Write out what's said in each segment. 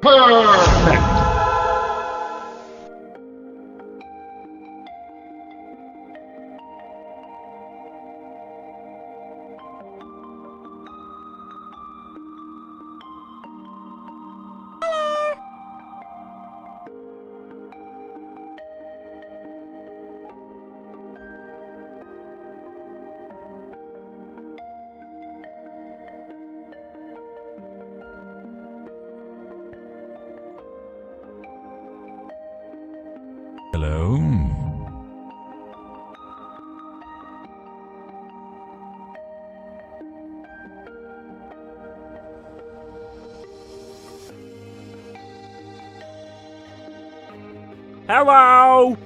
Perfect! Hello. Hello!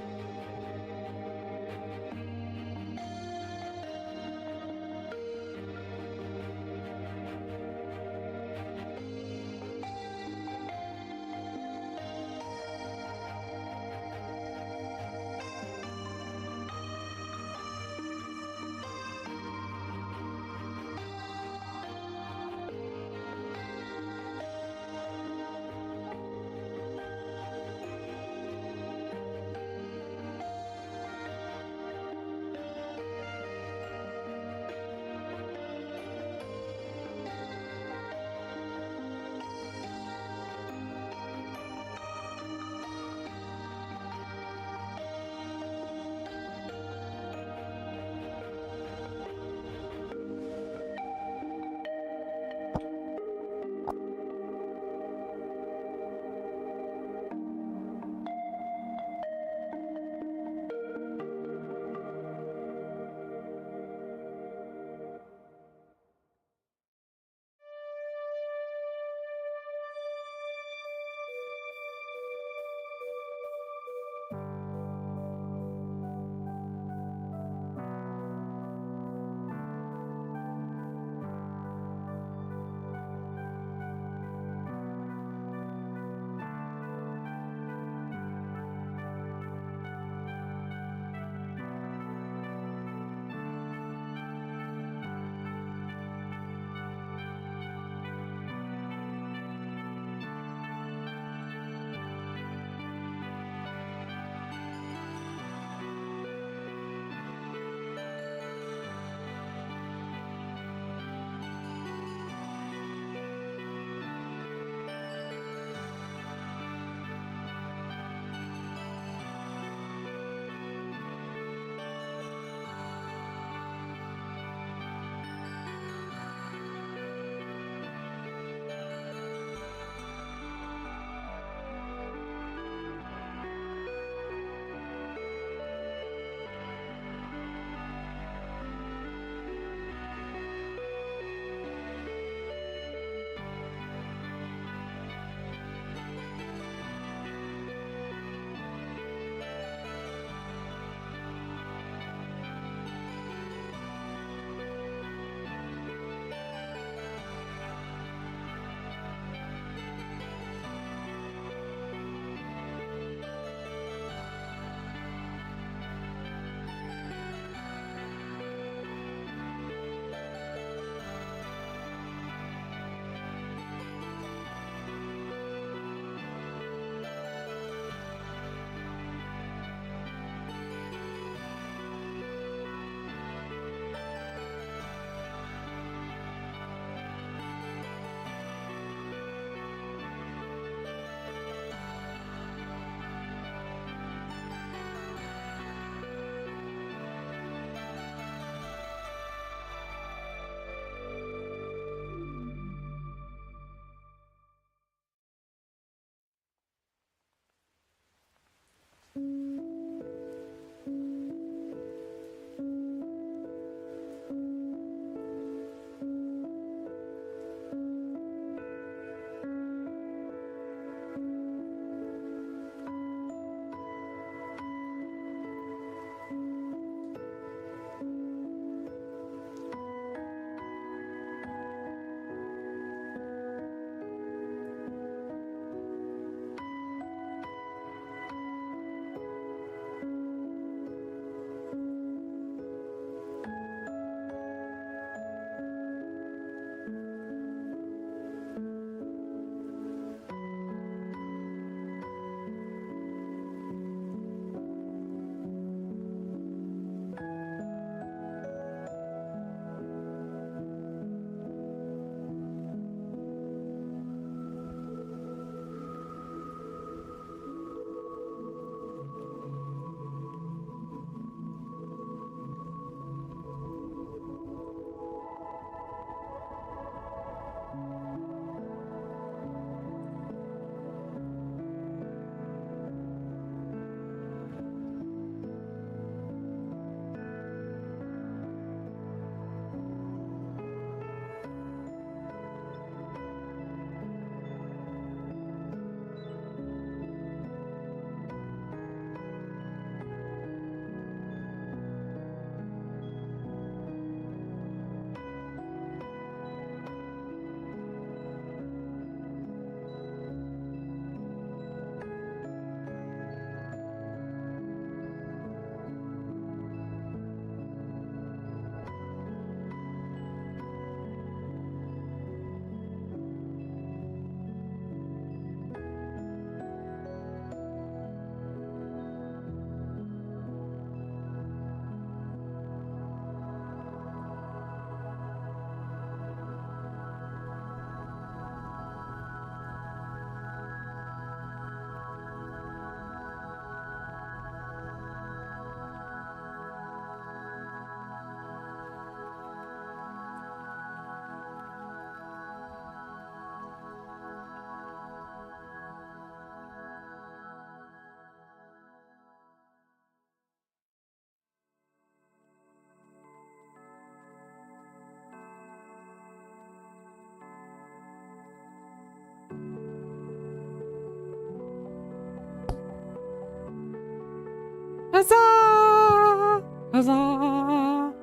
Huzzah! Huzzah!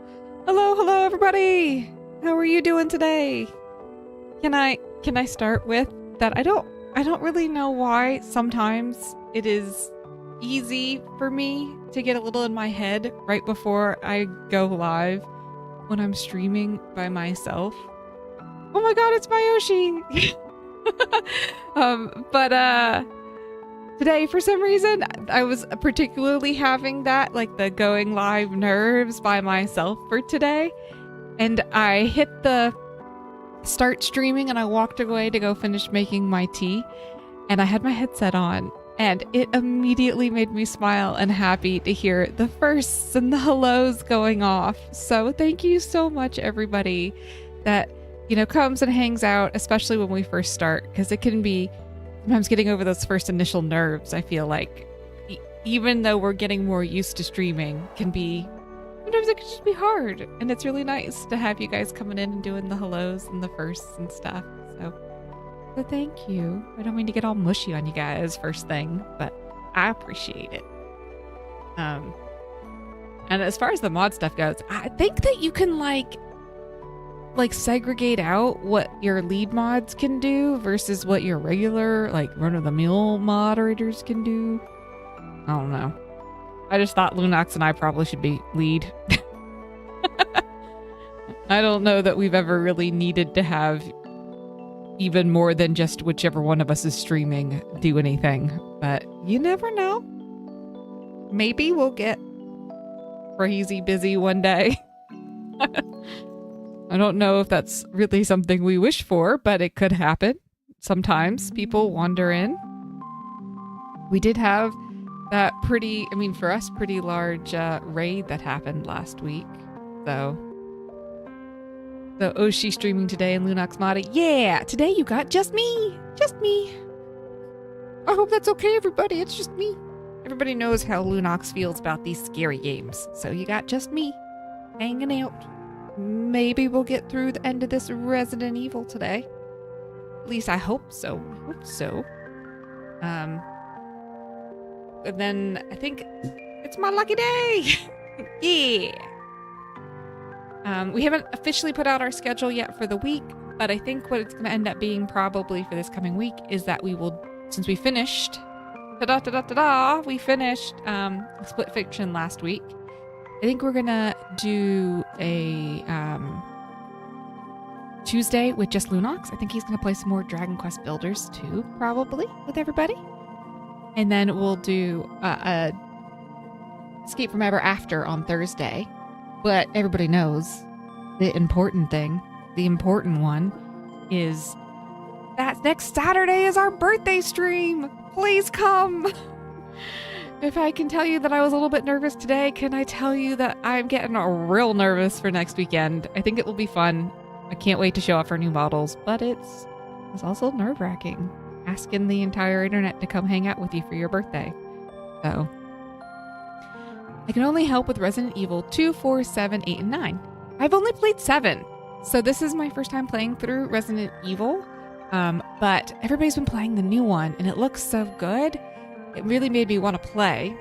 Hello, everybody! How are you doing today? Can I start with that? I don't really know why sometimes it is easy for me to get a little in my head right before I go live when I'm streaming by myself. Oh my god, it's Mayoshi! Today, for some reason, I was particularly having that, like the going live nerves by myself for today. And I hit the start streaming and I walked away to go finish making my tea. And I had my headset on and it immediately made me smile and happy to hear the firsts and the hellos going off. So thank you so much, everybody that, you know, comes and hangs out, especially when we first start, because it can be sometimes getting over those first initial nerves. I feel like even though we're getting more used to streaming, sometimes it can just be hard, and it's really nice to have you guys coming in and doing the hellos and the firsts and stuff. So thank you. I don't mean to get all mushy on you guys first thing, but I appreciate it. And as far as the mod stuff goes, I think that you can like segregate out what your lead mods can do versus what your regular, like, run-of-the-mill moderators can do. I don't know. I just thought Lunox and I probably should be lead. I don't know that we've ever really needed to have even more than just whichever one of us is streaming do anything, but you never know. Maybe we'll get crazy busy one day. I don't know if that's really something we wish for, but it could happen. Sometimes people wander in. We did have that for us, pretty large raid that happened last week. So Oshi streaming today and Lunox modding. Yeah, today you got just me. Just me. I hope that's okay, everybody. It's just me. Everybody knows how Lunox feels about these scary games. So you got just me hanging out. Maybe we'll get through the end of this Resident Evil today. At least I hope so. And then I think it's my lucky day. Yeah. We haven't officially put out our schedule yet for the week, but I think what it's going to end up being probably for this coming week is that we will, since we finished, we finished Split Fiction last week. I think we're gonna do a Tuesday with just Lunox. I think he's gonna play some more Dragon Quest Builders too, probably with everybody. And then we'll do a Escape from Ever After on Thursday. But everybody knows the important thing, the important one, is that next Saturday is our birthday stream. Please come. If I can tell you that I was a little bit nervous today, can I tell you that I'm getting real nervous for next weekend? I think it will be fun. I can't wait to show off our new models, but it's also nerve-wracking asking the entire internet to come hang out with you for your birthday. So I can only help with Resident Evil 2, 4, 7, 8, and 9. I've only played 7, so this is my first time playing through Resident Evil, but everybody's been playing the new one, and it looks so good. It really made me want to play,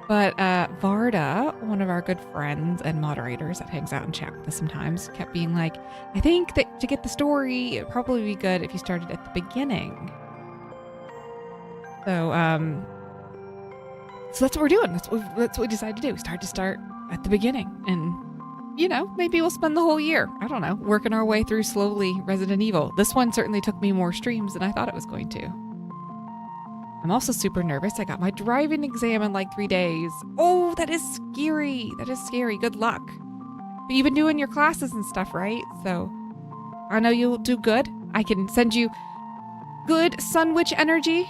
but Varda, one of our good friends and moderators that hangs out and chat with us sometimes, kept being like, I think that to get the story, it'd probably be good if you started at the beginning. So that's what we're doing. That's what we decided to do. We started to start at the beginning, and you know, maybe we'll spend the whole year, I don't know, working our way through slowly Resident Evil. This one certainly took me more streams than I thought it was going to. I'm also super nervous. I got my driving exam in like 3 days. Oh, that is scary. That is scary. Good luck. But you've been doing your classes and stuff, right? So I know you'll do good. I can send you good Sun Witch energy.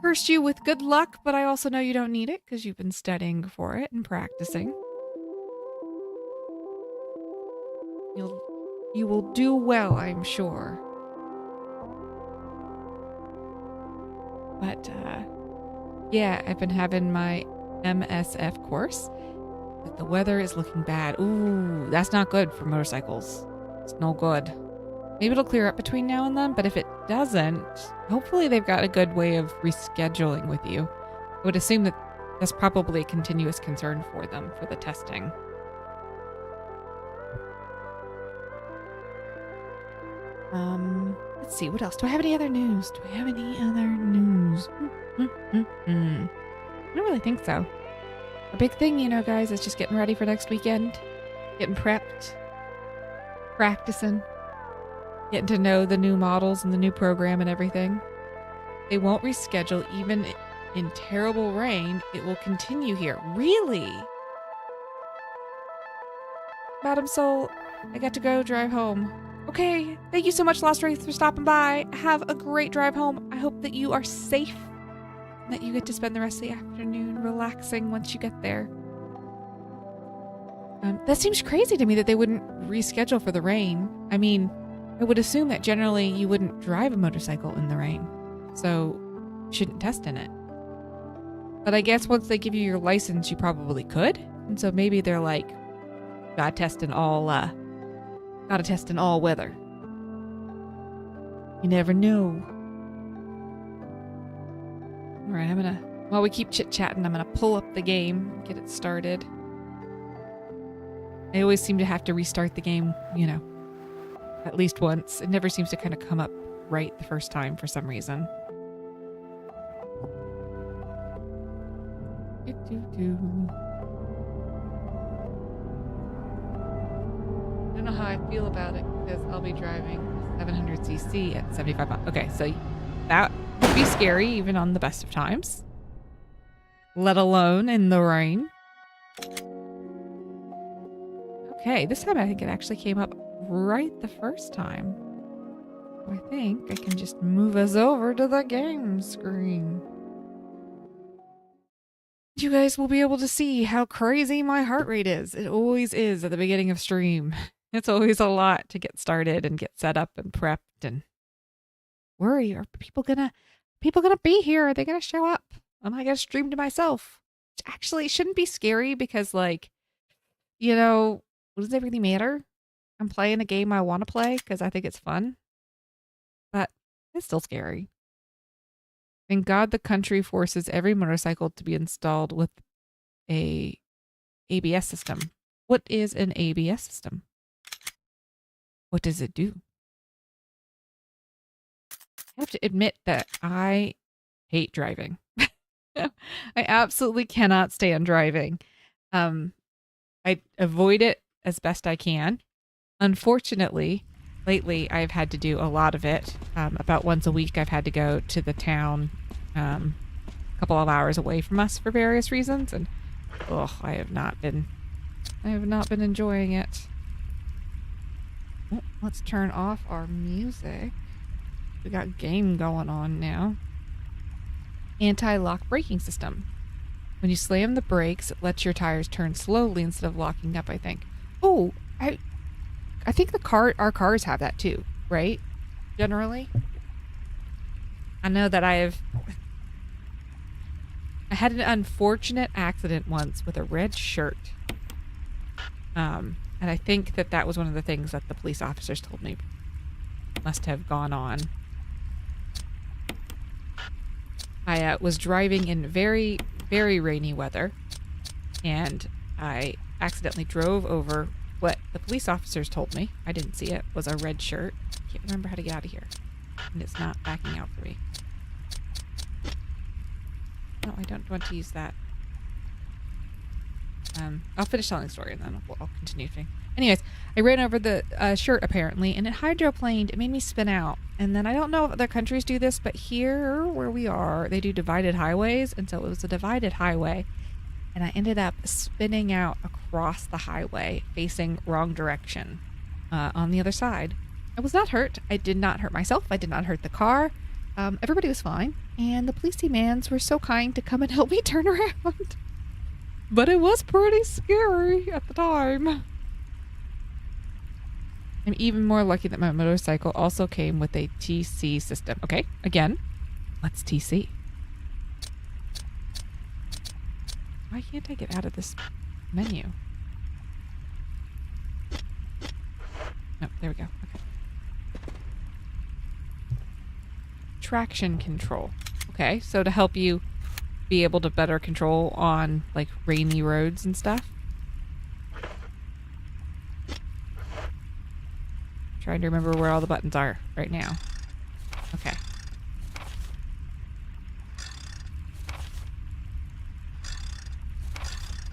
Curse you with good luck, but I also know you don't need it because you've been studying for it and practicing. You will do well, I'm sure. But, yeah, I've been having my MSF course, but the weather is looking bad. Ooh, that's not good for motorcycles. It's no good. Maybe it'll clear up between now and then, but if it doesn't, hopefully they've got a good way of rescheduling with you. I would assume that That's probably a continuous concern for them for the testing. Let's see, what else? Do I have any other news? Do I have any other news? I don't really think so. A big thing, you know, guys, is just getting ready for next weekend. Getting prepped. Practicing. Getting to know the new models and the new program and everything. They won't reschedule even in terrible rain. It will continue here. Really? Madam Soul, I got to go drive home. Okay, thank you so much, Lost Wraith, for stopping by. Have a great drive home. I hope that you are safe and that you get to spend the rest of the afternoon relaxing once you get there. That seems crazy to me that they wouldn't reschedule for the rain. I mean, I would assume that generally you wouldn't drive a motorcycle in the rain, so you shouldn't test in it. But I guess once they give you your license, you probably could. And so maybe they're like, gotta test in all weather. You never know. All right, while we keep chit-chatting, I'm gonna pull up the game, get it started. I always seem to have to restart the game, you know, at least once. It never seems to kind of come up right the first time for some reason. I don't know how I feel about it because I'll be driving 700cc at 75 miles. Okay, so that would be scary even on the best of times, let alone in the rain. Okay, this time I think it actually came up right the first time. I think I can just move us over to the game screen. You guys will be able to see how crazy my heart rate is. It always is at the beginning of stream. It's always a lot to get started and get set up and prepped and worry. Are people gonna be here? Are they gonna show up? Am I gonna stream to myself? Which actually shouldn't be scary because, like, you know, what does it really matter? I'm playing a game I want to play because I think it's fun. But it's still scary. Thank God the country forces every motorcycle to be installed with a ABS system. What is an ABS system? What does it do? I have to admit that I hate driving. I absolutely cannot stand driving. I avoid it as best I can. Unfortunately, lately I've had to do a lot of it. About once a week I've had to go to the town a couple of hours away from us for various reasons, and I have not been enjoying it. Oh, let's turn off our music. We got game going on now. Anti-lock braking system. When you slam the brakes, it lets your tires turn slowly instead of locking up, I think. Oh, I think our cars have that too, right? Generally. I know that I had an unfortunate accident once with a red shirt. And I think that was one of the things that the police officers told me must have gone on. I was driving in very, very rainy weather, and I accidentally drove over what the police officers told me, I didn't see it, was a red shirt. I can't remember how to get out of here. And it's not backing out for me. No, I don't want to use that. I'll finish telling the story and then I'll continue. Anyways, I ran over the shirt apparently, and it hydroplaned. It made me spin out. And then I don't know if other countries do this, but here where we are, they do divided highways. And so it was a divided highway. And I ended up spinning out across the highway, facing wrong direction on the other side. I was not hurt. I did not hurt myself. I did not hurt the car. Everybody was fine. And the police mans were so kind to come and help me turn around. But it was pretty scary at the time. I'm even more lucky that my motorcycle also came with a TC system. Okay, again, what's TC? Why can't I get out of this menu? No, there we go. Okay. Traction control. Okay, so to help you be able to better control on like rainy roads and stuff. Trying to remember where all the buttons are right now. Okay.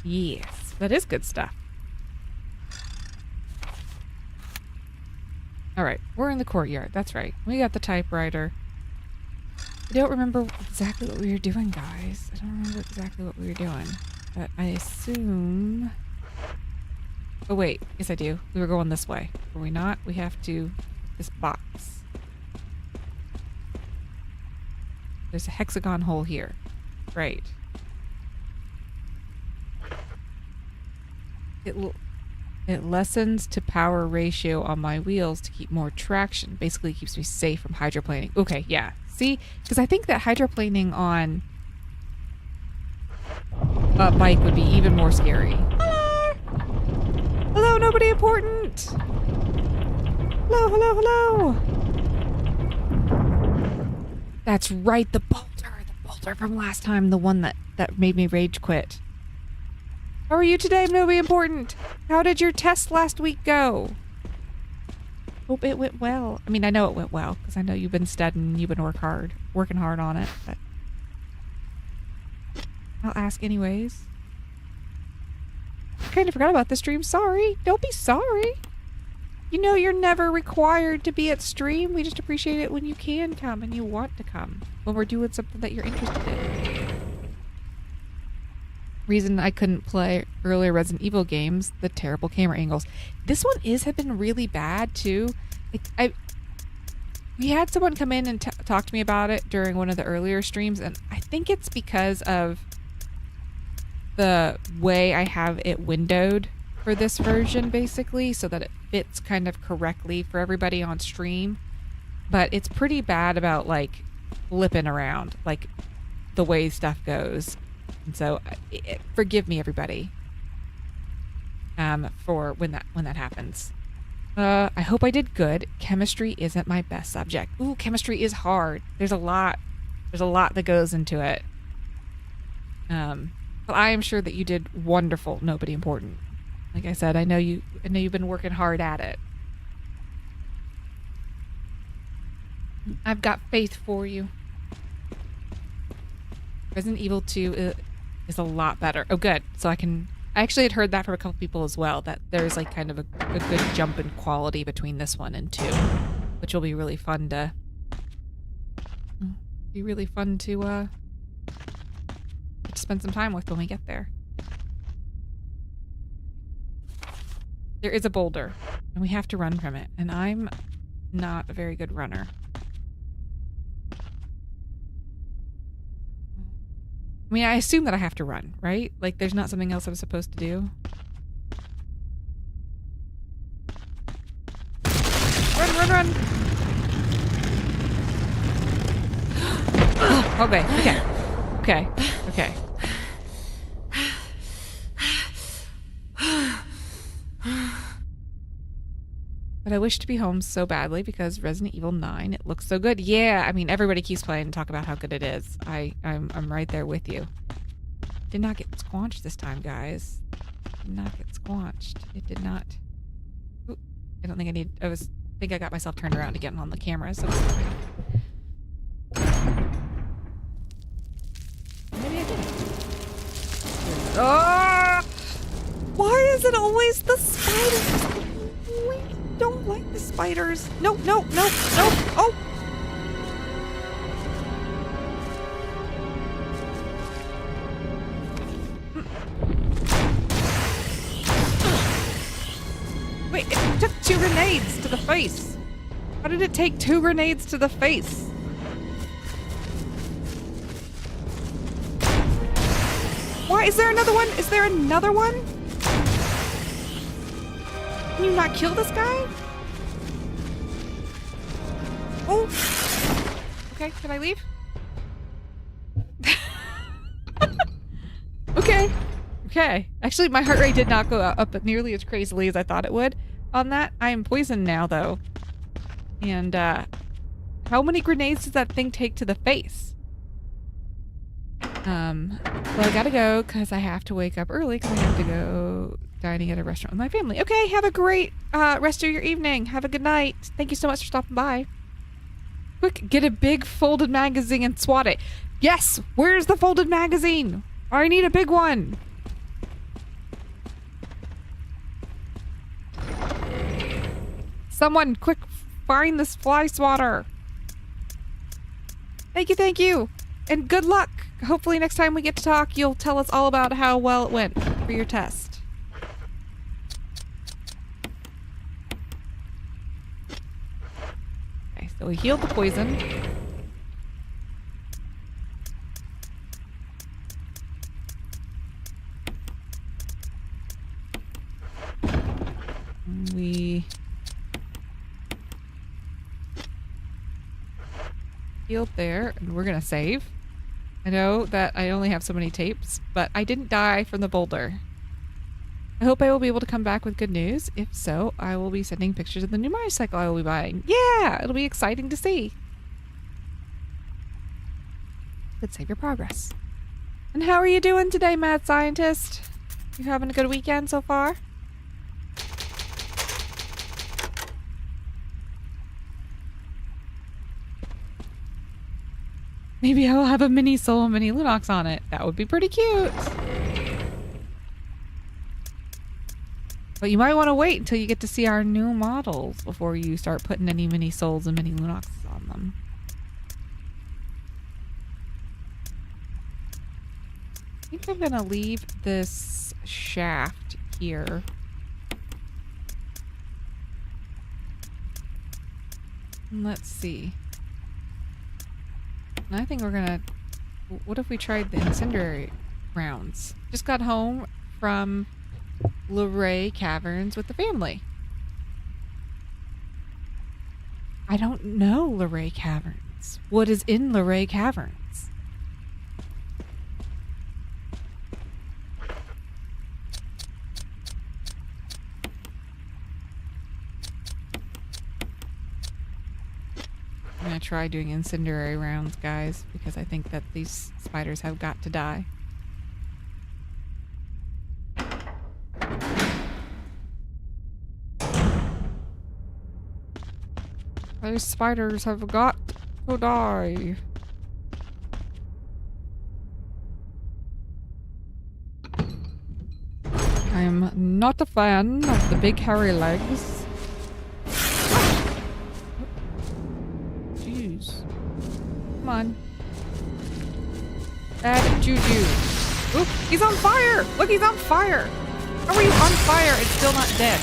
Yes, that is good stuff. All right, we're in the courtyard. That's right. We got the typewriter. I don't remember exactly what we were doing, guys. I don't remember exactly what we were doing, but I assume... Oh, wait. Yes, I do. We were going this way. Were we not? We have to... This box. There's a hexagon hole here. Right. It lessens to power ratio on my wheels to keep more traction. Basically keeps me safe from hydroplaning. Okay, yeah. See? Because I think that hydroplaning on a bike would be even more scary. Hello! Hello, nobody important! Hello, hello, hello! That's right, the bolter. The bolter from last time. The one that made me rage quit. How are you today, nobody important? How did your test last week go? Hope it went well. I mean, I know it went well, because I know you've been studying, you've been working hard on it, but I'll ask anyways. I kind of forgot about the stream. Sorry. Don't be sorry. You know you're never required to be at stream. We just appreciate it when you can come and you want to come. When we're doing something that you're interested in. Reason I couldn't play earlier Resident Evil games, the terrible camera angles. This one had been really bad too. We had someone come in and talk to me about it during one of the earlier streams, and I think it's because of the way I have it windowed for this version, basically, so that it fits kind of correctly for everybody on stream. But it's pretty bad about like flipping around, like the way stuff goes. And so, forgive me, everybody, for when that happens. I hope I did good. Chemistry isn't my best subject. Ooh, chemistry is hard. There's a lot that goes into it. But I am sure that you did wonderful. Nobody important. Like I said, I know you've been working hard at it. I've got faith for you. Resident Evil 2 is a lot better. Oh, good. So I actually had heard that from a couple people as well, that there's like kind of a good jump in quality between this one and 2, which will be really fun to spend some time with when we get there. There is a boulder, and we have to run from it, and I'm not a very good runner. I mean, I assume that I have to run, right? Like, there's not something else I'm supposed to do. Run, run, run! Okay. But I wish to be home so badly because Resident Evil 9, it looks so good. Yeah, I mean, everybody keeps playing and talk about how good it is. I'm right there with you. Did not get squanched this time, guys. Did not get squanched. It did not. Ooh, I don't think I think I got myself turned around to get on the camera, so maybe I didn't. Oh! Why is it always the spiders? Don't like the spiders. No. Oh! Wait, it took 2 grenades to the face. How did it take 2 grenades to the face? Why? Is there another one? Is there another one? Can you not kill this guy? Oh! Okay, can I leave? Okay. Actually, my heart rate did not go up nearly as crazily as I thought it would on that. I am poisoned now, though. And, how many grenades does that thing take to the face? Well, I gotta go because I have to wake up early because I have to go dining at a restaurant with my family. Okay, have a great rest of your evening. Have a good night. Thank you so much for stopping by. Quick, get a big folded magazine and swat it. Yes! Where's the folded magazine? I need a big one. Someone, quick, find this fly swatter. Thank you, thank you. And good luck. Hopefully next time we get to talk, you'll tell us all about how well it went for your test. Okay, so we healed the poison. We healed there, and we're gonna save. I know that I only have so many tapes, but I didn't die from the boulder. I hope I will be able to come back with good news. If so, I will be sending pictures of the new motorcycle I will be buying. Yeah, it'll be exciting to see. Let's save your progress. And how are you doing today, mad scientist? You having a good weekend so far? Maybe I will have a mini soul and mini Lunox on it. That would be pretty cute. But you might want to wait until you get to see our new models before you start putting any mini souls and mini Lunoxes on them. I think I'm gonna leave this shaft here. Let's see. I think we're gonna... What if we tried the incendiary rounds? Just got home from Luray Caverns with the family. I don't know Luray Caverns. What is in Luray Caverns? I'm gonna try doing incendiary rounds, guys, because I think that these spiders have got to die. These spiders have got to die. I'm not a fan of the big hairy legs. Come on. Bad juju. Oop, he's on fire! Look, he's on fire! How are you on fire and still not dead?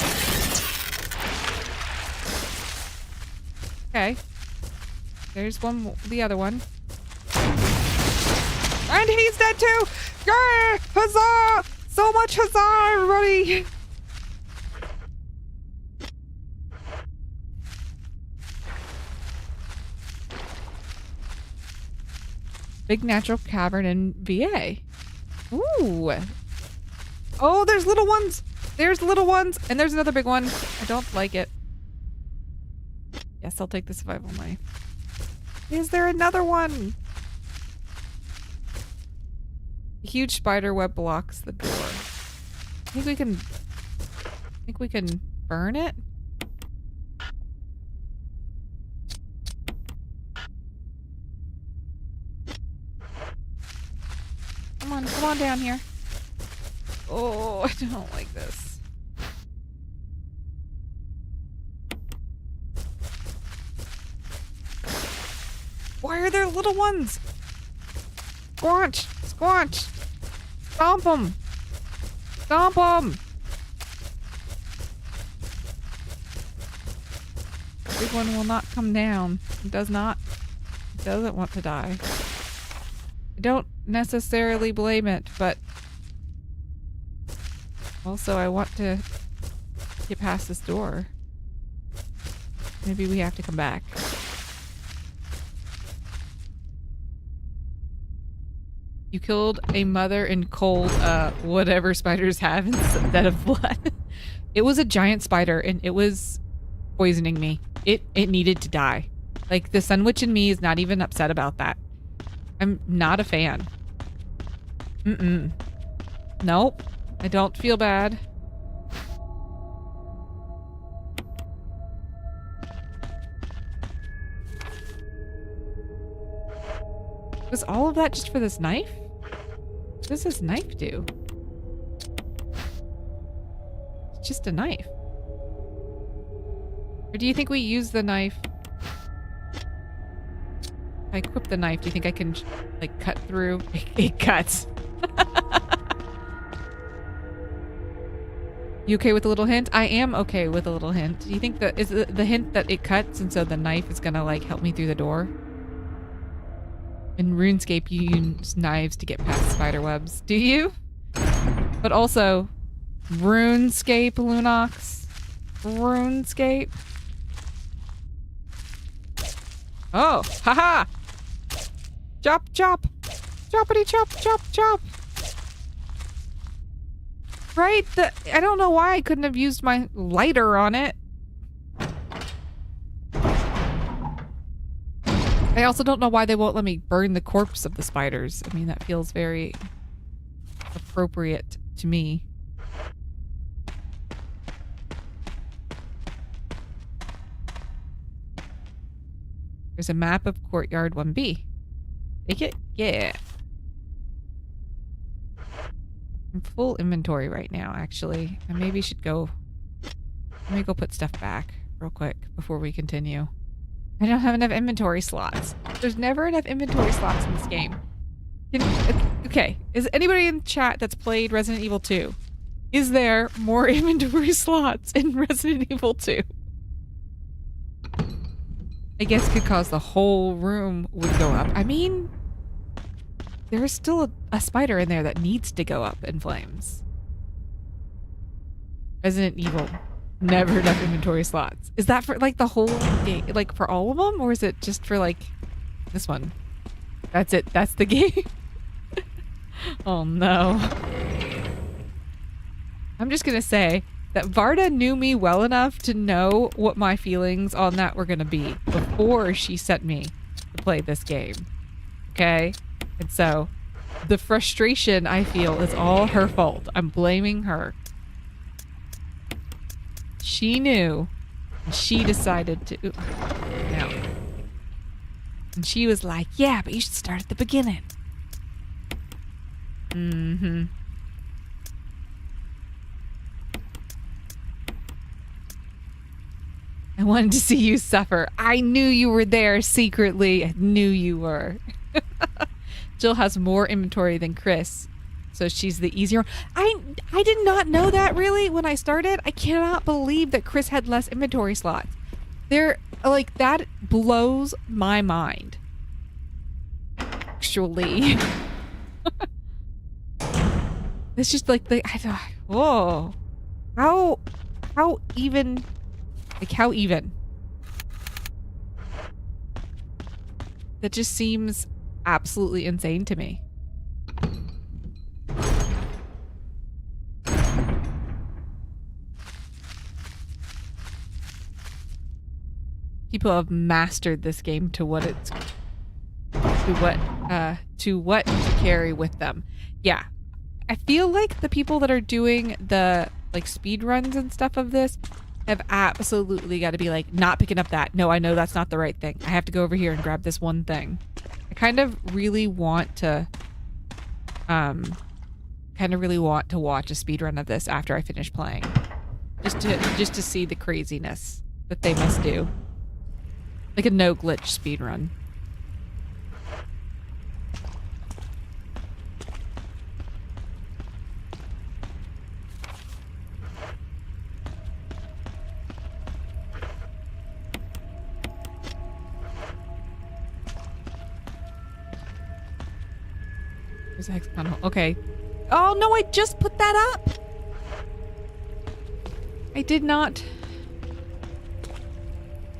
Okay. There's one, the other one. And he's dead too! Yay! Huzzah! So much huzzah, everybody! Big natural cavern in VA. Ooh. Oh, there's little ones. There's little ones. And there's another big one. I don't like it. Yes, I'll take the survival knife. Is there another one? A huge spider web blocks the door. I think we can burn it. Come on down here. Oh, I don't like this. Why are there little ones? Squanch! Squanch! Stomp them! Stomp them! The big one will not come down. It does not. It doesn't want to die. I don't necessarily blame it, but also I want to get past this door. Maybe we have to come back. You killed a mother in cold, whatever spiders have instead of blood. It was a giant spider and it was poisoning me. It needed to die. Like, the Sun Witch in me is not even upset about that. I'm not a fan. Mm-mm. Nope. I don't feel bad. Was all of that just for this knife? What does this knife do? It's just a knife. Or do you think we use the knife? If I equip the knife, do you think I can, like, cut through? It cuts. You okay with a little hint? I am okay with a little hint. Do you think that is the hint that it cuts and so the knife is gonna, like, help me through the door? In RuneScape, you use knives to get past spider webs. Do you? But also, RuneScape, Lunox. RuneScape. Oh, haha! Chop, chop! Choppity chop, chop, chop! Right? I don't know why I couldn't have used my lighter on it. I also don't know why they won't let me burn the corpse of the spiders. I mean, that feels very appropriate to me. There's a map of Courtyard 1B. Take it? Yeah. I'm full inventory right now, actually. I maybe should go... Let me go put stuff back real quick before we continue. I don't have enough inventory slots. There's never enough inventory slots in this game. Okay, is anybody in chat that's played Resident Evil 2? Is there more inventory slots in Resident Evil 2? I guess it could cause the whole room would go up. I mean, there is still a spider in there that needs to go up in flames. Resident Evil. Never enough inventory slots. Is that for like the whole game? Like for all of them? Or is it just for like this one? That's it. That's the game. Oh no. I'm just gonna say that Varda knew me well enough to know what my feelings on that were gonna be before she sent me to play this game. Okay? And so the frustration I feel is all her fault. I'm blaming her. She knew, and she decided to... Ooh, no. And she was like, yeah, but you should start at the beginning. Mm-hmm. I wanted to see you suffer. I knew you were there secretly. I knew you were. Jill has more inventory than Chris. So she's the easier. I did not know that really when I started. I cannot believe that Chris had less inventory slots. They're like, that blows my mind. Actually. It's just like whoa. How even, like how even? That just seems absolutely insane to me. People have mastered this game to what it's to carry with them. Yeah. I feel like the people that are doing the like speed runs and stuff of this have absolutely got to be like, not picking up that. No, I know that's not the right thing. I have to go over here and grab this one thing. I kind of really want to watch a speed run of this after I finish playing. Just to see the craziness that they must do. Like a no glitch speed run. There's a hexagon hole. Okay. Oh no, I just put that up. I did not.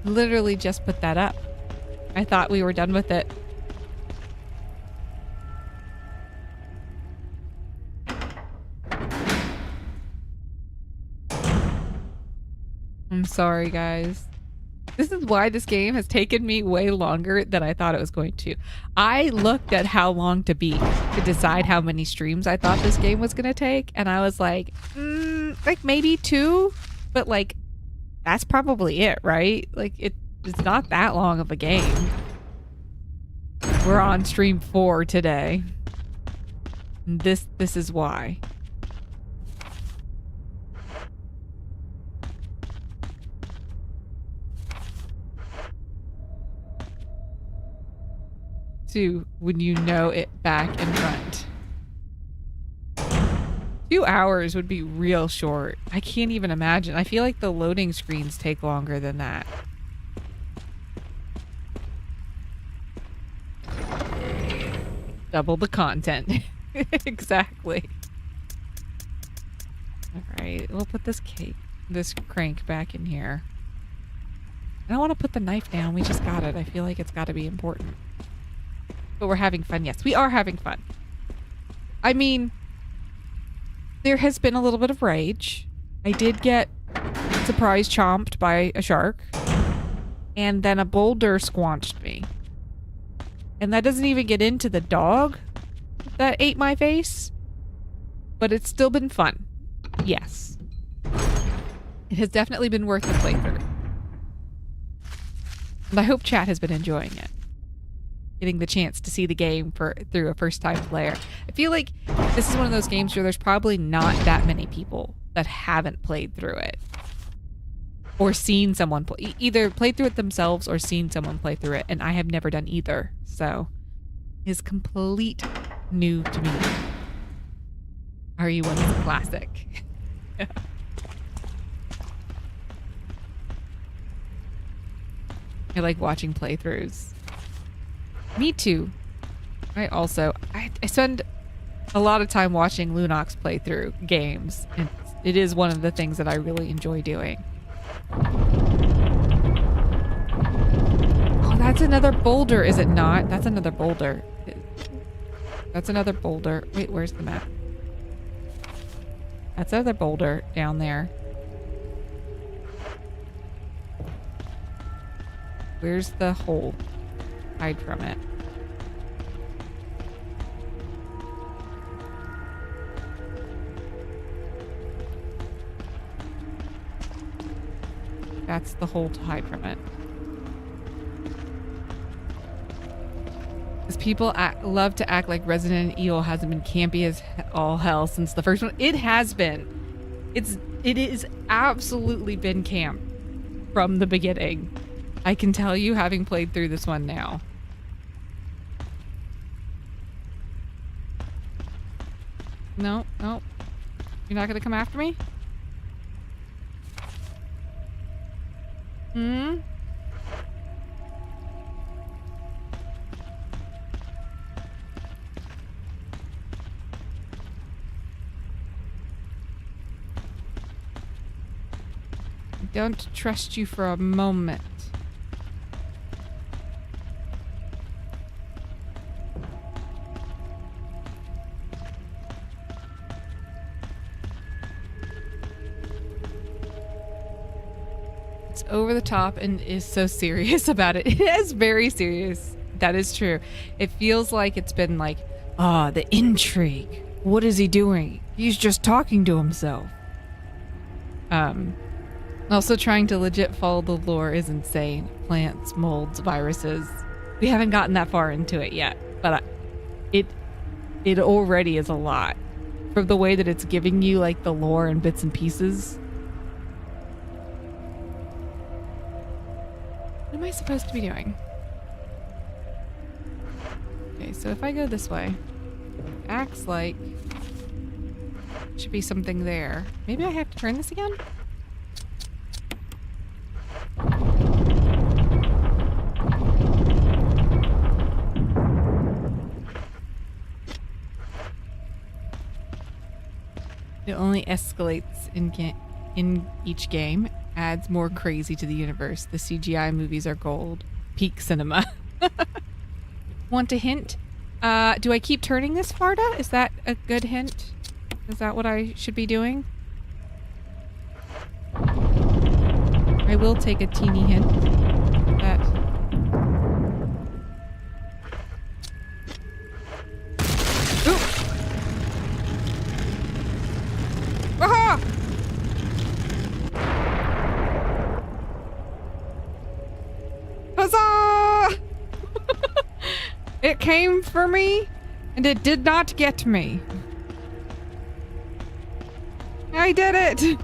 Literally just put that up. I thought we were done with it. I'm sorry, guys. This is why this game has taken me way longer than I thought it was going to. I looked at how long to beat to decide how many streams I thought this game was going to take, and I was like, like maybe 2, but like that's probably it, right? Like it's not that long of a game. We're on stream 4 today. And this is why. To when you know it back and front. 2 hours would be real short. I can't even imagine. I feel like the loading screens take longer than that. Double the content. Exactly. Alright, we'll put this crank back in here. I don't want to put the knife down. We just got it. I feel like it's got to be important. But we're having fun. Yes, we are having fun. I mean, there has been a little bit of rage. I did get surprise chomped by a shark. And then a boulder squanched me. And that doesn't even get into the dog that ate my face. But it's still been fun. Yes. It has definitely been worth the playthrough. And I hope chat has been enjoying it. Getting the chance to see the game through a first-time player. I feel like this is one of those games where there's probably not that many people that haven't played through it. Or seen someone either played through it themselves or seen someone play through it, and I have never done either. So, it's complete new to me. RE1 is a classic. I like watching playthroughs. Me too. I spend a lot of time watching Lunox play through games, and it is one of the things that I really enjoy doing. Oh, that's another boulder, is it not? That's another boulder. That's another boulder. Wait, where's the map? That's another boulder down there. Where's the hole? Hide from it. That's the hole to hide from it. Because people love to act like Resident Evil hasn't been campy as all hell since the first one. It has been. It is absolutely been camp from the beginning. I can tell you, having played through this one now. No, no. You're not gonna come after me? Hmm? I don't trust you for a moment. Over the top and is so serious about it. It is very serious. That is true. It feels like it's been like, the intrigue. What is he doing? He's just talking to himself. Also trying to legit follow the lore is insane. Plants, molds, viruses. We haven't gotten that far into it yet, but it already is a lot. From the way that it's giving you like the lore and bits and pieces. What am I supposed to be doing? Okay, so if I go this way, acts like should be something there. Maybe I have to turn this again? It only escalates in each game. Adds more crazy to the universe. The CGI movies are gold. Peak cinema. Want a hint? Do I keep turning this, Farda? Is that a good hint? Is that what I should be doing? I will take a teeny hint that... Ooh! Aha! Huzzah! It came for me, and it did not get me. I did it!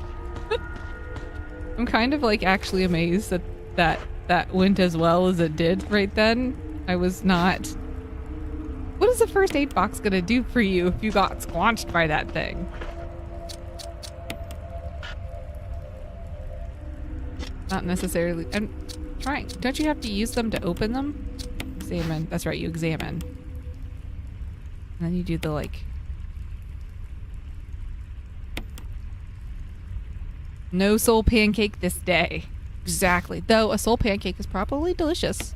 I'm kind of like actually amazed that went as well as it did right then. I was not... What is the first aid box gonna do for you if you got squanched by that thing? Not necessarily... I'm trying... Don't you have to use them to open them? Examine. That's right, you examine. And then you do the like... No soul pancake this day. Exactly. Though a soul pancake is probably delicious.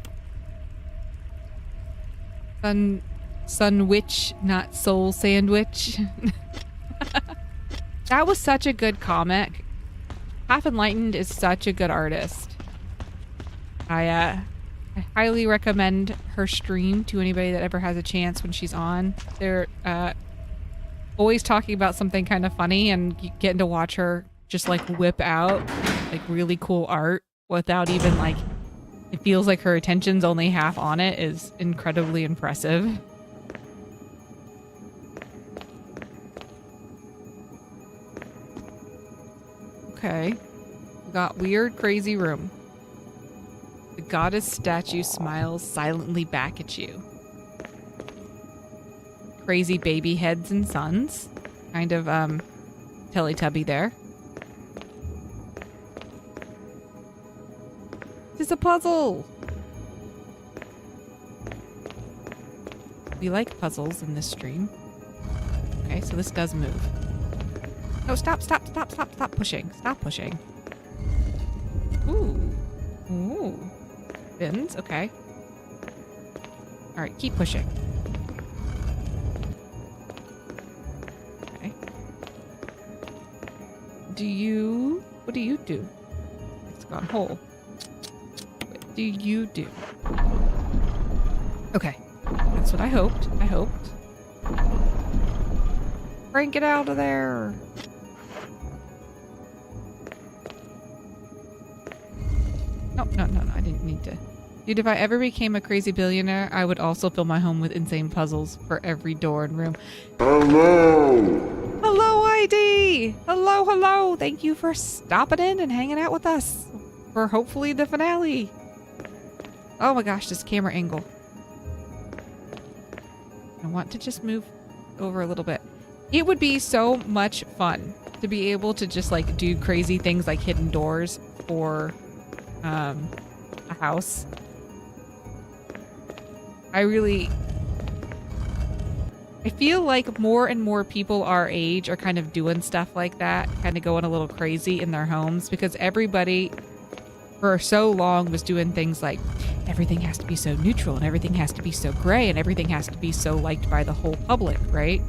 Sunwich, not soul sandwich. That was such a good comic. Half Enlightened is such a good artist. I highly recommend her stream to anybody that ever has a chance when she's on. They're always talking about something kind of funny, and getting to watch her just like whip out like really cool art without even like, it feels like her attention's only half on it is incredibly impressive. Okay. We got weird, crazy room. The goddess statue smiles silently back at you. Crazy baby heads and suns. Kind of, Teletubby there. It's a puzzle! We like puzzles in this stream. Okay, so this does move. No, stop pushing. Stop pushing. Ooh. Ooh. Bins, okay. Alright, keep pushing. Okay. What do you do? It's gone whole. What do you do? Okay. That's what I hoped. Frank, get out of there! No, I didn't need to. Dude, if I ever became a crazy billionaire, I would also fill my home with insane puzzles for every door and room. Hello! Hello, ID! Hello! Thank you for stopping in and hanging out with us for hopefully the finale. Oh my gosh, this camera angle. I want to just move over a little bit. It would be so much fun to be able to just like do crazy things like hidden doors for a house. I feel like more and more people our age are kind of doing stuff like that, kind of going a little crazy in their homes, because everybody for so long was doing things like everything has to be so neutral and everything has to be so gray and everything has to be so liked by the whole public, right?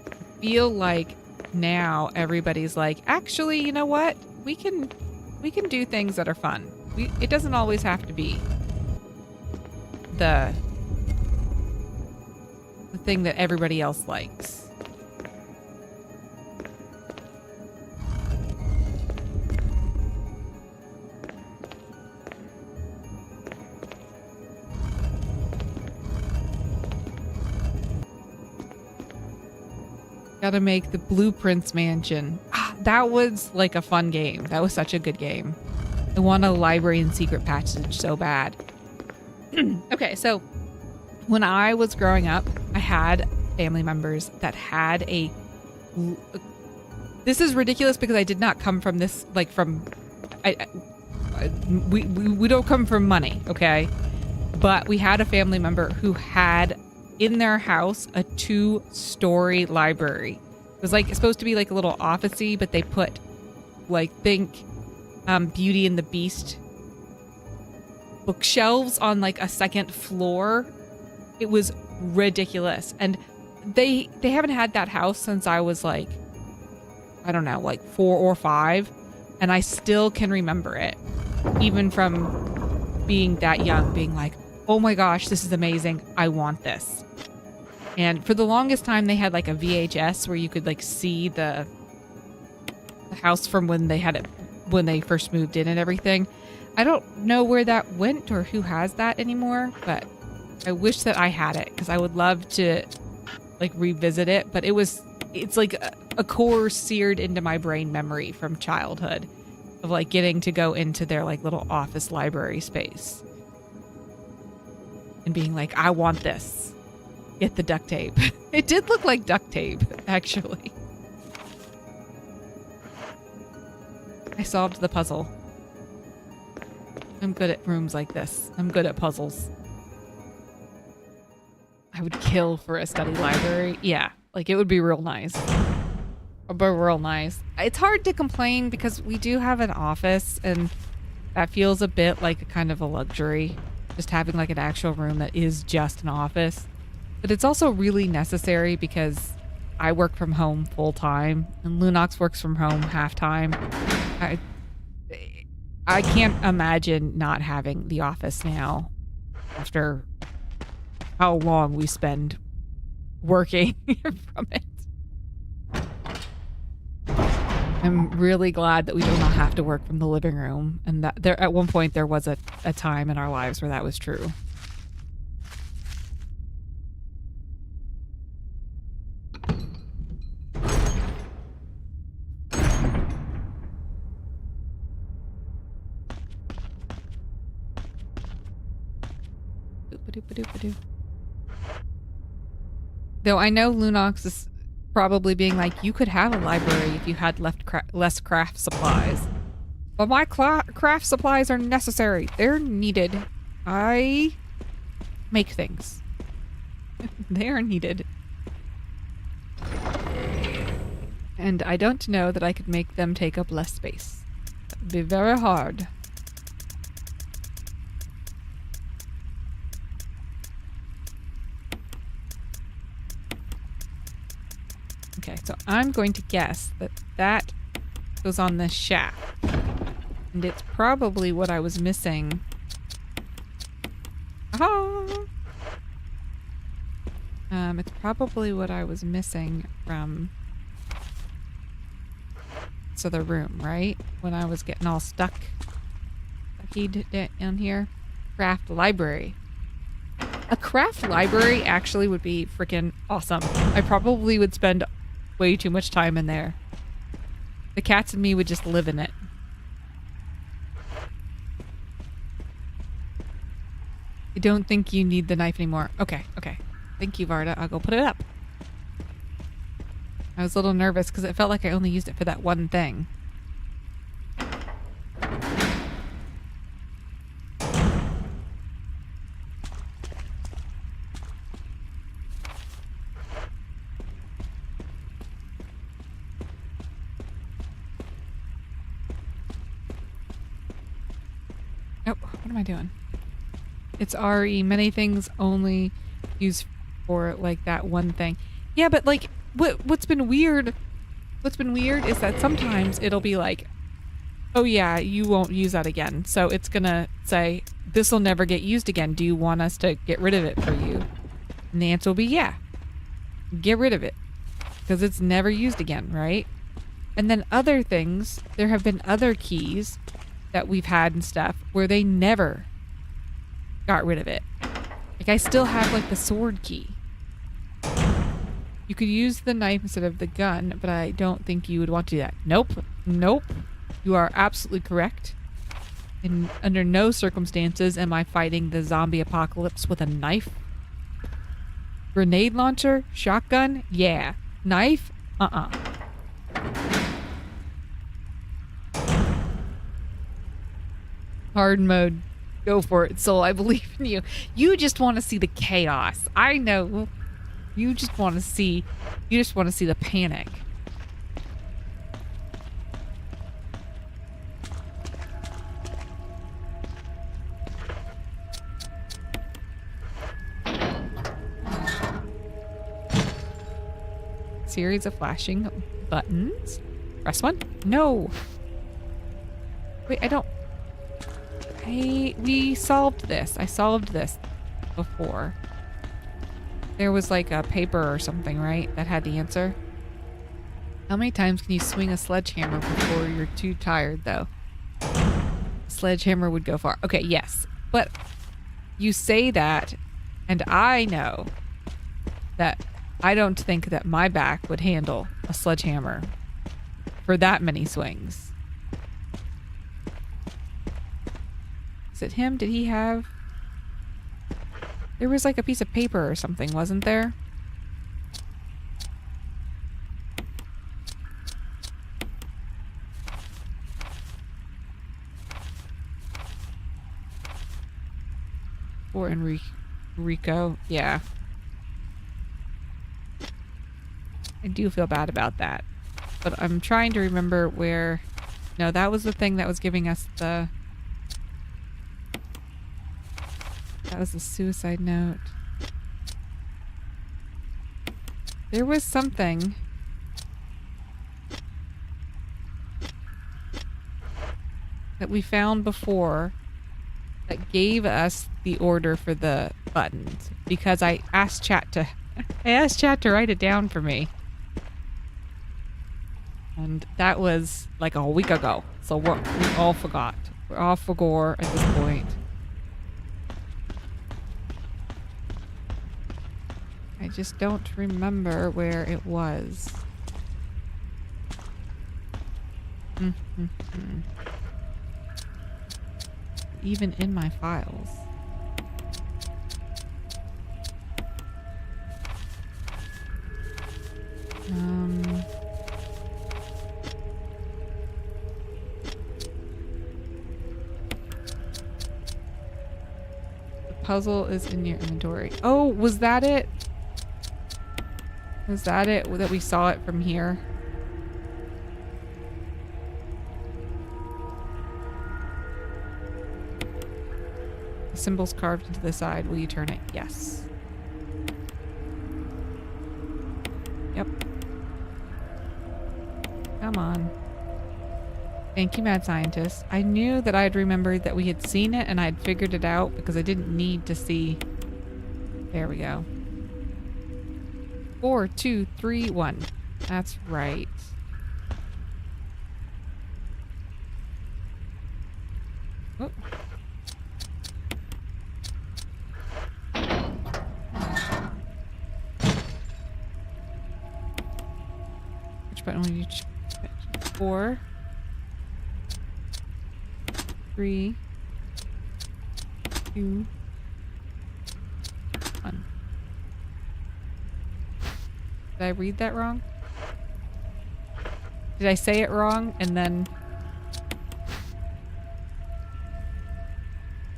I feel like now everybody's like, actually, you know what? We can do things that are fun. It doesn't always have to be the thing that everybody else likes. Gotta make the Blueprints Mansion. That was like a fun game. That was such a good game. I want a library and secret passage so bad. Okay, so when I was growing up, I had family members that had a... This is ridiculous because I did not come from this, like from... We don't come from money, okay? But we had a family member who had in their house a 2-story library. It was like supposed to be like a little office-y, but they put like think Beauty and the Beast bookshelves on like a second floor. It was ridiculous. And they haven't had that house since I was like, I don't know, like 4 or 5. And I still can remember it, even from being that young, being like, oh my gosh, this is amazing. I want this. And for the longest time, they had like a VHS where you could like see the house from when they had it, when they first moved in and everything. I don't know where that went or who has that anymore, but I wish that I had it because I would love to like revisit it. But it's like a core seared into my brain memory from childhood of like getting to go into their like little office library space and being like, I want this. Get the duct tape. It did look like duct tape, actually. I solved the puzzle. I'm good at rooms like this. I'm good at puzzles. I would kill for a study library. Yeah, like it would be real nice. But real nice. It's hard to complain because we do have an office and that feels a bit like a kind of a luxury. Just having like an actual room that is just an office. But it's also really necessary because I work from home full time and Lunox works from home half time. I can't imagine not having the office now after how long we spend working from it. I'm really glad that we do not have to work from the living room, and that there at one point there was a time in our lives where that was true. Though I know Lunox is probably being like, you could have a library if you had less craft supplies. But my craft supplies are necessary. They're needed. I make things. They are needed. And I don't know that I could make them take up less space. That would be very hard. Okay, so I'm going to guess that that goes on this shaft. And it's probably what I was missing. Ah! It's probably what I was missing from the other room, right? When I was getting all stuck down here. Craft library. A craft library actually would be freaking awesome. I probably would spend way too much time in there. The cats and me would just live in it. I don't think you need the knife anymore. Okay, okay. Thank you, Varda. I'll go put it up. I was a little nervous because it felt like I only used it for that one thing. Nope. What am I doing? It's RE. Many things only use for like that one thing. Yeah, but like what's been weird is that sometimes it'll be like, oh yeah, you won't use that again. So it's gonna say, this will never get used again. Do you want us to get rid of it for you? And the answer will be yeah. Get rid of it. Because it's never used again, right? And then other things, there have been other keys that we've had and stuff where they never got rid of it. Like I still have like the sword key. You could use the knife instead of the gun, but I don't think you would want to do that. Nope. Nope. You are absolutely correct. And under no circumstances am I fighting the zombie apocalypse with a knife. Grenade launcher? Shotgun? Yeah. Knife? Uh-uh. Hard mode. Go for it, Soul. I believe in you. You just want to see the chaos. I know. You just want to see the panic. Series of flashing buttons. Press one? No. Wait, I don't... We solved this. I solved this before. There was like a paper or something, right? That had the answer. How many times can you swing a sledgehammer before you're too tired, though? Sledgehammer would go far. Okay, yes. But you say that, and I know that I don't think that my back would handle a sledgehammer for that many swings. Is it him? Did he have... There was like a piece of paper or something, wasn't there? Or Enrico, yeah. I do feel bad about that. But I'm trying to remember where... No, that was the thing that was giving us the... That was the suicide note. There was something... that we found before that gave us the order for the buttons, because I asked chat to write it down for me. And that was like a week ago. So we all forgot. We're all forgore at this point. I just don't remember where it was. Even in my files. The puzzle is in your inventory. Oh, was that it? Was that it that we saw it from here? Symbols carved into the side. Will you turn it? Yes. Yep. Come on. Thank you, mad scientist. I knew that I'd remembered that we had seen it and I'd figured it out because I didn't need to see. There we go. 4, 2, 3, 1. That's right. Oh. Button will you 4, 3, 2, 1. Did I read that wrong? Did I say it wrong and then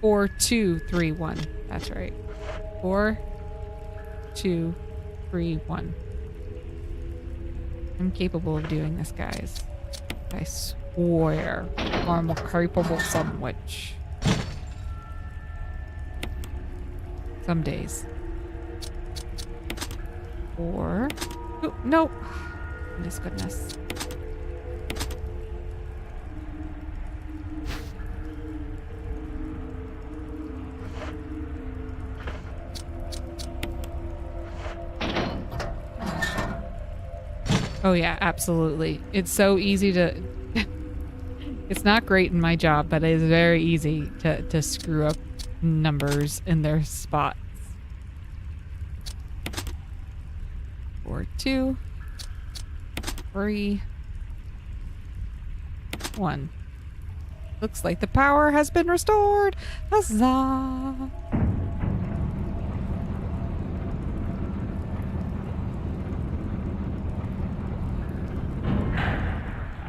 4, 2, 3, 1. That's right. 4, 2, 3, 1. I'm capable of doing this, guys. I swear. I'm a capable sandwich. Some days. 4. Oh, no. Goodness, goodness. Oh yeah, absolutely. It's so easy to... It's not great in my job, but it is very easy to screw up numbers in their spots. 4, 2, 3, 1. Looks like the power has been restored. Huzzah!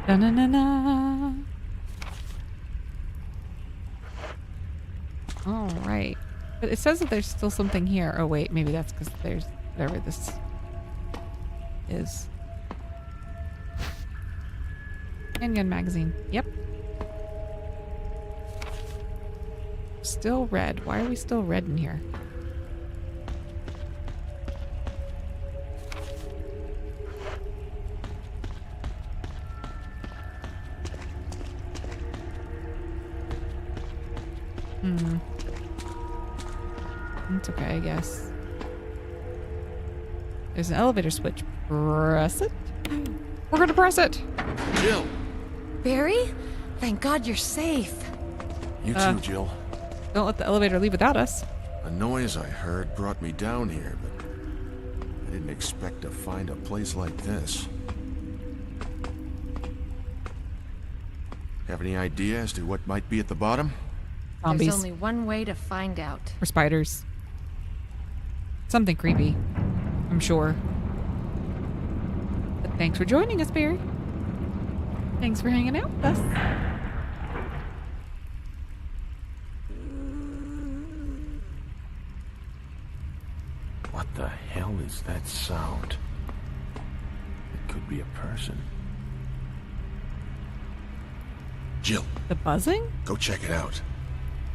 Da-na-na-na. All right. But it says that there's still something here. Oh, wait. Maybe that's because there's whatever this is. Handgun magazine. Yep. Still red. Why are we still red in here? Hmm. It's okay, I guess. There's an elevator switch. Press it. We're gonna press it. Jill! Barry? Thank God you're safe. You too, Jill. Don't let the elevator leave without us. A noise I heard brought me down here, but I didn't expect to find a place like this. Have any idea as to what might be at the bottom? Zombies. There's only one way to find out. Or spiders. Something creepy. I'm sure. But thanks for joining us, Barry. Thanks for hanging out with us. What the hell is that sound? It could be a person. Jill, The buzzing? go check it out.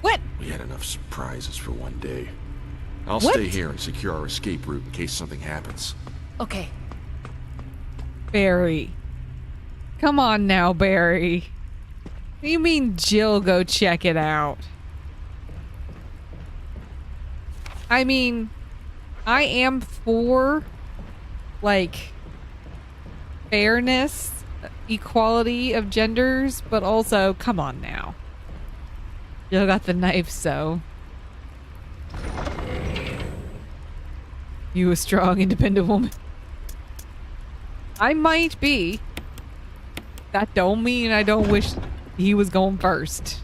What? We had enough surprises for one day. I'll What? stay here and secure our escape route in case something happens. Okay. Barry. Come on now, Barry. What do you mean Jill go check it out? I mean, I am for, like, fairness, equality of genders, but also, come on now. Jill got the knife, so. You a strong, independent woman. I might be. That don't mean I don't wish he was going first.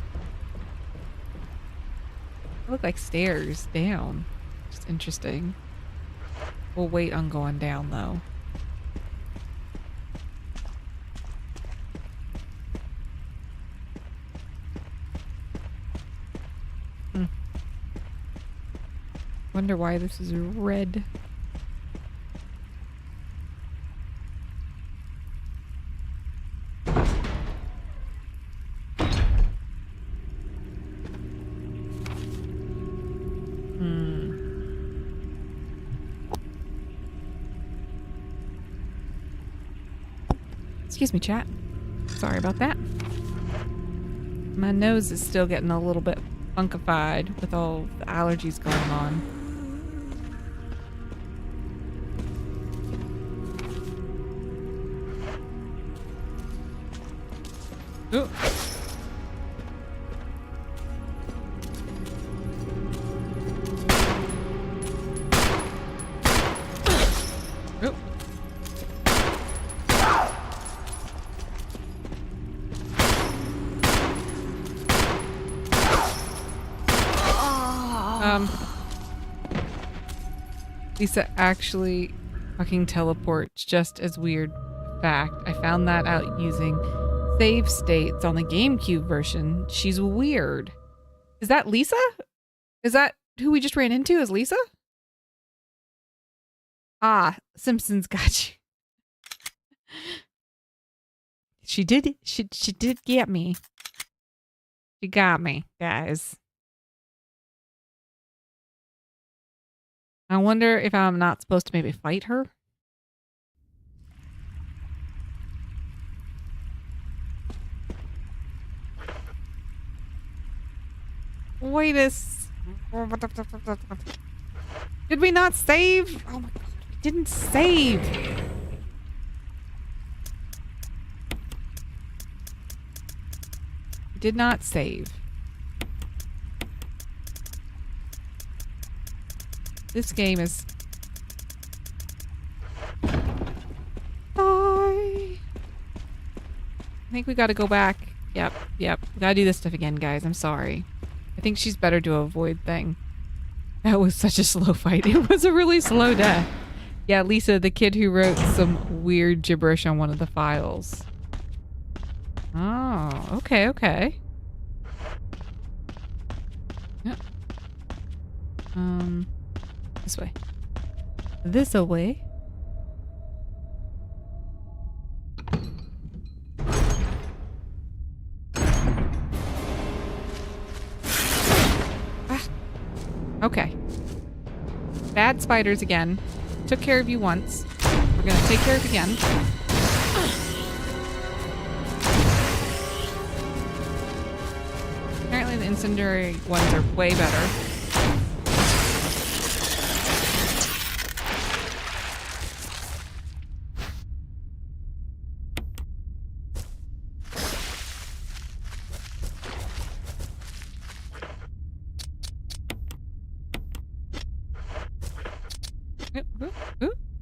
They look like stairs down. Just interesting. We'll wait on going down though. Wonder why this is red. Excuse me, chat. Sorry about that. My nose is still getting a little bit funkified with all the allergies going on. Ooh. Ooh. Lisa actually fucking teleports just as weird. Fact, I found that out using save states on the GameCube version. She's weird. Is that Lisa? Is that who we just ran into? Is Lisa? Ah, Simpsons got you. She did get me. She got me, guys. I wonder if I'm not supposed to maybe fight her. Wait a Did we not save? Oh my god, we didn't save. We did not save. This game is... I think we gotta go back. Yep. We gotta do this stuff again, guys. I'm sorry. I think she's better to avoid thing. That was such a slow fight. It was a really slow death. Yeah, Lisa, the kid who wrote some weird gibberish on one of the files. Oh, okay. Yep. This way. This away. Ah. Okay. Bad spiders again. Took care of you once. We're gonna take care of you again. Apparently the incendiary ones are way better.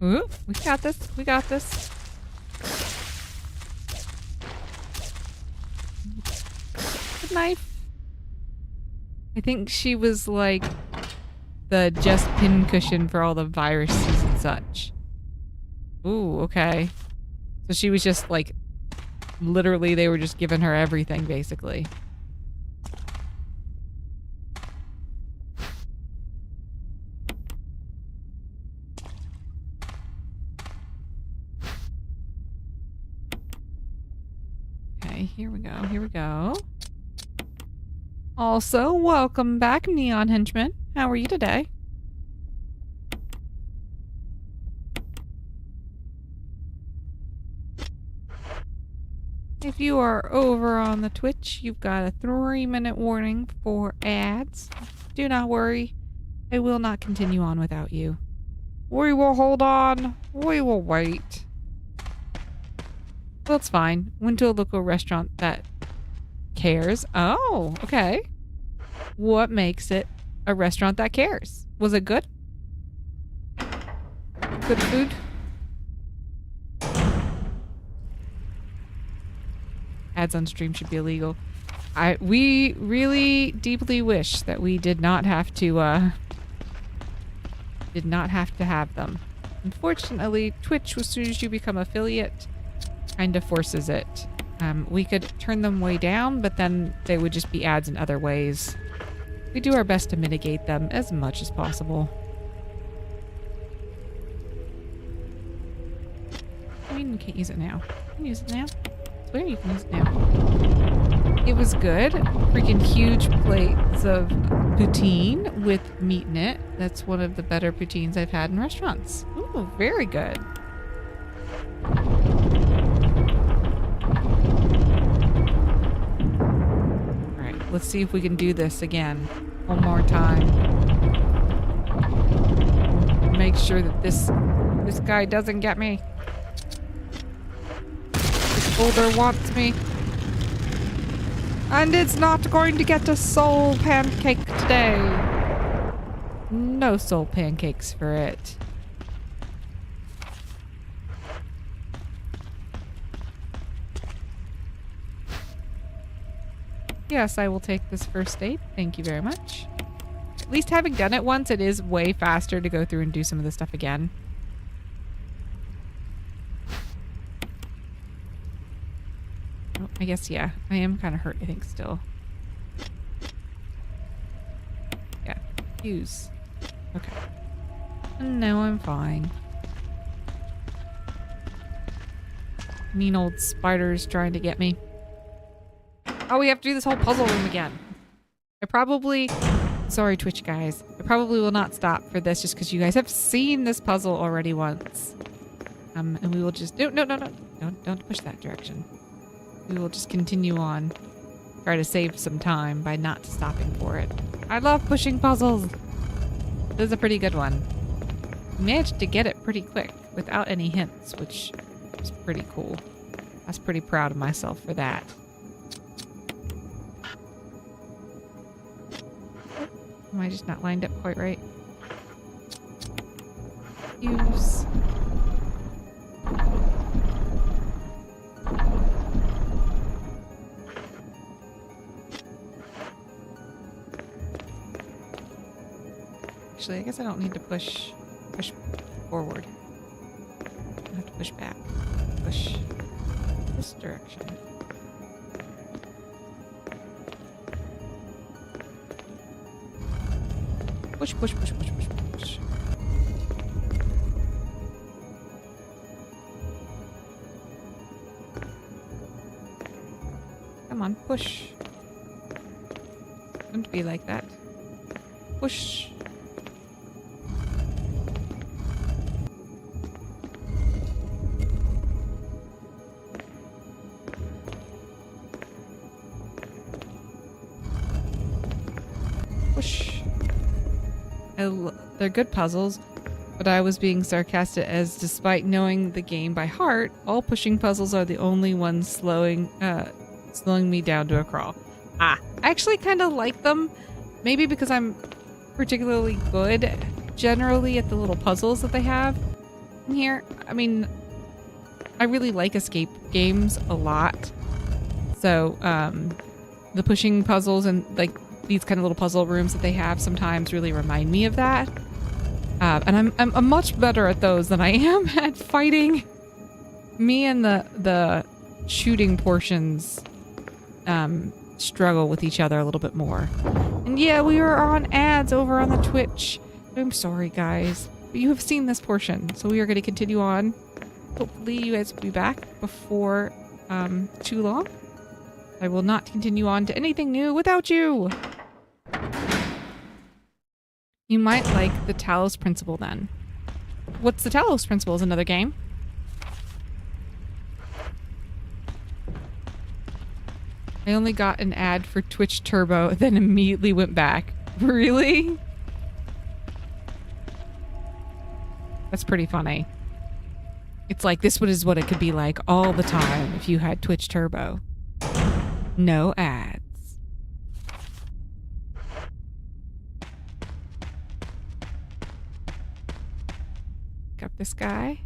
Ooh, we got this. We got this. Good knife. I think she was like the just pincushion for all the viruses and such. Ooh, okay. So she was just like, literally they were just giving her everything basically. Here we go, here we go. Also, welcome back, Neon Henchman. How are you today? If you are over on the Twitch, you've got a 3-minute warning for ads. Do not worry. I will not continue on without you. We will hold on. We will wait. Well, it's fine. Went to a local restaurant that cares. Oh, okay. What makes it a restaurant that cares? Was it good? Good food? Ads on stream should be illegal. We really deeply wish that we did not have to have them. Unfortunately, Twitch, as soon as you become affiliate, kind of forces it. We could turn them way down, but then they would just be ads in other ways. We do our best to mitigate them as much as possible. I mean, you can't use it now. You can use it now. I swear you can use it now. It was good. Freaking huge plates of poutine with meat in it. That's one of the better poutines I've had in restaurants. Ooh, very good. Let's see if we can do this again. One more time. Make sure that this guy doesn't get me. This boulder wants me. And it's not going to get a soul pancake today. No soul pancakes for it. Yes, I will take this first aid. Thank you very much. At least having done it once, it is way faster to go through and do some of this stuff again. Oh, I guess, yeah. I am kind of hurt, I think, still. Yeah. Use. Okay. No, I'm fine. Mean old spiders trying to get me. Oh, we have to do this whole puzzle room again. Sorry, Twitch guys. I probably will not stop for this just because you guys have seen this puzzle already once. And we will just, no. Don't push that direction. We will just continue on. Try to save some time by not stopping for it. I love pushing puzzles. This is a pretty good one. We managed to get it pretty quick without any hints, which is pretty cool. I was pretty proud of myself for that. Am I just not lined up quite right? Use. Actually, I guess I don't need to push forward. I have to push back. Push this direction. Push. Come on, push. Don't be like that. Push. Whoosh. They're good puzzles, but I was being sarcastic as despite knowing the game by heart, all pushing puzzles are the only ones slowing me down to a crawl. I actually kind of like them, maybe because I'm particularly good generally at the little puzzles that they have in here. I mean, I really like escape games a lot. So, the pushing puzzles and like these kind of little puzzle rooms that they have sometimes really remind me of that. And I'm much better at those than I am at fighting. Me and the shooting portions struggle with each other a little bit more. And yeah, we were on ads over on the Twitch. I'm sorry, guys. But you have seen this portion, so we are going to continue on. Hopefully you guys will be back before too long. I will not continue on to anything new without you. You might like the Talos Principle then. What's the Talos Principle is another game. I only got an ad for Twitch Turbo, then immediately went back. Really? That's pretty funny. It's like this is what it could be like all the time if you had Twitch Turbo. No ads. Pick up this guy.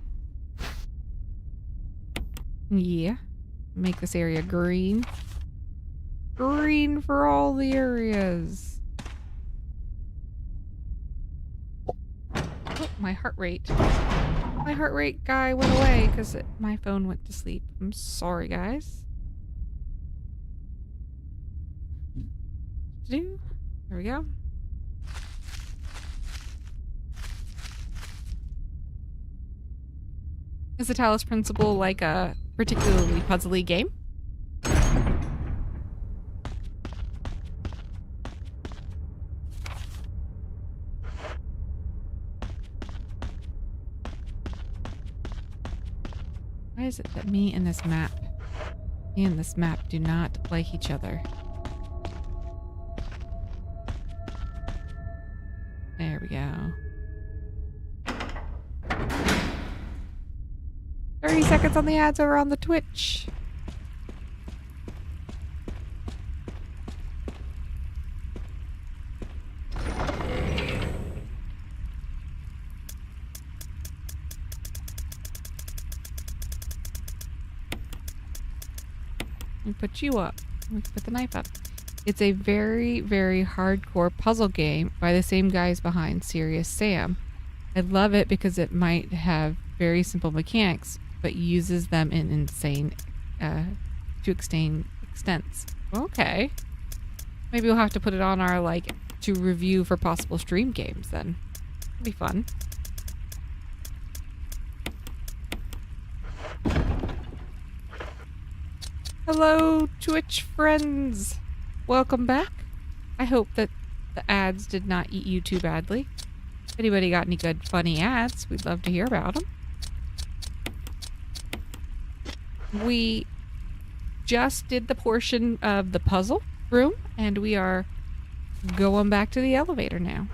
Yeah. Make this area green. Green for all the areas. Oh, my heart rate. My heart rate guy went away because my phone went to sleep. I'm sorry, guys. There we go. Is the Talos Principle like a particularly puzzly game? Why is it that me and this map do not like each other? There we go. 30 seconds on the ads over on the Twitch. Let me put you up. Let me put the knife up. It's a very, very hardcore puzzle game by the same guys behind Serious Sam. I love it because it might have very simple mechanics, but uses them in insane, to extents. Okay. Maybe we'll have to put it on our, like, to review for possible stream games then. It'll be fun. Hello, Twitch friends. Welcome back. I hope that the ads did not eat you too badly. If anybody got any good funny ads, we'd love to hear about them. We just did the portion of the puzzle room, and we are going back to the elevator now.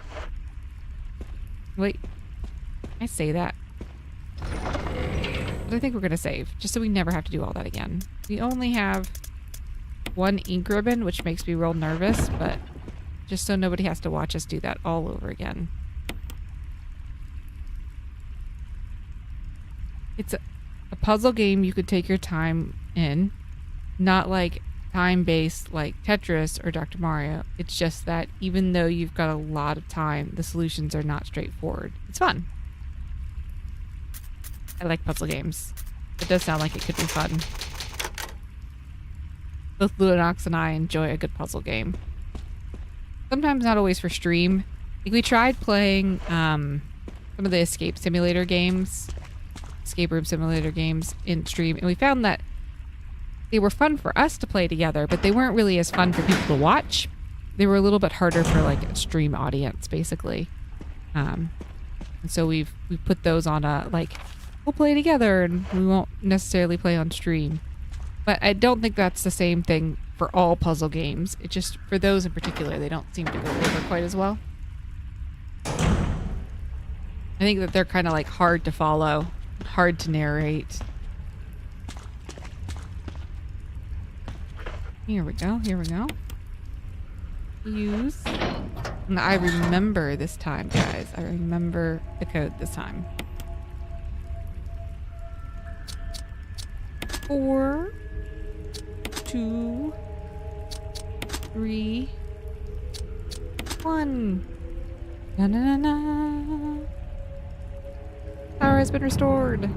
Wait, I say that. But I think we're going to save, just so we never have to do all that again. We only have one ink ribbon, which makes me real nervous, but just so nobody has to watch us do that all over again. It's a puzzle game you could take your time in, not like time-based like Tetris or Dr. Mario. It's just that even though you've got a lot of time, the solutions are not straightforward. It's fun. I like puzzle games. It does sound like it could be fun. Both Lunox and I enjoy a good puzzle game. Sometimes not always for stream. Like we tried playing some of the escape room simulator games in stream, and we found that they were fun for us to play together, but they weren't really as fun for people to watch. They were a little bit harder for like a stream audience, basically. And so we've put those on a like, we'll play together and we won't necessarily play on stream. But I don't think that's the same thing for all puzzle games. It just, for those in particular, they don't seem to go over quite as well. I think that they're kind of like hard to follow, hard to narrate. Here we go, here we go. Use. And I remember this time, guys. I remember the code this time. 4, 2, 3, 1. Na na na na. Power has been restored.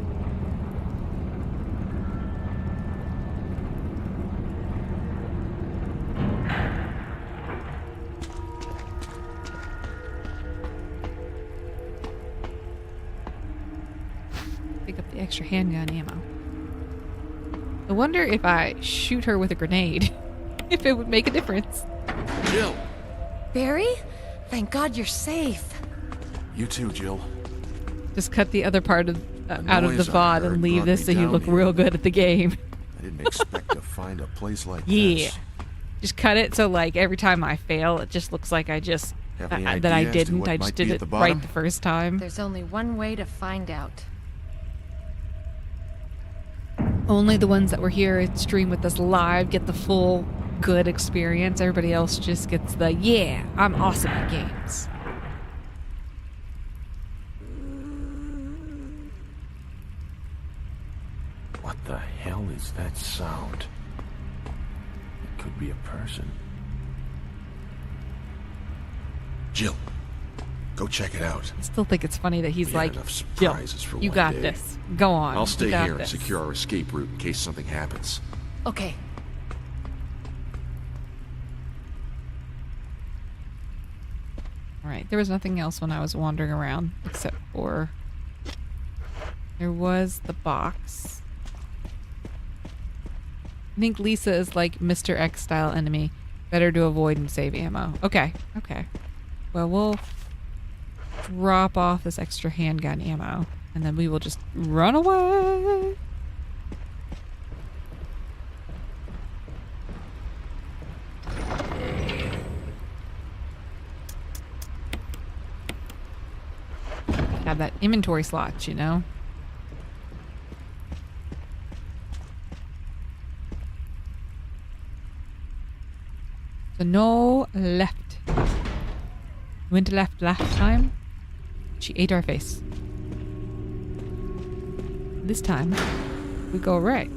Pick up the extra handgun ammo. I wonder if I shoot her with a grenade, if it would make a difference. Jill! Barry? Thank God you're safe. You too, Jill. Just cut the other part of out of the noise I VOD heard and leave brought this me so you down look here. real good at the game. I didn't expect to find a place like Yeah. this. Just cut it so like every time I fail, it just looks like I just Have any that I idea as to didn't. what I might just be did at it the right bottom? the first time. There's only one way to find out. Only the ones that were here at stream with us live get the full good experience. Everybody else just gets the, yeah, I'm awesome at games. What the hell is that sound? It could be a person. Jill, go check it out. I still think it's funny that he's We had like, enough Jill, surprises for you one got day. this. Go on. I'll You stay got here and this." secure our escape route in case something happens. Okay. All right, there was nothing else when I was wandering around except for there was the box. I think Lisa is like Mr. X style enemy. Better to avoid and save ammo. Okay, okay. Well, we'll drop off this extra handgun ammo and then we will just run away. Have that inventory slot, you know? So no left. Went left last time. She ate our face. This time, we go right.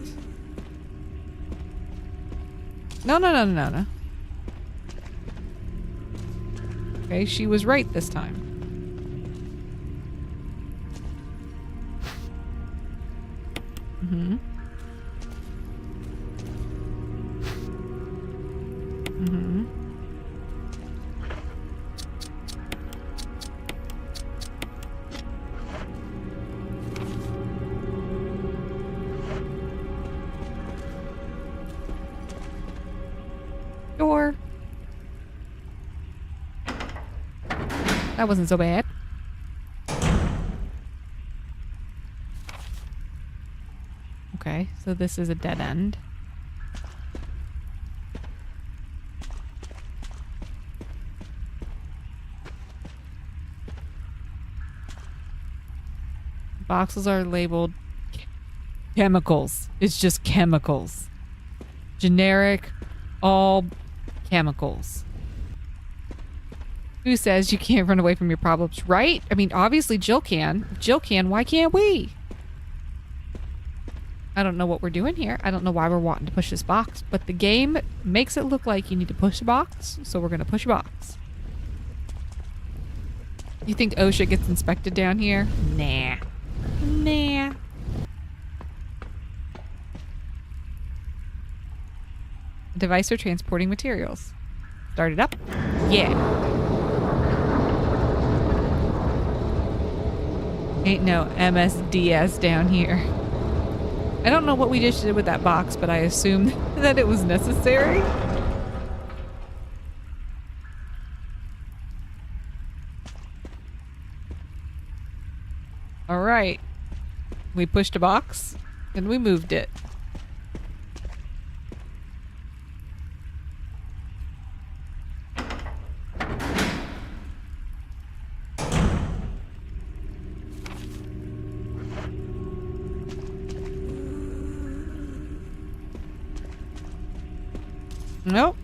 No, no, no, no, no. Okay, she was right this time. Mm-hmm. Mm-hmm. Door. That wasn't so bad. Okay, so this is a dead end. Boxes are labeled chemicals. It's just chemicals. Generic, all chemicals. Who says you can't run away from your problems, right? I mean, obviously Jill can. If Jill can, why can't we? I don't know what we're doing here. I don't know why we're wanting to push this box, but the game makes it look like you need to push the box, so we're going to push a box. You think OSHA gets inspected down here? Nah. Nah. Device for transporting materials. Start it up. Yeah. Ain't no MSDS down here. I don't know what we just did with that box, but I assume that it was necessary. All right. We pushed a box and we moved it. Nope.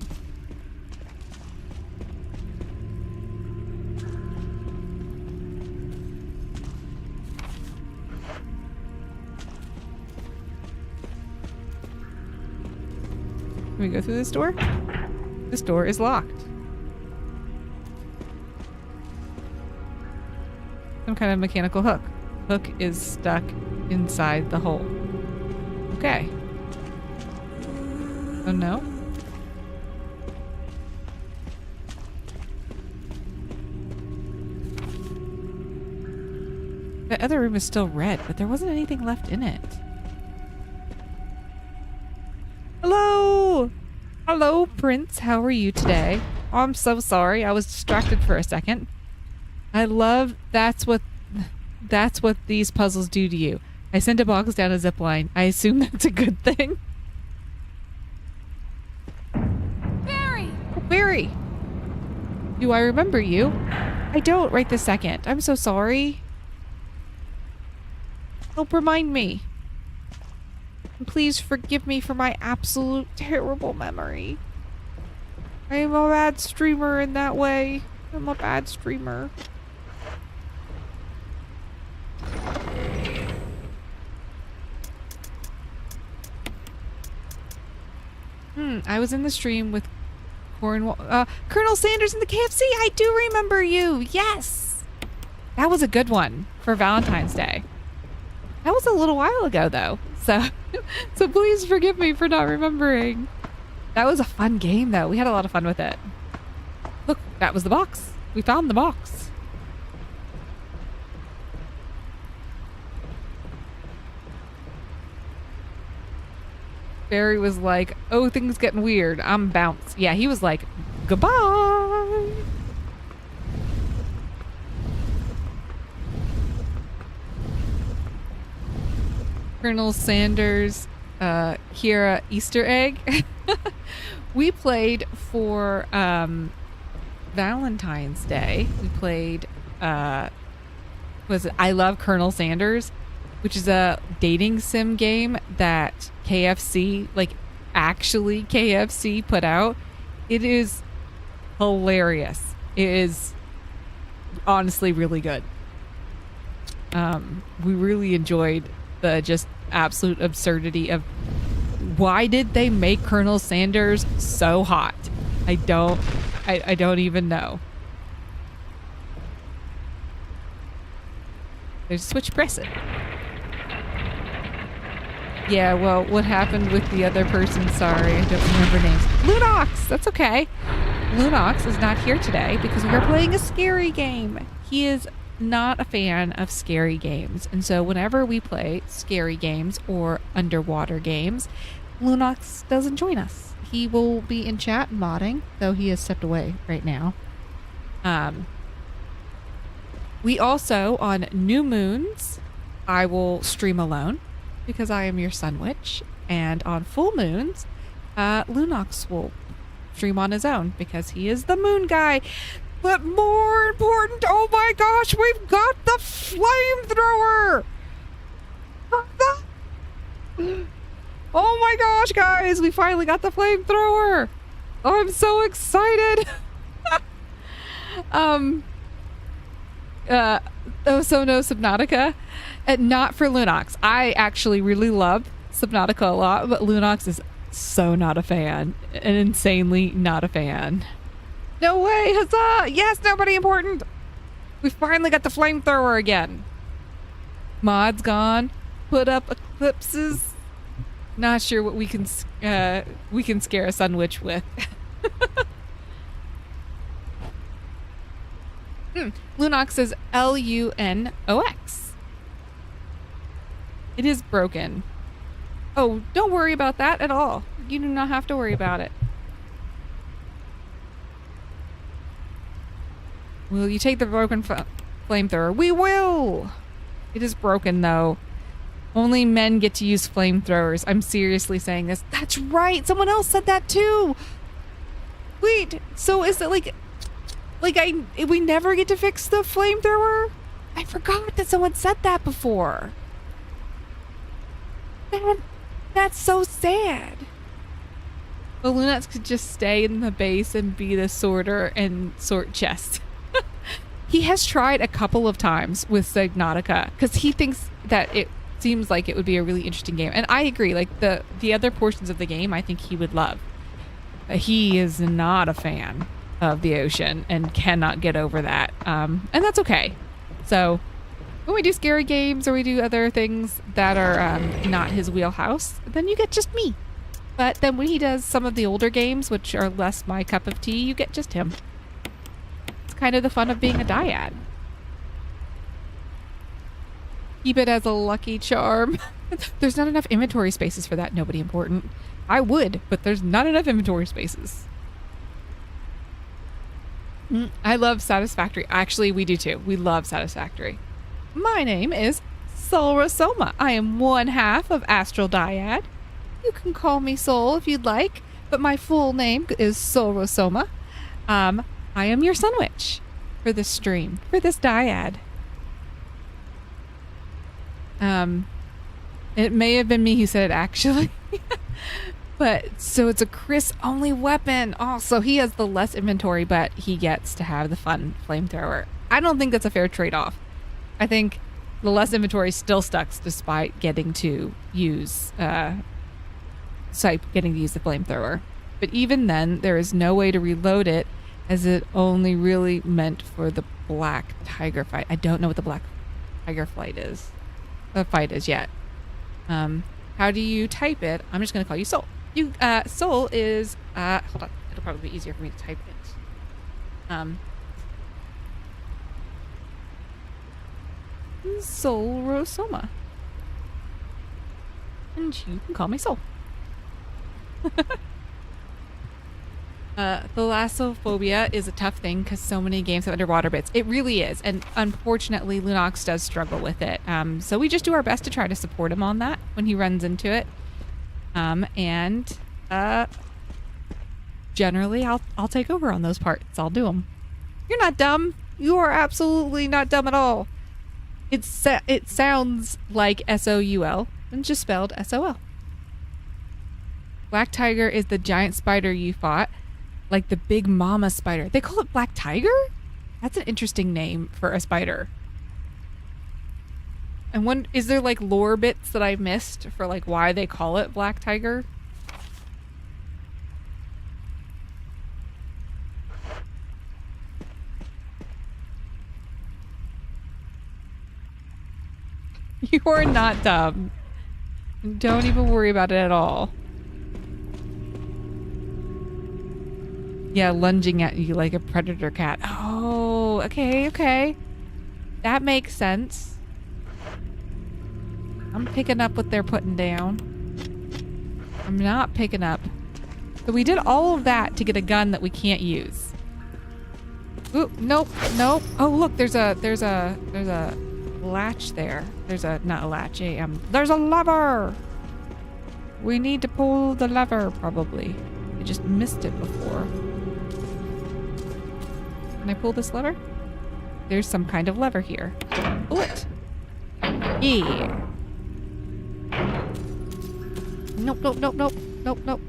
Can we go through this door? This door is locked. Some kind of mechanical hook. Hook is stuck inside the hole. Okay. Oh no. The other room is still red, but there wasn't anything left in it. Hello! Hello, Prince. How are you today? Oh, I'm so sorry. I was distracted for a second. I love that's what these puzzles do to you. I sent a box down a zip line. I assume that's a good thing. Barry! Oh, Barry! Do I remember you? I don't right this second. I'm so sorry. Help remind me. And please forgive me for my absolute terrible memory. I am a bad streamer in that way. I'm a bad streamer. I was in the stream with Colonel Sanders in the KFC. I do remember you. Yes. That was a good one for Valentine's Day. That was a little while ago though. So please forgive me for not remembering. That was a fun game though. We had a lot of fun with it. Look, that was the box. We found the box. Barry was like, oh, things getting weird. I'm bounced. Yeah, he was like, goodbye. Colonel Sanders, Kira Easter egg. We played for Valentine's Day. We played, was it I Love Colonel Sanders, which is a dating sim game that KFC, like actually KFC put out. It is hilarious. It is honestly really good. We really enjoyed the just absolute absurdity of why did they make Colonel Sanders so hot? I don't even know. There's switch, press it. Yeah, well, what happened with the other person? Sorry, I don't remember names. Lunox! That's okay. Lunox is not here today because we are playing a scary game. He is not a fan of scary games. And so whenever we play scary games or underwater games, Lunox doesn't join us. He will be in chat modding, though he has stepped away right now. We also, on new moons, I will stream alone because I am your sun witch. And on full moons, Lunox will stream on his own because he is the moon guy. But more important, oh my gosh, we've got the flamethrower! Oh my gosh, guys, we finally got the flamethrower! Oh, I'm so excited! So no Subnautica. Not for Lunox. I actually really love Subnautica a lot, but Lunox is so not a fan. And insanely not a fan. No way, huzzah! Yes, nobody important! We finally got the flamethrower again. Mod's gone. Put up eclipses. Not sure what we can scare a sun witch with. Lunox is Lunox. It is broken. Oh, don't worry about that at all. You do not have to worry about it. Will you take the broken flamethrower? We will! It is broken, though. Only men get to use flamethrowers. I'm seriously saying this. That's right! Someone else said that, too! Wait, so is it like we never get to fix the flamethrower? I forgot that someone said that before. That's so sad. The Lunox could just stay in the base and be the sorter and sort chests. He has tried a couple of times with Subnautica because he thinks that it seems like it would be a really interesting game. And I agree, like the other portions of the game I think he would love. He is not a fan of the ocean and cannot get over that. And that's okay. So when we do scary games or we do other things that are not his wheelhouse, then you get just me. But then when he does some of the older games, which are less my cup of tea, you get just him. It's kind of the fun of being a dyad. Keep it as a lucky charm. There's not enough inventory spaces for that. Nobody important. I would, but there's not enough inventory spaces. I love Satisfactory. Actually, we do too. We love Satisfactory. My name is Solrosoma. I am one half of Astral Dyad. You can call me Sol if you'd like, but my full name is Solrosoma. I am your sun witch for this stream, for this dyad. It may have been me who said it actually. But so it's a Chris only weapon. Oh, so he has the less inventory, but he gets to have the fun flamethrower. I don't think that's a fair trade-off. I think the less inventory still sucks despite getting to use getting to use the flamethrower. But even then, there is no way to reload it as it only really meant for the black tiger fight. I don't know what the black tiger fight is yet. How do you type it? I'm just gonna call you Sol. Sol is hold on, it'll probably be easier for me to type it. Solrosoma. And you can call me Sol. Thalassophobia is a tough thing because so many games have underwater bits. It really is, and unfortunately Lunox does struggle with it. So we just do our best to try to support him on that when he runs into it. Generally I'll take over on those parts. I'll do them. You're not dumb. You are absolutely not dumb at all. It sounds like SOUL and just spelled SOL. Black tiger is the giant spider you fought. Like the big mama spider. They call it black tiger? That's an interesting name for a spider. And is there like lore bits that I missed for like why they call it black tiger? You are not dumb. Don't even worry about it at all. Yeah, lunging at you like a predator cat. Oh, okay. That makes sense. I'm picking up what they're putting down. I'm not picking up. So we did all of that to get a gun that we can't use. Ooh, nope. Oh, look, there's a latch there. Not a latch, there's a lever! We need to pull the lever, probably. I just missed it before. Can I pull this lever? There's some kind of lever here. Pull it. Yeah. Nope.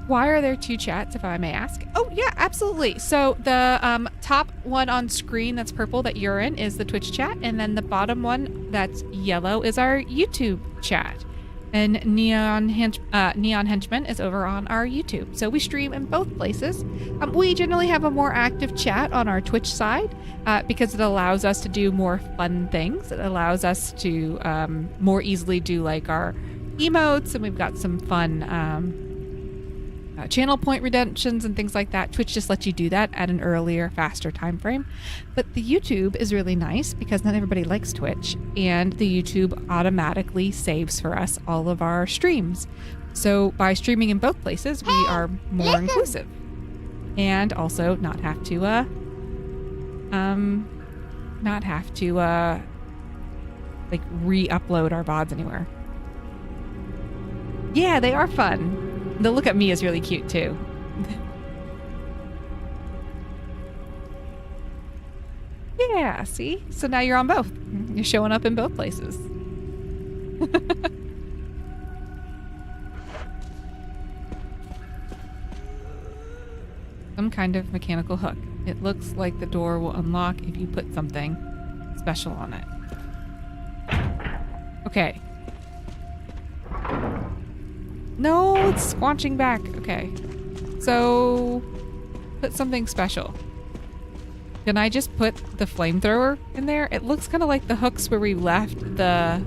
Why are there two chats, if I may ask? Oh, yeah, absolutely. So the top one on screen that's purple that you're in is the Twitch chat, and then the bottom one that's yellow is our YouTube chat. And Neon Henchman is over on our YouTube. So we stream in both places. We generally have a more active chat on our Twitch side because it allows us to do more fun things. It allows us to more easily do like our emotes, and we've got some fun channel point redemptions and things like that. Twitch just lets you do that at an earlier, faster time frame. But the YouTube is really nice because not everybody likes Twitch, and the YouTube automatically saves for us all of our streams. So by streaming in both places, we are more inclusive, and also not have to like re-upload our VODs anywhere. Yeah, they are fun. The look at me is really cute too. Yeah, see? So now you're on both. You're showing up in both places. Some kind of mechanical hook. It looks like the door will unlock if you put something special on it. Okay. No, it's squanching back. Okay. So, put something special. Can I just put the flamethrower in there? It looks kind of like the hooks where we left the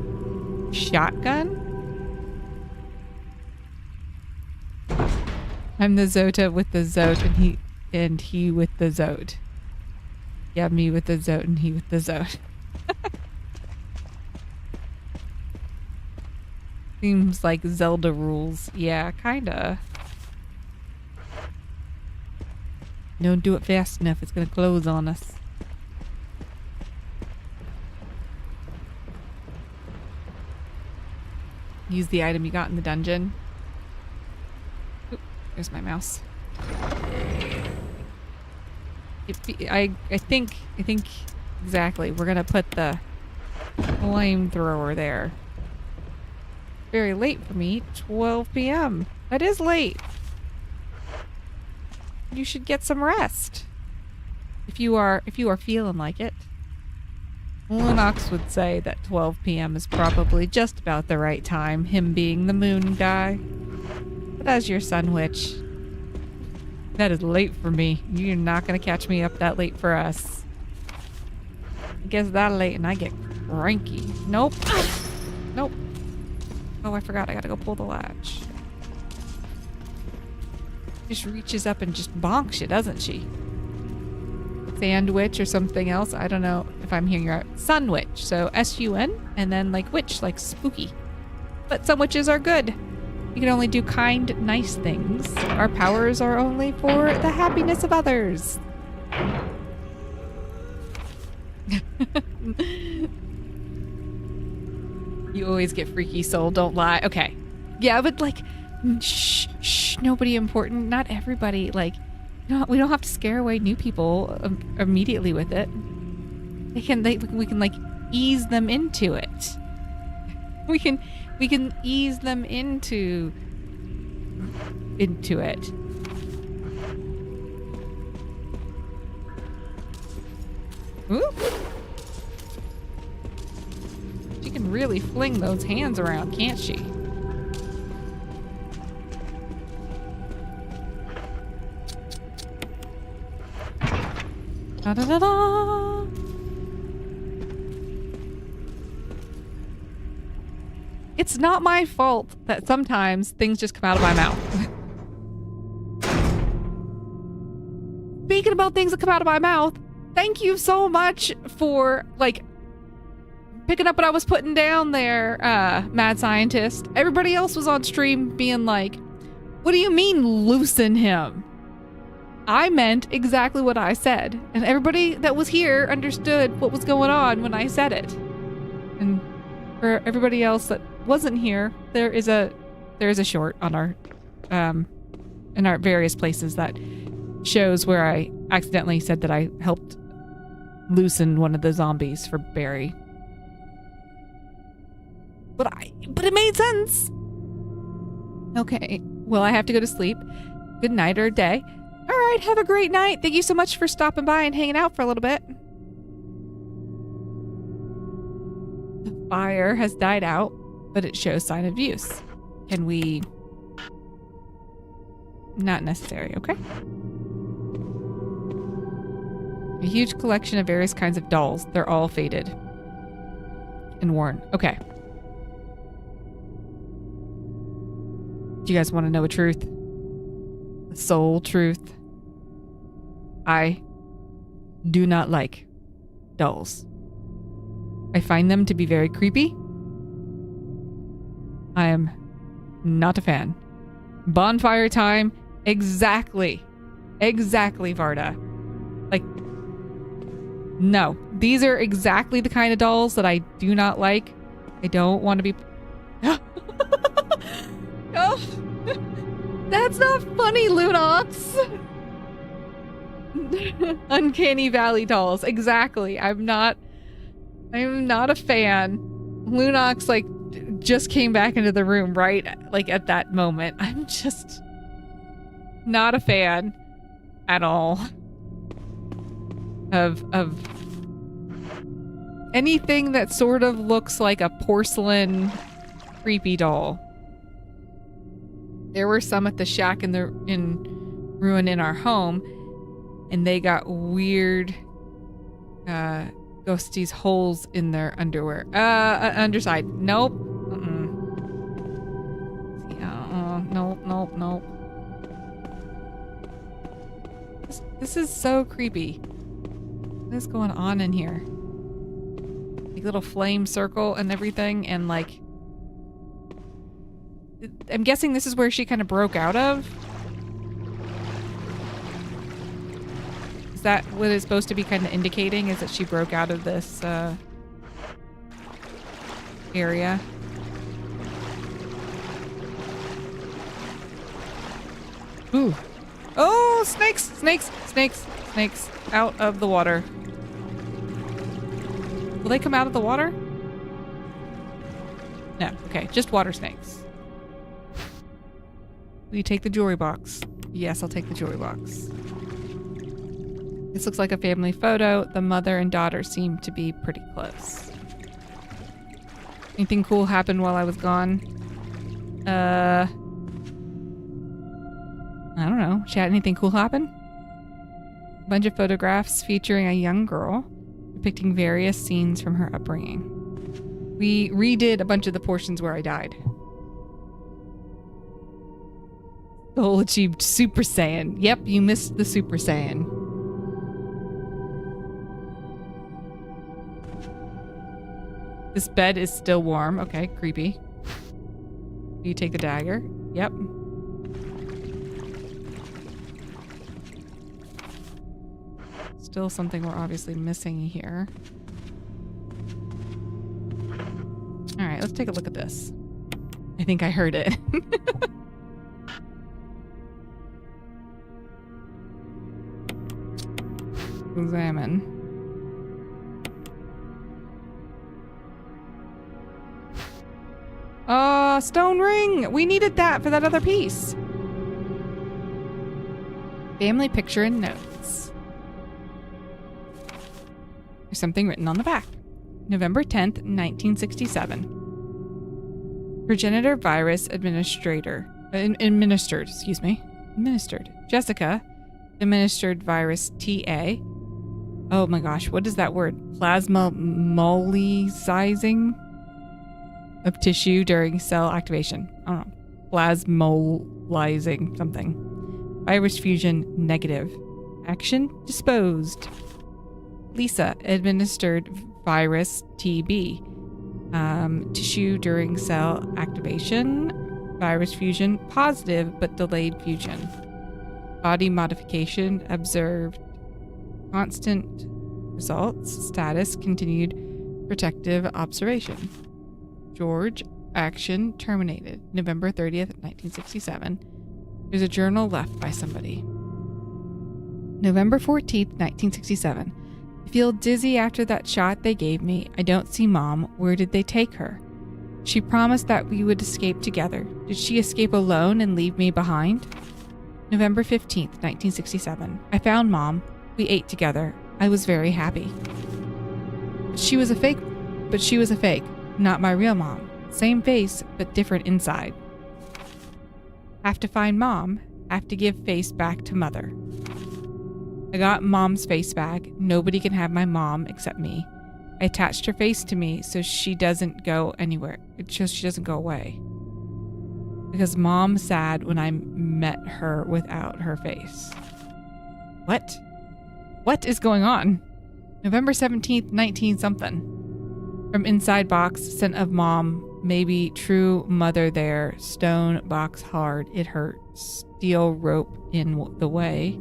shotgun. I'm the Zota with the Zote and he with the Zote. Yeah, me with the Zote and he with the Zote. Seems like Zelda rules. Yeah, kinda. Don't do it fast enough, it's gonna close on us. Use the item you got in the dungeon. Oop, there's my mouse. I think exactly. We're gonna put the flamethrower there. Very late for me. 12 p.m. That is late. You should get some rest. If you are feeling like it. Lunox would say that 12 p.m. is probably just about the right time, him being the moon guy. But as your sun witch, that is late for me. You're not gonna catch me up that late for us. I guess that late and I get cranky. Nope. Nope. Oh, I forgot. I gotta go pull the latch. Just reaches up and just bonks you, doesn't she? Sandwich or something else. I don't know if I'm hearing right. Sunwitch. So S-U-N and then like witch, like spooky. But some witches are good. You can only do kind, nice things. Our powers are only for the happiness of others. You always get freaky soul, don't lie. Okay. Yeah, but like, shh, nobody important. Not everybody. Like, we don't have to scare away new people immediately with it. We can like ease them into it. We can ease them into it. Ooh. She can really fling those hands around, can't she? Da da da da. It's not my fault that sometimes things just come out of my mouth. Speaking about things that come out of my mouth, thank you so much for like picking up what I was putting down there, mad scientist. Everybody else was on stream being like, what do you mean loosen him? I meant exactly what I said. And everybody that was here understood what was going on when I said it. And for everybody else that wasn't here, there is a short on our in our various places that shows where I accidentally said that I helped loosen one of the zombies for Barry. But it made sense. Okay. Well, I have to go to sleep. Good night or day. All right, have a great night. Thank you so much for stopping by and hanging out for a little bit. The fire has died out, but it shows sign of use. Can we... Not necessary, okay? A huge collection of various kinds of dolls. They're all faded and worn. Okay. Do you guys want to know a truth? A soul truth? I do not like dolls. I find them to be very creepy. I am not a fan. Bonfire time. Exactly. Exactly, Varda. Like, no. These are exactly the kind of dolls that I do not like. I don't want to be... Oh, that's not funny, Lunox. Uncanny Valley dolls. Exactly. I'm not a fan. Lunox like just came back into the room right like at that moment. I'm just not a fan at all of anything that sort of looks like a porcelain creepy doll. There were some at the shack in ruin in our home, and they got weird ghosties holes in their underwear. Underside. Nope. Nope. This is so creepy. What is going on in here? Like little flame circle and everything, and like I'm guessing this is where she kind of broke out of. Is that what it's supposed to be kind of indicating? Is that she broke out of this area? Ooh. Oh, snakes! Out of the water. Will they come out of the water? No. Okay, just water snakes. Will you take the jewelry box? Yes, I'll take the jewelry box. This looks like a family photo. The mother and daughter seem to be pretty close. Anything cool happened while I was gone? I don't know. Chat, anything cool happen? A bunch of photographs featuring a young girl depicting various scenes from her upbringing. We redid a bunch of the portions where I died. Goal achieved Super Saiyan. Yep, you missed the Super Saiyan. This bed is still warm. Okay, creepy. Do you take the dagger? Yep. Still something we're obviously missing here. Alright, let's take a look at this. I think I heard it. Examine. Stone ring! We needed that for that other piece. Family picture and notes. There's something written on the back. November 10th, 1967. Progenitor virus administered. Jessica administered virus TA. Oh my gosh, what is that word? Plasmolysizing of tissue during cell activation. I don't know. Plasmolysing something. Virus fusion negative. Action disposed. Lisa administered virus TB. Tissue during cell activation. Virus fusion positive but delayed fusion. Body modification observed. Constant results. Status continued protective observation. George, action terminated. November 30th, 1967. There's a journal left by somebody. November 14th, 1967. I feel dizzy after that shot they gave me. I don't see Mom. Where did they take her? She promised that we would escape together. Did she escape alone and leave me behind? November 15th, 1967. I found Mom. We ate together. I was very happy. She was a fake. Not my real mom. Same face, but different inside. Have to find Mom. Have to give face back to Mother. I got Mom's face back. Nobody can have my mom except me. I attached her face to me so she doesn't go anywhere. She doesn't go away. Because Mom's sad when I met her without her face. What? What is going on? November 17th, 19-something. From inside box, sent of Mom. Maybe true mother there. Stone box hard. It hurts. Steel rope in the way.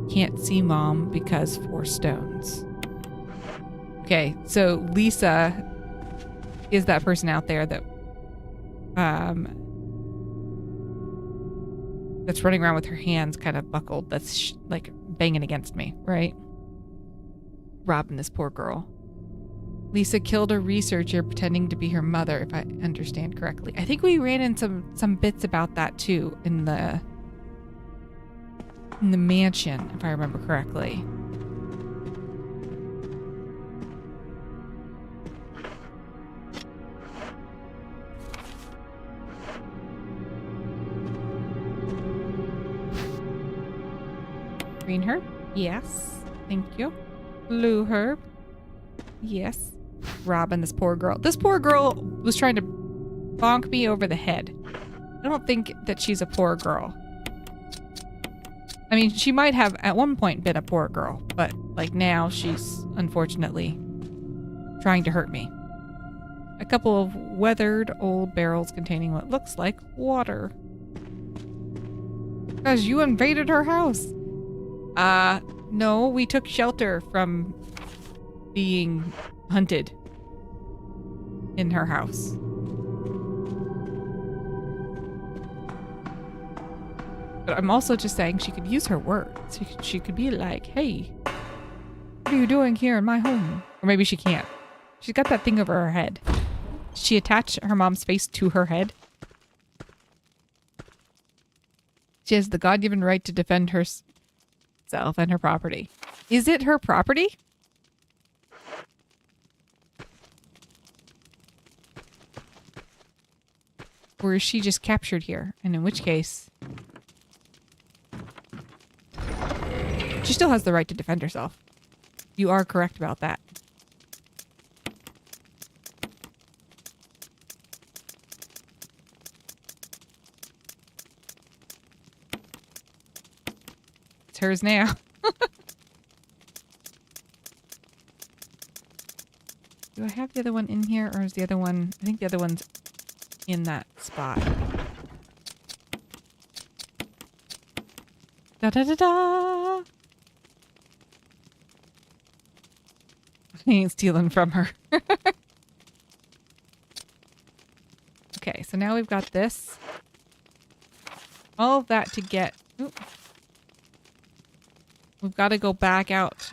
Can't see Mom because 4 stones. Okay, so Lisa is that person out there that that's running around with her hands kind of buckled. That's like banging against me, right? Robbing this poor girl. Lisa killed a researcher pretending to be her mother, if I understand correctly. I think we ran in some bits about that too in the mansion, if I remember correctly. Green herb? Yes. Thank you. Blue herb? Yes. Robbing this poor girl. This poor girl was trying to bonk me over the head. I don't think that she's a poor girl. I mean, she might have at one point been a poor girl, but like now she's unfortunately trying to hurt me. A couple of weathered old barrels containing what looks like water. Because you invaded her house. No, we took shelter from being hunted in her house. But I'm also just saying she could use her words. She could be like, hey, what are you doing here in my home? Or maybe she can't. She's got that thing over her head. She attached her mom's face to her head. She has the God-given right to defend herself and her property. Is it her property? Or is she just captured here? And in which case... she still has the right to defend herself. You are correct about that. It's hers now. Do I have the other one in here, or is the other one... I think the other one's in that spot. Da-da-da-da! I ain't stealing from her. Okay, so now we've got this. All of that to get... Ooh. We've got to go back out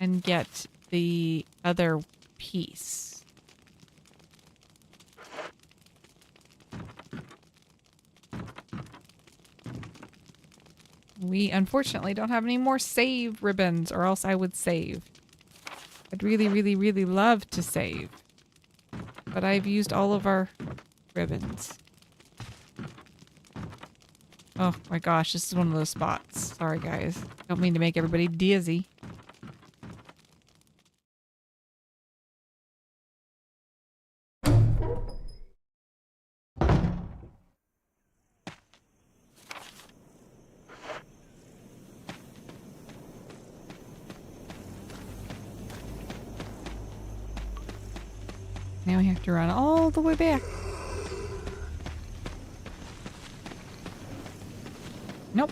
and get the other piece. We unfortunately don't have any more save ribbons, or else I would save. I'd really, really, really love to save. But I've used all of our ribbons. Oh my gosh, this is one of those spots. Sorry guys. Don't mean to make everybody dizzy. Now we have to run all the way back. Nope.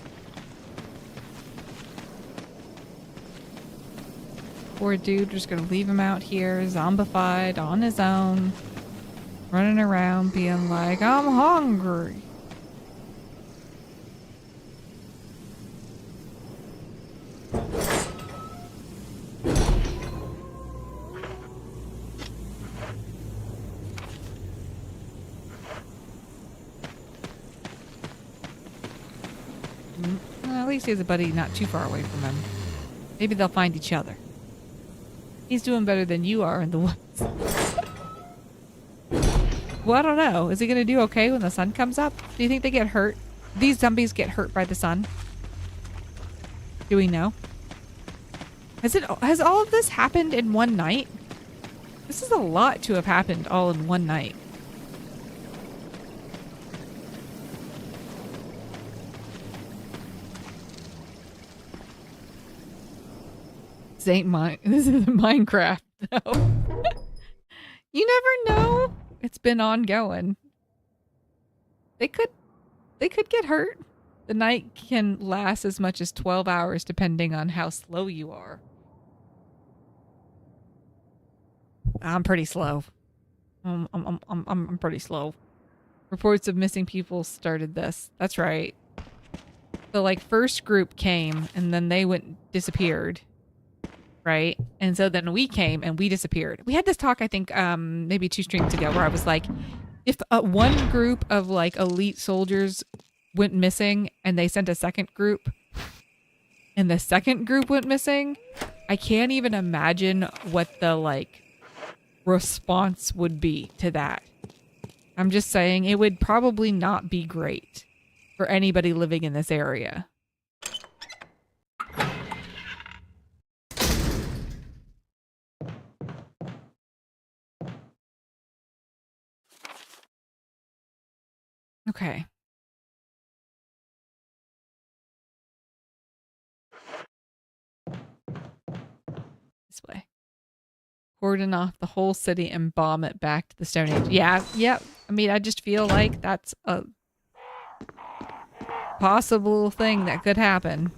Poor dude, just gonna leave him out here, zombified, on his own, running around being like, I'm hungry. Well, at least he has a buddy not too far away from him. Maybe they'll find each other. He's doing better than you are in the woods. Well, I don't know. Is he going to do okay when the sun comes up? Do you think they get hurt? These zombies get hurt by the sun? Do we know? Has all of this happened in one night? This is a lot to have happened all in one night. This ain't mine. This is Minecraft, though. You never know. It's been ongoing. They could get hurt. The night can last as much as 12 hours depending on how slow you are. I'm pretty slow. I'm pretty slow. Reports of missing people started this. That's right. the like first group came and then they disappeared. Right? And so then we came and we disappeared. We had this talk, I think, maybe 2 streams ago where I was like, if one group of like elite soldiers went missing and they sent a second group and the second group went missing, I can't even imagine what the like response would be to that. I'm just saying it would probably not be great for anybody living in this area. Okay. This way. Cordon off the whole city and bomb it back to the Stone Age. Yeah, yep. I mean, I just feel like that's a possible thing that could happen.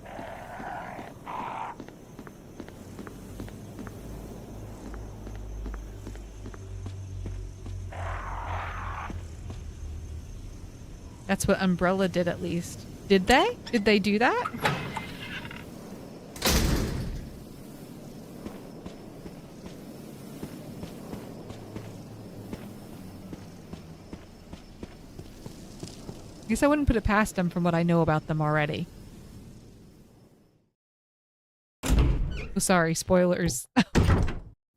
That's what Umbrella did, at least. Did they? Did they do that? I guess I wouldn't put it past them from what I know about them already. Oh, sorry, spoilers.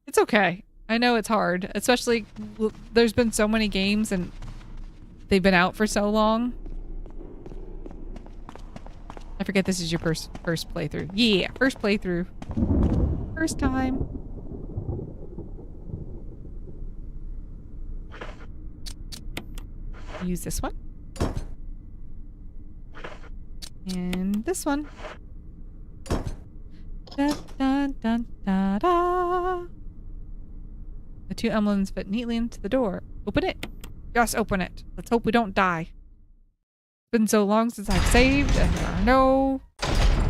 It's okay. I know it's hard, especially there's been so many games and they've been out for so long. I forget this is your first playthrough. Yeah, first playthrough. First time. Use this one. And this one. Da, da, da, da, da. The 2 emblems fit neatly into the door. Open it. Just open it. Let's hope we don't die. It's been so long since I've saved, and there are no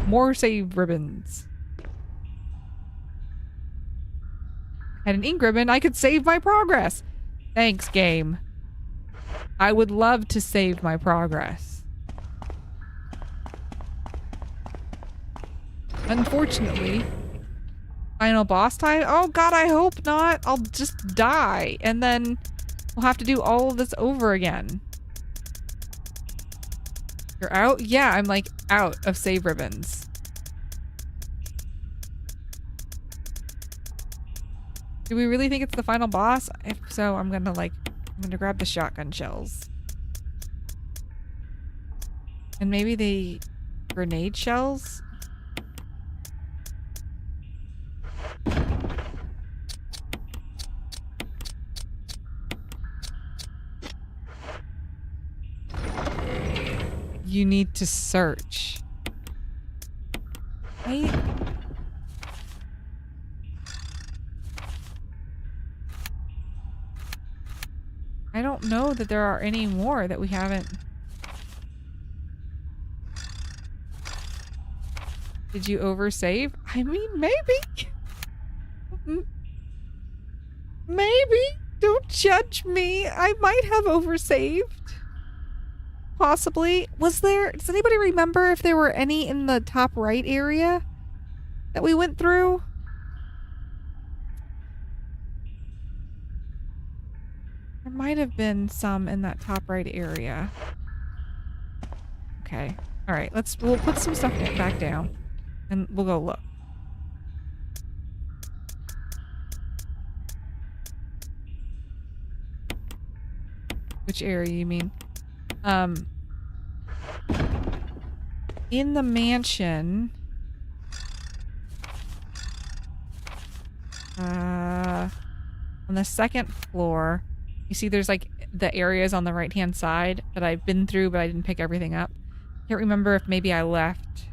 more save ribbons. I had an ink ribbon. I could save my progress. Thanks, game. I would love to save my progress. Unfortunately, final boss time? Oh god, I hope not. I'll just die, and then we'll have to do all of this over again. You're out? Yeah, I'm like out of save ribbons. Do we really think it's the final boss? If so, I'm gonna grab the shotgun shells. And maybe the grenade shells? You need to search. I don't know that there are any more that we haven't. Did you oversave? I mean, maybe. Maybe. Don't judge me. I might have oversaved. Possibly. Was there... Does anybody remember if there were any in the top right area that we went through? There might have been some in that top right area. Okay. Alright, we'll put some stuff back down. And we'll go look. Which area you mean? In the mansion, on the second floor, you see there's like the areas on the right-hand side that I've been through, but I didn't pick everything up. Can't remember if maybe I left.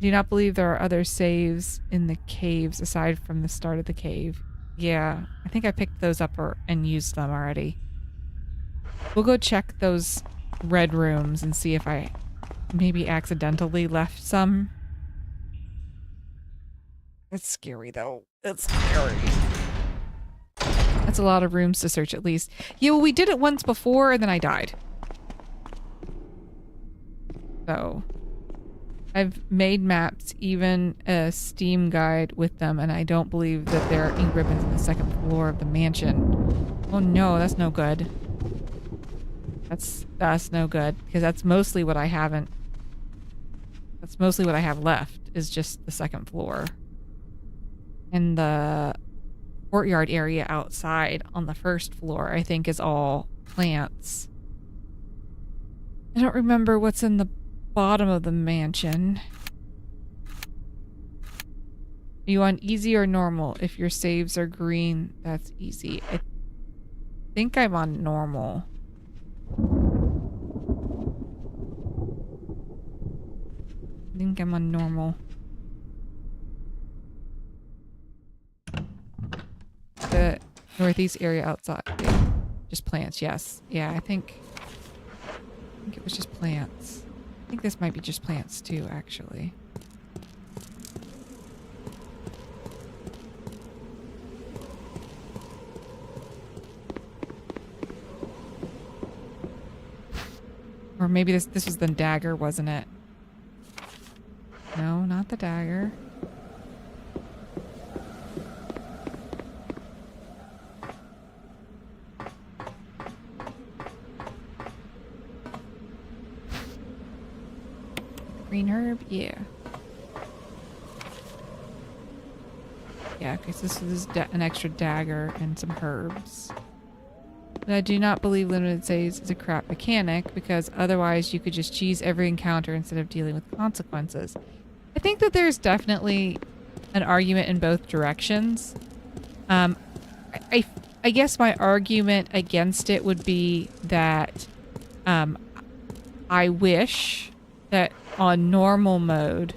Do not believe there are other saves in the caves aside from the start of the cave. Yeah, I think I picked those up and used them already. We'll go check those red rooms and see if I maybe accidentally left some. It's scary though. It's scary. That's a lot of rooms to search at least. Yeah, well, we did it once before and then I died. So I've made maps, even a Steam guide with them, and I don't believe that there are ink ribbons on the second floor of the mansion. Oh no, that's no good. That's no good, because that's mostly what I haven't. That's mostly what I have left, is just the second floor. And the courtyard area outside on the first floor, I think, is all plants. I don't remember what's in the bottom of the mansion. Are you on easy or normal? If your saves are green, that's easy. I think I'm on normal. I think I'm on normal. The northeast area outside. Just plants, yes. Yeah, I think it was just plants. I think this might be just plants too, actually. Or maybe this was the dagger, wasn't it? No, not the dagger. Green herb? Yeah. Yeah, because this is an extra dagger and some herbs. But I do not believe limited saves is a crap mechanic, because otherwise you could just cheese every encounter instead of dealing with consequences. I think that there's definitely an argument in both directions. I guess my argument against it would be that I wish that on normal mode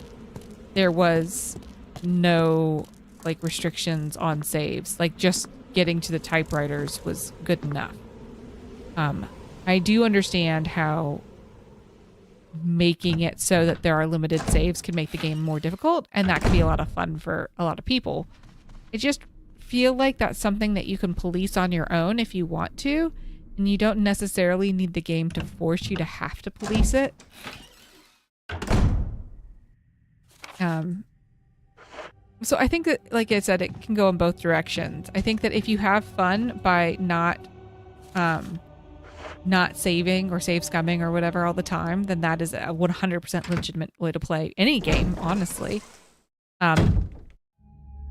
there was no like restrictions on saves. Like just getting to the typewriters was good enough. I do understand how making it so that there are limited saves can make the game more difficult, and that can be a lot of fun for a lot of people. I just feel like that's something that you can police on your own if you want to, and you don't necessarily need the game to force you to have to police it. So I think that, like I said, it can go in both directions. I think that if you have fun by not saving or save scumming or whatever all the time, then that is a 100% legitimate way to play any game, honestly. But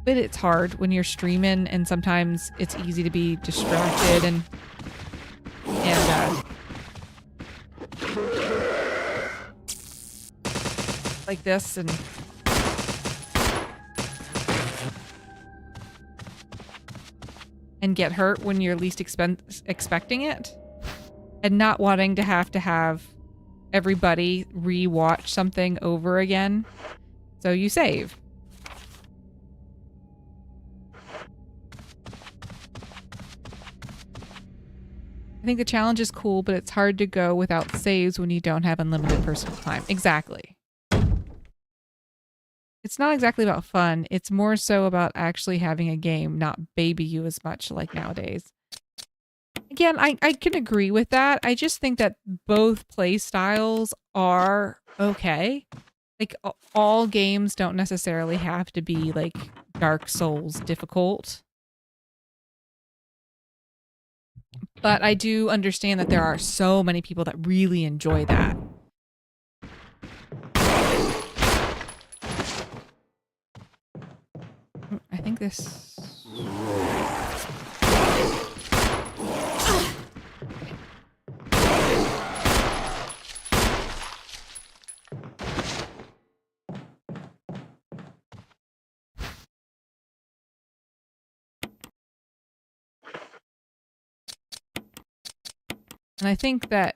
it's hard when you're streaming, and sometimes it's easy to be distracted and like this and get hurt when you're least expecting it, and not wanting to have everybody re-watch something over again. So you save. I think the challenge is cool, but it's hard to go without saves when you don't have unlimited personal time. Exactly. It's not exactly about fun. It's more so about actually having a game not baby you as much like nowadays. Again, I can agree with that. I just think that both play styles are okay. Like, all games don't necessarily have to be like Dark Souls difficult. But I do understand that there are so many people that really enjoy that. I think this... And I think that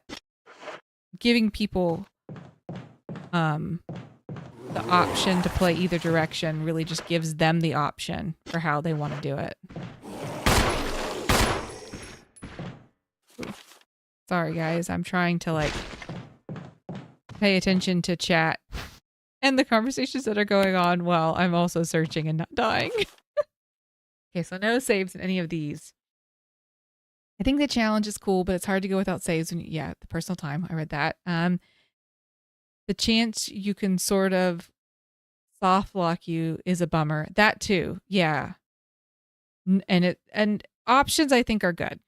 giving people the option to play either direction really just gives them the option for how they want to do it. Ooh. Sorry guys, I'm trying to like pay attention to chat and the conversations that are going on while I'm also searching and not dying. Okay, so no saves in any of these. I think the challenge is cool, but it's hard to go without saves when yeah, the personal time. I read that. the chance you can sort of soft lock you is a bummer. That too, yeah. And options I think are good.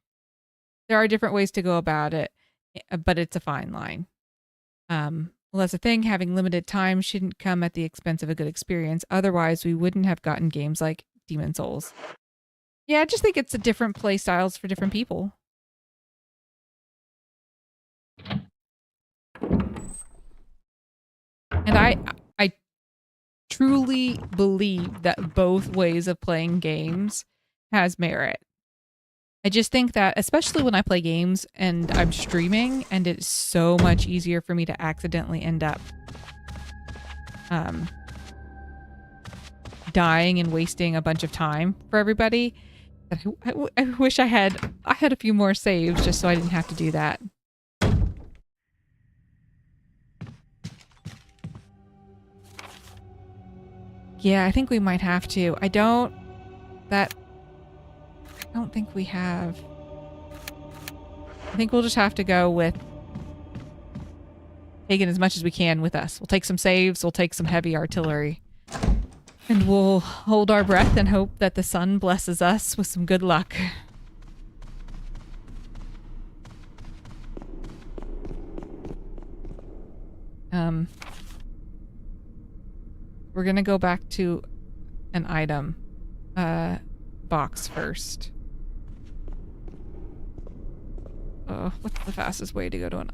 There are different ways to go about it, but it's a fine line. Well, that's the thing. Having limited time shouldn't come at the expense of a good experience. Otherwise, we wouldn't have gotten games like Demon Souls. Yeah, I just think it's a different play styles for different people. And I truly believe that both ways of playing games has merit. I just think that, especially when I play games and I'm streaming, and it's so much easier for me to accidentally end up dying and wasting a bunch of time for everybody. I wish I had a few more saves just so I didn't have to do that. Yeah, I think we might have to. I don't think we have. I think we'll just have to go with taking as much as we can with us. We'll take some saves, we'll take some heavy artillery. And we'll hold our breath and hope that the sun blesses us with some good luck. We're gonna go back to an item box first. What's the fastest way to go to an...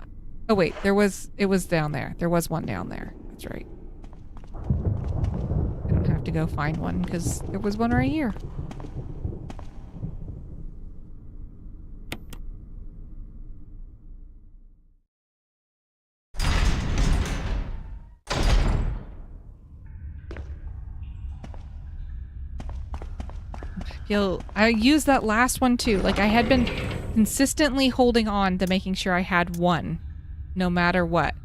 Oh wait, it was down there. There was one down there. That's right. I don't have to go find one because there was one right here. I used that last one too. Like, I had been consistently holding on to making sure I had one, no matter what.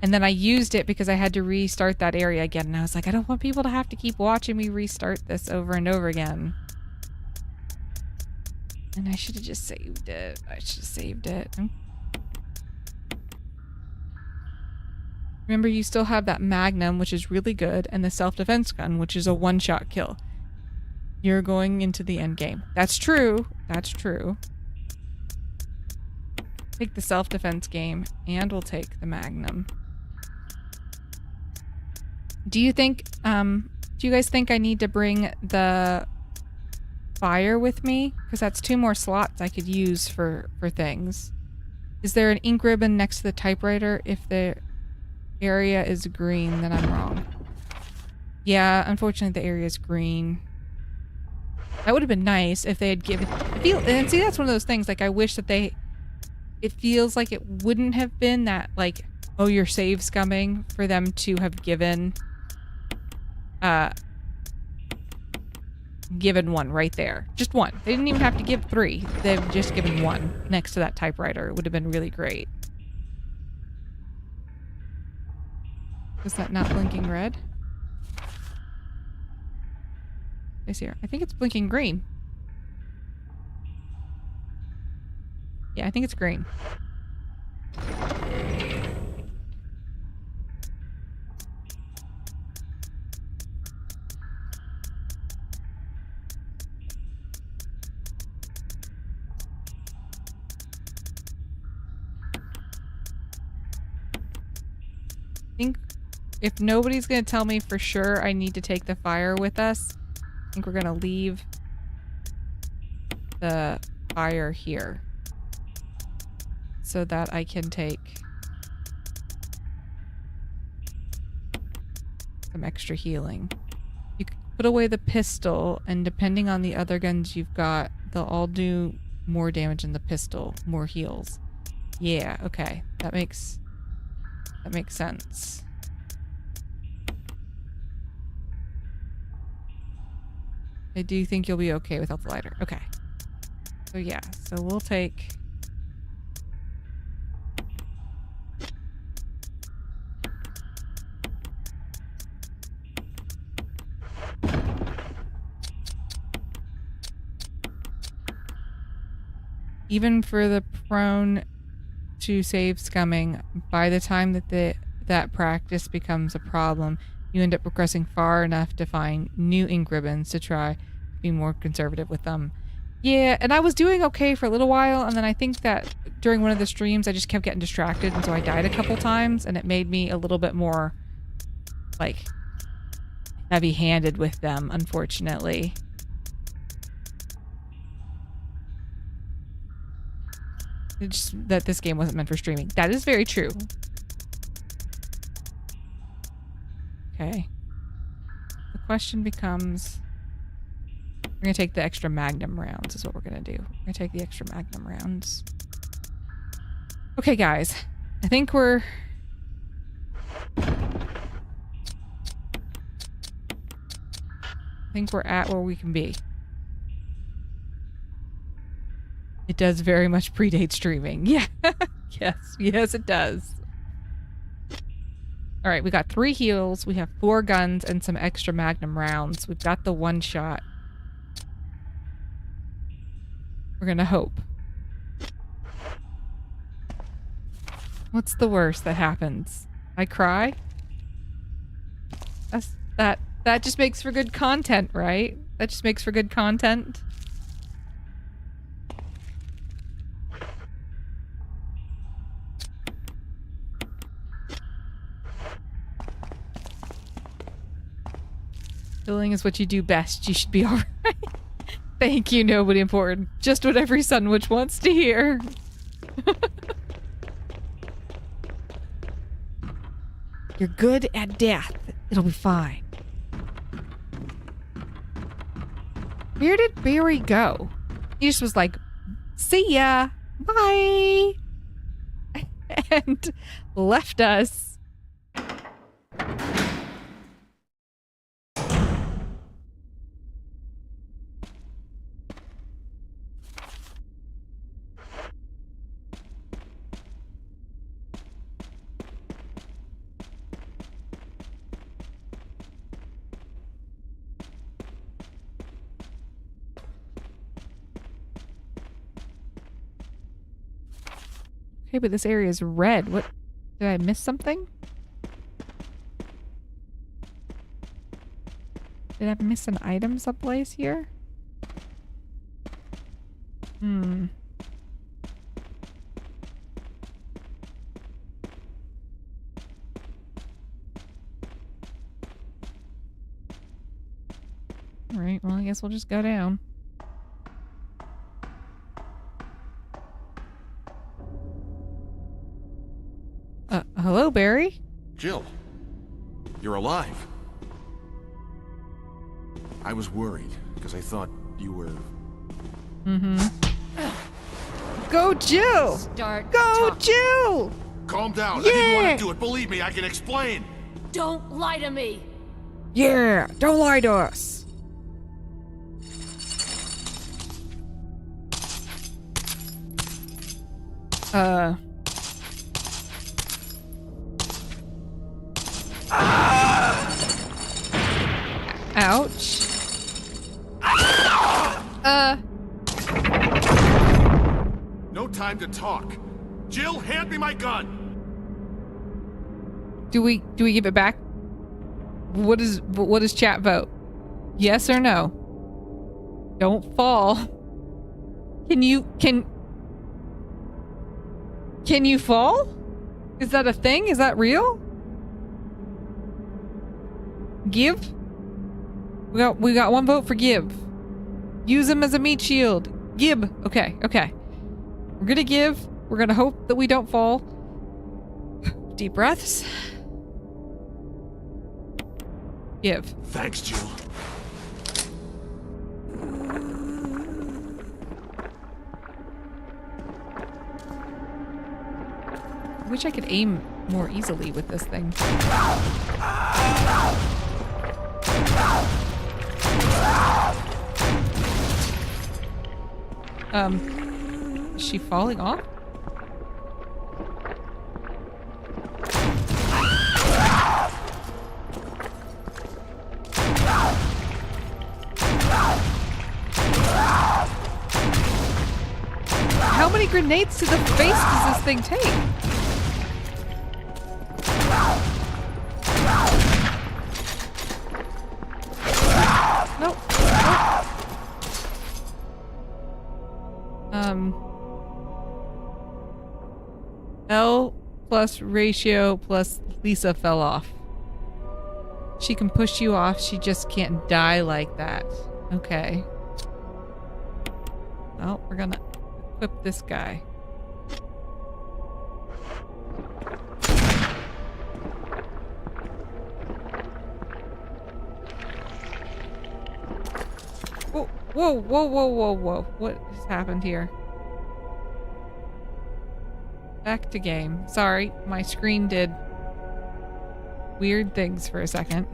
And then I used it because I had to restart that area again. And I was like, I don't want people to have to keep watching me restart this over and over again. And I should have just saved it. I should have saved it. Remember, you still have that Magnum, which is really good, and the self-defense gun, which is a one-shot kill. You're going into the end game. That's true. That's true. Take the self-defense game, and we'll take the Magnum. Do you think, do you guys think I need to bring the fire with me? Because that's 2 more slots I could use for things. Is there an ink ribbon next to the typewriter? If the area is green, then I'm wrong. Yeah, unfortunately the area is green. That would have been nice if they had given... and see, that's one of those things, like, I wish that they... It feels like it wouldn't have been that, like, oh, your save's coming, for them to have given... given one right there. Just one. They didn't even have to give 3. They've just given 1 next to that typewriter. It would have been really great. Was that not blinking red? Is here. I think it's blinking green. Yeah, I think it's green. I think if nobody's gonna tell me for sure I need to take the fire with us, I think we're gonna leave the fire here so that I can take some extra healing. You can put away the pistol, and depending on the other guns you've got, they'll all do more damage than the pistol, more heals. Yeah, okay. That makes sense. I do think you'll be okay without the lighter. Okay. So yeah, so we'll take... Even for the prone to save scumming. By the time that that practice becomes a problem, you end up progressing far enough to find new ink ribbons to try to be more conservative with them. Yeah, and I was doing okay for a little while, and then I think that during one of the streams I just kept getting distracted, and so I died a couple times, and it made me a little bit more, like, heavy-handed with them, unfortunately. It's just that this game wasn't meant for streaming. That is very true. Okay. The question becomes... We're gonna take the extra magnum rounds is what we're gonna do. We're gonna take the extra magnum rounds. Okay, guys. I think we're... at where we can be. It does very much predate streaming. Yeah. Yes, it does. All right, we got 3 heals. We have 4 guns and some extra magnum rounds. We've got the 1 shot. We're gonna hope. What's the worst that happens? I cry? That just makes for good content, right? That just makes for good content. Healing is what you do best. You should be alright. Thank you, nobody important. Just what every sandwich wants to hear. You're good at death. It'll be fine. Where did Barry go? He just was like, see ya. Bye. And left us. Okay, but this area is red. What? Did I miss something? Did I miss an item someplace here? Hmm. Alright, well, I guess we'll just go down. Hello, Barry? Jill, you're alive. I was worried because I thought you were... Go, Jill! Go, Jill! Calm down. Yeah! I didn't want to do it. Believe me, I can explain. Don't lie to me. Yeah, don't lie to us. Ouch. No time to talk. Jill, hand me my gun. Do we give it back? What does chat vote? Yes or no? Don't fall. Can you fall? Is that a thing? Is that real? Give? We got 1 vote for give. Use him as a meat shield. Gib. Okay. We're gonna give. We're gonna hope that we don't fall. Deep breaths. Give. Thanks, Jill. I wish I could aim more easily with this thing. Is she falling off? How many grenades to the face does this thing take? Nope. L plus ratio plus Lisa fell off. She can push you off, she just can't die like that. Okay. Well, we're gonna equip this guy. Whoa, whoa, whoa, whoa, whoa, whoa. What has happened here? Back to game. Sorry, my screen did weird things for a second.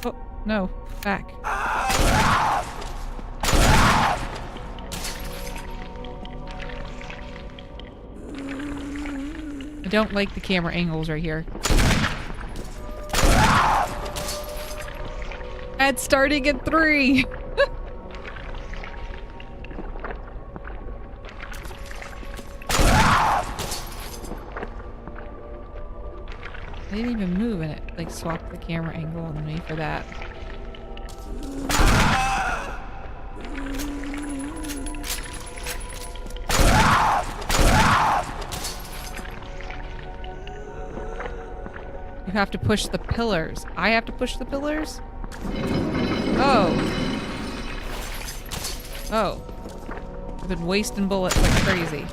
Oh, no. Back. I don't like the camera angles right here. Ad starting in 3. I didn't even move and it like swapped the camera angle on me for that. You have to push the pillars. I have to push the pillars? Oh. Oh. I've been wasting bullets like crazy.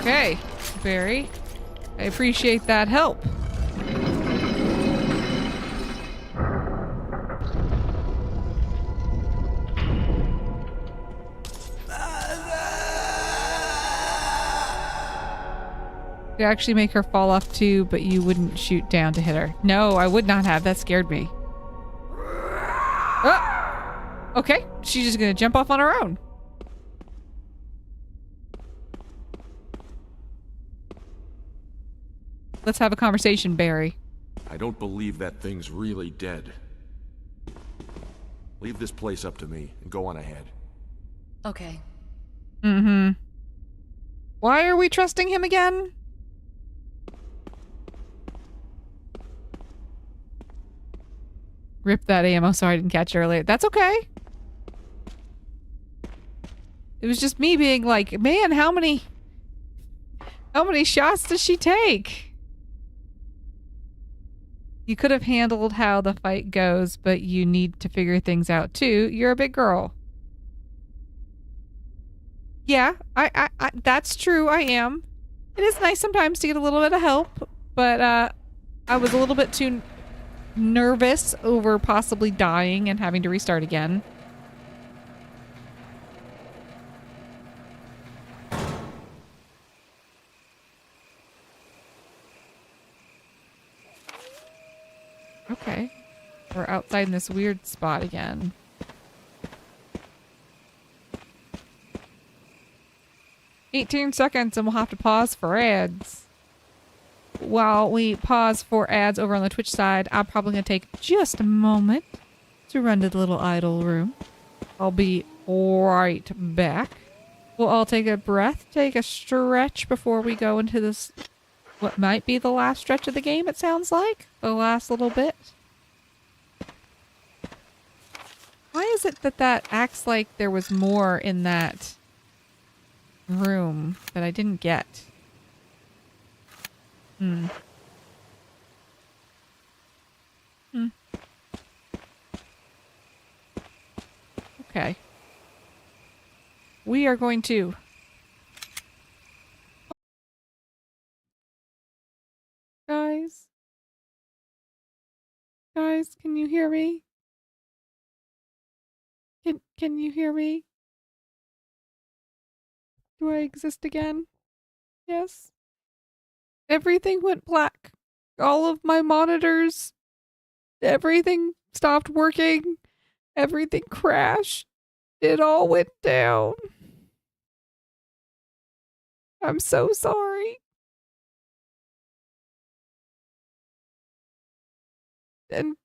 Okay, Barry. I appreciate that help. You actually make her fall off too, but you wouldn't shoot down to hit her. No, I would not have. That scared me. Oh! Okay, she's just gonna jump off on her own. Let's have a conversation, Barry. I don't believe that thing's really dead. Leave this place up to me and go on ahead. Okay. Mm-hmm. Why are we trusting him again? Rip that ammo. Sorry I didn't catch it earlier. That's okay. It was just me being like, man, how many shots does she take? You could have handled how the fight goes, but you need to figure things out too. You're a big girl. Yeah, I that's true. I am. It is nice sometimes to get a little bit of help, but I was a little bit too nervous over possibly dying and having to restart again. Okay. We're outside in this weird spot again. "18 seconds and we'll have to pause for ads." While we pause for ads over on the Twitch side, I'm probably going to take just a moment to run to the little idle room. I'll be right back. We'll all take a breath, take a stretch before we go into this, what might be the last stretch of the game, it sounds like. The last little bit. Why is it that acts like there was more in that room that I didn't get? Okay. We are going to... Guys? Guys, can you hear me? Can you hear me? Do I exist again? Yes. Everything went black. All of my monitors, everything stopped working. Everything crashed. It all went down. I'm so sorry. And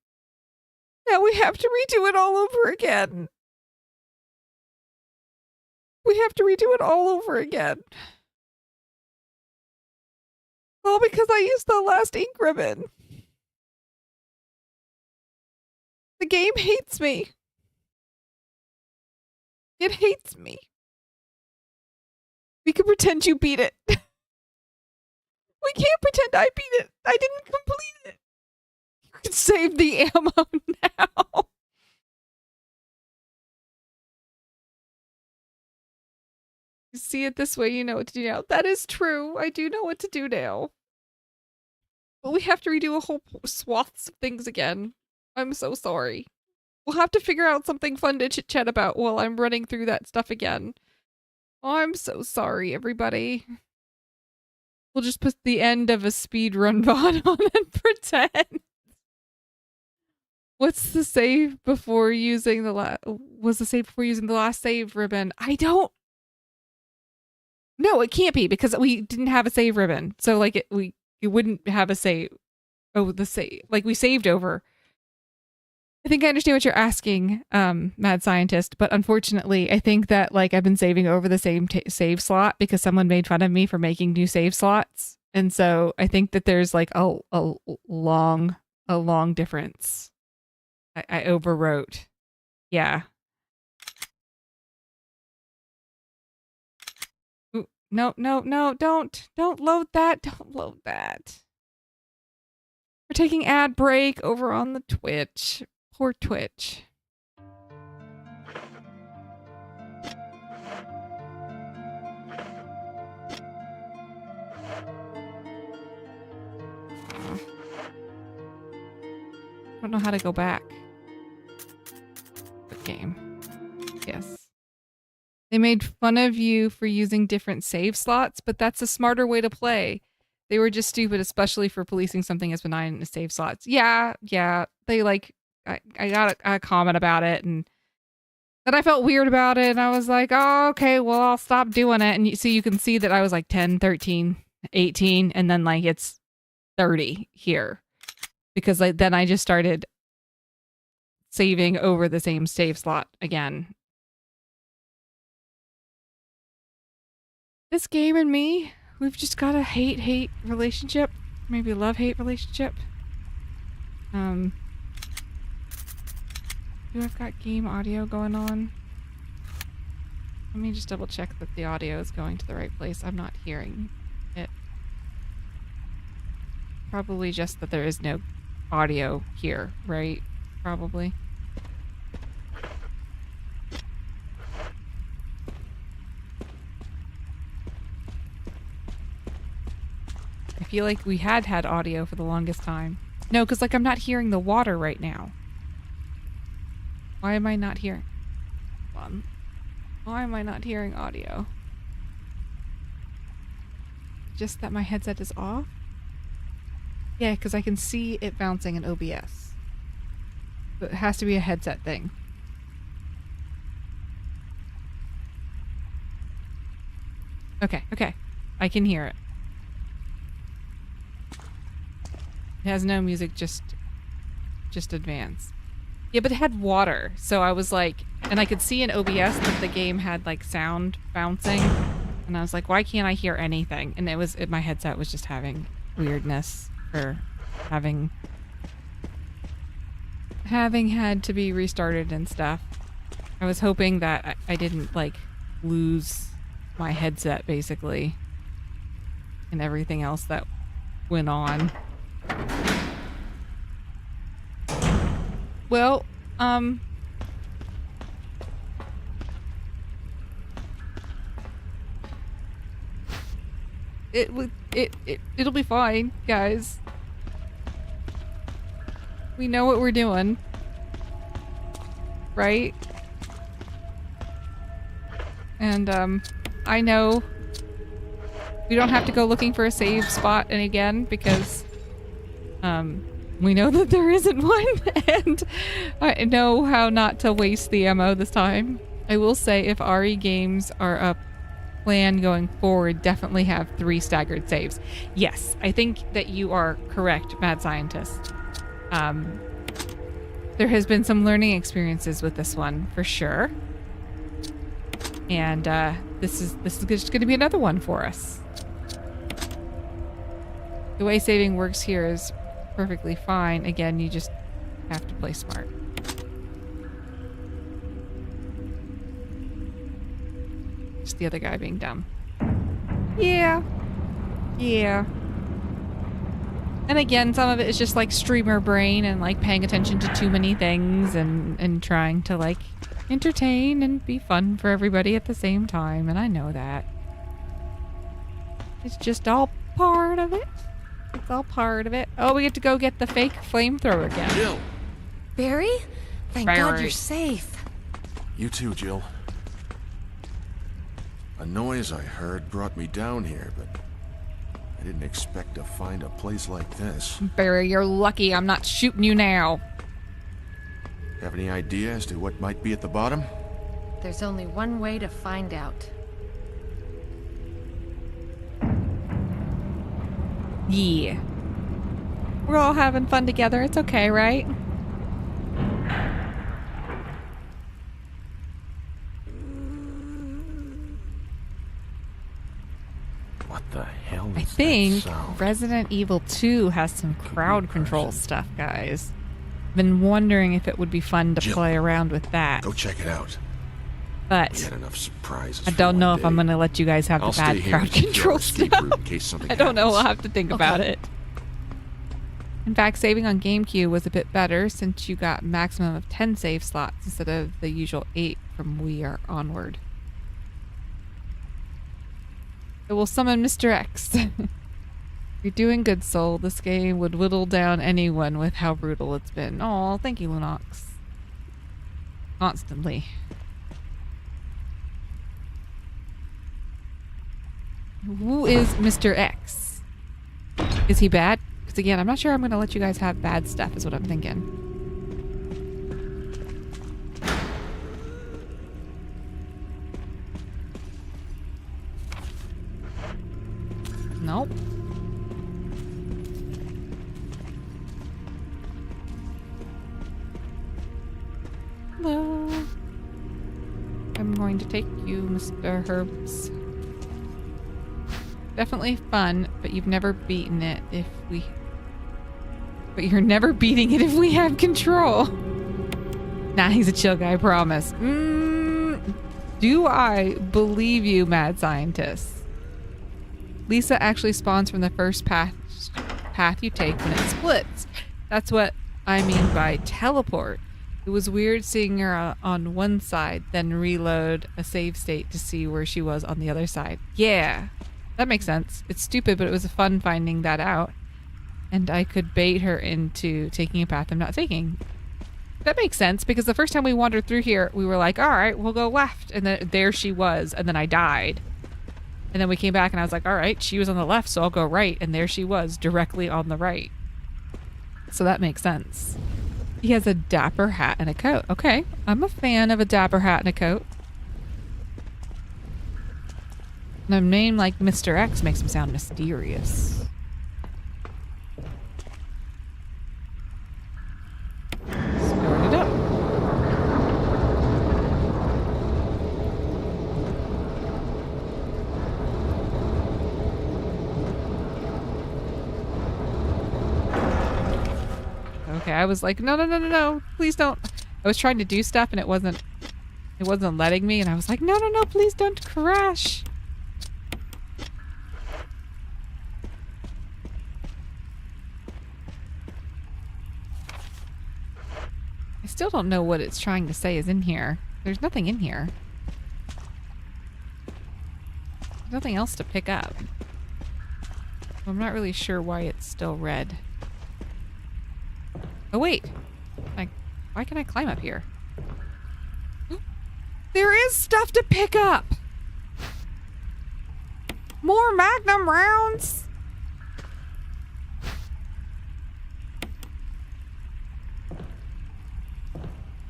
now we have to redo it all over again. We have to redo it all over again. All because I used the last ink ribbon. The game hates me. It hates me. We can pretend you beat it. We can't pretend I beat it. I didn't complete it. You can save the ammo now. You see it this way, you know what to do now. That is true. I do know what to do now. But we have to redo a whole swaths of things again. I'm so sorry. We'll have to figure out something fun to chit-chat about while I'm running through that stuff again. Oh, I'm so sorry, everybody. We'll just put the end of a speedrun VOD on and pretend. What's the save before using the was the save before using the last save ribbon? I don't. No, it can't be because we didn't have a save ribbon. So like it wouldn't have a save. Oh, the save. Like we saved over. I think I understand what you're asking, mad scientist, but unfortunately, I think that like I've been saving over the same save slot because someone made fun of me for making new save slots, and so I think that there's like a long difference. I overwrote. Yeah. Ooh, no, don't load that. Don't load that. We're taking ad break over on the Twitch. Poor Twitch. I don't know how to go back. Good game. Yes. They made fun of you for using different save slots, but that's a smarter way to play. They were just stupid, especially for policing something as benign in the save slots. Yeah. They like, I got a comment about it and then I felt weird about it and I was like, oh, okay, well, I'll stop doing it. And you can see that I was like 10, 13, 18, and then like it's 30 here. Because like, then I just started saving over the same save slot again. This game and me, we've just got a hate-hate relationship. Maybe love-hate relationship. Do I've got game audio going on? Let me just double check that the audio is going to the right place. I'm not hearing it. Probably just that there is no audio here, right? Probably. I feel like we had audio for the longest time. No, because like I'm not hearing the water right now. Why am I not hearing? Hold on. Why am I not hearing audio? Just that my headset is off? Yeah, because I can see it bouncing in OBS. But it has to be a headset thing. Okay. I can hear it. It has no music, just advance. Yeah, but it had water, so I was like, and I could see in OBS that the game had like sound bouncing, and I was like, why can't I hear anything? And my headset was just having weirdness for having had to be restarted and stuff. I was hoping that I didn't like lose my headset basically, and everything else that went on. Well, it'll be fine, guys. We know what we're doing. Right? And I know we don't have to go looking for a save spot and again because we know that there isn't one, and I know how not to waste the ammo this time. I will say if RE games are a plan going forward, definitely have 3 staggered saves. Yes, I think that you are correct, Mad Scientist. There has been some learning experiences with this one, for sure. And this is just going to be another one for us. The way saving works here is perfectly fine. Again, you just have to play smart. Just the other guy being dumb. Yeah. Yeah. And again, some of it is just like streamer brain and like paying attention to too many things and trying to like entertain and be fun for everybody at the same time. And I know that. It's just all part of it. It's all part of it. Oh, we get to go get the fake flamethrower again. Jill! Barry? Thank God you're safe. You too, Jill. A noise I heard brought me down here, but I didn't expect to find a place like this. Barry, you're lucky I'm not shooting you now. Have any idea as to what might be at the bottom? There's only one way to find out. Yeah. We're all having fun together. It's okay, right? What the hell is I think that sound? Resident Evil 2 has some crowd control stuff, guys. Been wondering if it would be fun to Jill, play around with that. Go check it out. We But had enough surprises. I for don't one know if day. I'm going to let you guys have I'll the bad stay here crowd and keep control our escape stuff. route in case something I don't know. We'll happens. have to think about it. In fact, saving on GameCube was a bit better since you got maximum of 10 save slots instead of the usual 8 from Wii or onward. It will summon Mr. X. You're doing good, Soul. This game would whittle down anyone with how brutal it's been. Oh, thank you, Lunox. Constantly. Who is Mr. X? Is he bad? Because again, I'm not sure I'm going to let you guys have bad stuff is what I'm thinking. Nope. Hello. I'm going to take you, Mr. Herbs. Definitely fun, but you've never beaten it if we... But you're never beating it if we have control. Nah, he's a chill guy, I promise. Do I believe you, Mad Scientist? Lisa actually spawns from the first path you take when it splits. That's what I mean by teleport. It was weird seeing her on one side, then reload a save state to see where she was on the other side. Yeah, that makes sense. It's stupid, but it was fun finding that out. And I could bait her into taking a path I'm not taking. That makes sense, because the first time we wandered through here, we were like, all right, we'll go left. And then there she was, and then I died. And then we came back and I was like, all right, she was on the left, so I'll go right. And there she was, directly on the right. So that makes sense. He has a dapper hat and a coat. Okay, I'm a fan of a dapper hat and a coat. And a name like Mr. X makes him sound mysterious. Start it up. Okay, I was like, no, please don't. I was trying to do stuff and it wasn't letting me, and I was like, no, please don't crash. I still don't know what it's trying to say is in here. There's nothing in here. There's nothing else to pick up. I'm not really sure why it's still red. Oh wait, why can I climb up here? There is stuff to pick up! More Magnum rounds!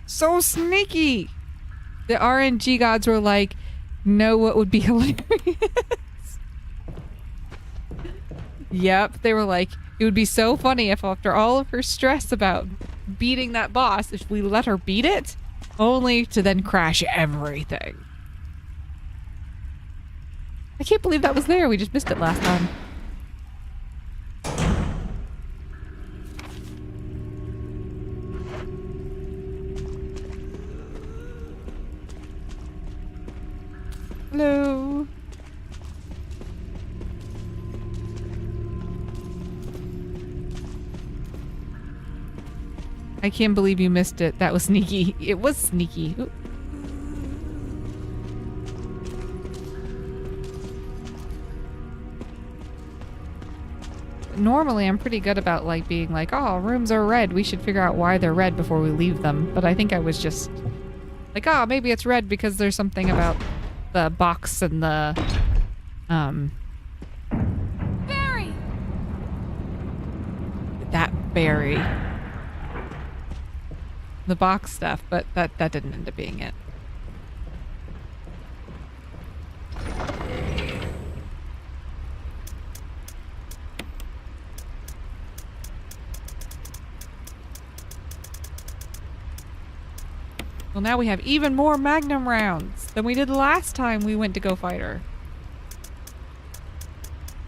So sneaky! The RNG gods were like, know what would be hilarious? Yep, they were like, it would be so funny if after all of her stress about beating that boss, if we let her beat it, only to then crash everything. I can't believe that was there. We just missed it last time. Hello. I can't believe you missed it. That was sneaky. It was sneaky. Ooh. Normally, I'm pretty good about like being like, oh, rooms are red. We should figure out why they're red before we leave them. But I think I was just like, oh, maybe it's red because there's something about the box and the Barry! that berry. The box stuff, but that didn't end up being it. Well, now we have even more Magnum rounds than we did last time we went to go fight her.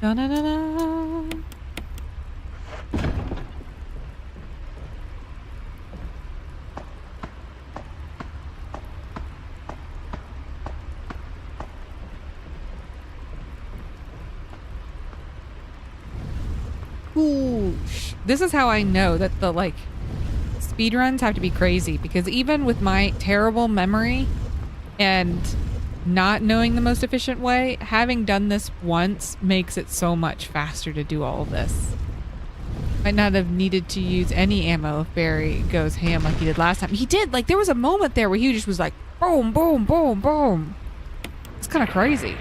Da-na-na-na. Ooh, this is how I know that the like speedruns have to be crazy, because even with my terrible memory and not knowing the most efficient way, having done this once makes it so much faster to do all of this. Might not have needed to use any ammo if Barry goes ham like he did last time. He did, like there was a moment there where he just was like boom, boom, boom, boom. It's kind of crazy.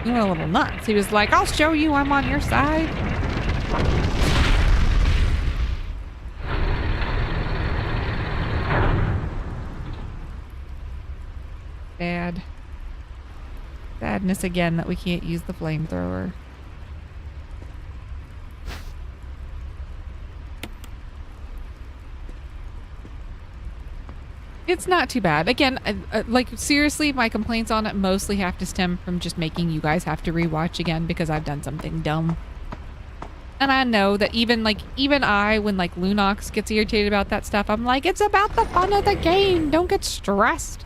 He went a little nuts. He was like, I'll show you I'm on your side. Bad. Sadness again that we can't use the flamethrower. It's not too bad. Again, like seriously, my complaints on it mostly have to stem from just making you guys have to rewatch again because I've done something dumb. And I know that even I, when like Lunox gets irritated about that stuff, I'm like, it's about the fun of the game. Don't get stressed.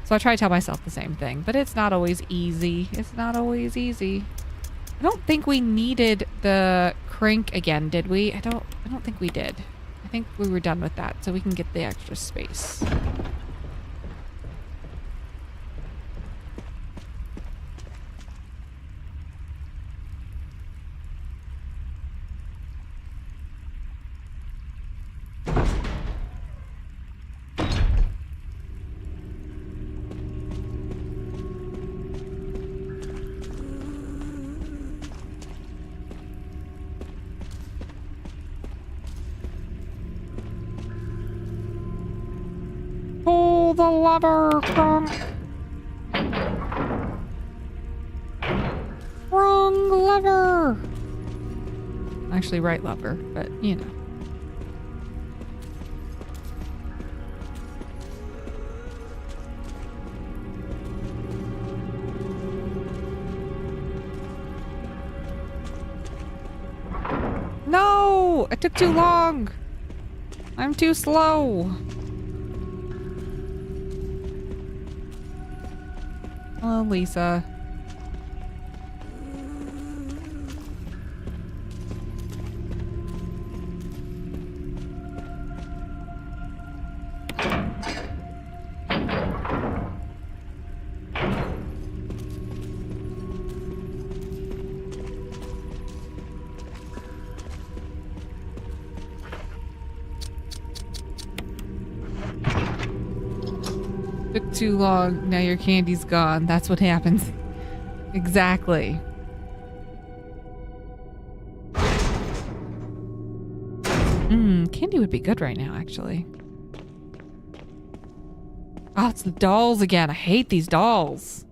So I try to tell myself the same thing, but it's not always easy. It's not always easy. I don't think we needed the crank again, did we? I don't think we did. I think we were done with that, so we can get the extra space. Pull the lever, Kronk. Wrong lever. Actually, right lever, but you know. No! It took too long. I'm too slow. Oh, Lisa. Took too long. Now your candy's gone. That's what happens. Exactly. Candy would be good right now, actually. Oh, it's the dolls again. I hate these dolls.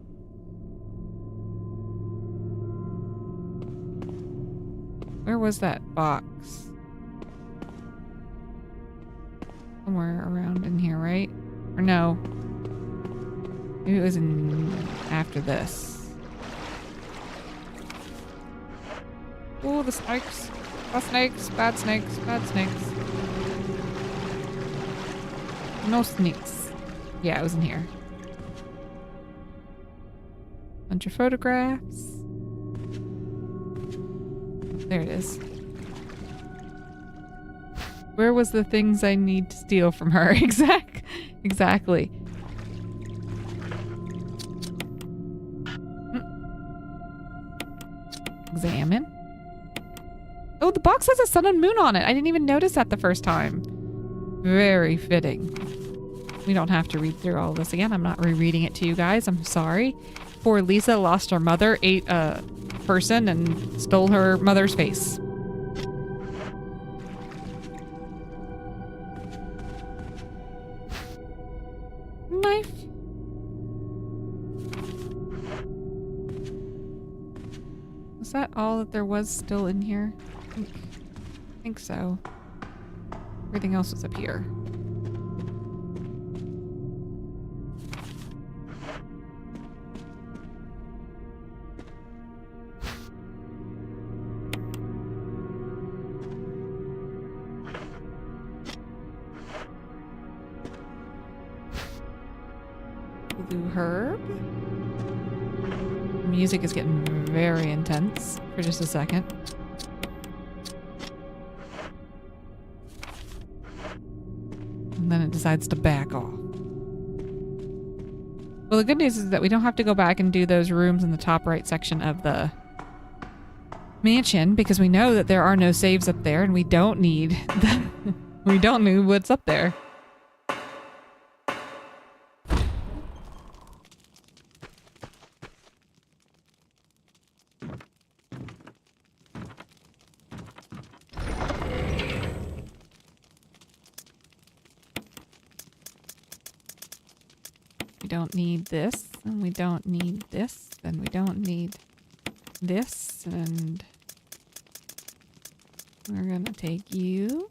Where was that box? Somewhere around in here, right? Or no. Maybe it was in after this. Oh, the snakes. Bad snakes, bad snakes, bad snakes. No snakes. Yeah, it was in here. Bunch of photographs. There it is. Where was the things I need to steal from her? Exactly. Examine. Oh, the box has a sun and moon on it. I didn't even notice that the first time. Very fitting. We don't have to read through all this again. I'm not rereading it to you guys. I'm sorry. Poor Lisa lost her mother, ate a person, and stole her mother's face. Knife. Was that all that there was still in here? I think so. Everything else was up here. Blue herb. The music is getting very intense for just a second. And then it decides to back off. Well, the good news is that we don't have to go back and do those rooms in the top right section of the mansion because we know that there are no saves up there and we don't need we don't know what's up there. We don't need this, and we don't need this, and we don't need this, and we're gonna take you,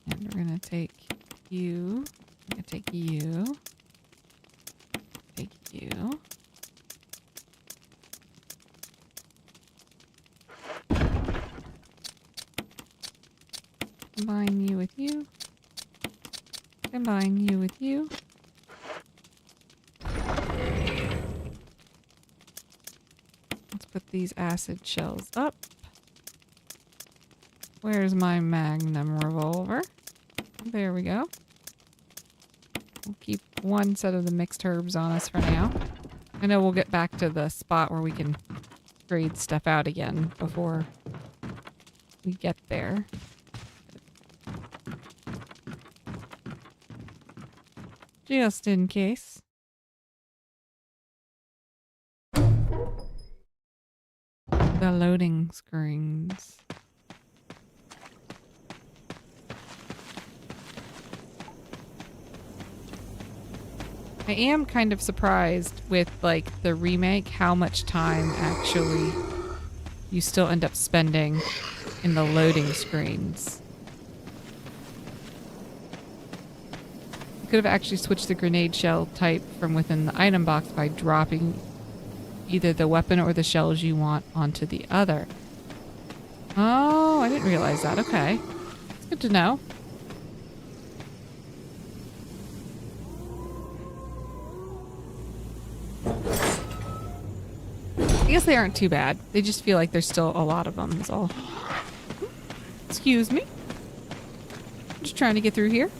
and we're gonna take you, we're gonna take you, take you. Combine you with you. Combine you with you. Let's put these acid shells up. Where's my magnum revolver? There we go. We'll keep one set of the mixed herbs on us for now. I know we'll get back to the spot where we can grade stuff out again before we get there. Just in case. The loading screens. I am kind of surprised with like the remake how much time actually you still end up spending in the loading screens. Could have actually switched the grenade shell type from within the item box by dropping either the weapon or the shells you want onto the other. Oh, I didn't realize that. Okay. It's good to know. I guess they aren't too bad. They just feel like there's still a lot of them is all. Excuse me. I'm just trying to get through here.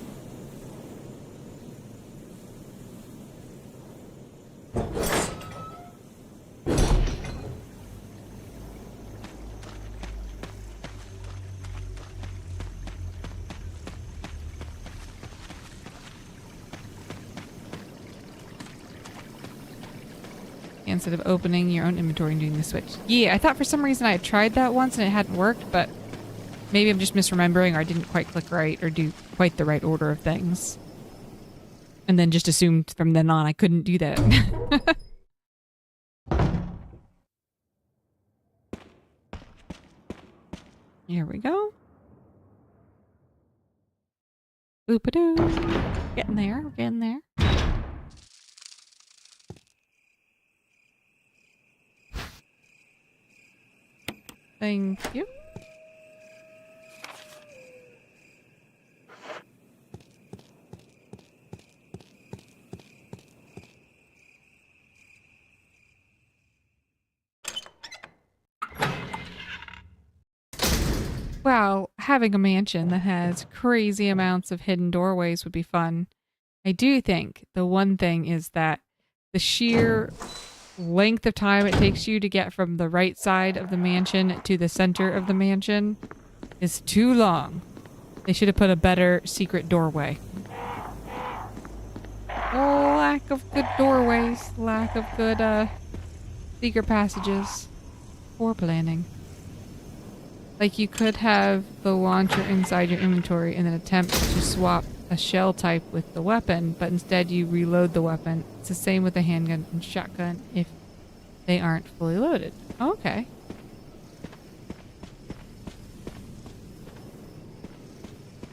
Instead of opening your own inventory and doing the switch. Yeah, I thought for some reason I had tried that once and it hadn't worked, but maybe I'm just misremembering or I didn't quite click right or do quite the right order of things. And then just assumed from then on I couldn't do that. Here we go. Boop-a-doo. Getting there, we're getting there. Thank you. Wow, having a mansion that has crazy amounts of hidden doorways would be fun. I do think the one thing is that the sheer length of time it takes you to get from the right side of the mansion to the center of the mansion is too long. They should have put a better secret doorway. Oh, lack of good doorways, lack of good secret passages. Poor planning. Like, you could have the launcher inside your inventory and then attempt to swap a shell type with the weapon, but instead you reload the weapon. It's the same with a handgun and shotgun if they aren't fully loaded. Okay.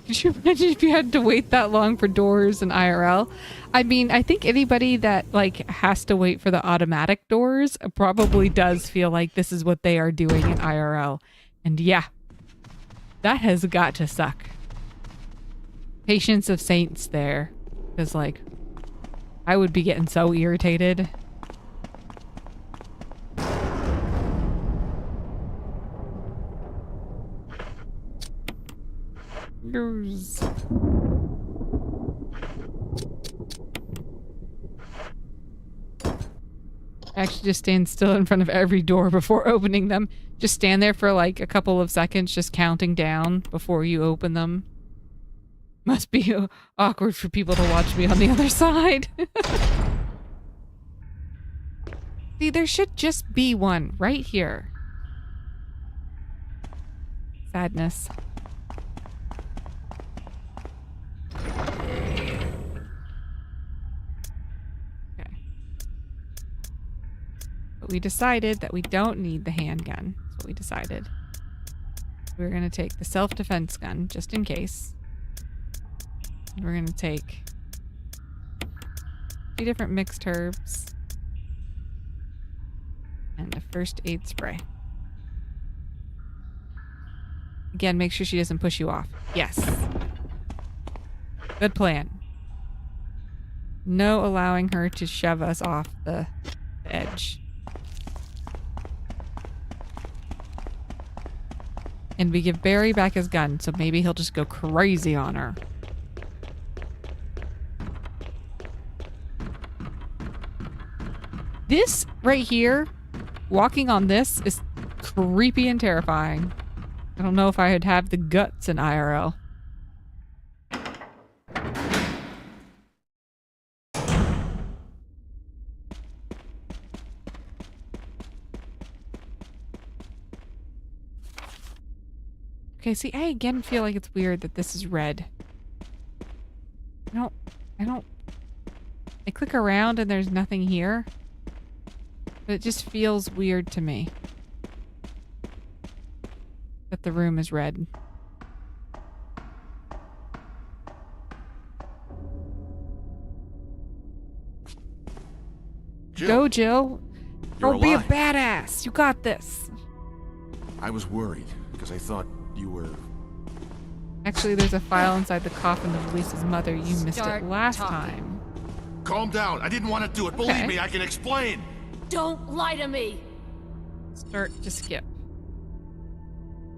Could you imagine if you had to wait that long for doors in IRL? I mean, I think anybody that, like, has to wait for the automatic doors probably does feel like this is what they are doing in IRL. And yeah, that has got to suck. Patience of saints there. Because, like, I would be getting so irritated. Yours. Actually just stand still in front of every door before opening them. Just stand there for like a couple of seconds, just counting down before you open them. Must be awkward for people to watch me on the other side. See, there should just be one right here. Sadness. But we decided that we don't need the handgun. That's what we decided. We're going to take the self-defense gun, just in case. And we're going to take 2 different mixed herbs. And a first aid spray. Again, make sure she doesn't push you off. Yes. Good plan. No allowing her to shove us off the edge. And we give Barry back his gun, so maybe he'll just go crazy on her. This right here, walking on this, is creepy and terrifying. I don't know if I would have the guts in IRL. Okay, see, I again feel like it's weird that this is red. I don't... I click around and there's nothing here. But it just feels weird to me. That the room is red. Jill, go, Jill. You're Don't be a alive. badass. You got this. I was worried because I thought you were... Actually, there's a file inside the coffin of Lisa's mother. You missed it Start last talking. time. Calm down. I didn't want to do it. Okay. Believe me, I can explain. Don't lie to me. Start to skip.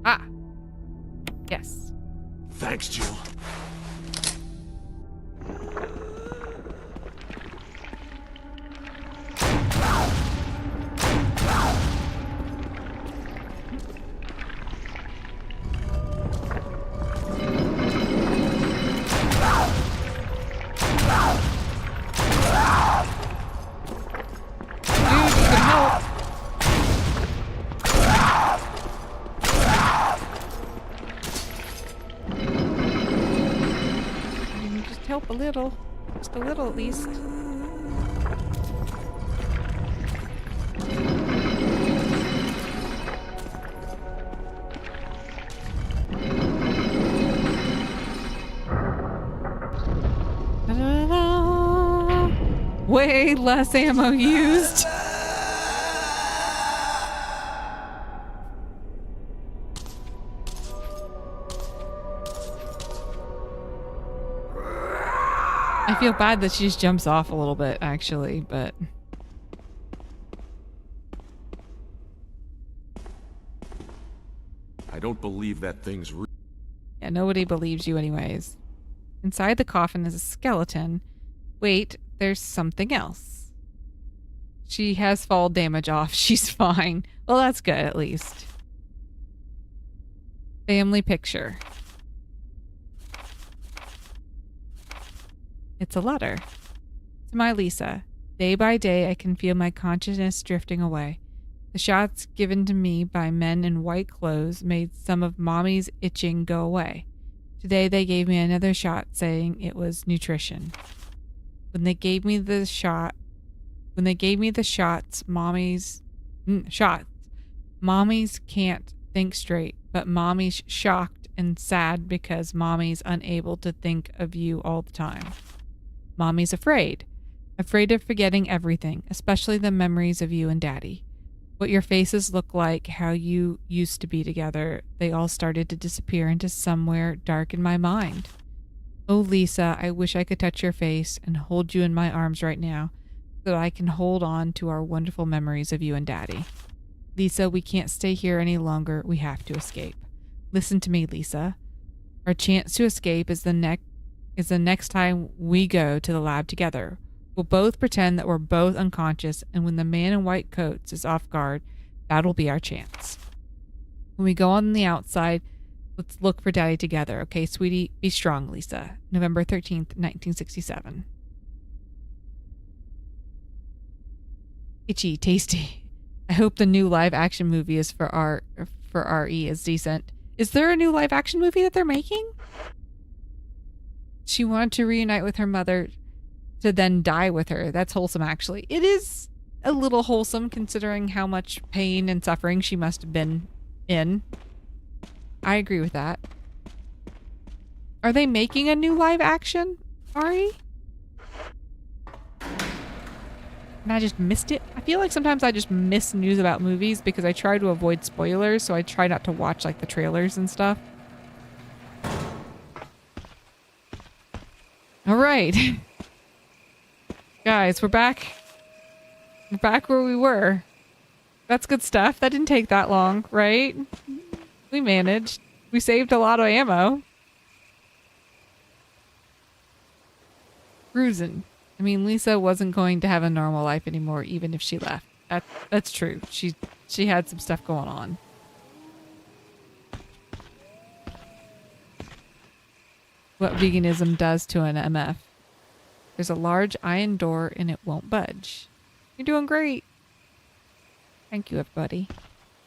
Ah. Yes. Thanks, Jill. A little, at least. Da-da-da. Way less ammo used. I feel bad that she just jumps off a little bit, actually, but... I don't believe that thing's real. Yeah, nobody believes you anyways. Inside the coffin is a skeleton. Wait, there's something else. She has fall damage off. She's fine. Well, that's good, at least. Family picture. It's a letter. To my Lisa. Day by day, I can feel my consciousness drifting away. The shots given to me by men in white clothes made some of Mommy's itching go away. Today they gave me another shot saying it was nutrition. When they gave me the shots, Mommy's can't think straight, but Mommy's shocked and sad because Mommy's unable to think of you all the time. Mommy's afraid of forgetting everything, especially the memories of you and Daddy. What your faces look like, how you used to be together, they all started to disappear into somewhere dark in my mind. Oh, Lisa, I wish I could touch your face and hold you in my arms right now so that I can hold on to our wonderful memories of you and Daddy. Lisa, we can't stay here any longer. We have to escape. Listen to me, Lisa. Our chance to escape is the next time we go to the lab together. We'll both pretend that we're both unconscious, and when the man in white coats is off guard, that'll be our chance. When we go on the outside, let's look for Daddy together, okay, sweetie? Be strong, Lisa. November 13th, 1967. Itchy, tasty. I hope the new live-action movie is for RE is decent. Is there a new live-action movie that they're making? She wanted to reunite with her mother to then die with her. That's wholesome, actually. It is a little wholesome considering how much pain and suffering she must have been in. I agree with that. Are they making a new live action, Ari? And I just missed it. I feel like sometimes I just miss news about movies because I try to avoid spoilers, so I try not to watch like the trailers and stuff. All right. Guys, we're back. We're back where we were. That's good stuff. That didn't take that long, right? We managed. We saved a lot of ammo. Cruising. I mean, Lisa wasn't going to have a normal life anymore, even if she left. That's true. She had some stuff going on. What veganism does to an MF. There's a large iron door and it won't budge. You're doing great. Thank you, everybody.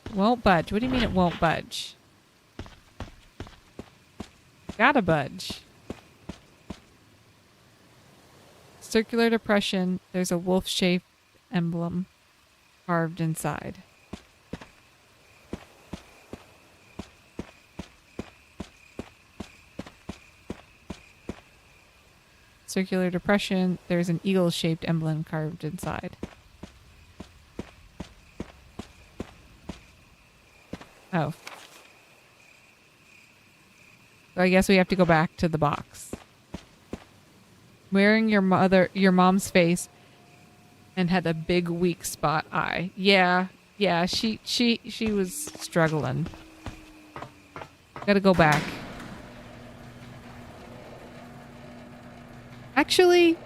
It won't budge. What do you mean it won't budge? Gotta budge. Circular depression. There's a wolf-shaped emblem carved inside. Circular depression. There's an eagle-shaped emblem carved inside. Oh. So I guess we have to go back to the box. Wearing your mom's face and had a big weak spot eye. Yeah, she was struggling. Gotta go back. Actually,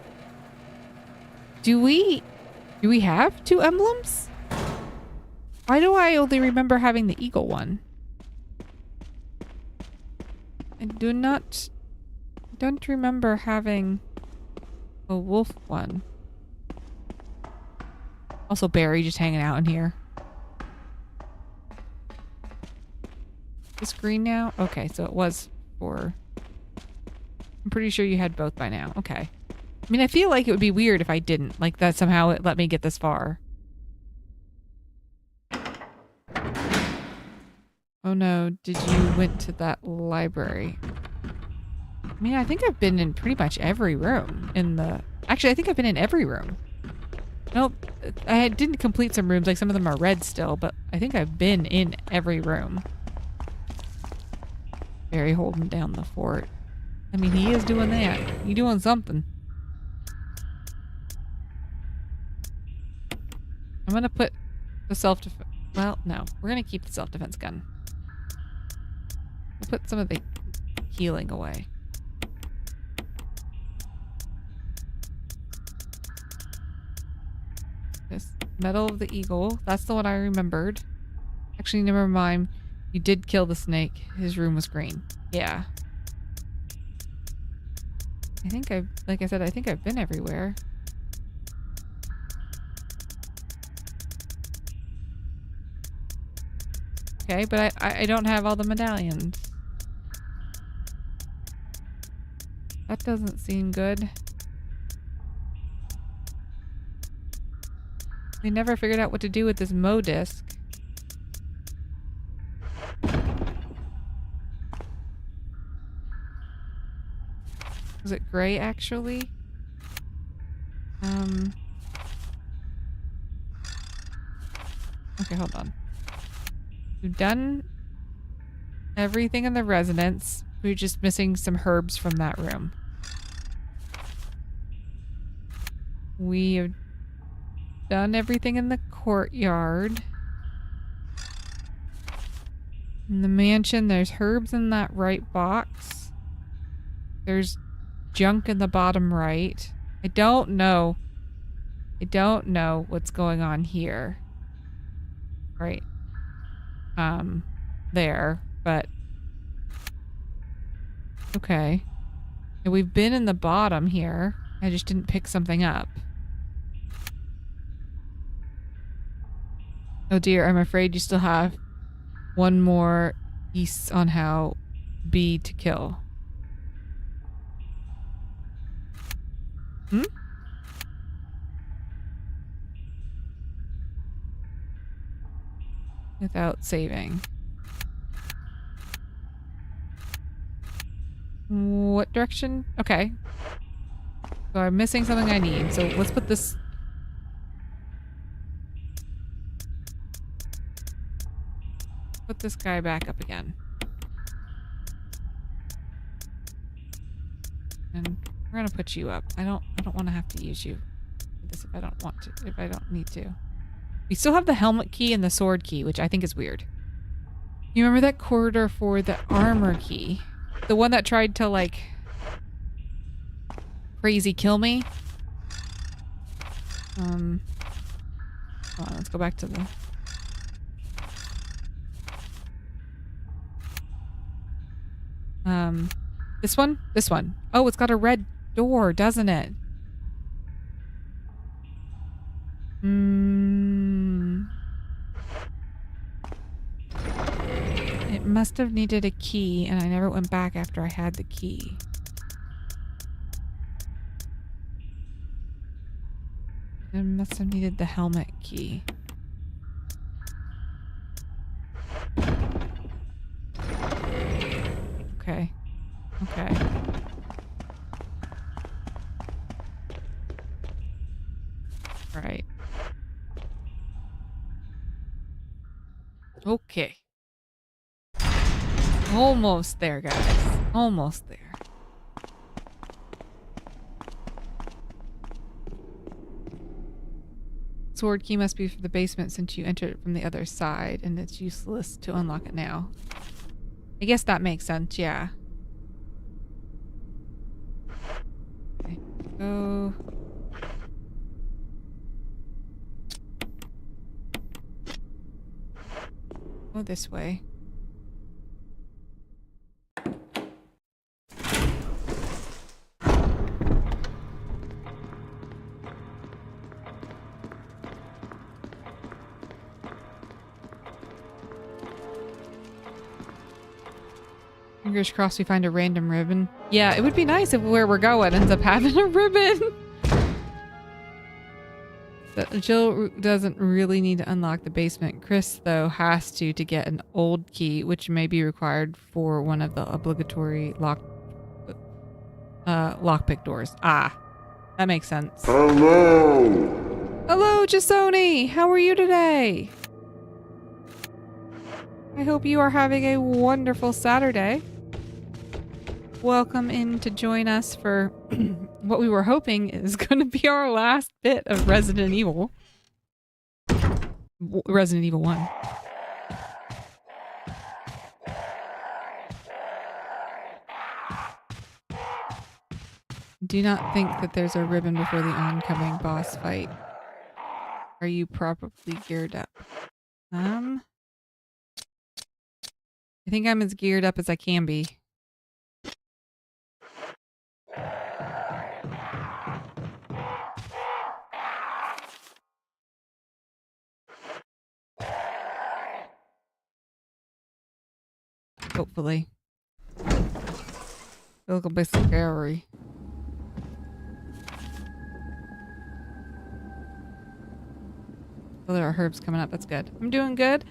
do we have two emblems? Why do I only remember having the eagle one? I don't remember having a wolf one. Also Barry just hanging out in here. This green now? Okay, so it was for... I'm pretty sure you had both by now. Okay. mean, I feel like it would be weird if I didn't. Like that somehow it let me get this far. Oh no, did you went to that library? I mean, I think I've been in pretty much every room in the... Actually, I think I've been in every room. Nope, I didn't complete some rooms, like some of them are red still, but I think I've been in every room. Barry holding down the fort. I mean, he is doing that. He doing something. I'm gonna put the self-defense... Well, no. We're gonna keep the self-defense gun. We'll put some of the healing away. This Medal of the Eagle. That's the one I remembered. Actually, never mind. You did kill the snake. His room was green. Yeah. I think like I said, I think I've been everywhere. Okay, but I don't have all the medallions. That doesn't seem good. We never figured out what to do with this Mo disc. Was it gray actually? Okay, hold on. We've done everything in the residence. We're just missing some herbs from that room. We have done everything in the courtyard. In the mansion, there's herbs in that right box. There's junk in the bottom right. I don't know. I don't know what's going on here. Right. There, but okay. And we've been in the bottom here. I just didn't pick something up. Oh dear, I'm afraid you still have one more piece on how B to kill. Hmm? Without saving. What direction? Okay. So I'm missing something I need. So let's put this... Put this guy back up again. And we're gonna put you up. I don't want to have to use you for this if I don't want to, if I don't need to. We still have the helmet key and the sword key, which I think is weird. You remember that corridor for the armor key? The one that tried to, like, crazy kill me? Hold on, let's go back to the... This one? This one. Oh, it's got a red door, doesn't it? It must have needed a key, and I never went back after I had the key. It must have needed the helmet key. Okay. Okay. Right. Okay. Almost there, guys. Almost there. Sword key must be for the basement since you entered it from the other side, and it's useless to unlock it now. I guess that makes sense, yeah. Okay, go. Go this way. Fingers crossed we find a random ribbon. Yeah, it would be nice if where we're going ends up having a ribbon. Jill doesn't really need to unlock the basement. Chris, though, has to get an old key, which may be required for one of the obligatory lockpick doors. Ah, that makes sense. Hello! Hello, Jasoni! How are you today? I hope you are having a wonderful Saturday. Welcome in to join us for what we were hoping is going to be our last bit of Resident Evil. Resident Evil 1. Do not think that there's a ribbon before the oncoming boss fight. Are you properly geared up? I think I'm as geared up as I can be. Hopefully. It look a bit scary. Oh, there are herbs coming up. That's good. I'm doing good.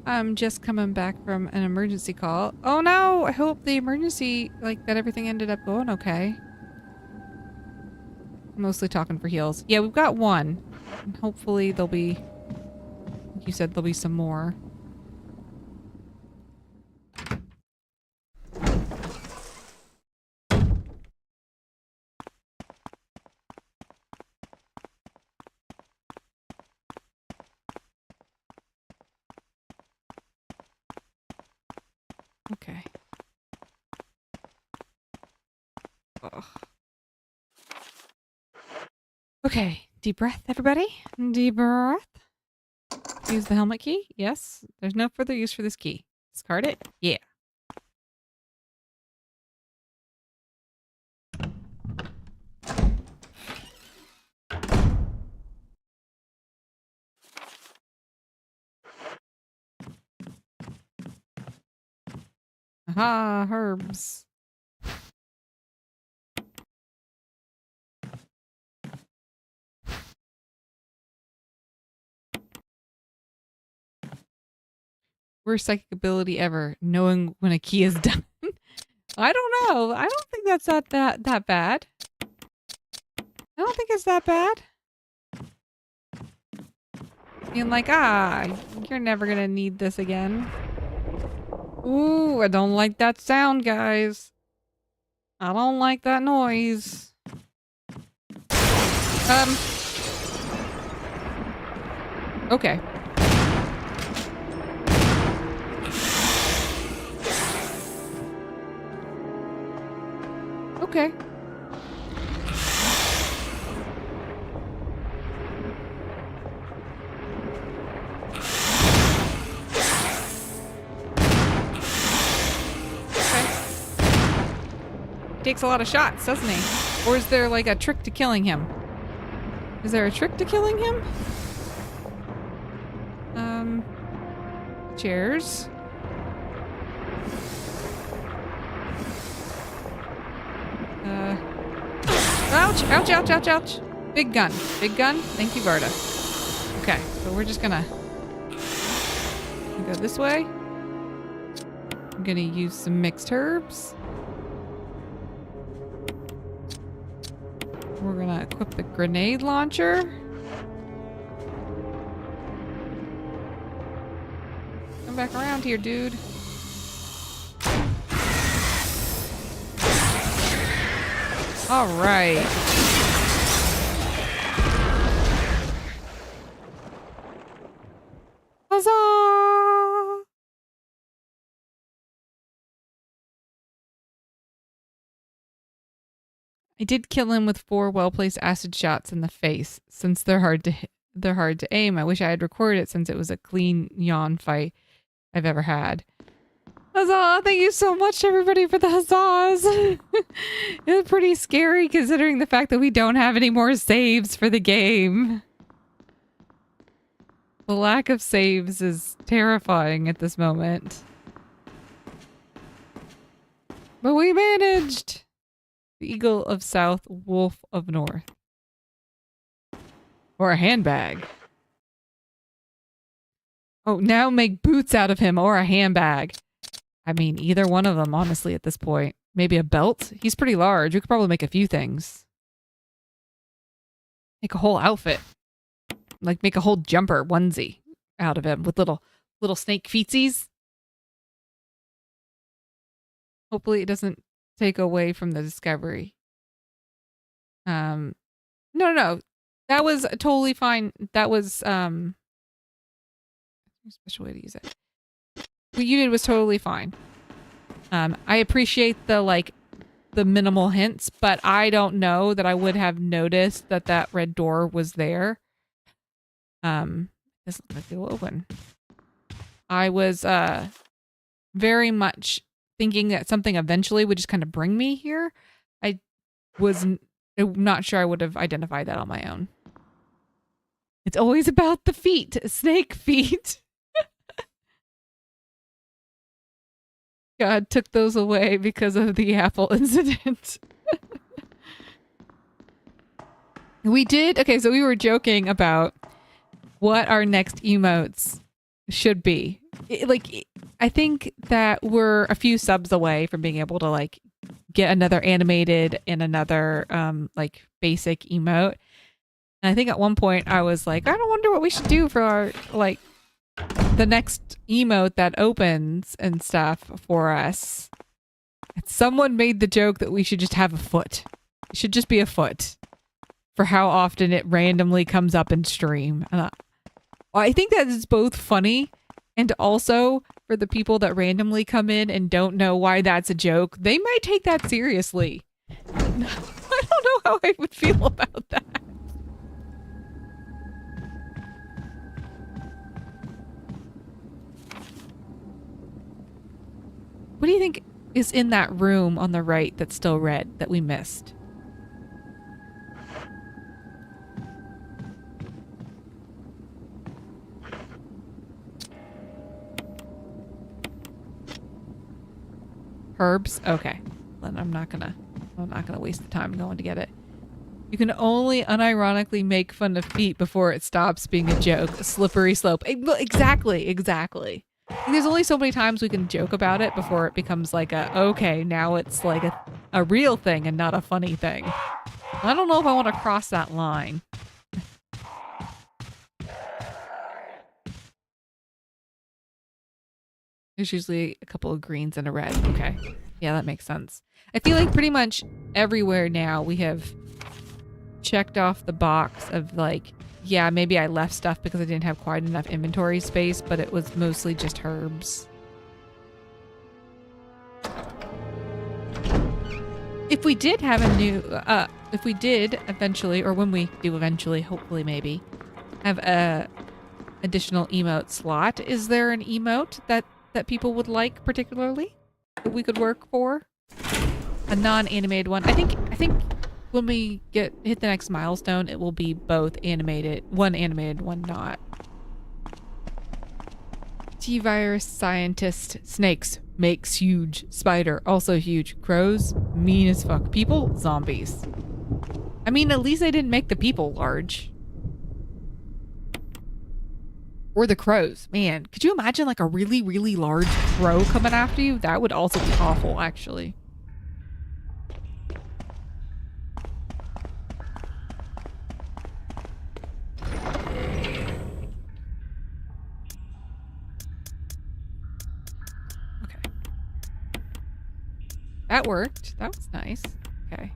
I'm just coming back from an emergency call. Oh no! I hope the emergency, like, that everything ended up going okay. I'm mostly talking for heals. Yeah, we've got one. And hopefully there'll be, like you said, there'll be some more. Okay. Ugh. Okay, deep breath, everybody. Deep breath. Use the helmet key. Yes. There's no further use for this key. Discard it. Yeah. Aha, herbs. Worst psychic ability ever, knowing when a key is done. I don't know. I don't think that's that bad. I don't think it's that bad. Being like, you're never gonna need this again. Ooh, I don't like that sound, guys. I don't like that noise. Okay. Okay. Takes a lot of shots, doesn't he? Or is there like a trick to killing him? Is there a trick to killing him? Chairs. Ouch, ouch, ouch, ouch, ouch. Big gun. Big gun. Thank you, Varda. Okay, so we're just gonna go this way. I'm gonna use some mixed herbs. We're gonna equip the grenade launcher. Come back around here, dude. All right. Huzzah! I did kill him with 4 well-placed acid shots in the face. Since they're hard to aim, I wish I had recorded it since it was a clean yawn fight I've ever had. Huzzah! Thank you so much, everybody, for the huzzahs. It was pretty scary considering the fact that we don't have any more saves for the game. The lack of saves is terrifying at this moment. But we managed! The Eagle of South, Wolf of North. Or a handbag. Oh, now make boots out of him or a handbag. I mean, either one of them, honestly, at this point. Maybe a belt? He's pretty large. We could probably make a few things. Make a whole outfit. Like, make a whole jumper onesie out of him with little snake feetsies. Hopefully it doesn't take away from the discovery. No. That was totally fine. That was, special way to use it. What you did was totally fine. I appreciate the minimal hints, but I don't know that I would have noticed that red door was there. This looks like it will open. I was very much thinking that something eventually would just kind of bring me here. I was not sure I would have identified that on my own. It's always about the feet, snake feet. God took those away because of the apple incident. Okay, so we were joking about what our next emotes should be. I think that we're a few subs away from being able to get another animated and another basic emote. And I think at one point I was like, I don't wonder what we should do for our the next emote that opens and stuff for us. And someone made the joke that we should just have a foot. It should just be a foot for how often it randomly comes up in stream. And I think that is both funny and also for the people that randomly come in and don't know why that's a joke, they might take that seriously. I don't know how I would feel about that. What do you think is in that room on the right that's still red that we missed? Herbs? Okay. Then I'm not gonna waste the time going to get it. You can only unironically make fun of feet before it stops being a joke. A slippery slope. Exactly. There's only so many times we can joke about it before it becomes okay, now it's a real thing and not a funny thing. I don't know if I want to cross that line. There's usually a couple of greens and a red. Okay. Yeah, that makes sense. I feel like pretty much everywhere now we have checked off the box of yeah, maybe I left stuff because I didn't have quite enough inventory space, but it was mostly just herbs. If we did have a new, if we did eventually, or when we do eventually, hopefully maybe, have a additional emote slot, is there an emote that people would like particularly that we could work for? A non-animated one. I think when we hit the next milestone, it will be both animated, one animated, one not. T-virus scientist snakes makes huge. Spider also huge. Crows mean as fuck. People zombies. I mean, at least they didn't make the people large. Or the crows. Man, could you imagine a really, really large crow coming after you? That would also be awful, actually. Okay. That worked. That was nice. Okay.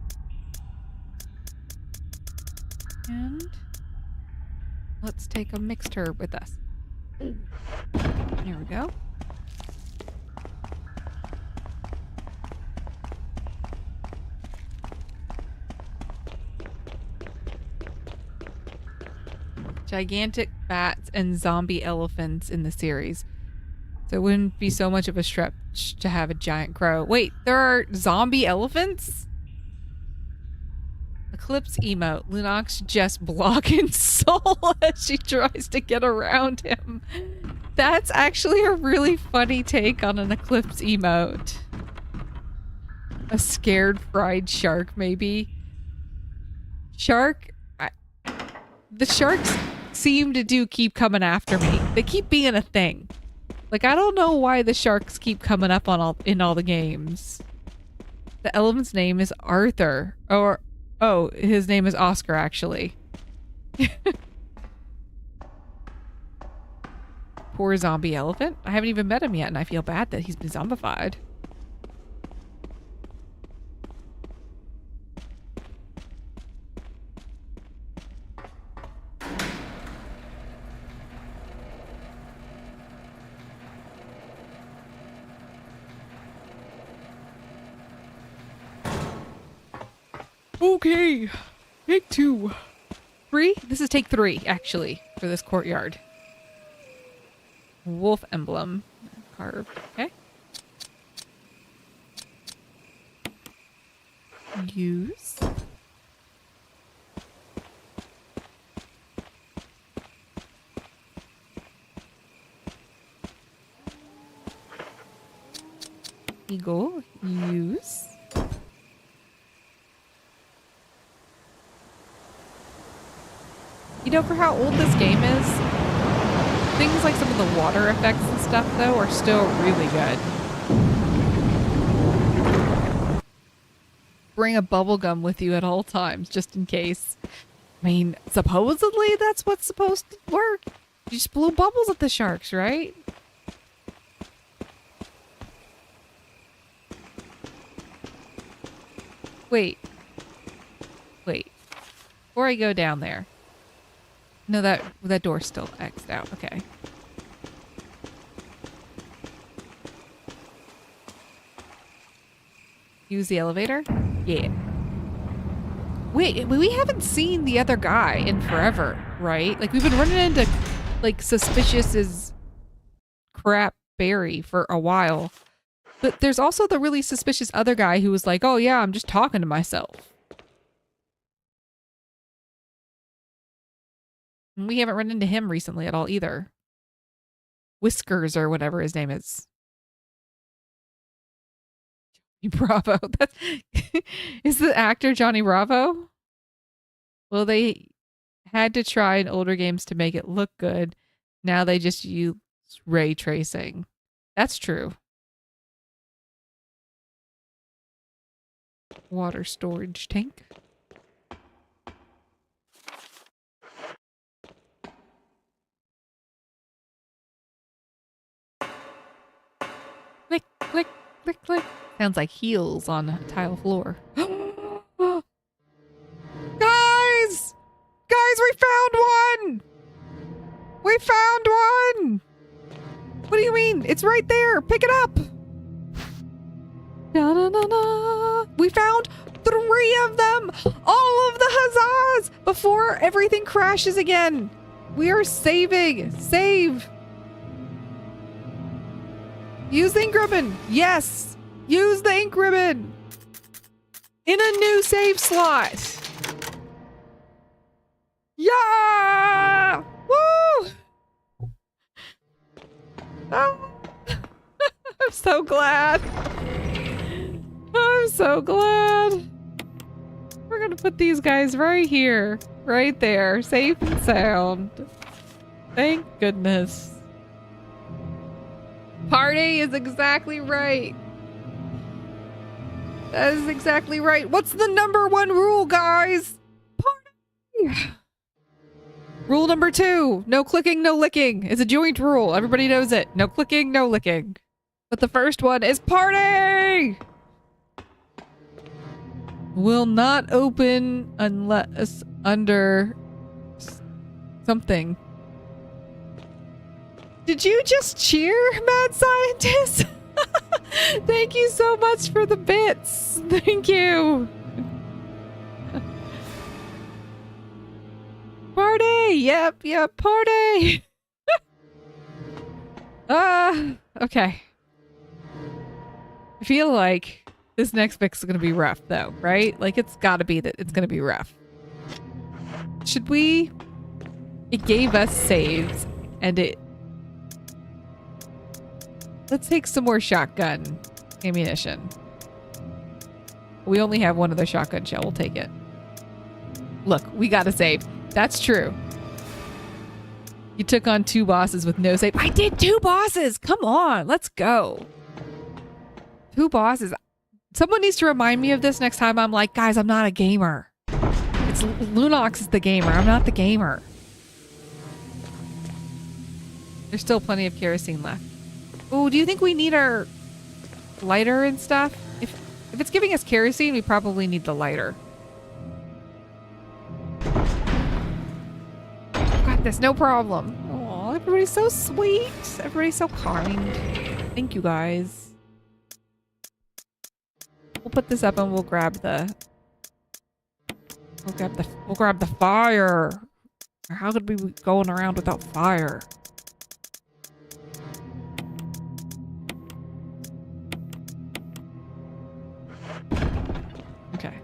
And let's take a mixed herb with us. Here we go. Gigantic bats and zombie elephants in the series. So it wouldn't be so much of a stretch to have a giant crow. Wait, there are zombie elephants? Eclipse emote. Lunox just blocking Soul as she tries to get around him. That's actually a really funny take on an Eclipse emote. A scared fried shark, maybe. Shark? The sharks seem to keep coming after me. They keep being a thing. Like, I don't know why the sharks keep coming up on in all the games. The elephant's name is Arthur. Or, oh, his name is Oscar, actually. Poor zombie elephant. I haven't even met him yet, and I feel bad that he's been zombified. Okay, take 2. 3? This is take 3, actually, for this courtyard. Wolf emblem carved. Okay. Use. Eagle. Use. You know, for how old this game is, things like some of the water effects and stuff, though, are still really good. Bring a bubble gum with you at all times, just in case. I mean, supposedly that's what's supposed to work. You just blew bubbles at the sharks, right? Wait. Before I go down there. No, that door's still X'd out. Okay. Use the elevator? Yeah. Wait, we haven't seen the other guy in forever, right? Like, we've been running into, like, suspicious as crap Barry for a while. But there's also the really suspicious other guy who was like, oh yeah, I'm just talking to myself. We haven't run into him recently at all either. Whiskers or whatever his name is. Bravo. That's is the actor Johnny Bravo? Well, they had to try in older games to make it look good. Now they just use ray tracing. That's true. Water storage tank. Click, click, click, click. Sounds like heels on a tile floor. Guys! Guys, we found one! We found one! What do you mean? It's right there. Pick it up. Da, da, da, da. We found 3 of them. All of the huzzahs before everything crashes again. We are saving. Save. Use the ink ribbon. Yes. Use the ink ribbon. In a new save slot. Yeah. Woo. Oh. I'm so glad. I'm so glad. We're gonna put these guys right here. Right there. Safe and sound. Thank goodness. Party is exactly right. That is exactly right. What's the #1 rule, guys? Party! Rule number 2. No clicking, no licking. It's a joint rule. Everybody knows it. No clicking, no licking. But the first one is party! Will not open unless under something. Did you just cheer, mad scientist? Thank you so much for the bits. Thank you. Party! Yep, party! Okay. I feel like this next fix is gonna be rough, though, right? Like, it's gotta be that it's gonna be rough. Should we? It gave us saves, and it... Let's take some more shotgun ammunition. We only have one other shotgun shell. We'll take it. Look, we gotta save. That's true. You took on 2 bosses with no save. I did 2 bosses! Come on, let's go. 2 bosses. Someone needs to remind me of this next time I'm like, guys, I'm not a gamer. It's Lunox is the gamer. I'm not the gamer. There's still plenty of kerosene left. Oh, do you think we need our lighter and stuff? If it's giving us kerosene, we probably need the lighter. Got this, no problem. Oh, everybody's so sweet. Everybody's so kind. Thank you guys. We'll put this up and we'll grab the fire. How could we be going around without fire? Okay.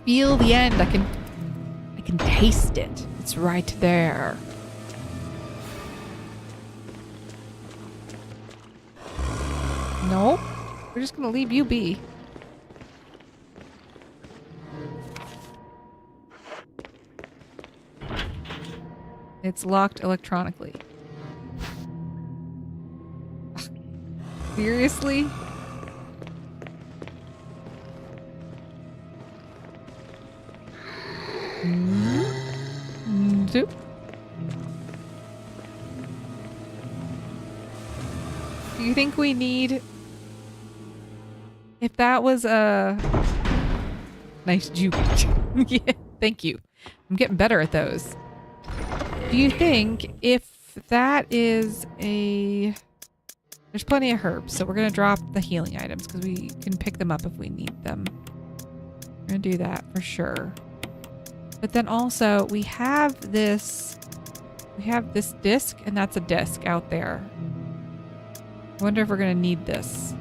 Feel the end. I can taste it. It's right there. Nope. We're just gonna leave you be. It's locked electronically. Seriously? Zoop. Do you think we need... If that was a... Nice juke. Yeah, thank you. I'm getting better at those. Do you think if that is a... There's plenty of herbs, so we're going to drop the healing items because we can pick them up if we need them. We're going to do that for sure. But then also, we have this disc, and that's a disc out there. I wonder if we're going to need this.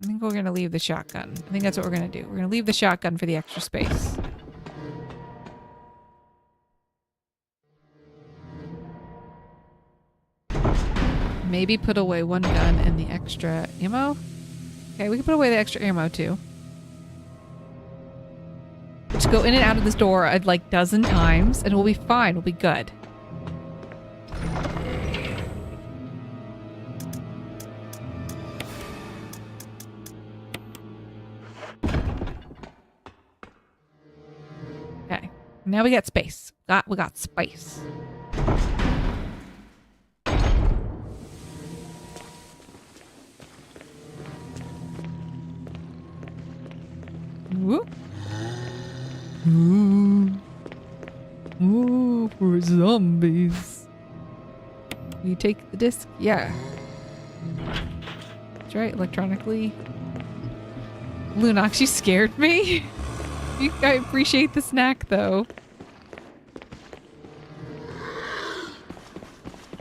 I think we're going to leave the shotgun. I think that's what we're going to do. We're going to leave the shotgun for the extra space. Maybe put away one gun and the extra ammo. Okay, we can put away the extra ammo too. Just go in and out of this door like a dozen times and we'll be fine. We'll be good. Okay, now we got space. We got space. Whoop. Ooh, for zombies. You take the disc? Yeah. That's right, electronically. Lunox, you scared me. I appreciate the snack, though.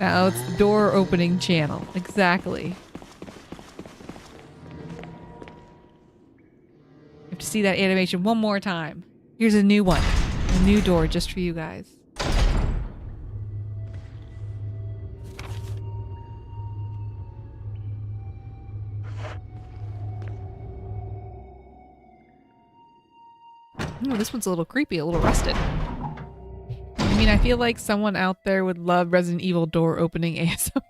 Oh, it's the door opening channel. Exactly. To see that animation one more time. Here's a new one. A new door just for you guys. Ooh, this one's a little creepy, a little rusted. I mean, I feel like someone out there would love Resident Evil door opening ASMR.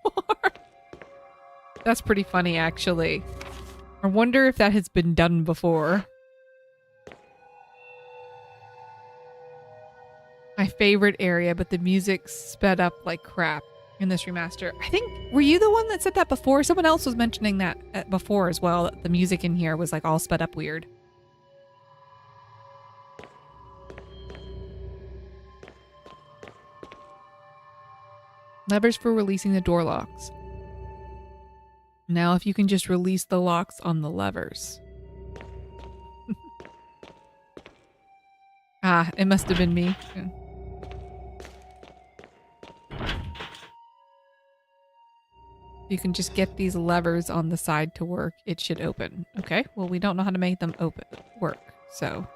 That's pretty funny, actually. I wonder if that has been done before. My favorite area, but the music's sped up like crap in this remaster. I think, were you the one that said that before? Someone else was mentioning that before as well. That the music in here was like all sped up weird. Levers for releasing the door locks. Now if you can just release the locks on the levers. Ah, it must have been me. Yeah. You can just get these levers on the side to work. It should open. Okay, well, we don't know how to make them work, so.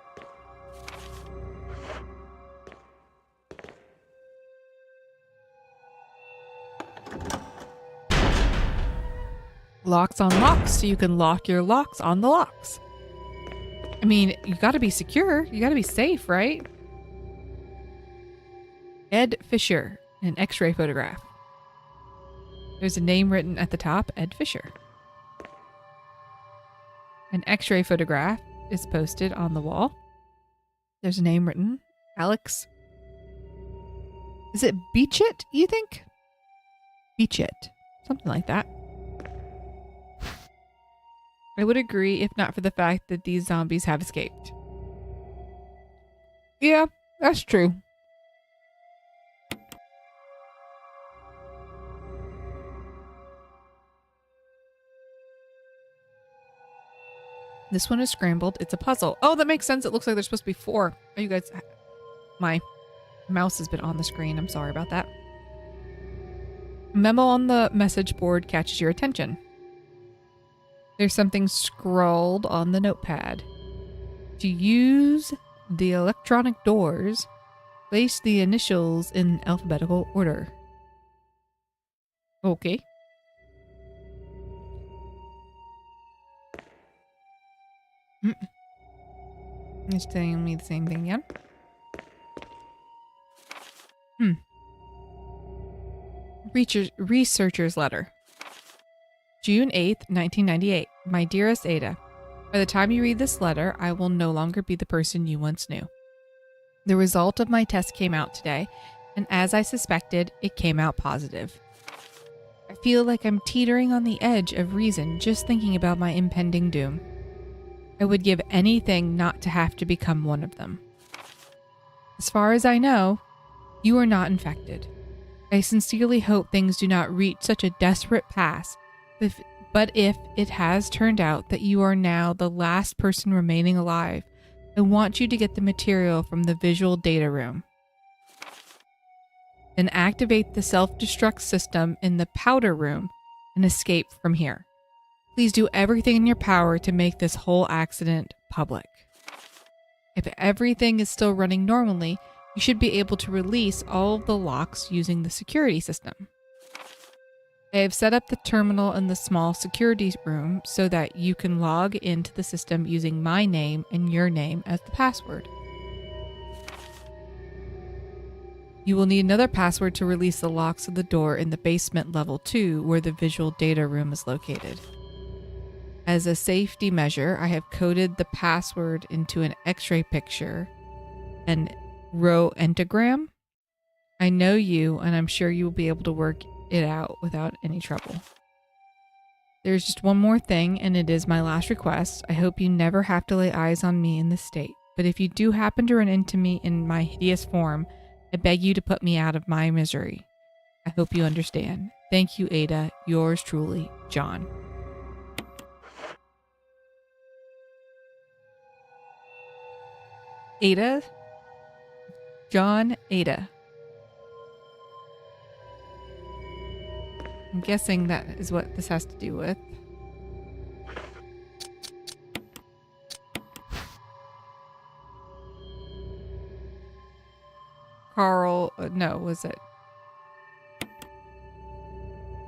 Locks on locks, so you can lock your locks on the locks. I mean, you gotta be secure. You gotta be safe, right? Ed Fisher, an x-ray photograph. There's a name written at the top, Ed Fisher. An x-ray photograph is posted on the wall. There's a name written, Alex. Is it Beachit, you think? Beachit. Something like that. I would agree if not for the fact that these zombies have escaped. Yeah, that's true. This one is scrambled. It's a puzzle. Oh, that makes sense. It looks like there's supposed to be 4. Oh, you guys, my mouse has been on the screen. I'm sorry about that. A memo on the message board catches your attention. There's something scrawled on the notepad. To use the electronic doors, place the initials in alphabetical order. Okay. It's telling me the same thing again. Researcher's letter. June 8th, 1998. My dearest Ada, by the time you read this letter, I will no longer be the person you once knew. The result of my test came out today, and as I suspected, it came out positive. I feel like I'm teetering on the edge of reason just thinking about my impending doom. I would give anything not to have to become one of them. As far as I know, you are not infected. I sincerely hope things do not reach such a desperate pass, but if it has turned out that you are now the last person remaining alive, I want you to get the material from the visual data room. Then activate the self-destruct system in the powder room and escape from here. Please do everything in your power to make this whole accident public. If everything is still running normally, you should be able to release all of the locks using the security system. I have set up the terminal in the small security room so that you can log into the system using my name and your name as the password. You will need another password to release the locks of the door in the basement level 2 where the visual data room is located. As a safety measure, I have coded the password into an x-ray picture and row entagram. I know you, and I'm sure you will be able to work it out without any trouble. There's just one more thing, and it is my last request. I hope you never have to lay eyes on me in this state, but if you do happen to run into me in my hideous form, I beg you to put me out of my misery. I hope you understand. Thank you, Ada. Yours truly, John. Ada? John, Ada. I'm guessing that is what this has to do with. Carl, no, was it?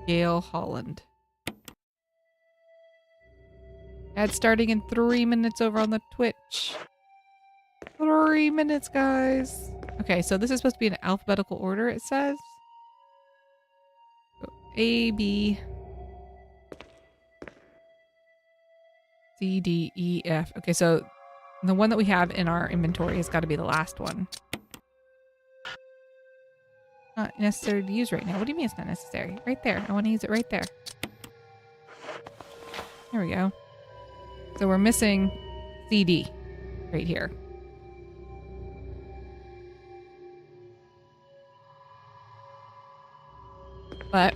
Gail Holland. Ad starting in 3 minutes over on the Twitch. 3 minutes, guys. Okay, so this is supposed to be in alphabetical order, it says. A, B, C, D, E, F. Okay, so the one that we have in our inventory has got to be the last one. Not necessary to use right now. What do you mean it's not necessary? Right there. I want to use it right there. There we go. So we're missing CD right here. But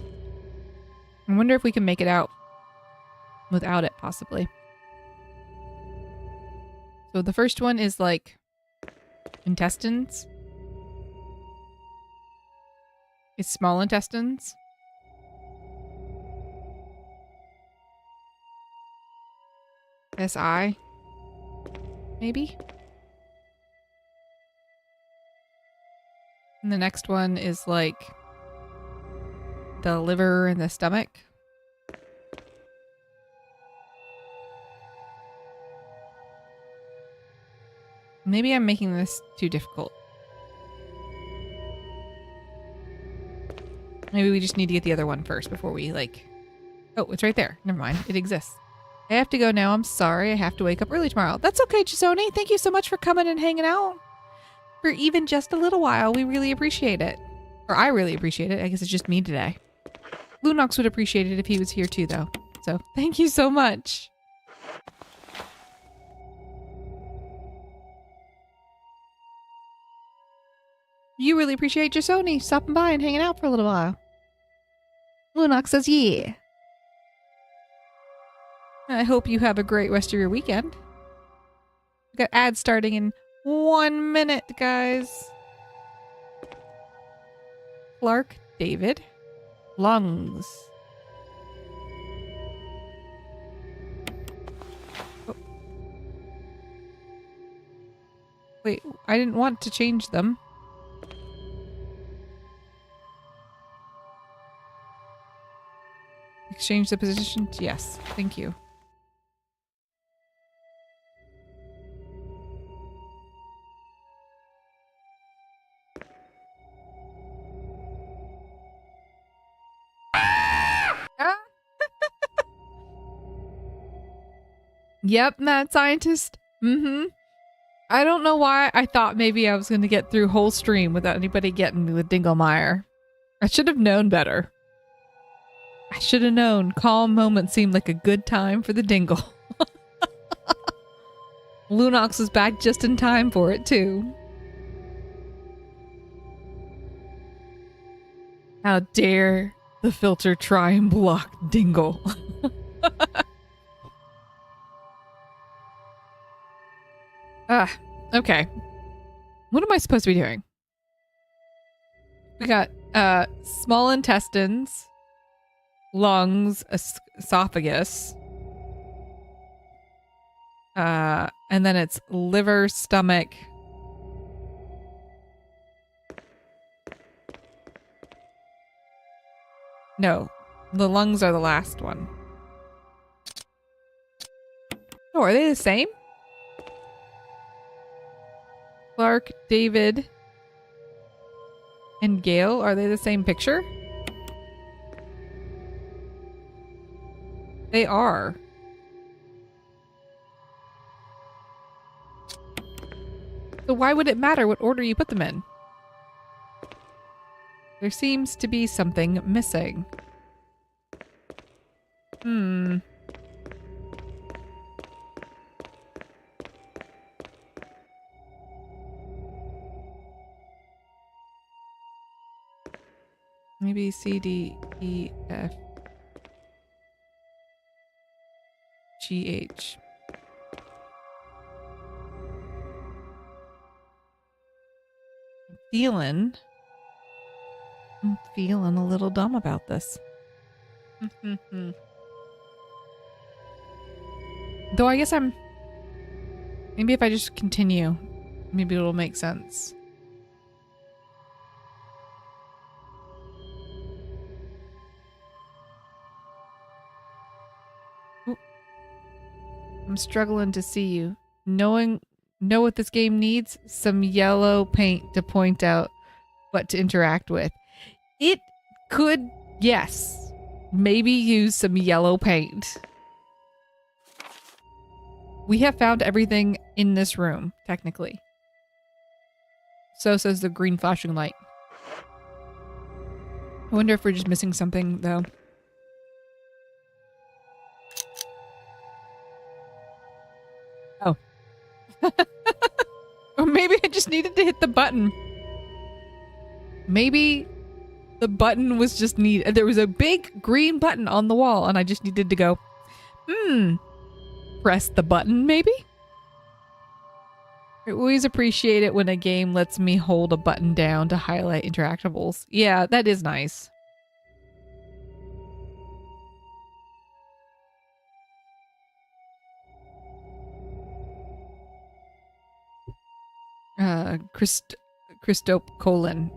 I wonder if we can make it out without it, possibly. So the first one is like intestines. It's small intestines. SI. Maybe. And the next one is like the liver and the stomach. Maybe I'm making this too difficult. Maybe we just need to get the other one first before we, like... Oh, it's right there. Never mind. It exists. I have to go now. I'm sorry. I have to wake up early tomorrow. That's okay, Chisoni. Thank you so much for coming and hanging out. For even just a little while. We really appreciate it. Or I really appreciate it. I guess it's just me today. Lunox would appreciate it if he was here too, though. So, thank you so much. You really appreciate Chisoni stopping by and hanging out for a little while. Lunox says, yeah. I hope you have a great rest of your weekend. We got ads starting in 1 minute, guys. Clark David. Lungs. Oh. Wait, I didn't want to change them. Exchange the positions? Yes, thank you. Yep, mad scientist. Mm-hmm. I don't know why I thought maybe I was going to get through whole stream without anybody getting me with Dinglemeyer. I should have known better. I should have known. Calm moment seemed like a good time for the dingle. Lunox was back just in time for it, too. How dare the filter try and block Dingle. Okay. What am I supposed to be doing? We got small intestines, lungs, esophagus, and then it's liver, stomach. No, the lungs are the last one. Oh, are they the same? Clark, David, and Gail, are they the same picture? They are. So why would it matter what order you put them in? There seems to be something missing. Maybe C, D, E, F, G, H. I'm feeling a little dumb about this. Though I guess maybe if I just continue, maybe it'll make sense. Ooh. I'm struggling to see you. Know what this game needs? Some yellow paint to point out what to interact with. It could, yes, maybe use some yellow paint. We have found everything in this room, technically. So says the green flashing light. I wonder if we're just missing something, though. Oh. Or maybe I just needed to hit the button. Maybe the button was just needed. There was a big green button on the wall, and I just needed to go, press the button, maybe? I always appreciate it when a game lets me hold a button down to highlight interactables. Yeah, that is nice. Christope colon.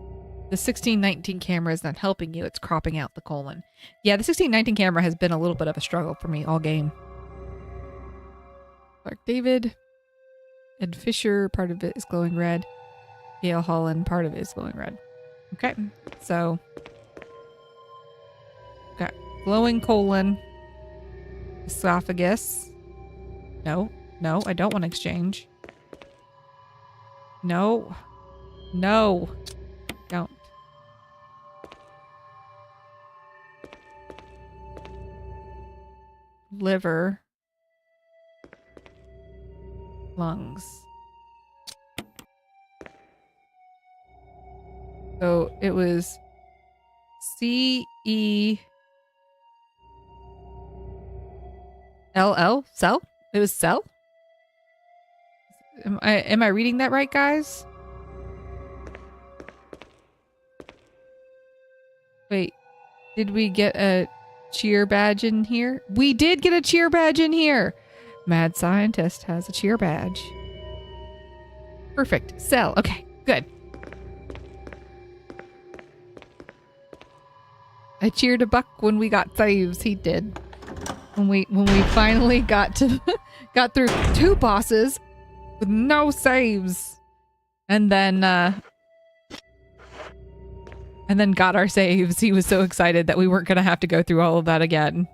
The 1619 camera is not helping you. It's cropping out the colon. Yeah, the 1619 camera has been a little bit of a struggle for me all game. Clark David. Ed Fisher, part of it is glowing red. Gail Holland, part of it is glowing red. Okay, so got glowing colon, esophagus. No, no, I don't want to exchange. No, no, don't. Liver, lungs. So it was CELL? Cell? It was cell? Am I reading that right, guys? Wait, did we get a cheer badge in here? We did get a cheer badge in here! Mad scientist has a cheer badge. Perfect. Cell. Okay, good. I cheered a buck when we got saves. He did. When we finally got through 2 bosses with no saves, and then got our saves. He was so excited that we weren't gonna have to go through all of that again.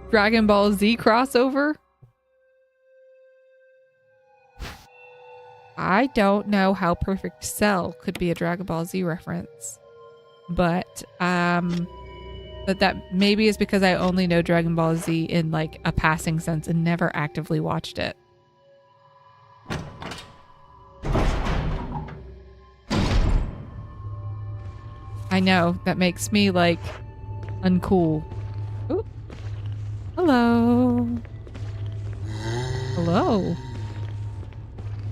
Dragon Ball Z crossover? I don't know how Perfect Cell could be a Dragon Ball Z reference. But that maybe is because I only know Dragon Ball Z in like a passing sense and never actively watched it. I know, that makes me like uncool. Ooh. Hello. Hello.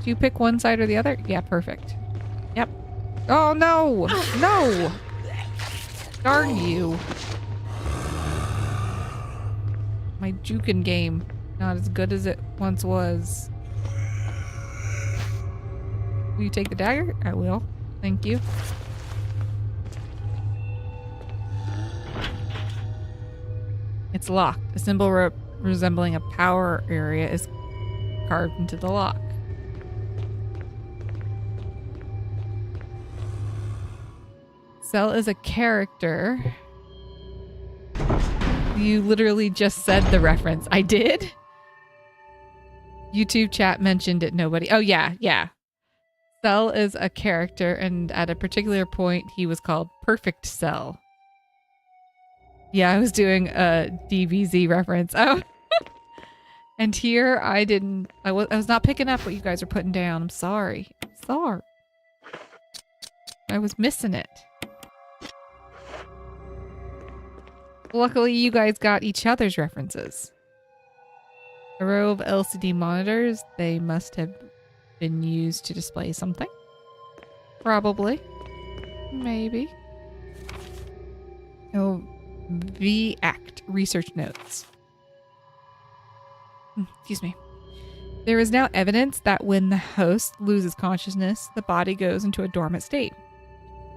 Do you pick one side or the other? Yeah, perfect. Yep. Oh no! No! Darn you. My jukin game. Not as good as it once was. Will you take the dagger? I will. Thank you. It's locked. A symbol resembling a power area is carved into the lock. Cell is a character. You literally just said the reference. I did? YouTube chat mentioned it. Nobody. Oh, yeah. Yeah. Cell is a character, and at a particular point, he was called Perfect Cell. Yeah, I was doing a DBZ reference. Oh. And here I was not picking up what you guys are putting down. I'm sorry. Sorry. I was missing it. Luckily, you guys got each other's references. A row of LCD monitors. They must have been used to display something. Probably. Maybe. Oh, V-Act research notes. Excuse me. There is now evidence that when the host loses consciousness, the body goes into a dormant state.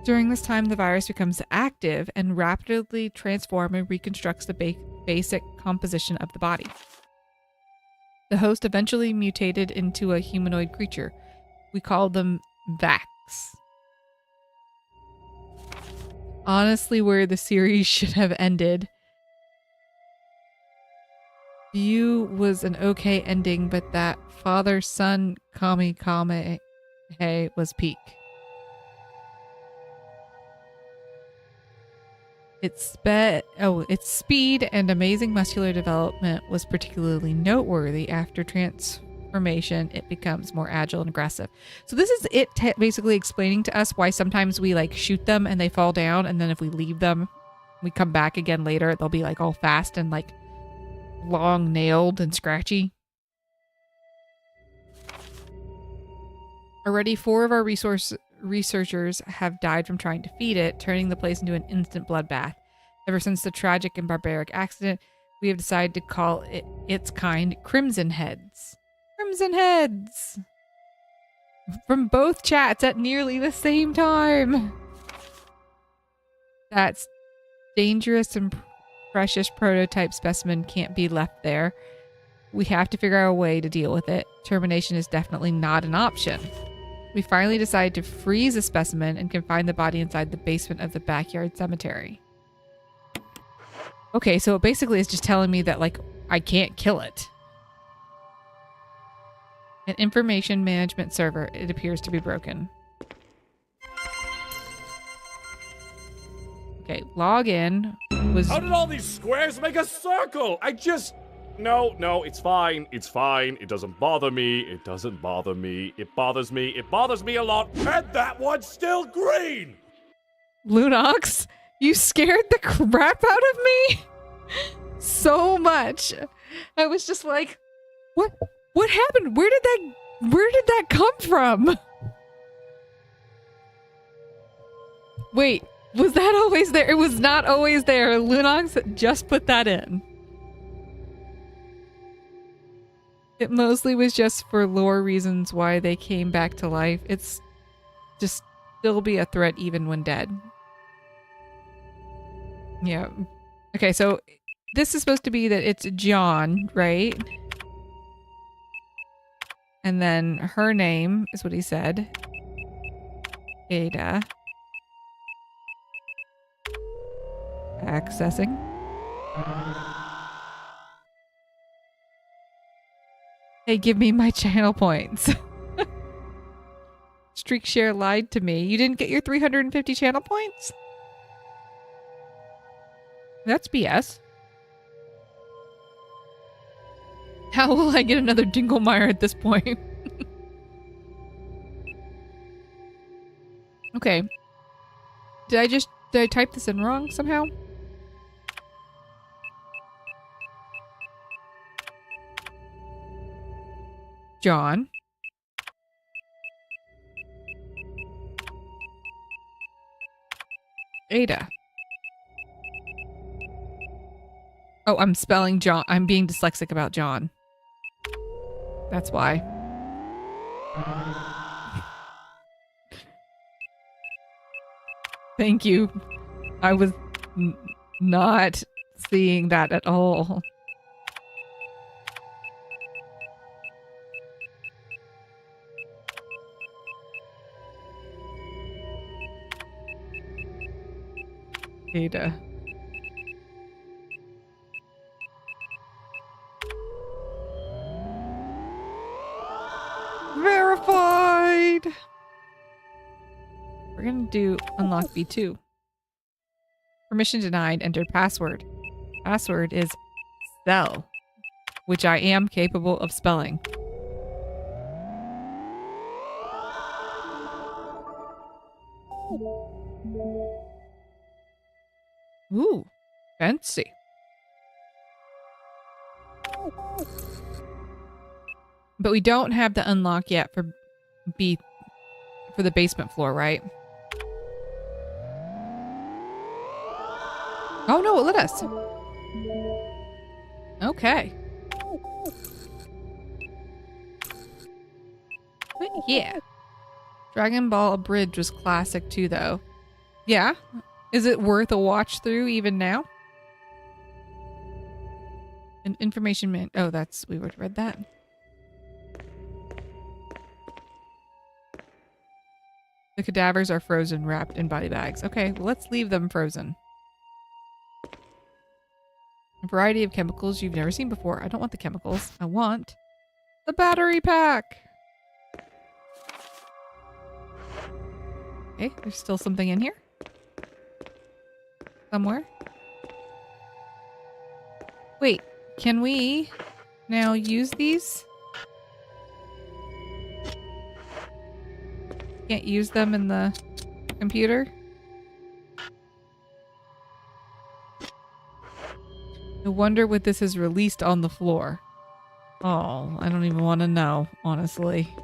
During this time, the virus becomes active and rapidly transforms and reconstructs the basic composition of the body. The host eventually mutated into a humanoid creature. We call them Vax. Honestly, where the series should have ended. View was an okay ending, but that father-son Kame was peak. Its speed and amazing muscular development was particularly noteworthy. After transformation, it becomes more agile and aggressive. So this is it basically explaining to us why sometimes we like shoot them and they fall down, and then if we leave them, we come back again later, they'll be like all fast and like long nailed and scratchy. Already 4 of our researchers have died from trying to feed it, turning the place into an instant bloodbath. Ever since the tragic and barbaric accident, we have decided to call its kind Crimson Heads. Crimson Heads! from both chats at nearly the same time. That's dangerous and precious prototype specimen can't be left there. We have to figure out a way to deal with it. Termination is definitely not an option. We finally decide to freeze a specimen and confine the body inside the basement of the backyard cemetery. Okay, so it basically is just telling me that, like, I can't kill it. An information management server. It appears to be broken. Okay, log in. How did all these squares make a circle? No, it's fine. It's fine. It doesn't bother me. It doesn't bother me. It bothers me. It bothers me a lot. And that one's still green! Lunox, you scared the crap out of me so much. I was just like, what happened? Where did that come from? Wait, was that always there? It was not always there. Lunox just put that in. It mostly was just for lore reasons why they came back to life. It's just still be a threat even when dead. Yeah. Okay, so this is supposed to be that it's John, right? And then her name is what he said. Ada. Accessing. Hey, give me my channel points. Streakshare lied to me. You didn't get your 350 channel points? That's BS. How will I get another Dinglemeyer at this point? Okay. Did I type this in wrong somehow? John. Ada. Oh, I'm spelling John. I'm being dyslexic about John. That's why. Thank you. I was not seeing that at all. Ada. Verified! We're gonna do unlock V2. Permission denied. Enter password. Password is cell, which I am capable of spelling. Ooh, fancy. But we don't have the unlock yet for the basement floor, right? Oh no, it let us. Okay. But yeah. Dragon Ball Bridge was classic too, though. Yeah. Is it worth a watch through even now? An information man. Oh, we would have read that. The cadavers are frozen, wrapped in body bags. Okay, well, let's leave them frozen. A variety of chemicals you've never seen before. I don't want the chemicals. I want the battery pack. Okay, there's still something in here. Somewhere. Wait, can we now use these? Can't use them in the computer? I wonder what this is released on the floor. Oh, I don't even want to know, honestly.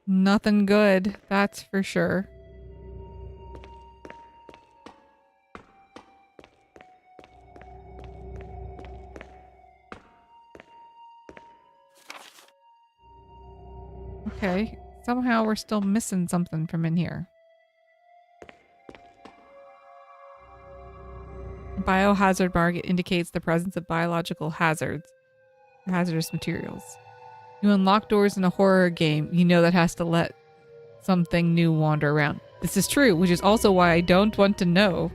Nothing good, that's for sure. Okay. Somehow we're still missing something from in here. Biohazard mark indicates the presence of biological hazardous materials. You unlock doors in a horror game. You know that has to let something new wander around. This is true, which is also why I don't want to know.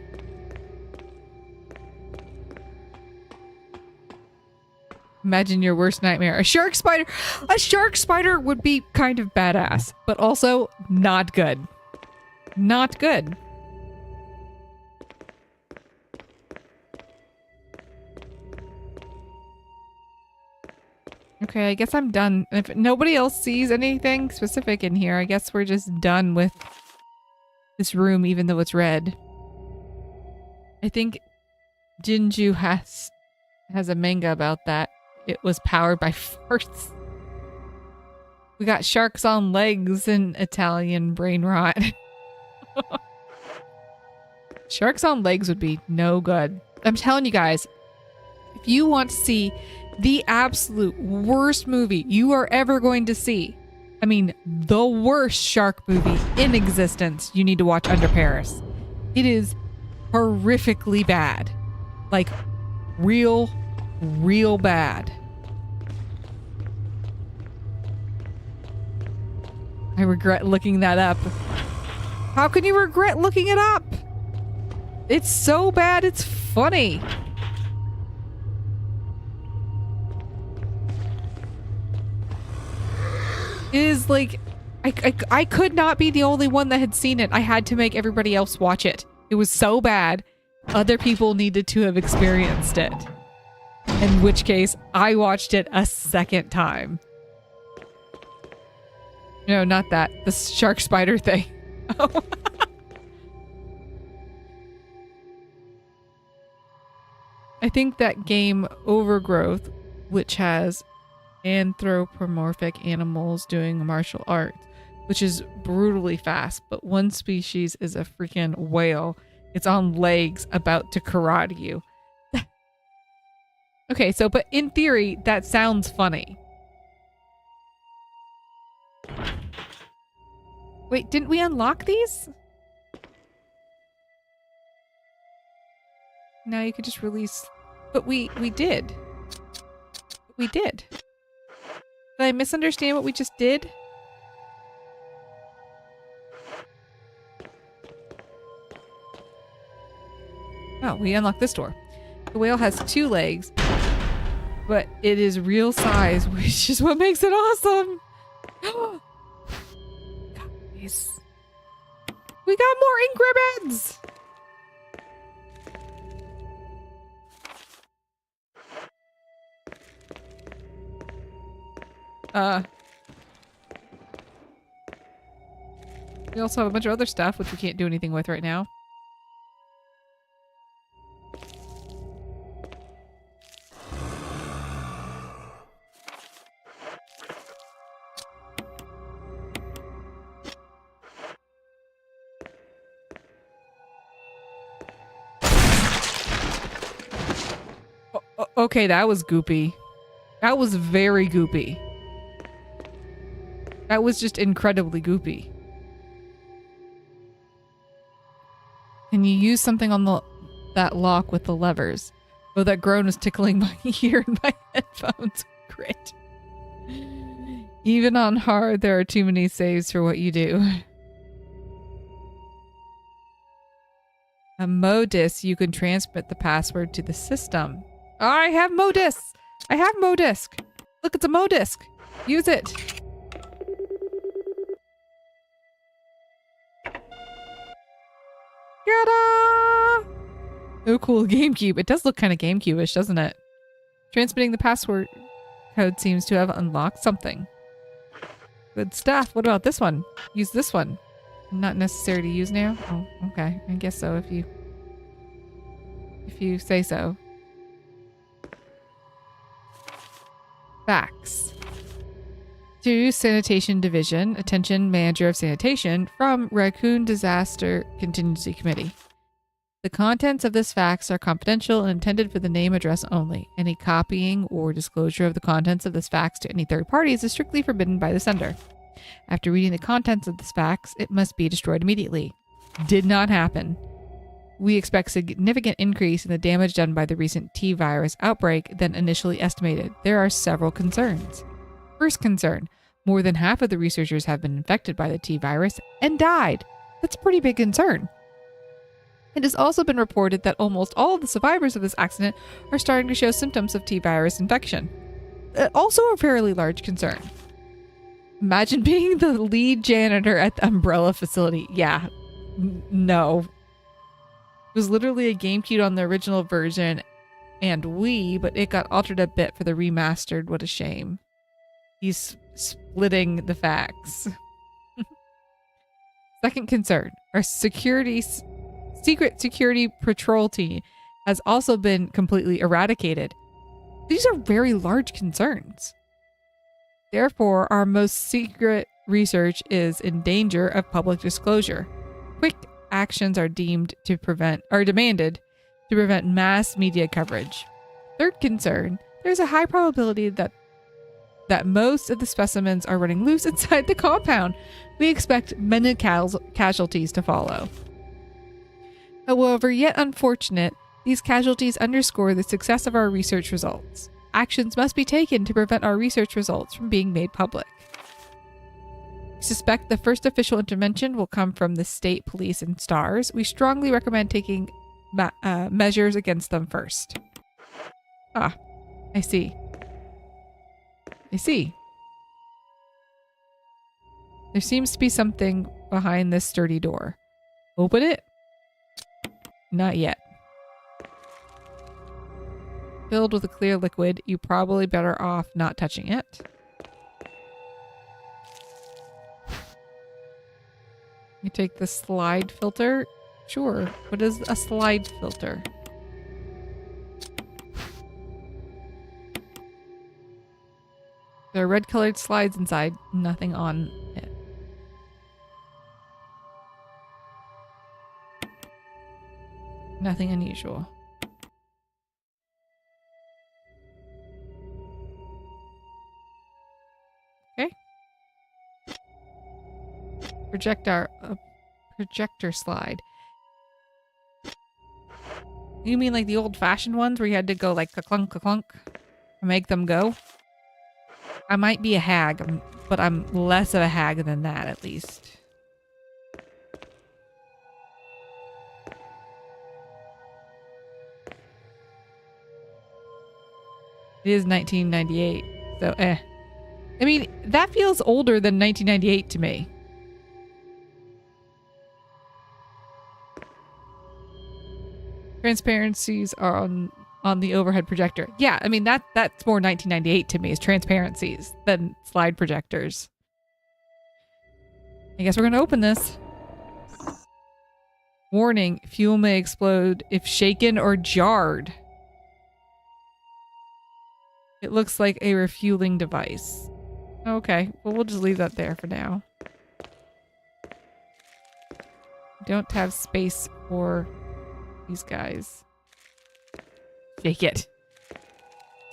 Imagine your worst nightmare. A shark spider! A shark spider would be kind of badass, but also not good. Not good. Okay, I guess I'm done. If nobody else sees anything specific in here, I guess we're just done with this room, even though it's red. I think Jinju has a manga about that. It was powered by farts. We got sharks on legs and Italian brain rot. Sharks on legs would be no good. I'm telling you guys, if you want to see the absolute worst movie you are ever going to see, I mean, the worst shark movie in existence, you need to watch Under Paris. It is horrifically bad. Like, real bad. I regret looking that up. How can you regret looking it up? It's so bad, it's funny. It is like, I could not be the only one that had seen it. I had to make everybody else watch it. It was so bad, other people needed to have experienced it. In which case, I watched it a second time. No, not that. The shark spider thing. Oh. I think that game Overgrowth, which has anthropomorphic animals doing martial arts, which is brutally fast, but one species is a freaking whale. It's on legs about to karate you. Okay, so, but in theory, that sounds funny. Wait, didn't we unlock these? Now you could just release... But we did. We did. Did I misunderstand what we just did? Oh, we unlocked this door. The whale has 2 legs, but it is real size, which is what makes it awesome. Guys. We got more ink ribbons! We also have a bunch of other stuff, which we can't do anything with right now. Okay, that was goopy. That was very goopy. That was just incredibly goopy. Can you use something on that lock with the levers? Oh, that groan was tickling my ear and my headphones. Great. Even on hard, there are too many saves for what you do. A modis, you can transmit the password to the system. I have modis! I have modisk! Look, it's a modisk! Use it! Ta-da! Oh, cool. GameCube. It does look kind of GameCube-ish, doesn't it? Transmitting the password code seems to have unlocked something. Good stuff. What about this one? Use this one. Not necessary to use now? Oh, okay. I guess so if you say so. Facts. To Sanitation Division. Attention, Manager of Sanitation from Raccoon Disaster Contingency Committee. The contents of this fax are confidential and intended for the name address only. Any copying or disclosure of the contents of this fax to any third parties is strictly forbidden by the sender. After reading the contents of this fax, it must be destroyed immediately. Did not happen. We expect significant increase in the damage done by the recent T-virus outbreak than initially estimated. There are several concerns. First concern, more than half of the researchers have been infected by the T-virus and died. That's a pretty big concern. It has also been reported that almost all of the survivors of this accident are starting to show symptoms of T-virus infection. Also a fairly large concern. Imagine being the lead janitor at the Umbrella facility. Yeah. No. It was literally a GameCube on the original version and Wii, but it got altered a bit for the remastered. What a shame. He's splitting the facts. Second concern. Our secret security patrol team has also been completely eradicated. These are very large concerns. Therefore, our most secret research is in danger of public disclosure. Quick actions are demanded to prevent mass media coverage. Third concern, there's a high probability that most of the specimens are running loose inside the compound. We expect many casualties to follow. However, yet unfortunate, these casualties underscore the success of our research results. Actions must be taken to prevent our research results from being made public. We suspect the first official intervention will come from the state police and STARS. We strongly recommend taking measures against them first. Ah, I see. I see. There seems to be something behind this sturdy door. Open it? Not yet. Filled with a clear liquid, you probably better off not touching it. You take the slide filter? Sure. What is a slide filter? There are red colored slides inside, nothing on it. Nothing unusual. Okay. Projector slide. You mean like the old-fashioned ones where you had to go like ka-clunk, ka-clunk and make them go? I might be a hag, but I'm less of a hag than that, at least. It is 1998, so I mean, that feels older than 1998 to me. Transparencies are on the overhead projector. Yeah, I mean, that's more 1998 to me, is transparencies than slide projectors. I guess we're going to open this. Warning, fuel may explode if shaken or jarred. It looks like a refueling device. Okay, well, we'll just leave that there for now. Don't have space for these guys. Shake it.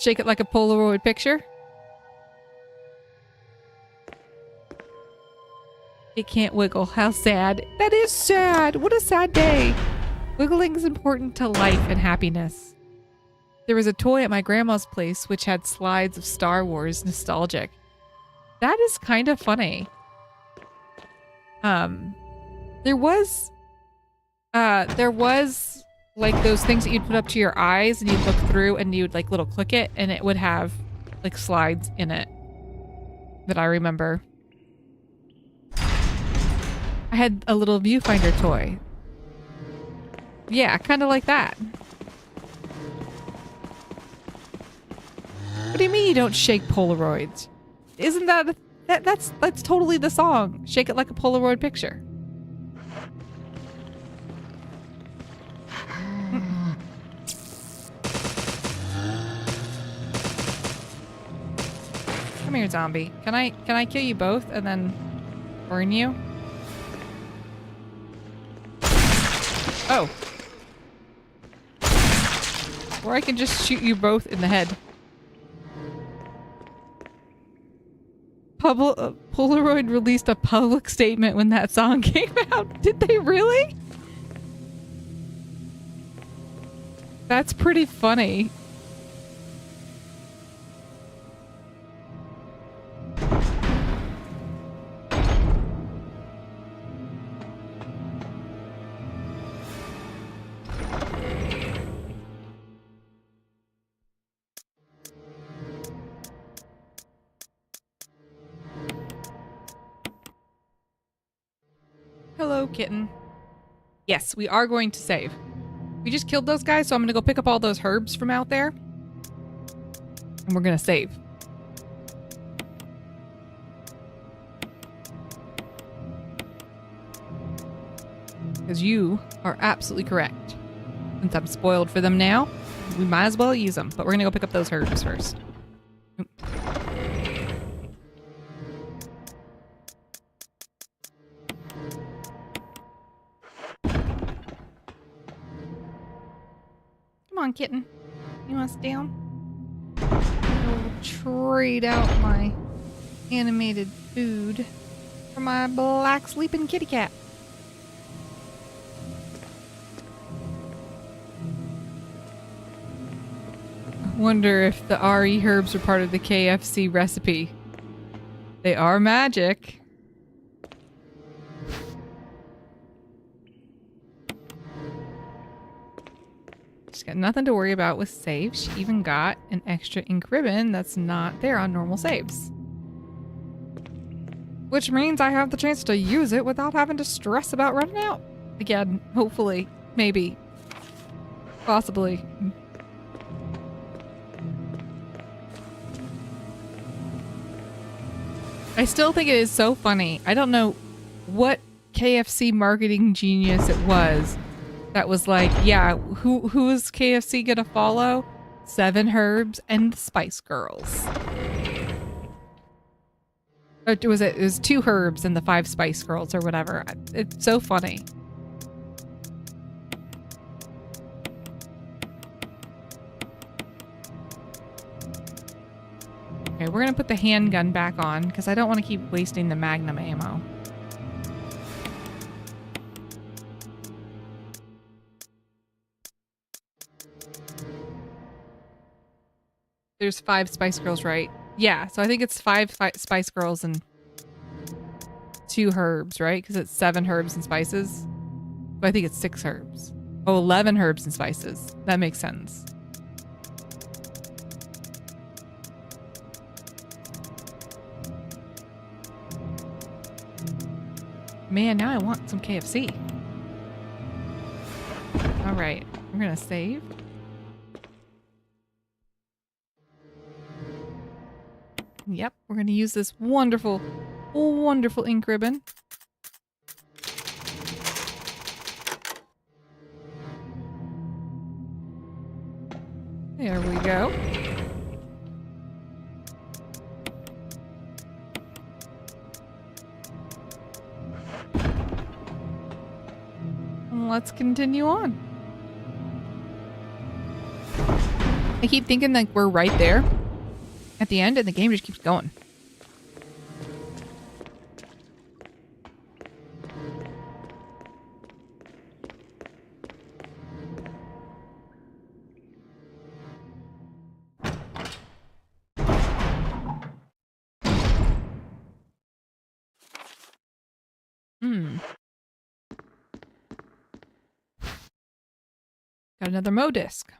Shake it like a Polaroid picture. It can't wiggle. How sad. That is sad. What a sad day. Wiggling is important to life and happiness. There was a toy at my grandma's place which had slides of Star Wars nostalgic. That is kind of funny. There was like those things that you'd put up to your eyes and you'd look through and you'd like little click it and it would have like slides in it that I remember. I had a little viewfinder toy. Yeah, kind of like that. What do you mean you don't shake Polaroids? Isn't that's totally the song. Shake it like a Polaroid picture. Come here, zombie. Can I kill you both and then burn you? Oh. Or I can just shoot you both in the head. Polaroid released a public statement when that song came out. Did they really? That's pretty funny. Hello, kitten. Yes, we are going to save. We just killed those guys, so I'm going to go pick up all those herbs from out there. And we're going to save. Because you are absolutely correct. Since I'm spoiled for them now, we might as well use them. But we're going to go pick up those herbs first. Oop. Come on, kitten. You want to stay down? I'll trade out my animated food for my black sleeping kitty cat. I wonder if the RE herbs are part of the KFC recipe. They are magic. She's got nothing to worry about with saves. She even got an extra ink ribbon that's not there on normal saves. Which means I have the chance to use it without having to stress about running out. Again, hopefully, maybe, possibly. I still think it is so funny. I don't know what KFC marketing genius it was that was like, yeah, who is KFC gonna follow? 7 Herbs and the Spice Girls. Or it was 2 Herbs and the 5 Spice Girls or whatever. It's so funny. Okay, we're gonna put the handgun back on because I don't want to keep wasting the Magnum ammo. There's 5 Spice Girls, right? Yeah, so I think it's 5 Spice Girls and 2 Herbs, right? Because it's 7 herbs and spices. But I think it's 6 herbs. Oh, 11 herbs and spices. That makes sense. Man, now I want some KFC. All right, we're gonna save. Yep, we're gonna use this wonderful, wonderful ink ribbon. There we go. Let's continue on. I keep thinking like we're right there at the end and the game just keeps going. Got another Mo disc.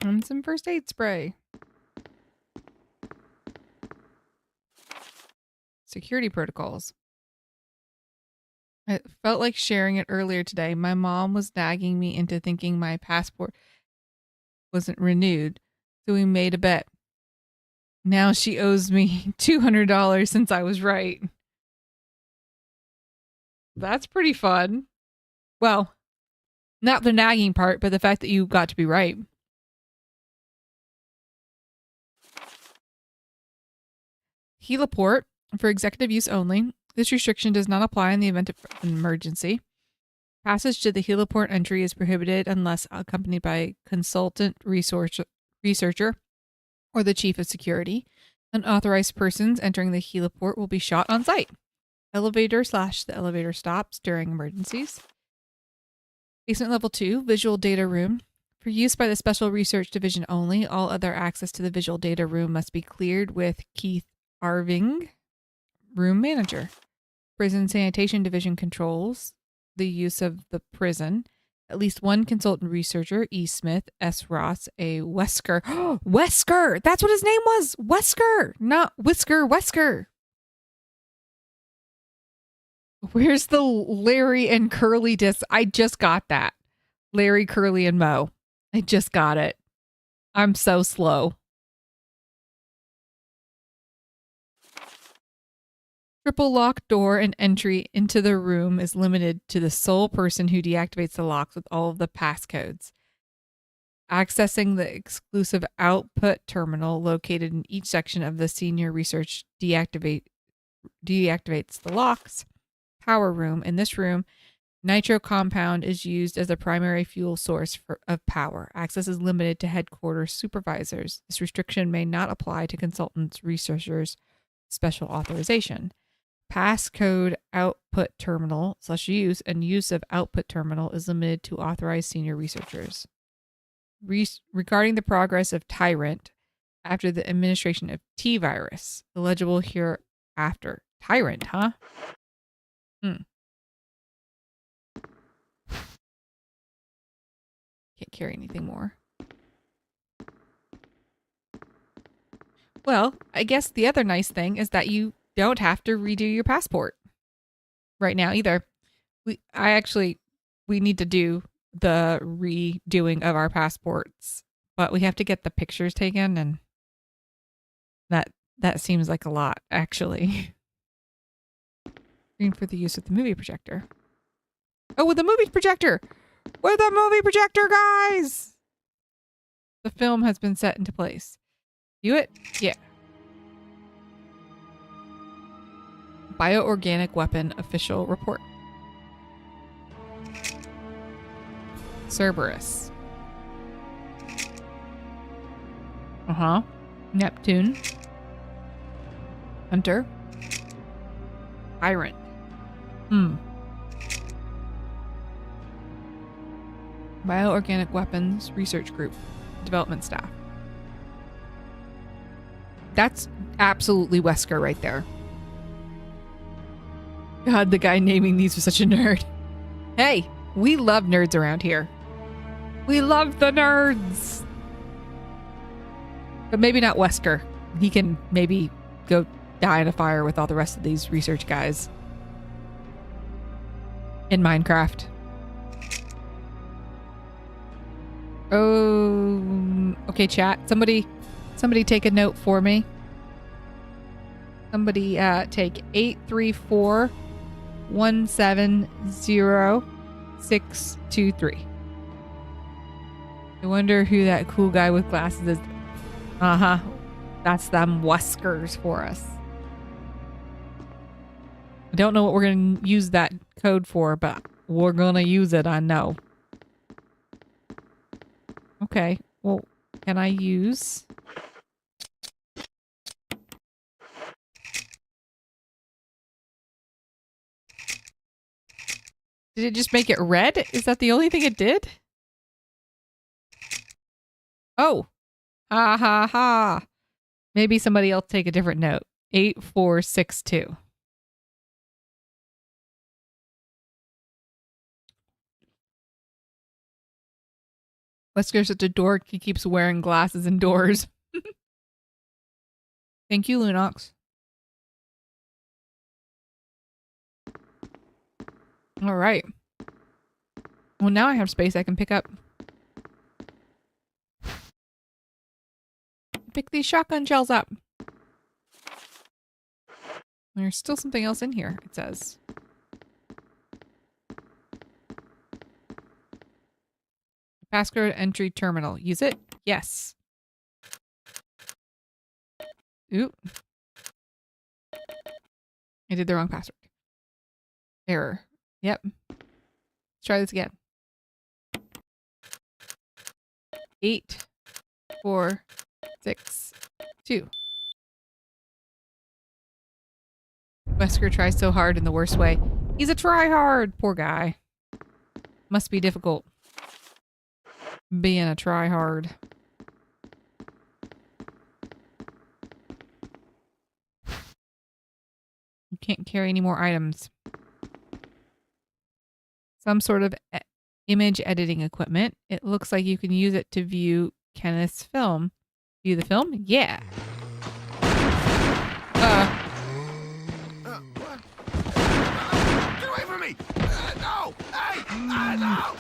And some first aid spray. Security protocols. I felt like sharing it earlier today. My mom was nagging me into thinking my passport wasn't renewed, so we made a bet. Now she owes me $200 since I was right. That's pretty fun. Well, not the nagging part, but the fact that you got to be right. Heliport for executive use only. This restriction does not apply in the event of an emergency. Passage to the heliport entry is prohibited unless accompanied by a consultant researcher or the chief of security. Unauthorized persons entering the heliport will be shot on sight. Elevator / the elevator stops during emergencies. Basement level 2, visual data room. For use by the Special Research Division only, all other access to the visual data room must be cleared with Keith Arving, room manager. Prison Sanitation Division controls the use of the prison. At least one consultant researcher, E. Smith, S. Ross, A. Wesker. Wesker! That's what his name was! Wesker! Not Whisker, Wesker! Where's the Larry and Curly disc? I just got that. Larry, Curly, and Moe. I just got it. I'm so slow. Triple lock door and entry into the room is limited to the sole person who deactivates the locks with all of the passcodes. Accessing the exclusive output terminal located in each section of the senior research deactivates the locks. Power room. In this room, nitro compound is used as a primary fuel source of power. Access is limited to headquarters supervisors. This restriction may not apply to consultants, researchers, special authorization. Passcode output terminal / use and use of output terminal is limited to authorized senior researchers. Regarding the progress of Tyrant after the administration of T-virus, illegible hereafter. Tyrant, huh? Can't carry anything more. Well, I guess the other nice thing is that you don't have to redo your passport right now either. We need to do the redoing of our passports, but we have to get the pictures taken, and that seems like a lot, actually. Screen for the use of the movie projector. Oh, with the movie projector! With the movie projector, guys! The film has been set into place. View it? Yeah. Bioorganic weapon official report. Cerberus. Neptune. Hunter. Tyrant. Bioorganic weapons research group. Development staff. That's absolutely Wesker right there. God, the guy naming these was such a nerd. Hey, we love nerds around here. We love the nerds. But maybe not Wesker. He can maybe go die in a fire with all the rest of these research guys. In Minecraft. Oh, okay, chat. Somebody take a note for me. Somebody take 834-170-623. I wonder who that cool guy with glasses is. That's them Weskers for us. I don't know what we're going to use that code for, but we're going to use it, I know. Okay, well, can I use... Did it just make it red? Is that the only thing it did? Oh. Ha ha ha. Maybe somebody else take a different note. 8462. Wesker's such a dork. He keeps wearing glasses indoors. Thank you, Lunox. All right. Well, now I have space I can pick up. Pick these shotgun shells up. There's still something else in here, it says. Passcode entry terminal. Use it? Yes. Oop. I did the wrong password. Error. Yep. Let's try this again. 8, 4, 6, 2. Wesker tries so hard in the worst way. He's a tryhard. Poor guy. Must be difficult being a tryhard. You can't carry any more items. Some sort of image editing equipment. It looks like you can use it to view Kenneth's film. View the film? Yeah. What? Get away from me! No! Hey! No!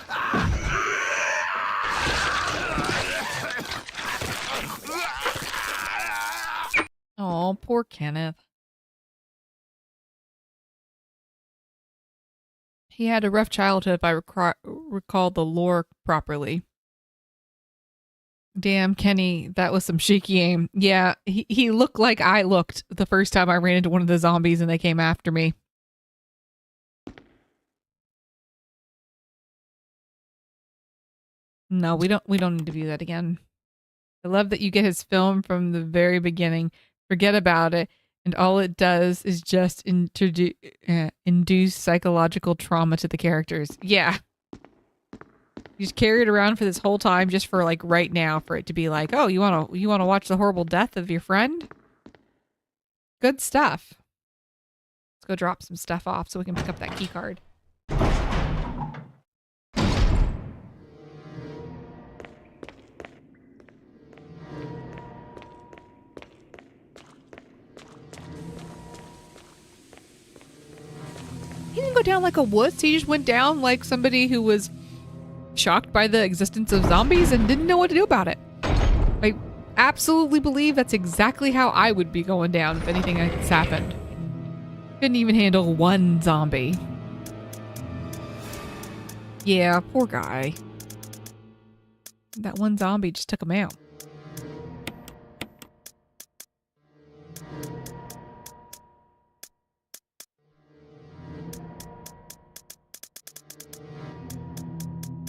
Oh, poor Kenneth. He had a rough childhood, if I recall the lore properly. Damn, Kenny, that was some shaky aim. Yeah, he looked like I looked the first time I ran into one of the zombies and they came after me. No, we don't need to view that again. I love that you get his film from the very beginning. Forget about it. And all it does is just induce psychological trauma to the characters. Yeah. You just carry it around for this whole time just for like right now for it to be like, oh, you want to watch the horrible death of your friend? Good stuff. Let's go drop some stuff off so we can pick up that key card. He didn't go down like a wuss. He just went down like somebody who was shocked by the existence of zombies and didn't know what to do about it. I absolutely believe that's exactly how I would be going down if anything like this happened. Couldn't even handle one zombie. Yeah, poor guy. That one zombie just took him out.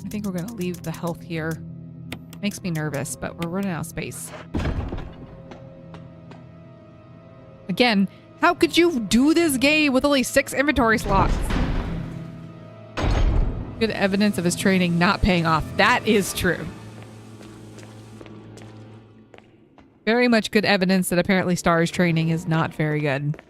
I think we're gonna leave the health here. Makes me nervous, but we're running out of space. Again, how could you do this game with only 6 inventory slots? Good evidence of his training not paying off. That is true. Very much good evidence that apparently Star's training is not very good.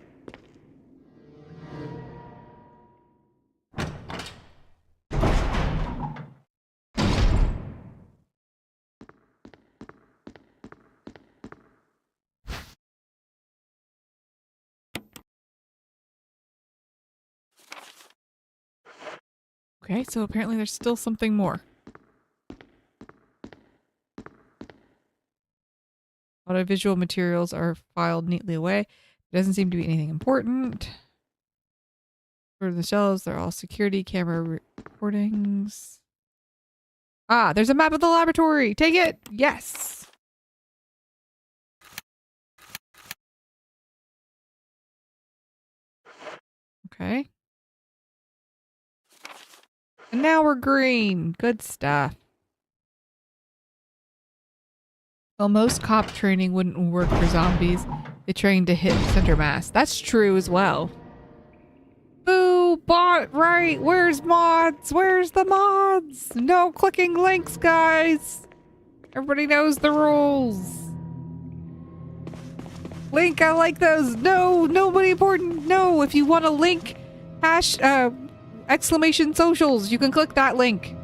Okay, so apparently there's still something more. Audiovisual materials are filed neatly away. There doesn't seem to be anything important. For the shelves, they're all security camera recordings. Ah, there's a map of the laboratory. Take it. Yes. Okay. And now we're green. Good stuff. Well, most cop training wouldn't work for zombies. They train to hit center mass. That's true as well. Boo! Bot right! Where's mods? Where's the mods? No clicking links, guys! Everybody knows the rules. Link, I like those. No, nobody important. No, if you want a link, exclamation socials, you can click that link.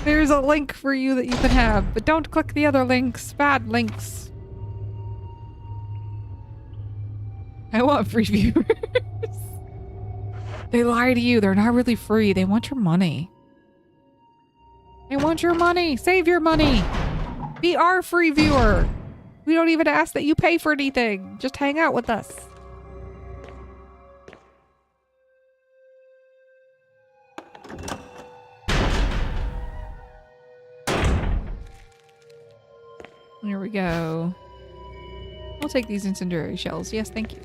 There's a link for you that you can have, but don't click the other links. Bad links. I want free viewers. They lie to you. They're not really free. They want your money. They want your money. Save your money. Be our free viewer. We don't even ask that you pay for anything. Just hang out with us. Here we go. I'll take these incendiary shells. Yes, thank you.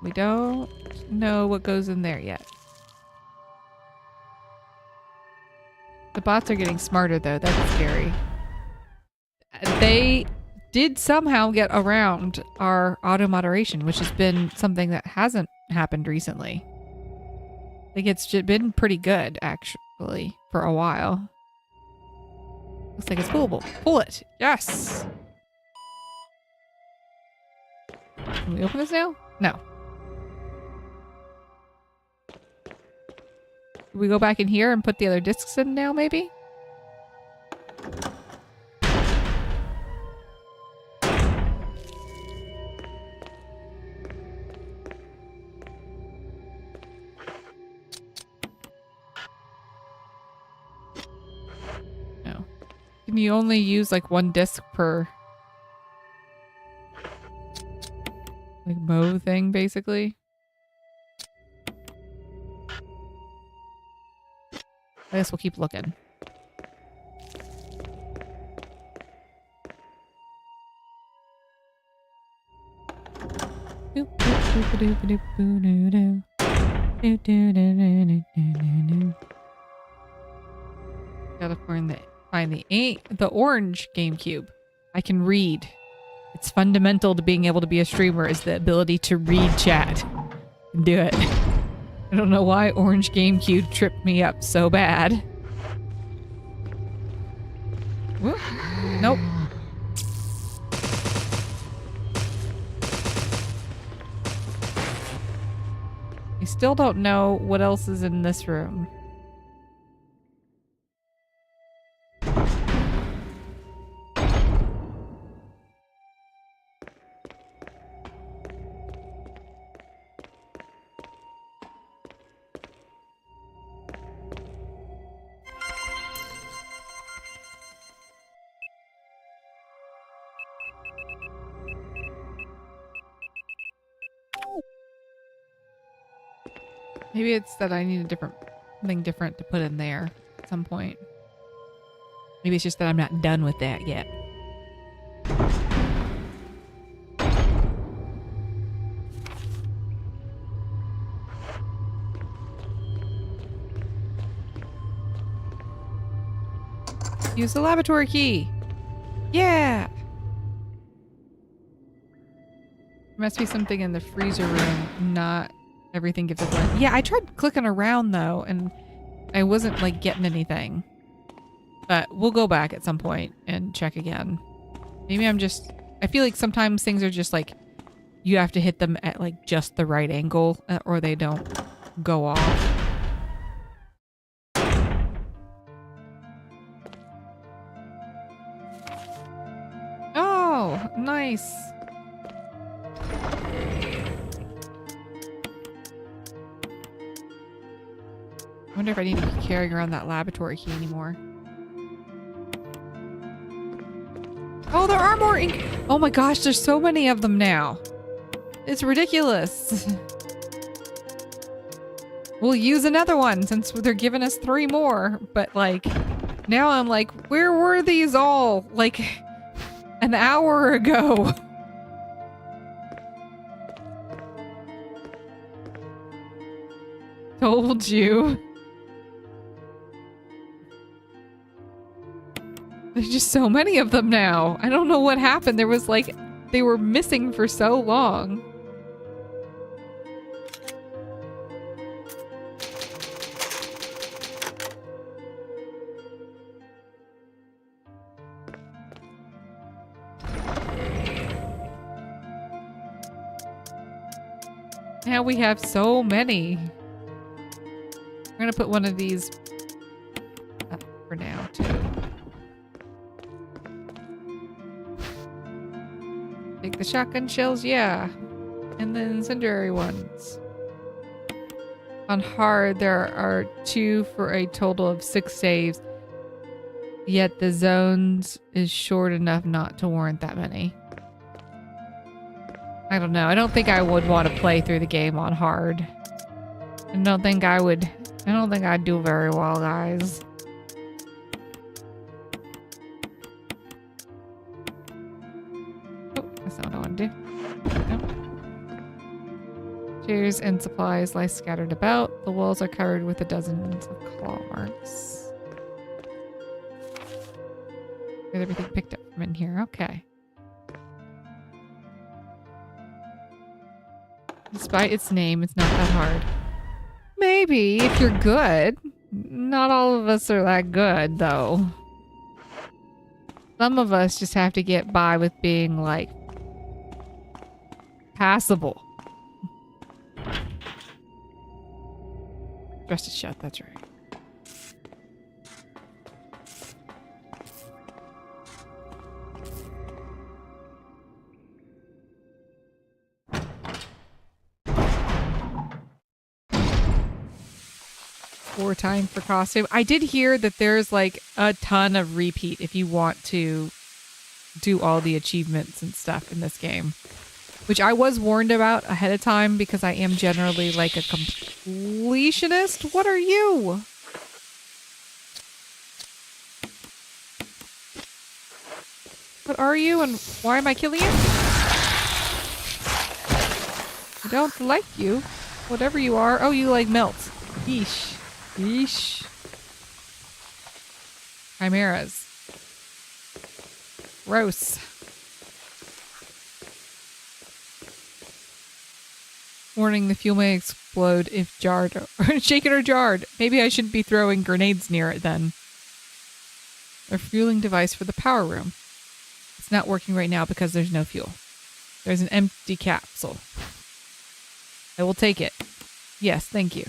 We don't know what goes in there yet. The bots are getting smarter though. That's scary. They did somehow get around our auto moderation, which has been something that hasn't happened recently. I think it's been pretty good actually for a while. Looks like it's pullable. Pull it. Yes. Can we open this now? No. Do we go back in here and put the other discs in now, maybe? No. Can you only use like one disc per like mow thing, basically? I guess we'll keep looking. Gotta find the orange GameCube. I can read. It's fundamental to being able to be a streamer is the ability to read chat. Do it. I don't know why orange GameCube tripped me up so bad. Whoop. Nope. I still don't know what else is in this room. Maybe it's that I need something different to put in there at some point. Maybe it's just that I'm not done with that yet. Use the laboratory key. Yeah. There must be something in the freezer room, not everything gives a blend. Yeah, I tried clicking around though, and I wasn't like getting anything. But we'll go back at some point and check again. Maybe I feel like sometimes things are just like, you have to hit them at like just the right angle or they don't go off. Oh, nice. I wonder if I need to be carrying around that laboratory key anymore. Oh, there are more ink. Oh my gosh, there's so many of them now. It's ridiculous. We'll use another one since they're giving us 3 more. But like, now I'm like, where were these all? Like, an hour ago. Told you. There's just so many of them now. I don't know what happened. There was like, they were missing for so long. Now we have so many. We're gonna put one of these up for now too. Take the shotgun shells, yeah. And the incendiary ones. On hard, there are 2 for a total of 6 saves. Yet the zones is short enough not to warrant that many. I don't know. I don't think I would want to play through the game on hard. I don't think I'd do very well, guys. That's not what I want to do. Nope. Chairs and supplies lie scattered about. The walls are covered with dozens of claw marks. Get everything picked up from in here. Okay. Despite its name, it's not that hard. Maybe, if you're good. Not all of us are that good, though. Some of us just have to get by with being, like, passable. Dressed it shut, that's right. Time for costume. I did hear that there's like a ton of repeat if you want to do all the achievements and stuff in this game, which I was warned about ahead of time because I am generally like a completionist. What are you? What are you and why am I killing you? I don't like you. Whatever you are. Oh, you like melt. Yeesh. Yeesh. Chimeras. Gross. Warning, the fuel may explode if jarred or shaken or jarred. Maybe I shouldn't be throwing grenades near it then. A fueling device for the power room. It's not working right now because there's no fuel. There's an empty capsule. I will take it. Yes, thank you.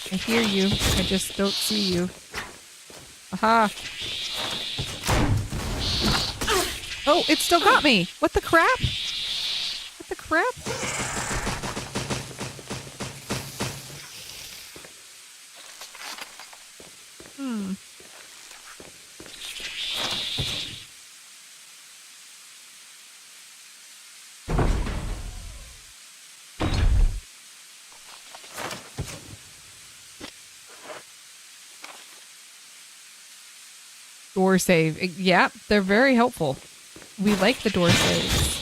I hear you. I just don't see you. Aha! Oh, it still got me! What the crap? What the crap? Door save. Yeah, they're very helpful. We like the door saves.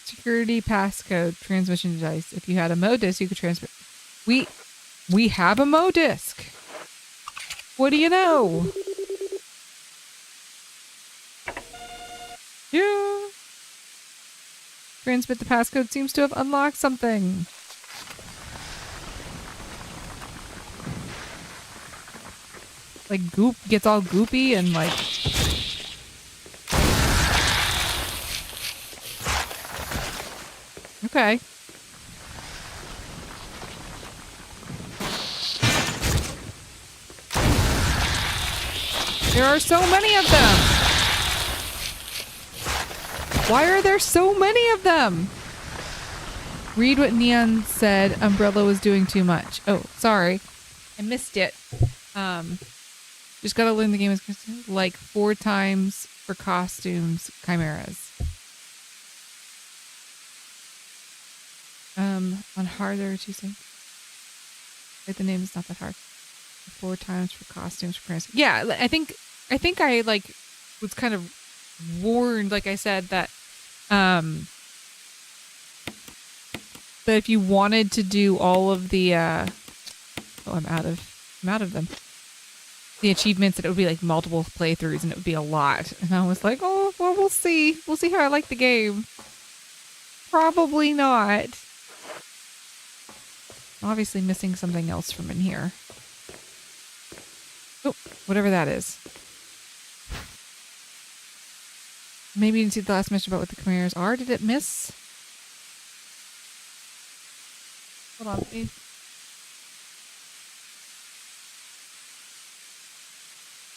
Security passcode transmission device. If you had a modisc, you could transmit. We have a modisc. What do you know? Yeah. Transmit the passcode seems to have unlocked something. Like goop gets all goopy and like okay. There are so many of them. Why are there so many of them? Read what Neon said. Umbrella was doing too much. Oh, sorry. I missed it. Just gotta learn the game is like 4 times for costumes, chimeras. On hard there are 2 things. Like the name is not that hard. 4 times for costumes, for chimeras. Yeah, I think I like was kind of warned, like I said, that that if you wanted to do all of the I'm out of them. The achievements, that it would be like multiple playthroughs and it would be a lot. And I was like, oh, well, we'll see. We'll see how I like the game. Probably not. Obviously missing something else from in here. Oh, whatever that is. Maybe you didn't see the last message about what the chimeras are. Did it miss? Hold on, please.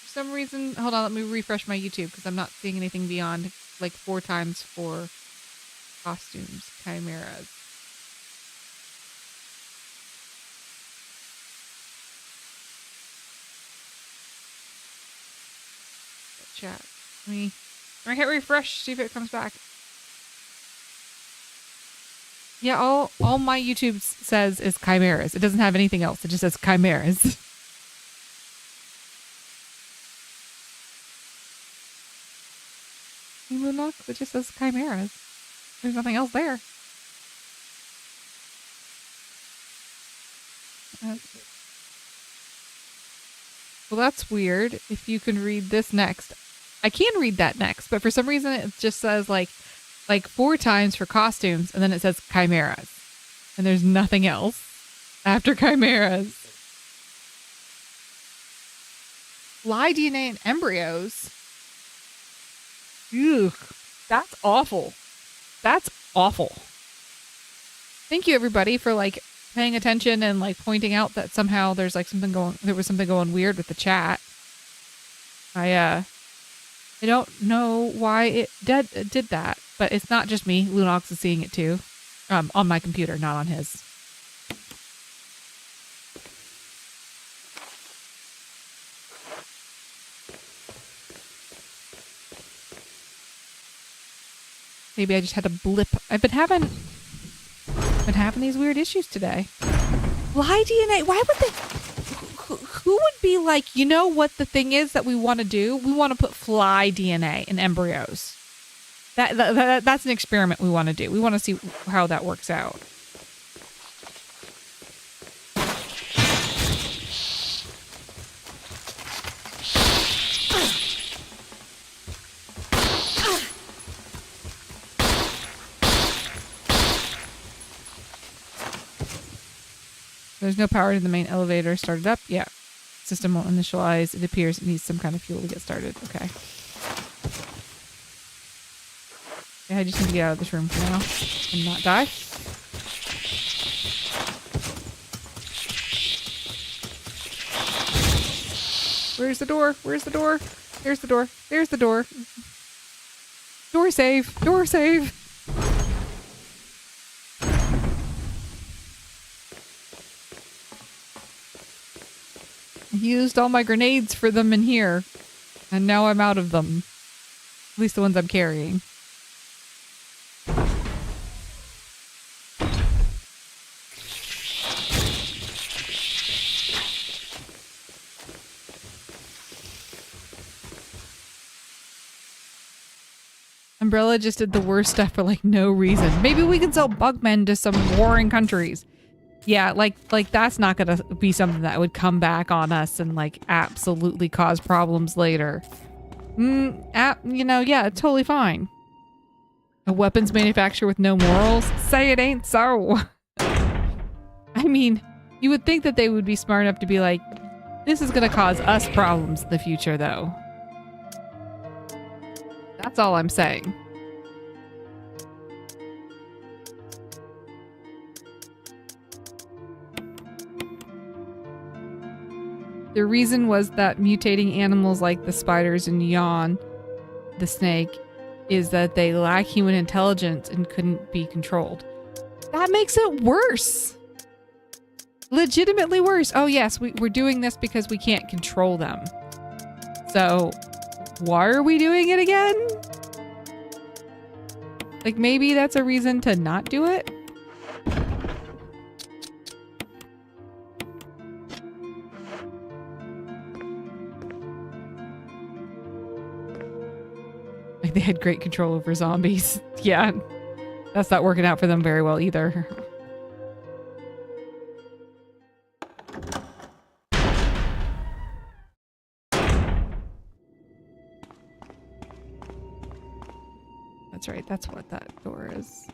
For some reason, hold on, let me refresh my YouTube because I'm not seeing anything beyond like 4 times for costumes, chimeras. Chat. Let me hit refresh, see if it comes back. Yeah, all my YouTube says is chimeras. It doesn't have anything else. It just says chimeras. Lunox? It just says chimeras. There's nothing else there. Well, that's weird. If you can read this next. I can read that next, but for some reason it just says like 4 times for costumes, and then it says chimeras. And there's nothing else after chimeras. Fly DNA in embryos? Ugh, that's awful. That's awful. Thank you everybody for like paying attention and like pointing out that somehow there was something going weird with the chat. I don't know why it did that, but it's not just me. Lunox is seeing it too. On my computer, not on his. Maybe I just had a blip. I've been having these weird issues today. Fly DNA. Why would they? Who would be like, you know what the thing is that we want to do? We want to put fly DNA in embryos. That's an experiment we want to do. We want to see how that works out. There's no power to the main elevator. Started up. Yeah. System won't initialize. It appears it needs some kind of fuel to get started. Okay. Yeah, I just need to get out of this room for now and not die. Where's the door? Where's the door? There's the door. There's the door. Door save. Door save. I used all my grenades for them in here, and now I'm out of them. At least the ones I'm carrying. Umbrella just did the worst stuff for like no reason. Maybe we can sell bugmen to some warring countries. Yeah, like that's not gonna be something that would come back on us and like absolutely cause problems later. You know, yeah, it's totally fine. A weapons manufacturer with no morals? Say it ain't so. I mean, you would think that they would be smart enough to be like, this is gonna cause us problems in the future though. That's all I'm saying. The reason was that mutating animals like the spiders and Yawn, the snake, is that they lack human intelligence and couldn't be controlled. That makes it worse. Legitimately worse. Oh yes, we're doing this because we can't control them. So, why are we doing it again? Like maybe that's a reason to not do it? Like they had great control over zombies. Yeah, that's not working out for them very well either. That's right, that's what that door is.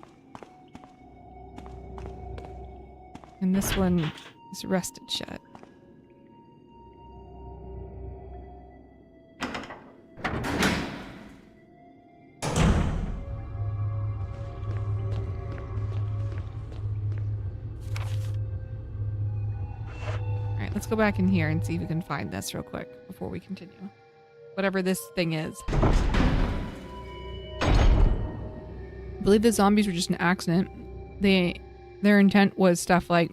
And this one is rusted shut. Alright, let's go back in here and see if we can find this real quick before we continue. Whatever this thing is. I believe the zombies were just an accident. Their intent was stuff like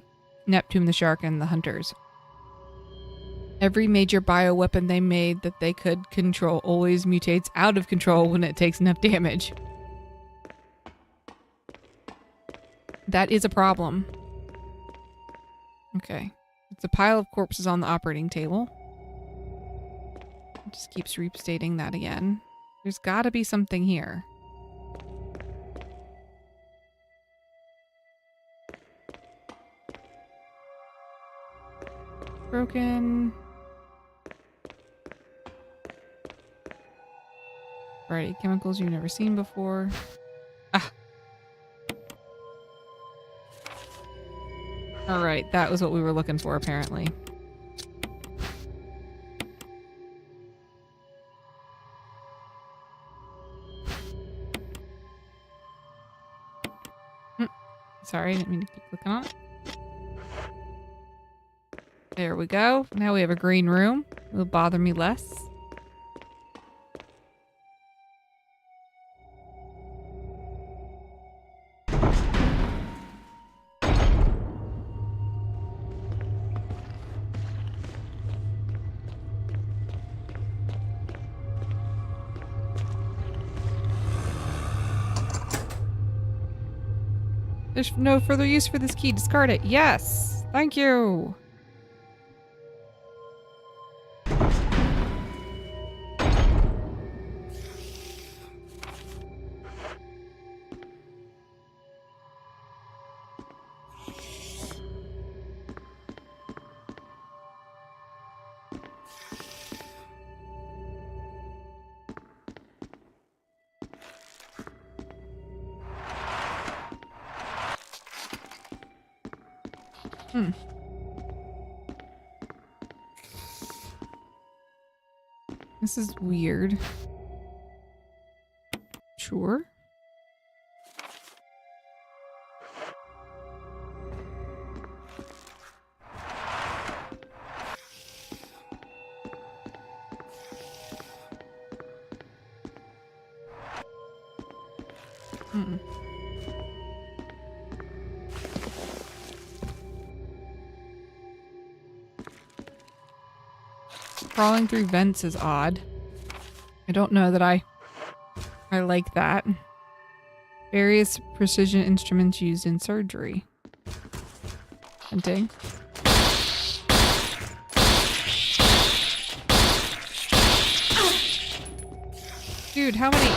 Neptune the shark and the hunters. Every major bioweapon they made that they could control always mutates out of control when it takes enough damage. That is a problem. Okay. It's a pile of corpses on the operating table. It just keeps restating that again. There's gotta be something here. Broken. Variety of chemicals you've never seen before. Ah. Alright, that was what we were looking for, apparently. Sorry, I didn't mean to keep clicking on it. There we go. Now we have a green room. It'll bother me less. There's no further use for this key. Discard it. Yes. Thank you. This is weird. Sure. Crawling through vents is odd. I don't know that I like that. Various precision instruments used in surgery. Hunting. Dude, how many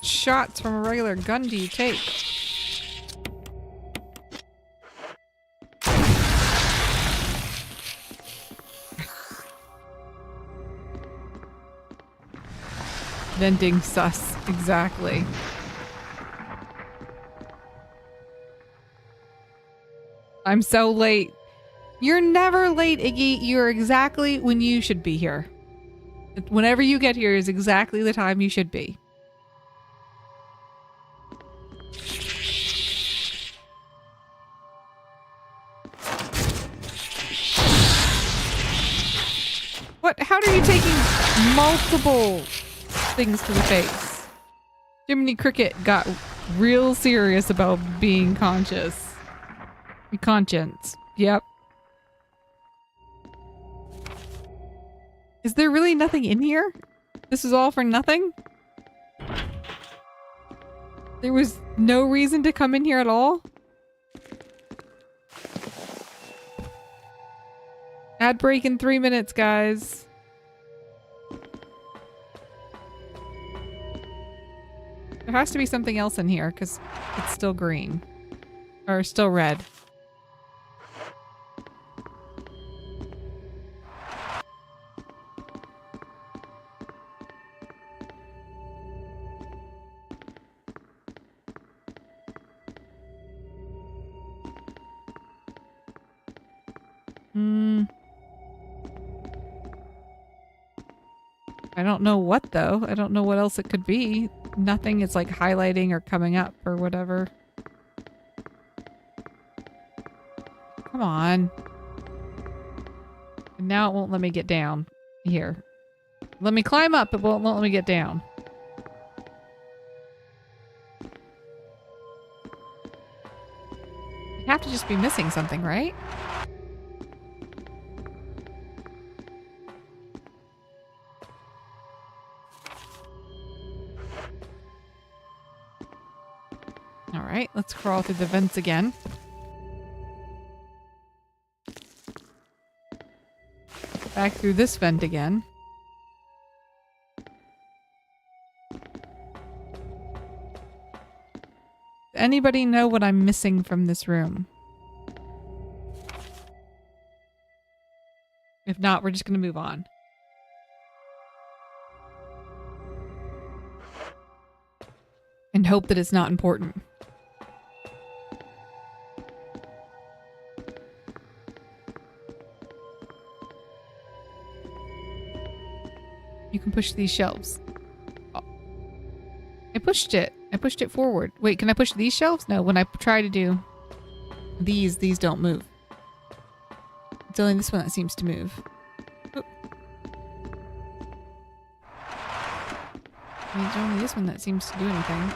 shots from a regular gun do you take? Venting sus. Exactly. I'm so late. You're never late, Iggy. You're exactly when you should be here. Whenever you get here is exactly the time you should be. What? How are you taking multiple things to the face? Jiminy Cricket got real serious about being conscious. Conscience. Yep. Is there really nothing in here? This is all for nothing? There was no reason to come in here at all? Ad break in 3 minutes, guys. There has to be something else in here because it's still green. Or still red. I don't know what though. I don't know what else it could be. Nothing is like highlighting or coming up or whatever. Come on. And now it won't let me get down. Here. Let me climb up, it won't let me get down. I have to just be missing something, right? Alright, let's crawl through the vents again. Back through this vent again. Anybody know what I'm missing from this room? If not, we're just going to move on. And hope that it's not important. You can push these shelves. Oh. I pushed it. I pushed it forward. Wait, can I push these shelves? No, when I try to do these don't move. It's only this one that seems to move. Oh. It's only this one that seems to do anything.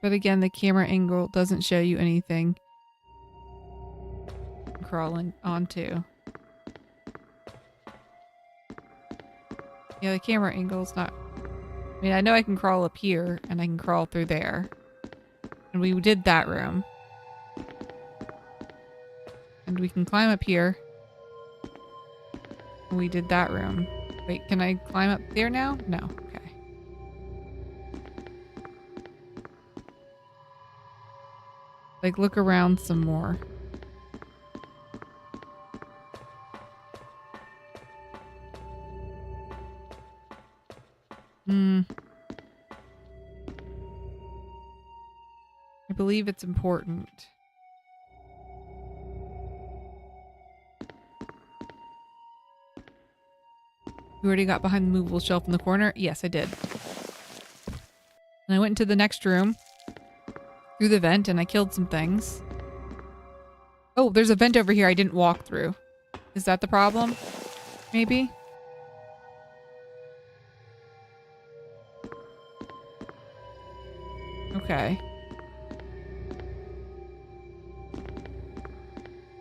But again, the camera angle doesn't show you anything. Crawling onto. Yeah, the camera angle's not... I mean, I know I can crawl up here, and I can crawl through there. And we did that room. And we can climb up here. And we did that room. Wait, can I climb up there now? No. Okay. Like, look around some more. I believe it's important. You already got behind the movable shelf in the corner? Yes, I did. And I went into the next room through the vent and I killed some things. Oh, there's a vent over here I didn't walk through. Is that the problem? Maybe? Okay.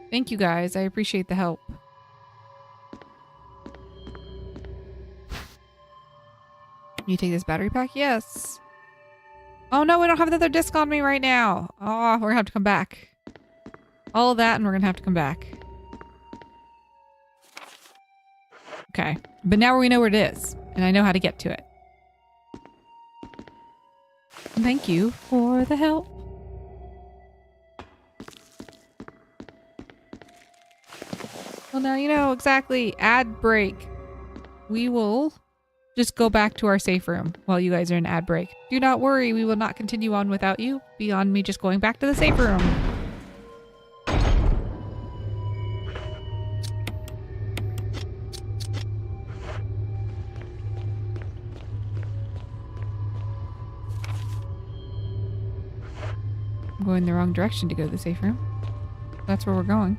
Thank you guys. I appreciate the help. You take this battery pack? Yes. Oh no, we don't have another disc on me right now. Oh, we're gonna have to come back. All of that and we're gonna have to come back. Okay. But now we know where it is. And I know how to get to it. Thank you for the help. Well, now you know exactly. Ad break. We will just go back to our safe room while you guys are in ad break. Do not worry, we will not continue on without you, beyond me just going back to the safe room. I'm going the wrong direction to go to the safe room. That's where we're going.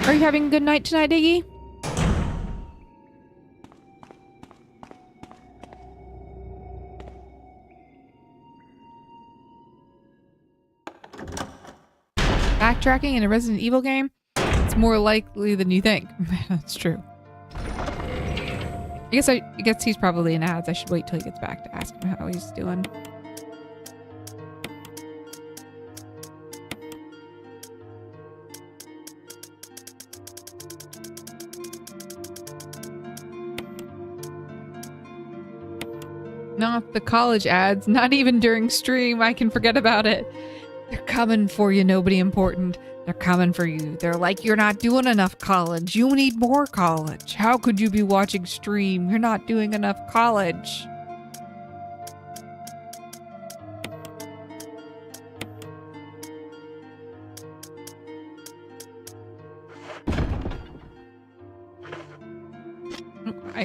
Are you having a good night tonight, Iggy? Backtracking in a Resident Evil game? It's more likely than you think. That's true. I guess he's probably in ads. I should wait till he gets back to ask him how he's doing. Not the college ads. Not even during stream. I can forget about it. They're coming for you, nobody important. They're coming for you. They're like, you're not doing enough college. You need more college. How could you be watching stream? You're not doing enough college.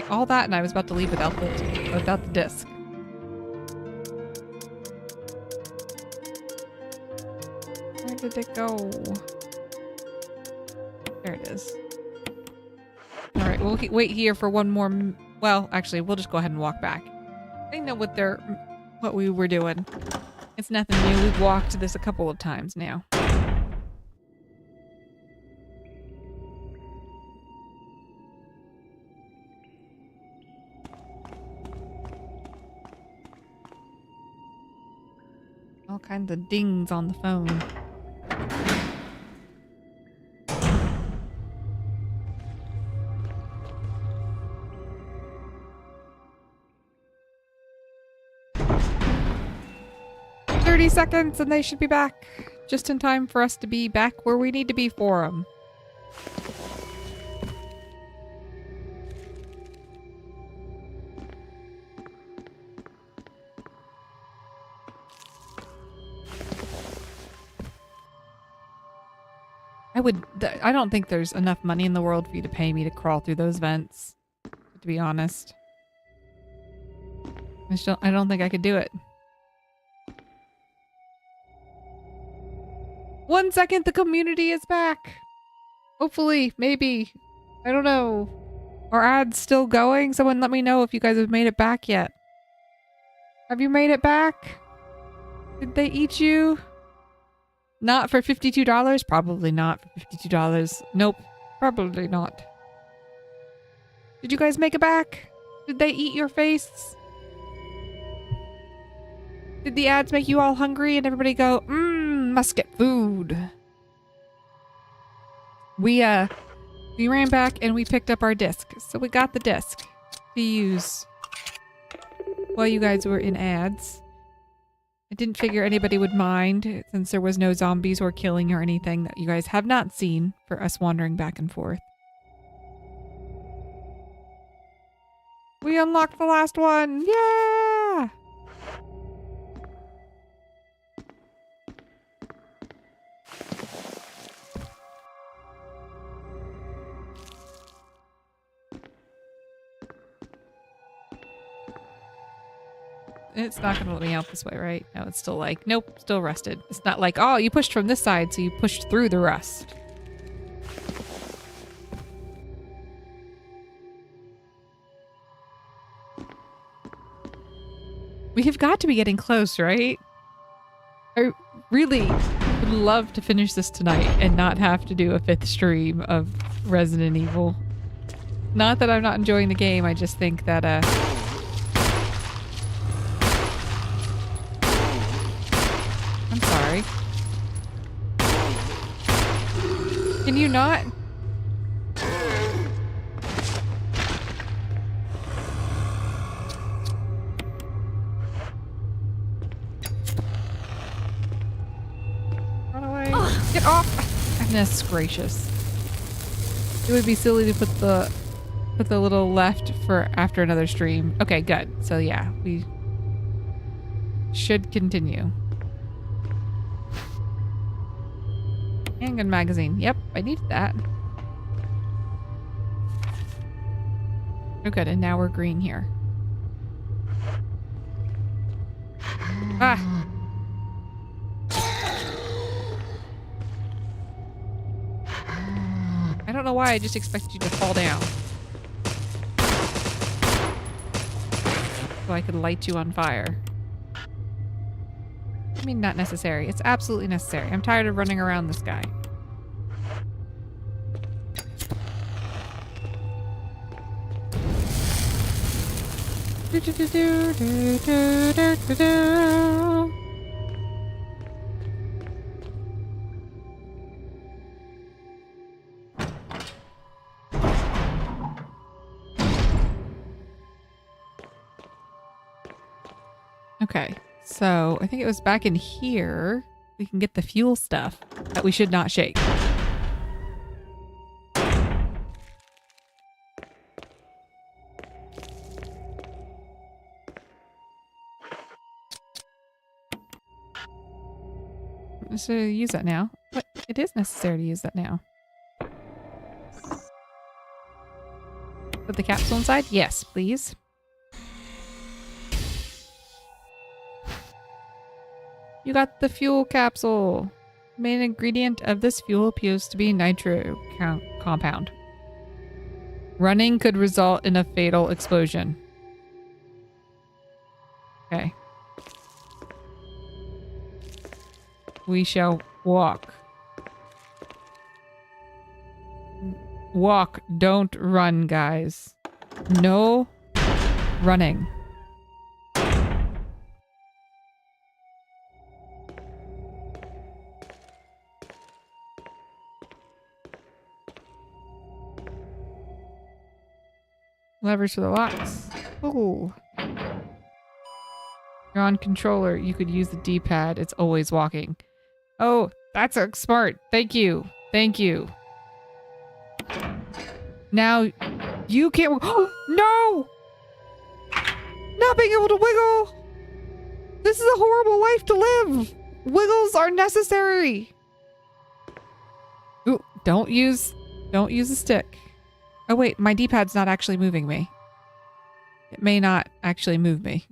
All that, and I was about to leave without the disc. Where did it go? There it is. All right, we'll wait here for one more. Well, actually, we'll just go ahead and walk back. They know what we were doing. It's nothing new. We've walked this a couple of times now. All kinds of dings on the phone. 30 seconds and they should be back. Just in time for us to be back where we need to be for them. I don't think there's enough money in the world for you to pay me to crawl through those vents, to be honest. I don't think I could do it. 1 second, the community is back. Hopefully, maybe. I don't know. Are ads still going? Someone let me know if you guys have made it back yet. Have you made it back? Did they eat you? Not for $52? Probably not for $52. Nope. Probably not. Did you guys make it back? Did they eat your face? Did the ads make you all hungry and everybody go, must get food? We ran back and we picked up our disc. So we got the disc to use while you guys were in ads. I didn't figure anybody would mind since there was no zombies or killing or anything that you guys have not seen for us wandering back and forth. We unlocked the last one! Yeah! It's not gonna let me out this way, right? No, it's still like, nope, still rusted. It's not like, oh, you pushed from this side, so you pushed through the rust. We have got to be getting close, right? I really would love to finish this tonight and not have to do a 5th stream of Resident Evil. Not that I'm not enjoying the game, I just think that, I'm sorry. Can you not? Run away. Get off! Goodness gracious. It would be silly to put the little left for after another stream. Okay, good. So yeah, we should continue. Handgun magazine. Yep, I needed that. Oh good, and now we're green here. Ah! I don't know why I just expected you to fall down. So I could light you on fire. I mean, not necessary. It's absolutely necessary. I'm tired of running around this guy. Do, do, do, do, do, do, do, do, do. Okay. So, I think it was back in here we can get the fuel stuff that we should not shake. So use that now. But it is necessary to use that now. Put the capsule inside? Yes, please. You got the fuel capsule. Main ingredient of this fuel appears to be nitro compound. Running could result in a fatal explosion. Okay. We shall walk. Walk, don't run, guys. No running. Levers for the locks. Ooh. You're on controller. You could use the D-pad. It's always walking. Oh, that's smart. Thank you. Thank you. Now, you can't... No! Not being able to wiggle! This is a horrible life to live! Wiggles are necessary! Ooh, don't use a stick. Oh wait, my D-pad's not actually moving me. It may not actually move me.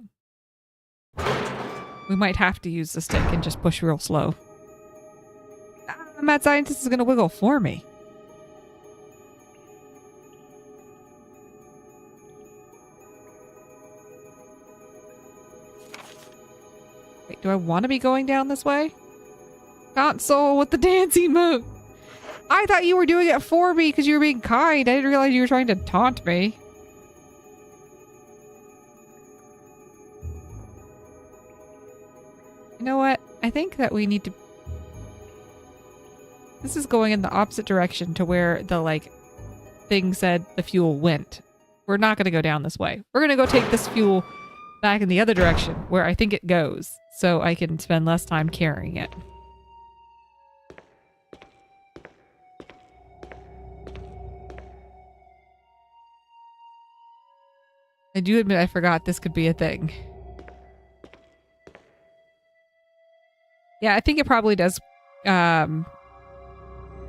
We might have to use the stick and just push real slow. The mad scientist is gonna wiggle for me. Wait, do I want to be going down this way? Console with the dancing move. I thought you were doing it for me because you were being kind. I didn't realize you were trying to taunt me. You know what? I think that we need to... This is going in the opposite direction to where the, like, thing said the fuel went. We're not going to go down this way. We're going to go take this fuel back in the other direction where I think it goes so I can spend less time carrying it. I do admit I forgot this could be a thing. Yeah, I think it probably does.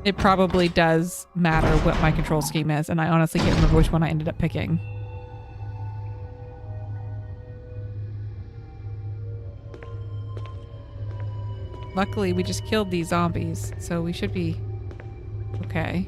It probably does matter what my control scheme is, and I honestly can't remember which one I ended up picking. Luckily, we just killed these zombies, so we should be okay.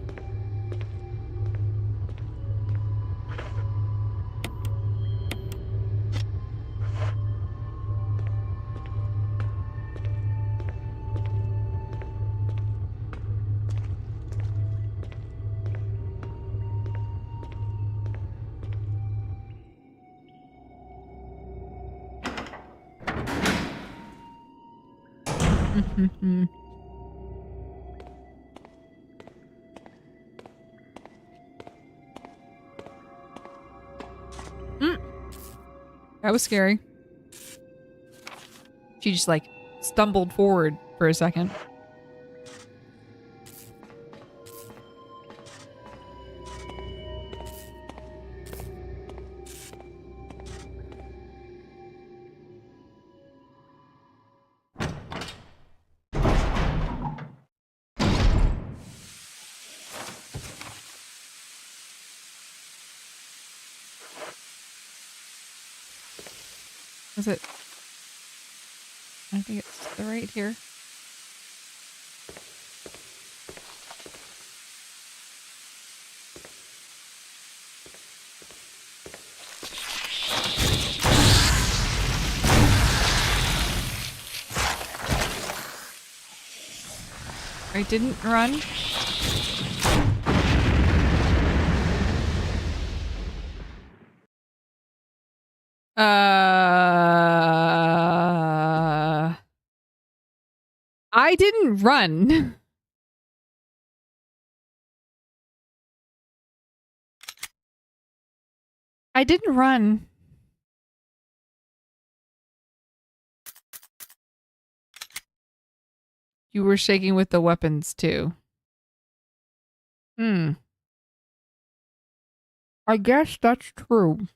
That was scary. She just like stumbled forward for a second. Is it? I think it's right here. I didn't run. I didn't run. I didn't run. You were shaking with the weapons too. I guess that's true.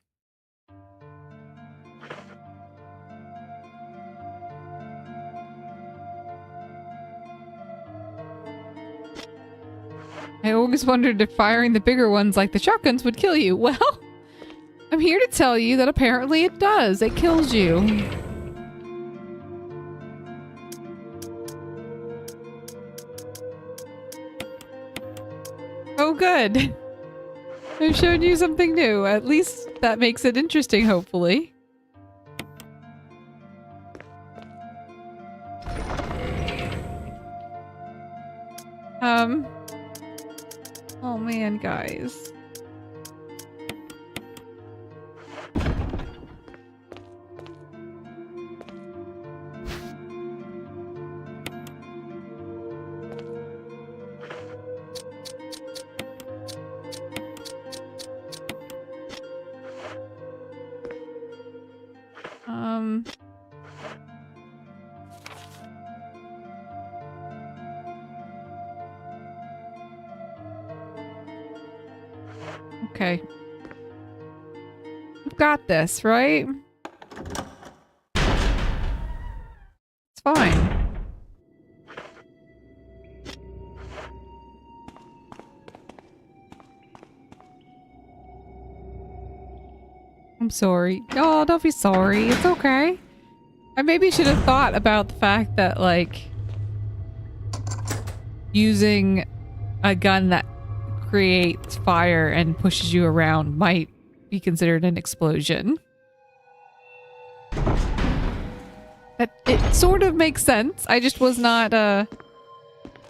I always wondered if firing the bigger ones like the shotguns would kill you. Well, I'm here to tell you that apparently it does. It kills you. Oh, good. I've shown you something new. At least that makes it interesting, hopefully. Oh man, guys. Okay. We've got this, right? It's fine. I'm sorry. Oh, don't be sorry. It's okay. I maybe should have thought about the fact that, like, using a gun that creates fire and pushes you around might be considered an explosion. That it sort of makes sense. I just was not, I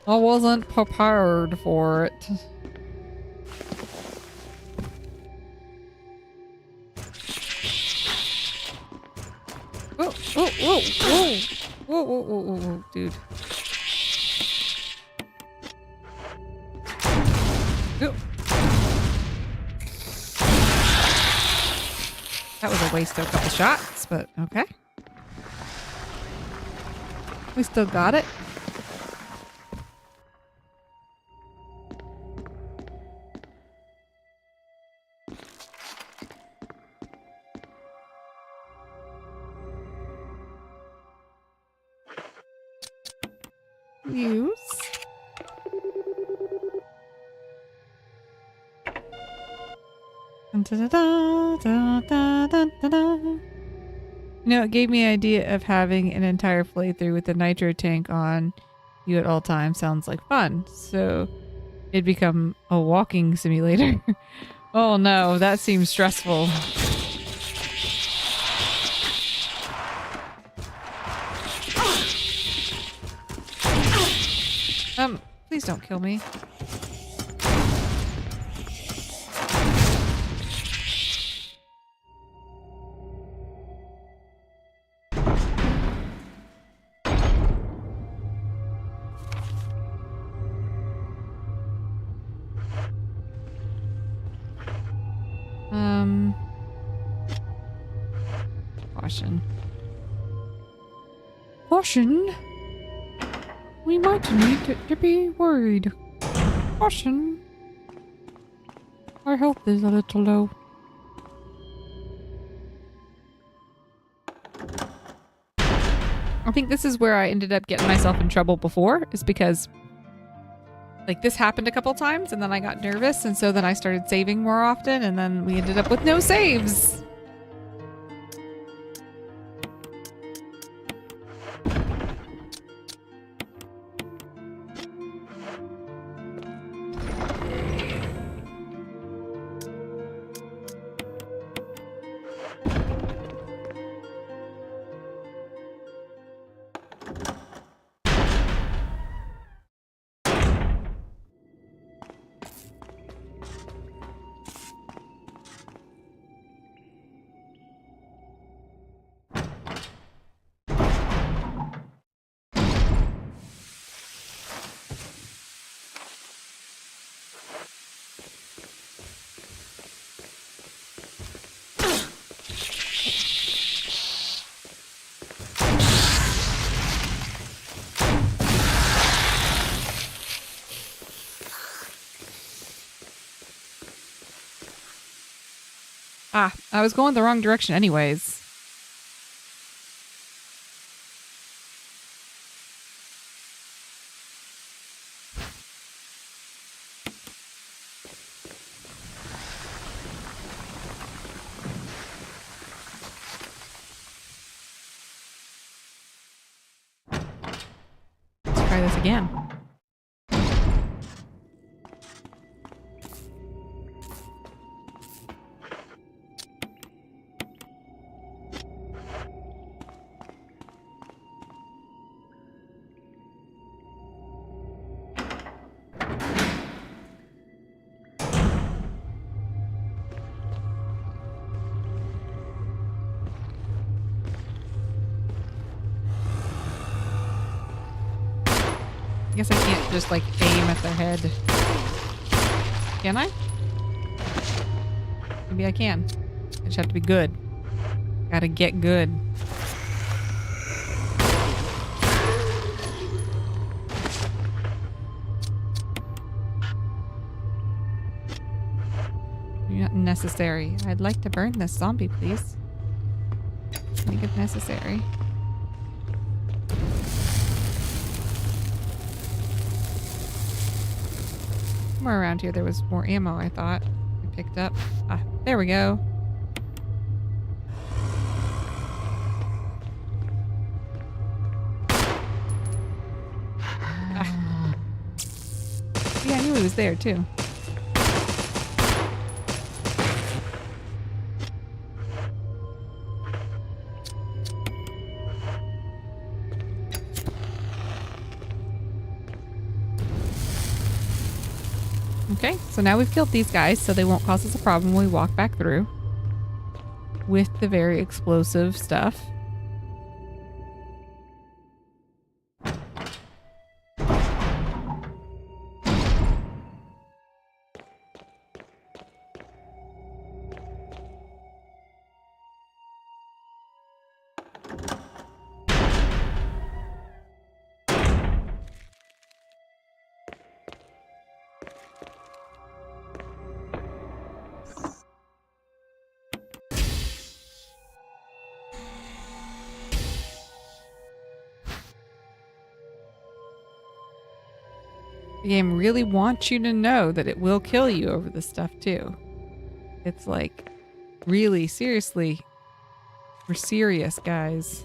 wasn't prepared for it. Whoa, whoa, whoa, whoa. Whoa, whoa, whoa, whoa, whoa, dude. Ew. That was a waste of a couple shots, but okay. We still got it. Use. You know, it gave me an idea of having an entire playthrough with the nitro tank on you at all times. Sounds like fun. So it'd become a walking simulator. Oh no, that seems stressful. Please don't kill me. Caution. Caution? We might need to be worried. Caution. Our health is a little low. I think this is where I ended up getting myself in trouble before, is because like this happened a couple times and then I got nervous and so then I started saving more often and then we ended up with no saves. Ah, I was going the wrong direction anyways. Let's try this again. I guess I can't just like aim at their head. Can I? Maybe I can. I just have to be good. Gotta get good. Not necessary. I'd like to burn this zombie, please. Make it necessary. Somewhere around here there was more ammo, I thought. I picked up. Ah, there we go. Ah. Yeah, I knew he was there too. Okay, so now we've killed these guys, so they won't cause us a problem when we walk back through with the very explosive stuff. The game really wants you to know that it will kill you over this stuff too. It's like, really, seriously, we're serious, guys.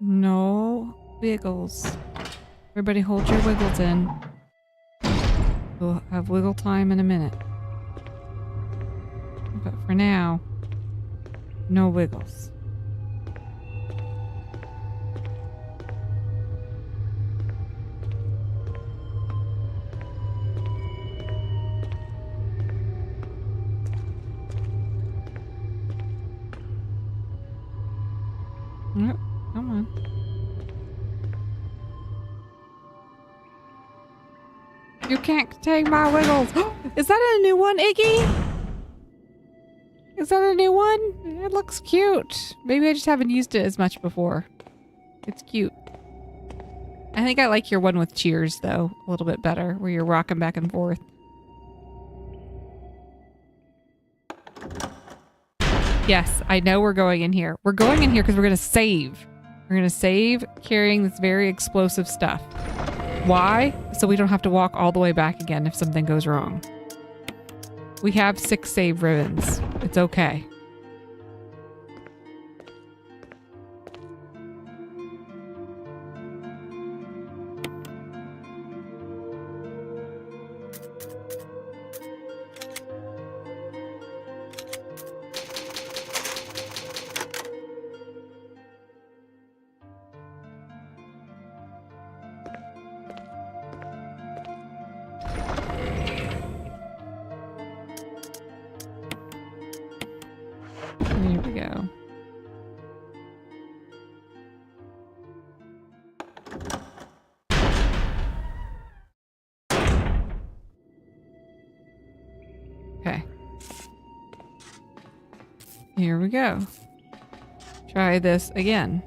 No wiggles. Everybody hold your wiggles in. We'll have wiggle time in a minute. But for now, no wiggles. Yep, come on. You can't contain my wiggles. Is that a new one, Iggy? Is that a new one? It looks cute. Maybe I just haven't used it as much before. It's cute. I think I like your one with cheers, though, a little bit better, where you're rocking back and forth. Yes, I know we're going in here. We're going in here because we're going to save. We're going to save carrying this very explosive stuff. Why? So we don't have to walk all the way back again if something goes wrong. We have 6 save ribbons. It's okay. Here we go. Okay. Here we go. Try this again.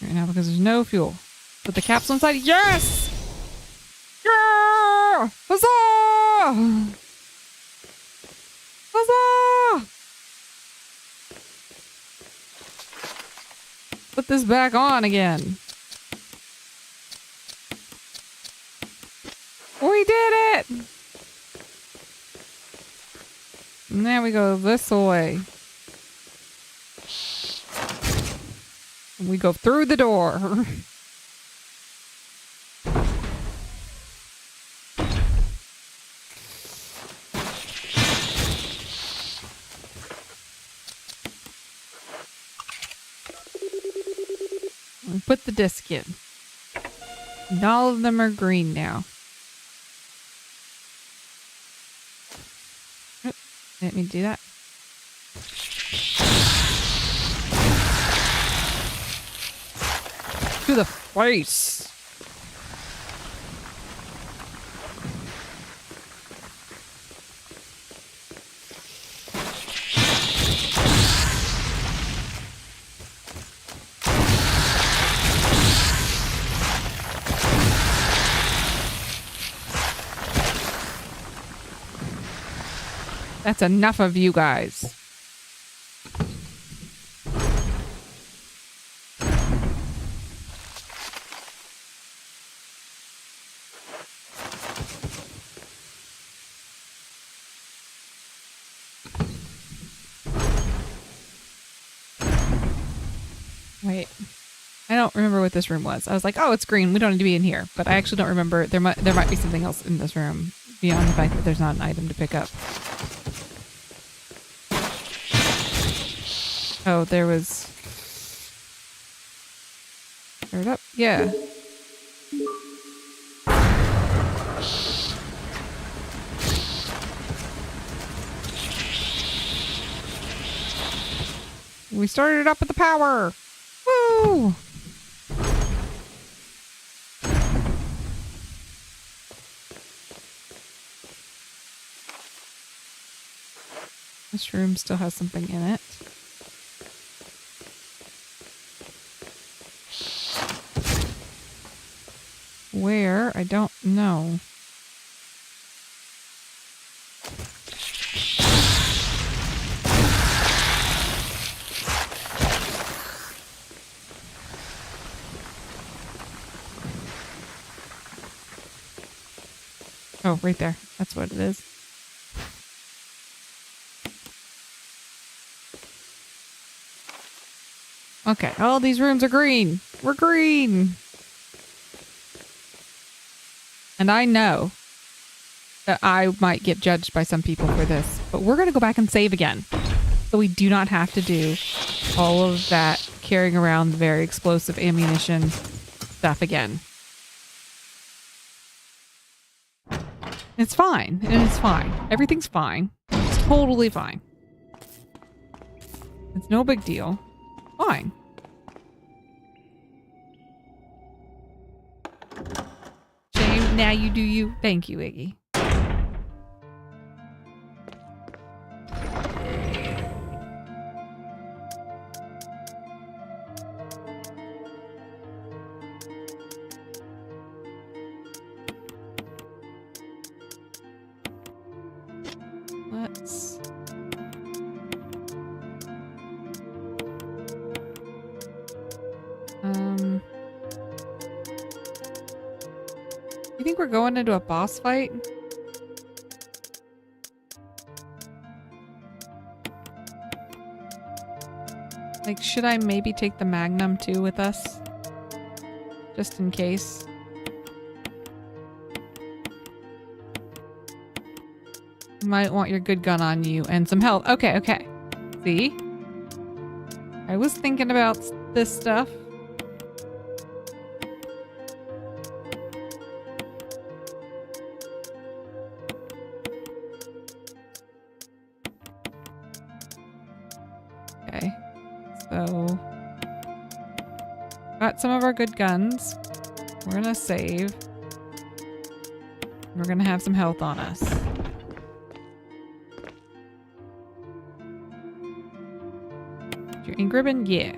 Right now because there's no fuel. Put the capsule inside. Yes! Yeah! Huzzah! Huzzah! Put this back on again. We did it! And now we go this way. We go through the door. and put the disc in. And all of them are green now. Oh, let me do that. To the face. That's enough of you guys. Wait. I don't remember what this room was. I was like, oh, it's green. We don't need to be in here. But I actually don't remember. There might be something else in this room beyond the fact that there's not an item to pick up. Oh, there was... Start up? Yeah. We started it up with the power! Woo! This room still has something in it. Where? I don't know. Oh, right there. That's what it is. Okay, all these rooms are green. We're green. And I know that I might get judged by some people for this, but we're going to go back and save again. So we do not have to do all of that carrying around very explosive ammunition stuff again. It's fine. And it's fine. Everything's fine. It's totally fine. It's no big deal. Fine. Shame. Now you do you. Thank you, Iggy. Let's... You think we're going into a boss fight? Like, should I maybe take the Magnum too with us? Just in case. You might want your good gun on you and some health. Okay, okay. See? I was thinking about this stuff. Okay. So, got some of our good guns. We're gonna save. We're gonna have some health on us. Your ink ribbon? Yeah.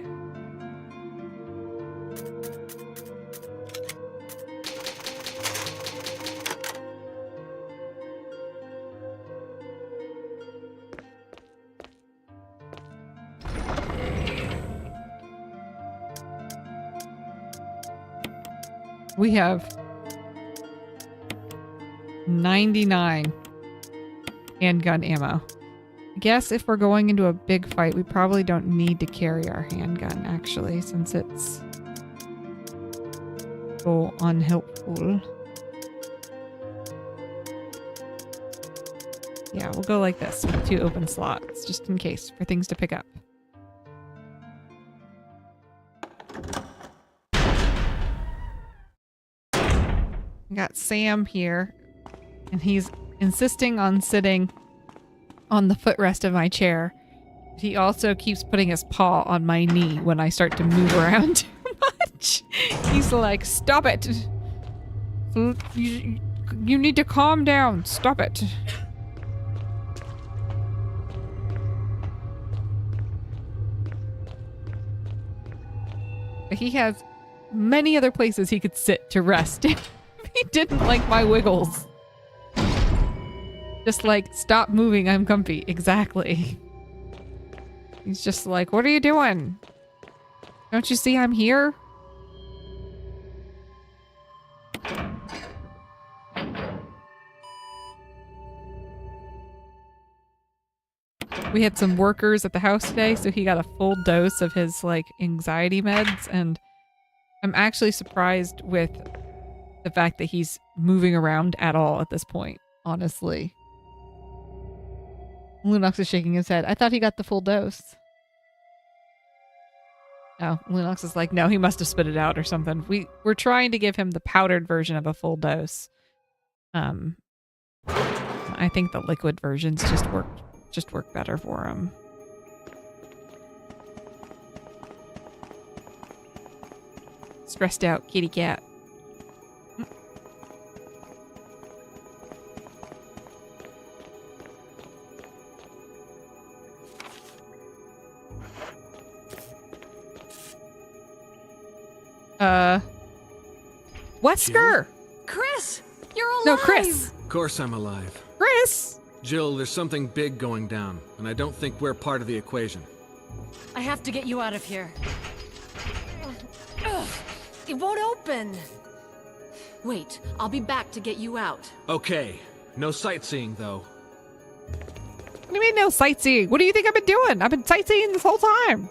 We have 99 handgun ammo. I guess if we're going into a big fight, we probably don't need to carry our handgun, actually, since it's so unhelpful. Yeah, we'll go like this with 2 open slots, just in case, for things to pick up. I got Sam here, and he's insisting on sitting on the footrest of my chair. He also keeps putting his paw on my knee when I start to move around too much. He's like, stop it. You need to calm down. Stop it. He has many other places he could sit to rest if he didn't like my wiggles. Just like, stop moving, I'm comfy. Exactly. He's just like, what are you doing? Don't you see I'm here? We had some workers at the house today, so he got a full dose of his, like, anxiety meds, and I'm actually surprised with the fact that he's moving around at all at this point, honestly. Lunox is shaking his head. I thought he got the full dose. Oh, Lunox is like, no, he must have spit it out or something. We're trying to give him the powdered version of a full dose. I think the liquid versions just work better for him. Stressed out kitty cat. Wesker! Chris, you're alive. No, Chris. Of course I'm alive. Chris! Jill, there's something big going down, and I don't think we're part of the equation. I have to get you out of here. Ugh, it won't open. Wait, I'll be back to get you out. Okay, no sightseeing though. What do you mean no sightseeing? What do you think I've been doing? I've been sightseeing this whole time.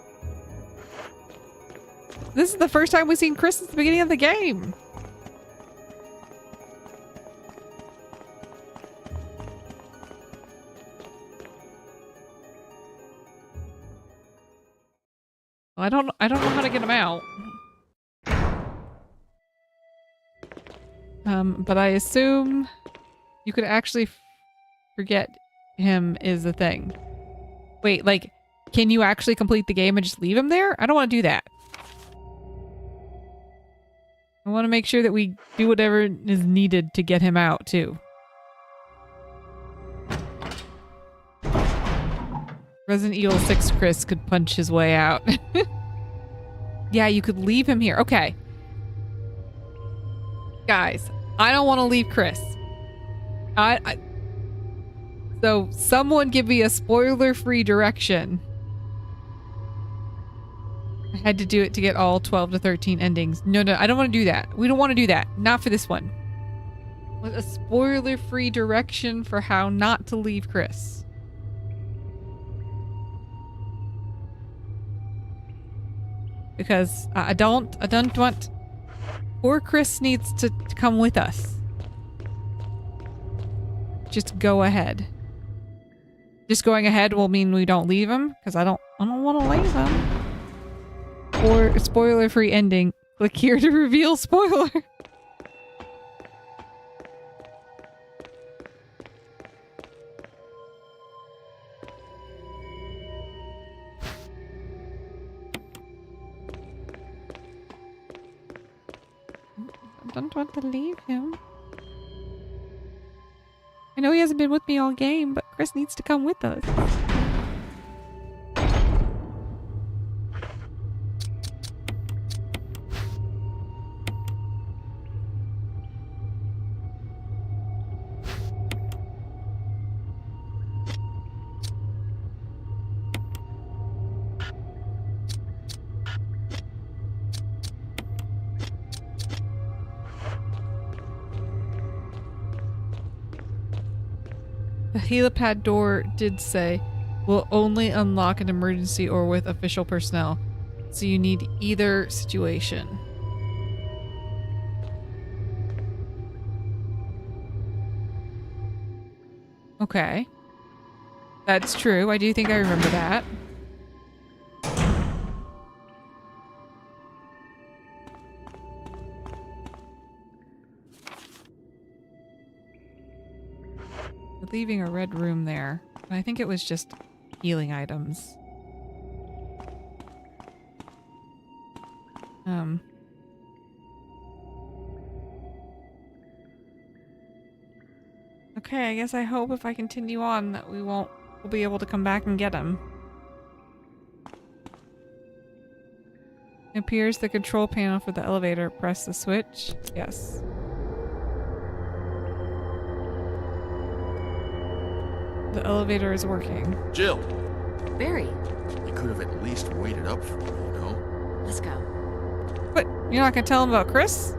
This is the first time we've seen Chris since the beginning of the game. I don't know how to get him out. But I assume you could actually forget him is the thing. Wait, like, can you actually complete the game and just leave him there? I don't want to do that. I want to make sure that we do whatever is needed to get him out, too. Resident Evil 6 Chris could punch his way out. Yeah, you could leave him here. Okay. Guys, I don't want to leave Chris. So someone give me a spoiler-free direction. I had to do it to get all 12 to 13 endings. No, I don't want to do that. We don't want to do that. Not for this one. With a spoiler-free direction for how not to leave Chris. Because I don't want... Poor Chris needs to come with us. Just go ahead. Just going ahead will mean we don't leave him, because I don't want to leave him. Or spoiler-free ending. Click here to reveal spoiler. I don't want to leave him. I know he hasn't been with me all game, but Chris needs to come with us. The helipad door did say, will only unlock an emergency or with official personnel. So you need either situation. Okay. That's true. I do think I remember that. leaving a red room there. I think it was just healing items. Okay, I guess I hope if I continue on that we'll be able to come back and get him. It appears the control panel for the elevator. Press the switch. Yes. The elevator is working. Jill! Barry, You could have at least waited up for me, you know? let's go. What? You're not gonna tell him about Chris?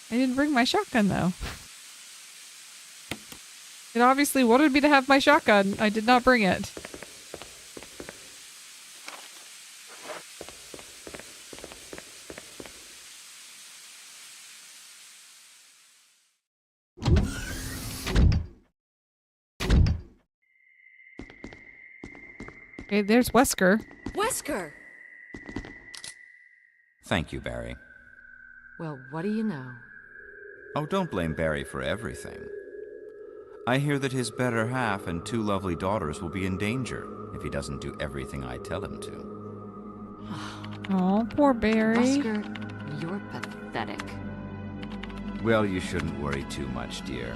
I didn't bring my shotgun though. It obviously wanted me to have my shotgun. I did not bring it. Okay, there's Wesker. Wesker! Thank you, Barry. Well, what do you know? Oh, don't blame Barry for everything. I hear that his better half and 2 lovely daughters will be in danger if he doesn't do everything I tell him to. Oh, poor Barry. Wesker, you're pathetic. Well, you shouldn't worry too much, dear.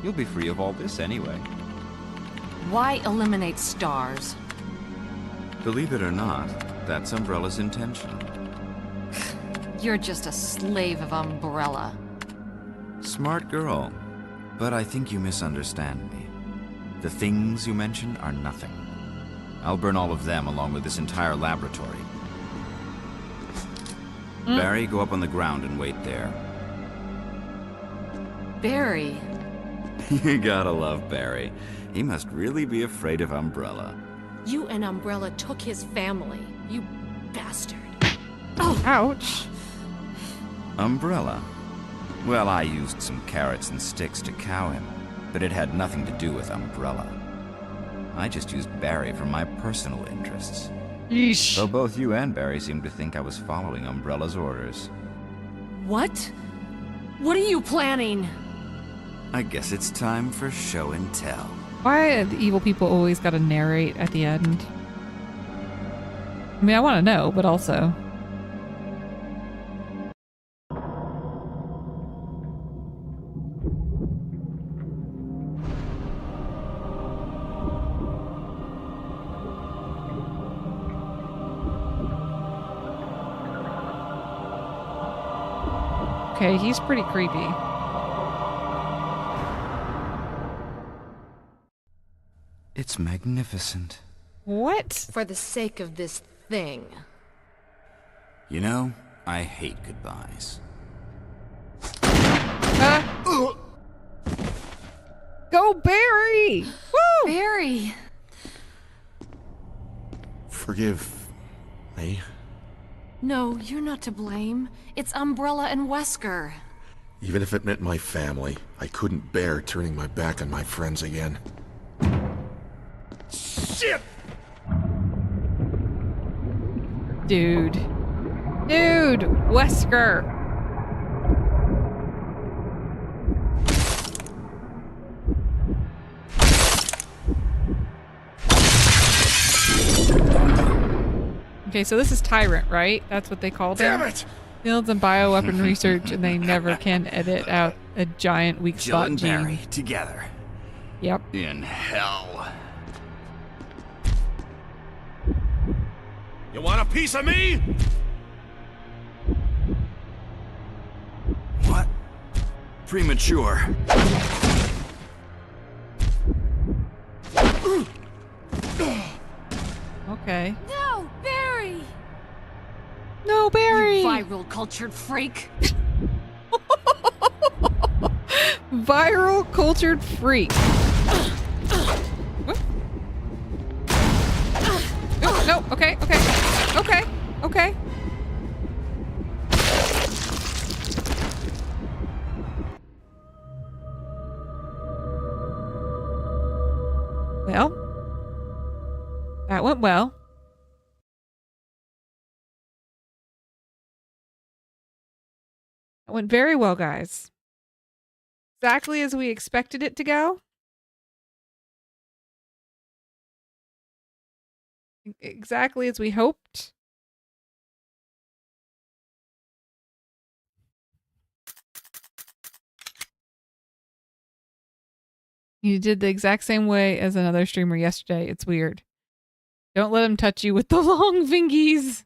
You'll be free of all this anyway. Why eliminate stars? Believe it or not, that's Umbrella's intention. You're just a slave of Umbrella. Smart girl. But I think you misunderstand me. The things you mention are nothing. I'll burn all of them along with this entire laboratory. Barry, go up on the ground and wait there. Barry. You gotta love Barry. He must really be afraid of Umbrella. You and Umbrella took his family. You bastard. Ouch. Umbrella? Well, I used some carrots and sticks to cow him, but it had nothing to do with Umbrella. I just used Barry for my personal interests. Yeesh. Though both you and Barry seem to think I was following Umbrella's orders. What? What are you planning? I guess it's time for show and tell. Why the evil people always gotta narrate at the end? I mean, I want to know, but also... Okay, he's pretty creepy. It's magnificent. What? For the sake of this thing. You know, I hate goodbyes. Go Barry! Woo! Barry! Forgive me. No, you're not to blame. It's Umbrella and Wesker. Even if it meant my family, I couldn't bear turning my back on my friends again. Shit! Dude. Dude! Wesker! Okay, so this is Tyrant, right? That's what they called him? Damn it! Fields and bioweapon research, and they never can edit out a giant weak Jill spot and gene. Barry together. Yep. In hell. You want a piece of me? What? Premature. Okay. No, Barry! No, Barry! You viral cultured freak. Viral cultured freak. What? No, no. Okay, okay, okay, okay. Well, that went well. That went very well, guys. Exactly as we expected it to go. Exactly as we hoped. You did the exact same way as another streamer yesterday. It's weird. Don't let him touch you with the long fingies.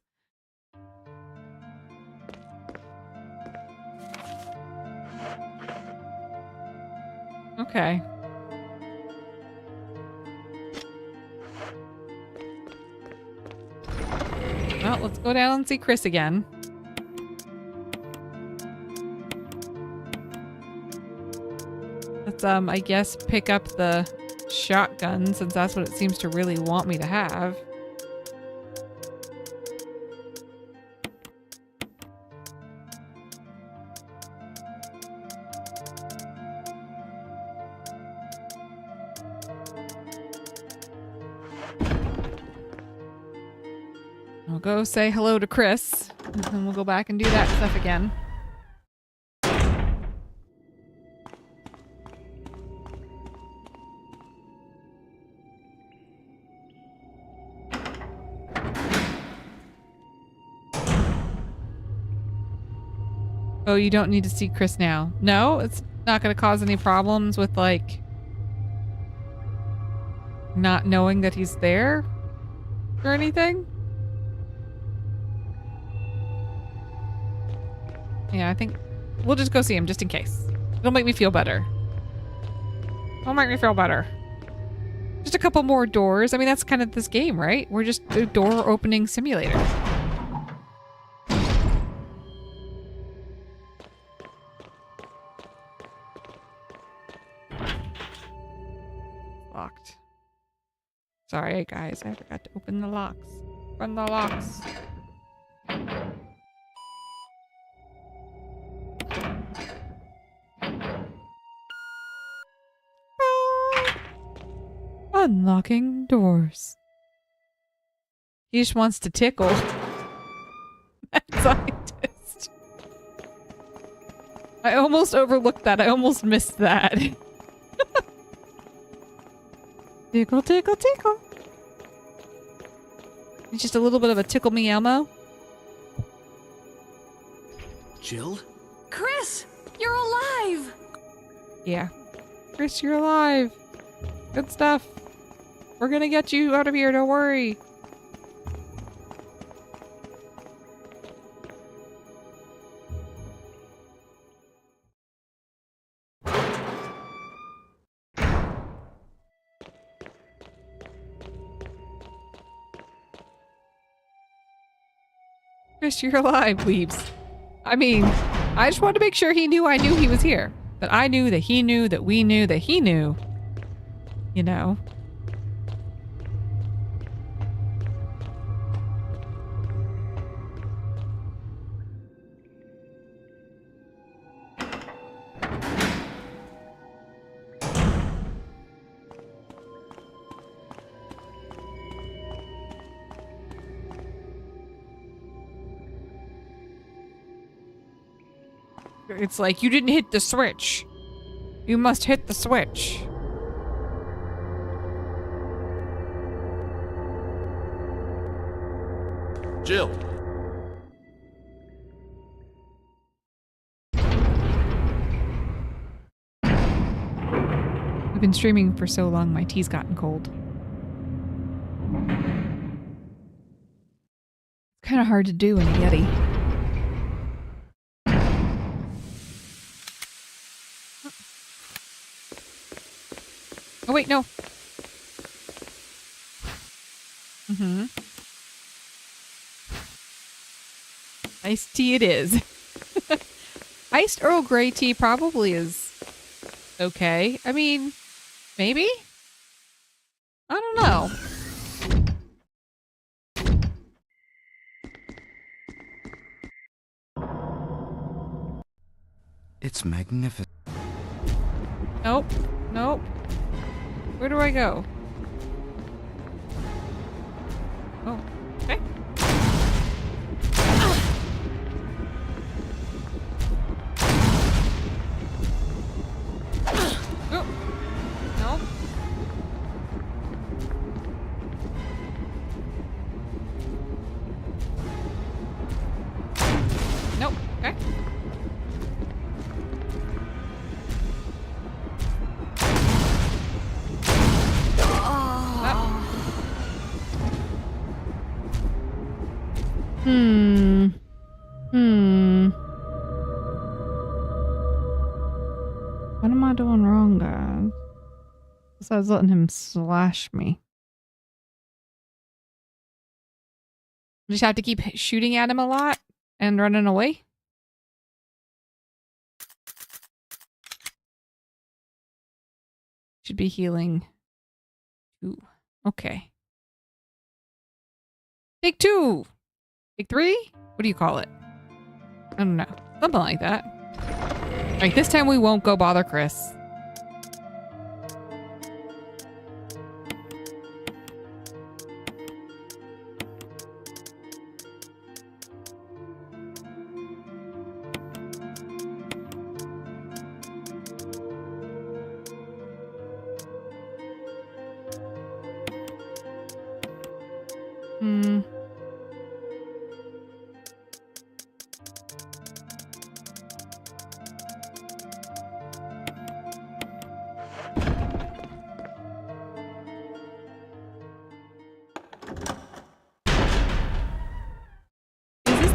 Okay. Well, let's go down and see Chris again. Let's, I guess, pick up the shotgun since that's what it seems to really want me to have. I'll go say hello to Chris, and then we'll go back and do that stuff again. Oh, you don't need to see Chris now. No, it's not going to cause any problems with, like, not knowing that he's there or anything? Yeah, I think we'll just go see him just in case. It'll make me feel better. It'll make me feel better. Just a couple more doors. I mean, that's kind of this game, right? We're just a door opening simulator. Locked. Sorry, guys. I forgot to open the locks. Open the locks. Unlocking doors. He just wants to tickle. That scientist. I almost overlooked that. I almost missed that. Tickle, tickle, tickle. It's just a little bit of a tickle me Elmo. Jill? Chris, you're alive! Yeah. Chris, you're alive. Good stuff. We're gonna get you out of here, don't worry. Chris, you're alive, Weebs. I mean, I just wanted to make sure he knew I knew he was here. That I knew, that he knew, that we knew, that he knew. You know. It's like, you didn't hit the switch. You must hit the switch. Jill. We've been streaming for so long, my tea's gotten cold. It's kind of hard to do in a Yeti. Oh wait, no. Mm-hmm. Iced tea it is. Iced Earl Grey tea probably is okay. I mean, maybe? I don't know. It's magnificent. Nope. Nope. Where do I go? Oh, okay. Oh. No. Nope. Okay. What am I doing wrong, guys? Besides letting him slash me. Just have to keep shooting at him a lot and running away. Should be healing. Ooh, okay. Take 2. Take 3? What do you call it? I don't know. Something like that. Like this time we won't go bother Chris.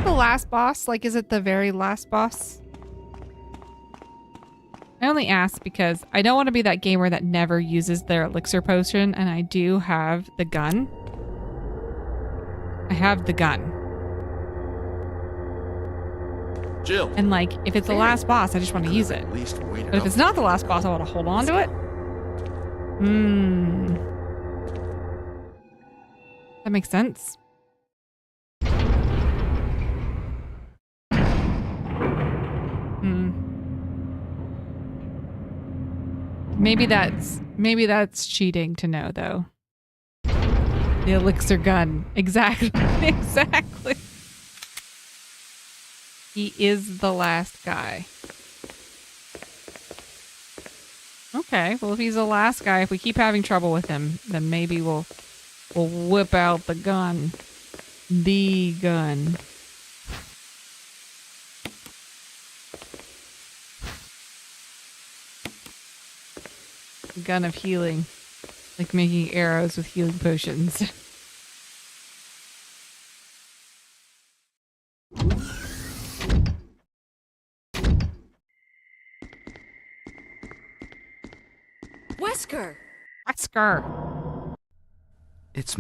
Last boss? Like, is it the very last boss? I only ask because I don't want to be that gamer that never uses their elixir potion, and I do have the gun. I have the gun. Jill. And like, if it's the last boss, I just want to use it. But if it's not the last boss, I want to hold on to it. That makes sense. Maybe that's cheating to know though. The elixir gun. Exactly. Exactly. He is the last guy. Okay, well if he's the last guy, if we keep having trouble with him, then maybe we'll whip out the gun. The gun. Gun of healing, like making arrows with healing potions. Wesker! Wesker! It's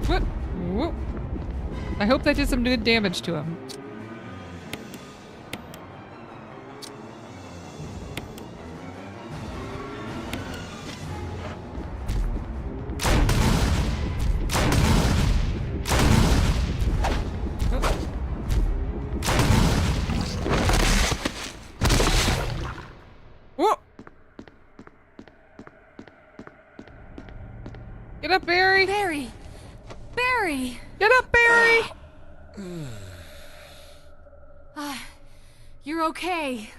What? Whoop. I hope that did some good damage to him. Whoa! Get up, Barry! Barry! Barry! Get up, Barry! You're okay.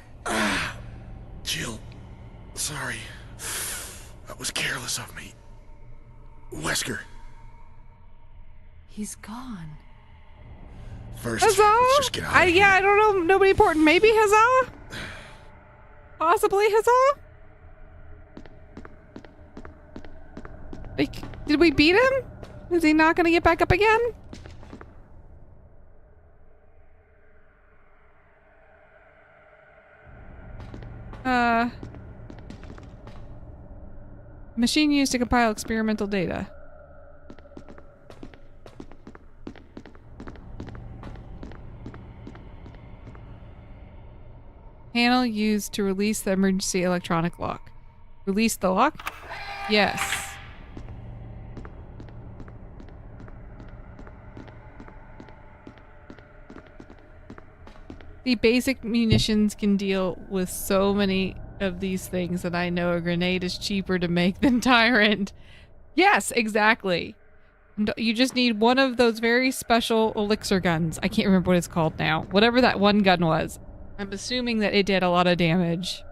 Jill, sorry. That was careless of me. Wesker. He's gone. First, Huzzah! let's just get out of here. Yeah, I don't know. Nobody important. Maybe Huzzah? Possibly Huzzah? Like, did we beat him? Is he not going to get back up again? Machine used to compile experimental data. Panel used to release the emergency electronic lock. Release the lock? Yes. The basic munitions can deal with so many of these things that I know a grenade is cheaper to make than Tyrant. Yes, exactly. You just need one of those very special elixir guns. I can't remember what it's called now. Whatever that one gun was. I'm assuming that it did a lot of damage.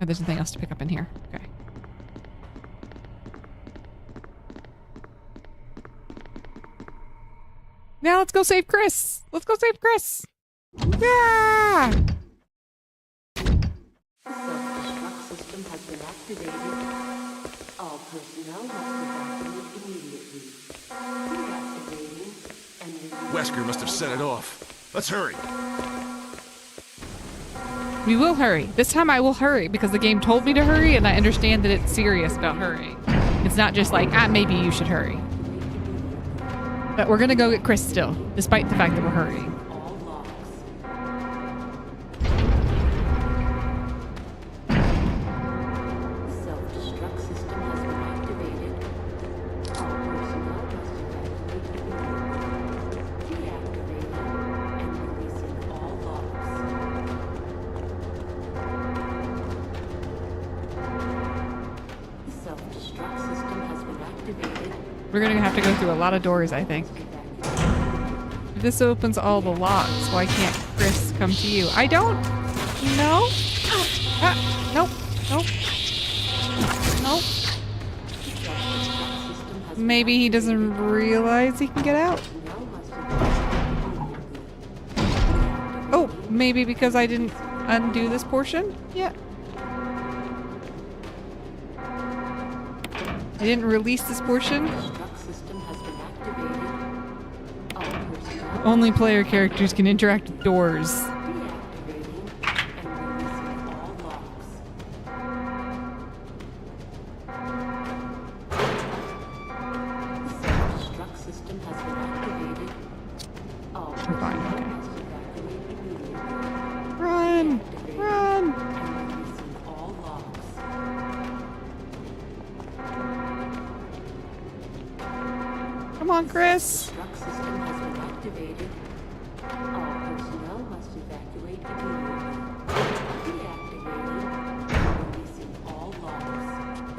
Oh, there's nothing else to pick up in here. Okay. Now let's go save Chris. Let's go save Chris. Yeah! Self-destruct system has been activated. All personnel must evacuate immediately. Deactivating and releasing. Wesker must have set it off. Let's hurry. We will hurry. This time I will hurry because the game told me to hurry and I understand that it's serious about hurrying. It's not just like, maybe you should hurry. But we're gonna go get Chris still, despite the fact that we're hurrying. All locks. Self-destruct system has been activated. All personnel must evacuate immediately. Deactivating and releasing all locks. Self-destruct system has been activated. We're gonna have to go through a lot of doors, I think. If this opens all the locks, why can't Chris come to you? I don't know. Nope. Nope. Nope. Maybe he doesn't realize he can get out. Oh, maybe because I didn't undo this portion yet. I didn't release this portion. Only player characters can interact with doors. We're fine, okay. Run! Run! Come on, Chris!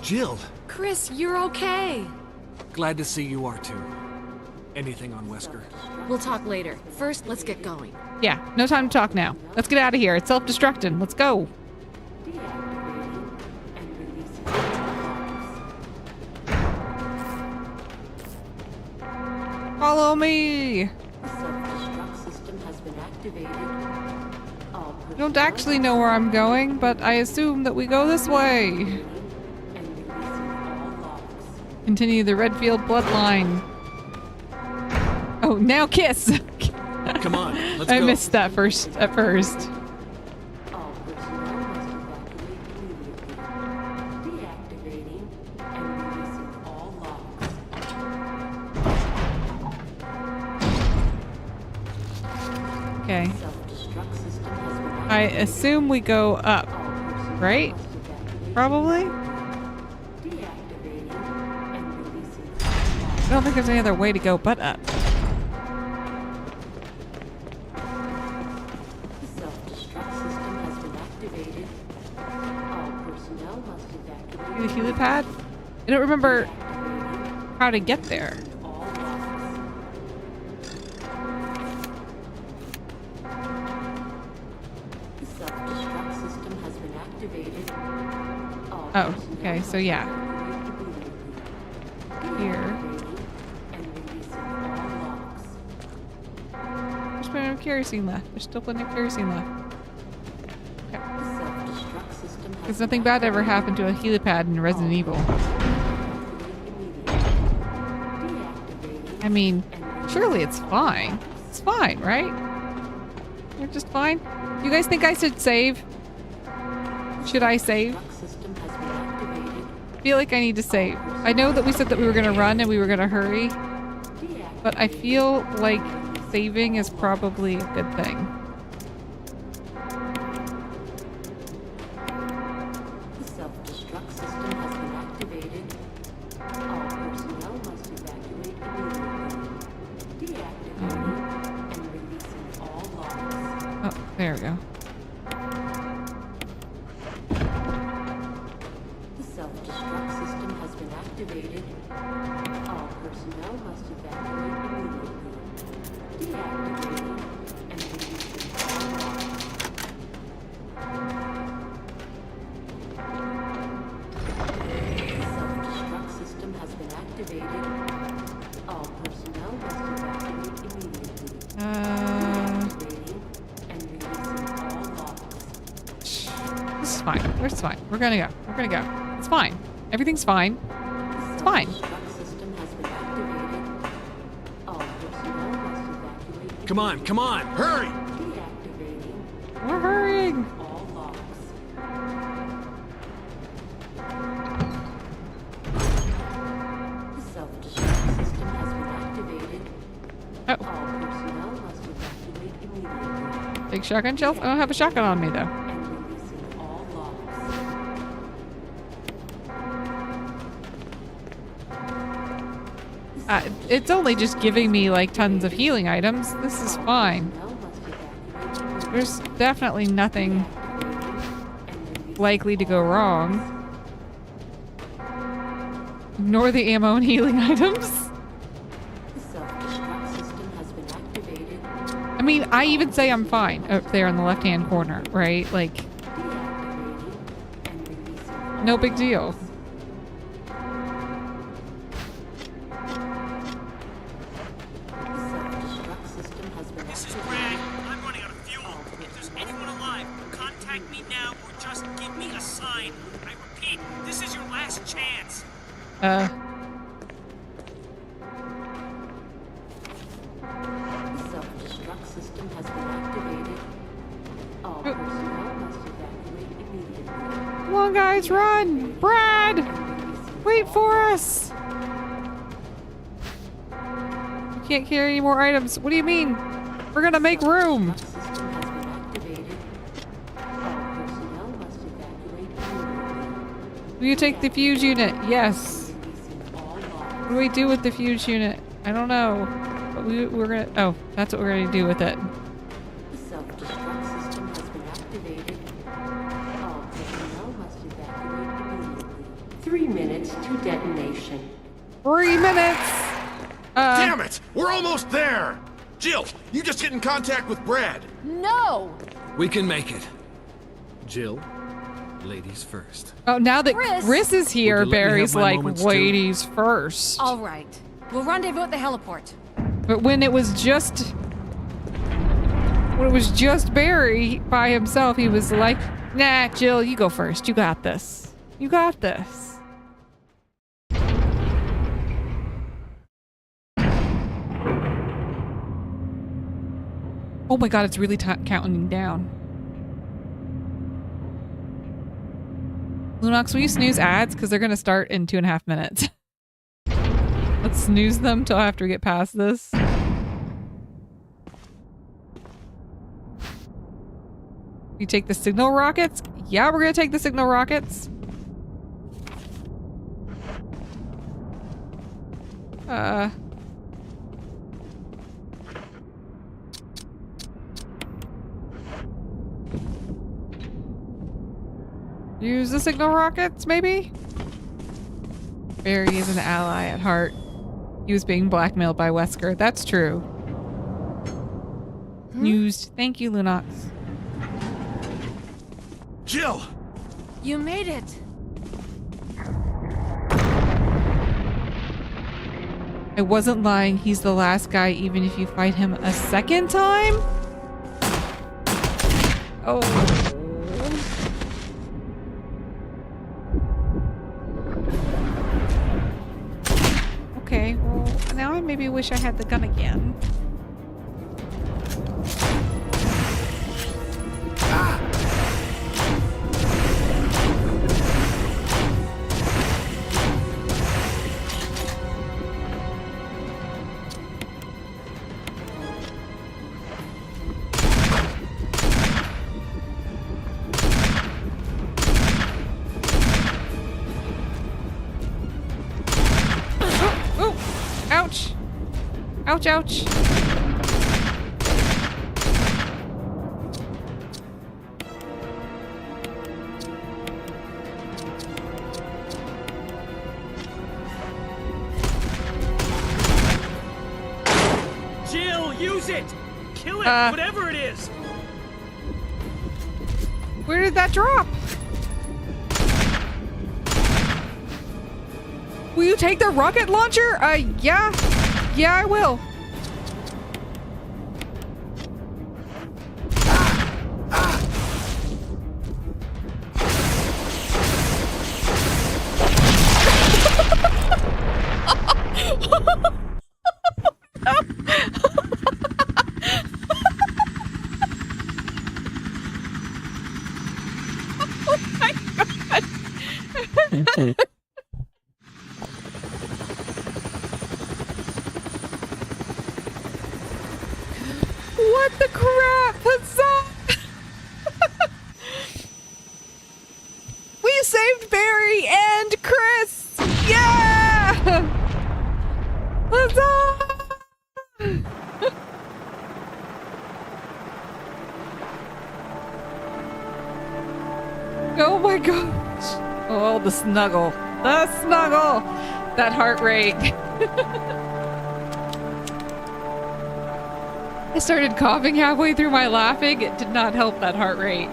Jill, Chris, you're okay. glad to see you are too. Anything on Wesker? We'll talk later. First, let's get going. Yeah, no time to talk now. Let's get out of here. It's self-destructing. Let's go. Follow me! You don't actually know where I'm going, but I assume that we go this way. Continue the Redfield bloodline. Oh, now kiss! Come on, let's I go. missed that at first. Okay. I assume we go up, right? Probably? I don't think there's any other way to go but up. The helipad? I don't remember how to get there. Oh, okay, so yeah. Here. There's plenty of kerosene left. There's still plenty of kerosene left. Okay. Because nothing bad ever happened to a helipad in Resident Evil. I mean, surely it's fine. It's fine, right? You're just fine? You guys think I should save? Should I save? I feel like I need to save. I know that we said that we were going to run and we were going to hurry, but I feel like saving is probably a good thing. The self-destruct system has been activated. All personnel must evacuate immediately. Deactivating There we go. The self-destruct system has been activated. All personnel must evacuate immediately. Deactivating and releasing all locks. The self-destruct system has been activated. All personnel must evacuate immediately. Deactivating and releasing all locks. This is fine. It's fine. We're gonna go. We're gonna go. It's fine. Everything's fine. It's fine. Self-destruct system has been activated. All personnel must evacuate. Come on, come on, hurry! Deactivating We're hurrying. all locks. The self-destruct system has been activated. Oh, All personnel must evacuate immediately. big shotgun shells. I don't have a shotgun on me though. And releasing all locks. It's only just giving me like tons of healing items. This is fine. Personnel must evacuate immediately. There's definitely nothing And releasing likely to go wrong. Ignore the ammo and healing items. the self-destruct system has been activated. I mean, I even say I'm fine up there in the left-hand corner, right? Like, Deactivating and releasing all no big deal. locks. The self-destruct system has been This is activated. Brad. I'm running out of fuel. If there's anyone alive, contact me now or just give me a sign. I repeat, this is your last chance. The self-destruct system has been activated. All personnel must evacuate immediately. Come on, guys, run! Brad! And releasing Wait all for locks. us! You can't carry any more items. What do you mean? We're gonna make room! System has been activated. All personnel must evacuate immediately. Will you take the fuse unit? Yes. Releasing all locks. What do we do with the fuse unit? I don't know. But we're gonna... Oh, that's what we're gonna do with it. The self-destruct system has been activated. All personnel must evacuate immediately. 3 minutes to detonation. 3 minutes! Damn it! We're almost there! Jill, you just get in contact with Brad. No! We can make it. Jill, ladies first. Oh, now that Chris! Chris is here, Would you let me have Barry's my like, moments too? ladies first. All right. We'll rendezvous at the heliport. But when it was just Barry by himself, he was like, nah, Jill, you go first. You got this. You got this. Oh my god, it's really counting down. Lunox, will you snooze ads? Because they're going to start in 2.5 minutes. Let's snooze them till after we get past this. You take the signal rockets? Yeah, we're gonna take the signal rockets. Use the signal rockets, maybe? Barry is an ally at heart. He was being blackmailed by Wesker. That's true. Used. Thank you, Lunox. Jill! You made it. I wasn't lying. He's the last guy, even if you fight him a second time? Oh. Okay, well, now I maybe wish I had the gun again. Ouch! Ouch, ouch! Use it! Kill it, whatever it is! Where did that drop? Will you take the rocket launcher? Yeah. Yeah, I will. Oh my god. What the crap? Huzzah! We saved Barry and Chris! Yeah! Huzzah! Oh my gosh. Oh, the snuggle. The snuggle! That heart rate. I started coughing halfway through my laughing. It did not help that heart rate.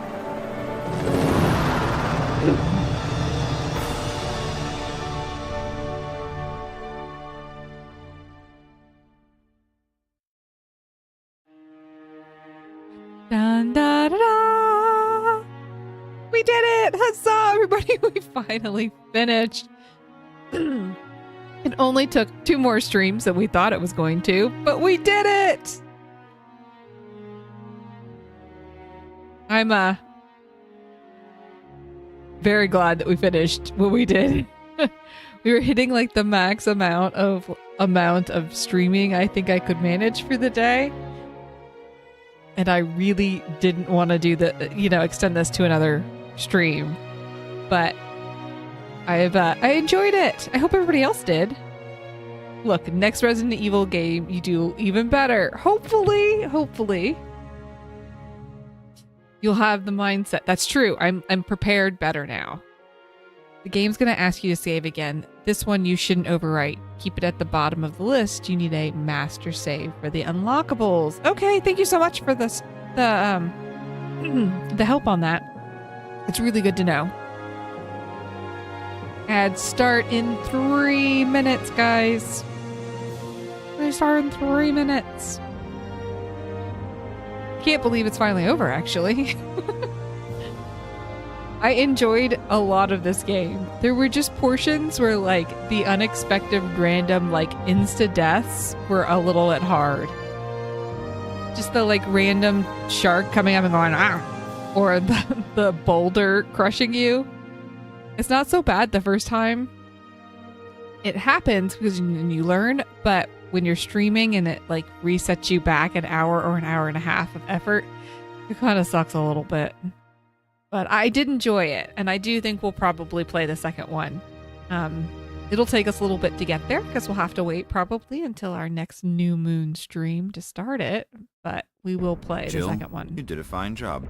Dun, da, da, da. We did it! Huzzah, everybody! We finally finished. It only took 2 more streams than we thought it was going to, but we did it! I'm very glad that we finished what we did. We were hitting like the max amount of streaming I think I could manage for the day. And I really didn't want to do extend this to another stream. But I enjoyed it. I hope everybody else did. Look, next Resident Evil game you do even better. Hopefully. You'll have the mindset. That's true. I'm prepared better now. The game's going to ask you to save again. This one you shouldn't overwrite. Keep it at the bottom of the list. You need a master save for the unlockables. Okay, thank you so much for this the help on that. It's really good to know. Ads start in 3 minutes, guys. They start in 3 minutes. Can't believe it's finally over, actually. I enjoyed a lot of this game. There were just portions where, like, the unexpected random, like, insta-deaths were a little bit hard. Just the, like, random shark coming up and going, ah! Or the boulder crushing you. It's not so bad the first time. It happens because you learn, but when you're streaming and it, like, resets you back an hour or an hour and a half of effort, it kind of sucks a little bit. But I did enjoy it, and I do think we'll probably play the second one. It'll take us a little bit to get there, because we'll have to wait probably until our next New Moon stream to start it, but we will play the second one. You did a fine job.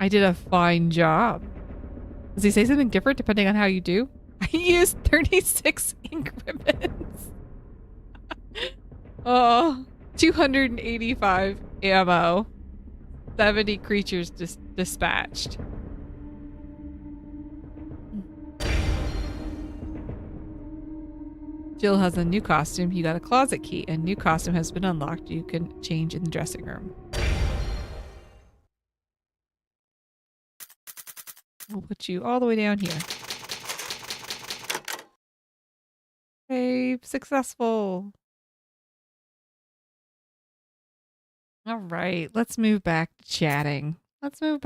I did a fine job. Does he say something different depending on how you do? I used 36 increments. Oh, 285 ammo. 70 creatures dispatched. Jill has a new costume. You got a closet key. A new costume has been unlocked. You can change in the dressing room. We'll put you all the way down here. Save successful. All right, let's move back to chatting. Actually,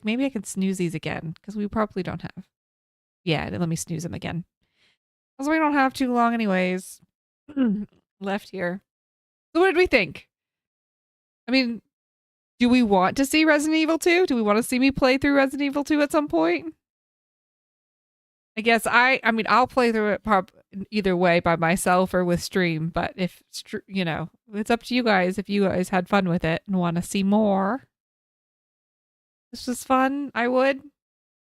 maybe I can snooze these again because we probably don't have. Yeah, let me snooze them again. Because we don't have too long anyways left here. So what did we think? I mean, do we want to see Resident Evil 2? Do we want to see me play through Resident Evil 2 at some point? I guess I'll play through it either way by myself or with stream, but if, it's up to you guys if you guys had fun with it and want to see more. This was fun, I would.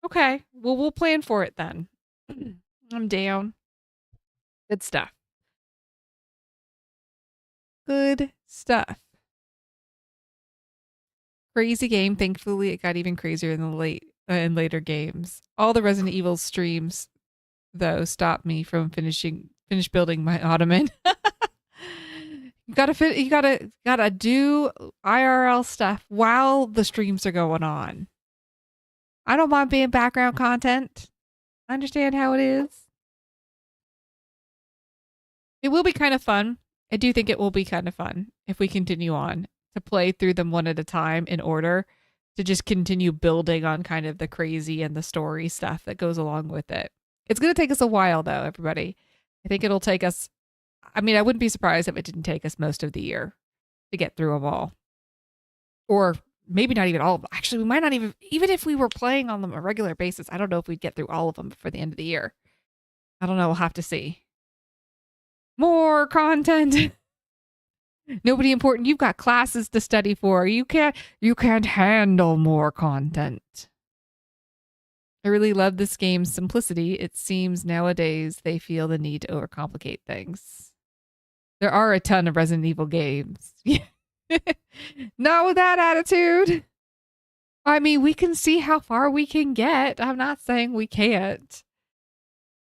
Okay, well, we'll plan for it then. I'm down. Good stuff. Good stuff. Crazy game. Thankfully, it got even crazier in the later games. All the Resident Evil streams, though, stopped me from finish building my ottoman. You gotta do IRL stuff while the streams are going on. I don't mind being background content. I understand how it is. It will be kind of fun. I do think it will be kind of fun if we continue on to play through them one at a time in order to just continue building on kind of the crazy and the story stuff that goes along with it. It's going to take us a while though, everybody. I think it'll take us, I mean, I wouldn't be surprised if it didn't take us most of the year to get through them all. Or maybe not even all of them. Actually, we might not even if we were playing on them on a regular basis, I don't know if we'd get through all of them before the end of the year. I don't know. We'll have to see. More content. Nobody important. You've got classes to study for. You can't handle more content. I really love this game's simplicity. It seems nowadays they feel the need to overcomplicate things. There are a ton of Resident Evil games. Not with that attitude. I mean, we can see how far we can get. I'm not saying we can't.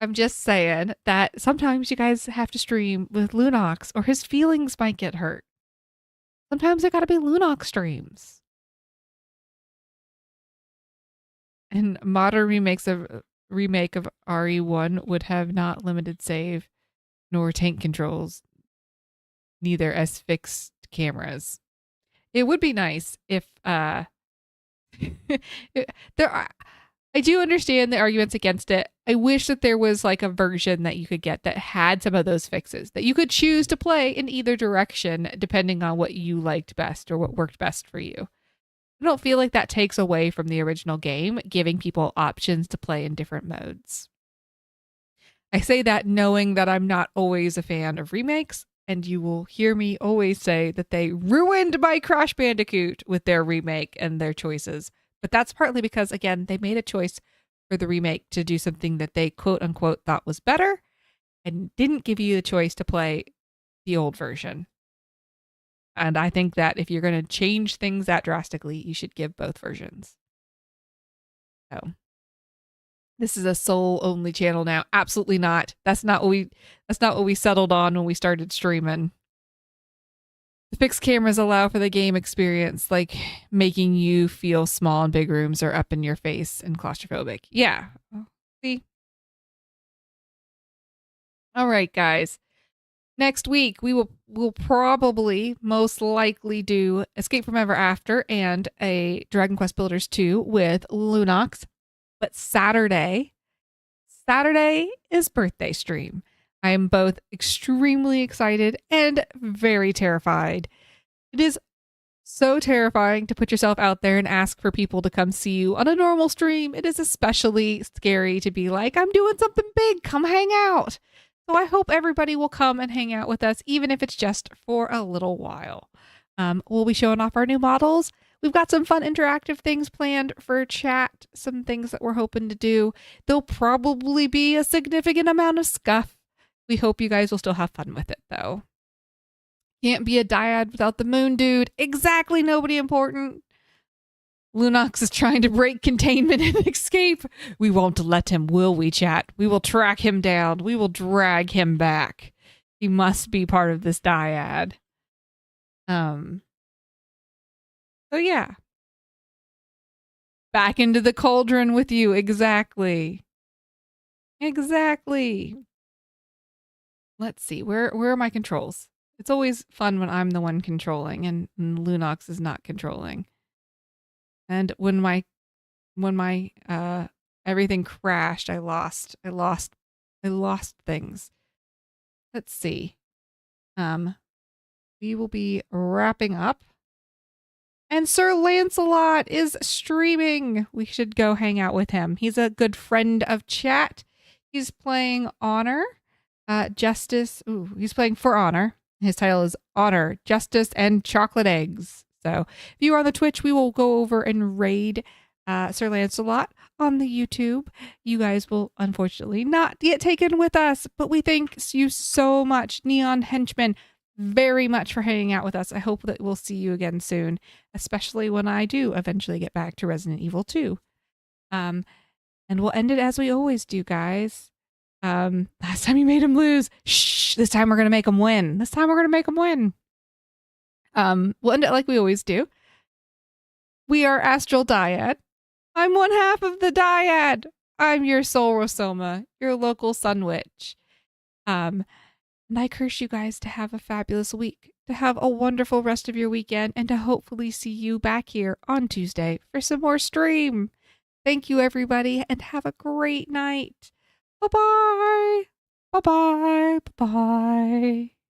I'm just saying that sometimes you guys have to stream with Lunox or his feelings might get hurt. Sometimes it gotta be Lunox streams. And modern remake of RE1 would have not limited save nor tank controls, neither as fixed cameras. It would be nice if I do understand the arguments against it. I wish that there was like a version that you could get that had some of those fixes, that you could choose to play in either direction depending on what you liked best or what worked best for you. I don't feel like that takes away from the original game, giving people options to play in different modes. I say that knowing that I'm not always a fan of remakes, and you will hear me always say that they ruined my Crash Bandicoot with their remake and their choices. But that's partly because, again, they made a choice for the remake to do something that they quote unquote thought was better and didn't give you the choice to play the old version. And I think that if you're going to change things that drastically, you should give both versions. So this is a soul only channel now. Absolutely not. That's not what we settled on when we started streaming. The fixed cameras allow for the game experience, like making you feel small in big rooms or up in your face and claustrophobic. Yeah. See? All right, guys. Next week, we'll probably most likely do Escape from Ever After and a Dragon Quest Builders 2 with Lunox. But Saturday is birthday stream. I am both extremely excited and very terrified. It is so terrifying to put yourself out there and ask for people to come see you on a normal stream. It is especially scary to be like, I'm doing something big, come hang out. So I hope everybody will come and hang out with us, even if it's just for a little while. We'll be showing off our new models. We've got some fun interactive things planned for chat, some things that we're hoping to do. There'll probably be a significant amount of scuff. We hope you guys will still have fun with it, though. Can't be a dyad without the moon dude. Exactly, nobody important. Lunox is trying to break containment and escape. We won't let him, will we, chat? We will track him down. We will drag him back. He must be part of this dyad. So yeah. Back into the cauldron with you. Exactly. Exactly. Let's see. Where are my controls? It's always fun when I'm the one controlling and Lunox is not controlling. And when my everything crashed, I lost things. Let's see. We will be wrapping up. And Sir Lancelot is streaming. We should go hang out with him. He's a good friend of chat. He's playing Honor, Justice. Ooh, he's playing For Honor. His title is Honor, Justice, and Chocolate Eggs. So if you are on the Twitch, we will go over and raid Sir Lancelot on the YouTube. You guys will unfortunately not get taken with us, but we thank you so much, Neon Henchman. very much for hanging out with us. I hope that we'll see you again soon, especially when I do eventually get back to Resident Evil 2. And we'll end it as we always do, guys. Last time you made him lose. Shh. This time we're going to make him win. We'll end it like we always do. We are Astral Dyad. I'm one half of the Dyad. I'm your Solrosoma, your local sun witch. And I curse you guys to have a fabulous week, to have a wonderful rest of your weekend, and to hopefully see you back here on Tuesday for some more stream. Thank you, everybody, and have a great night. Bye-bye. Bye-bye. Bye-bye.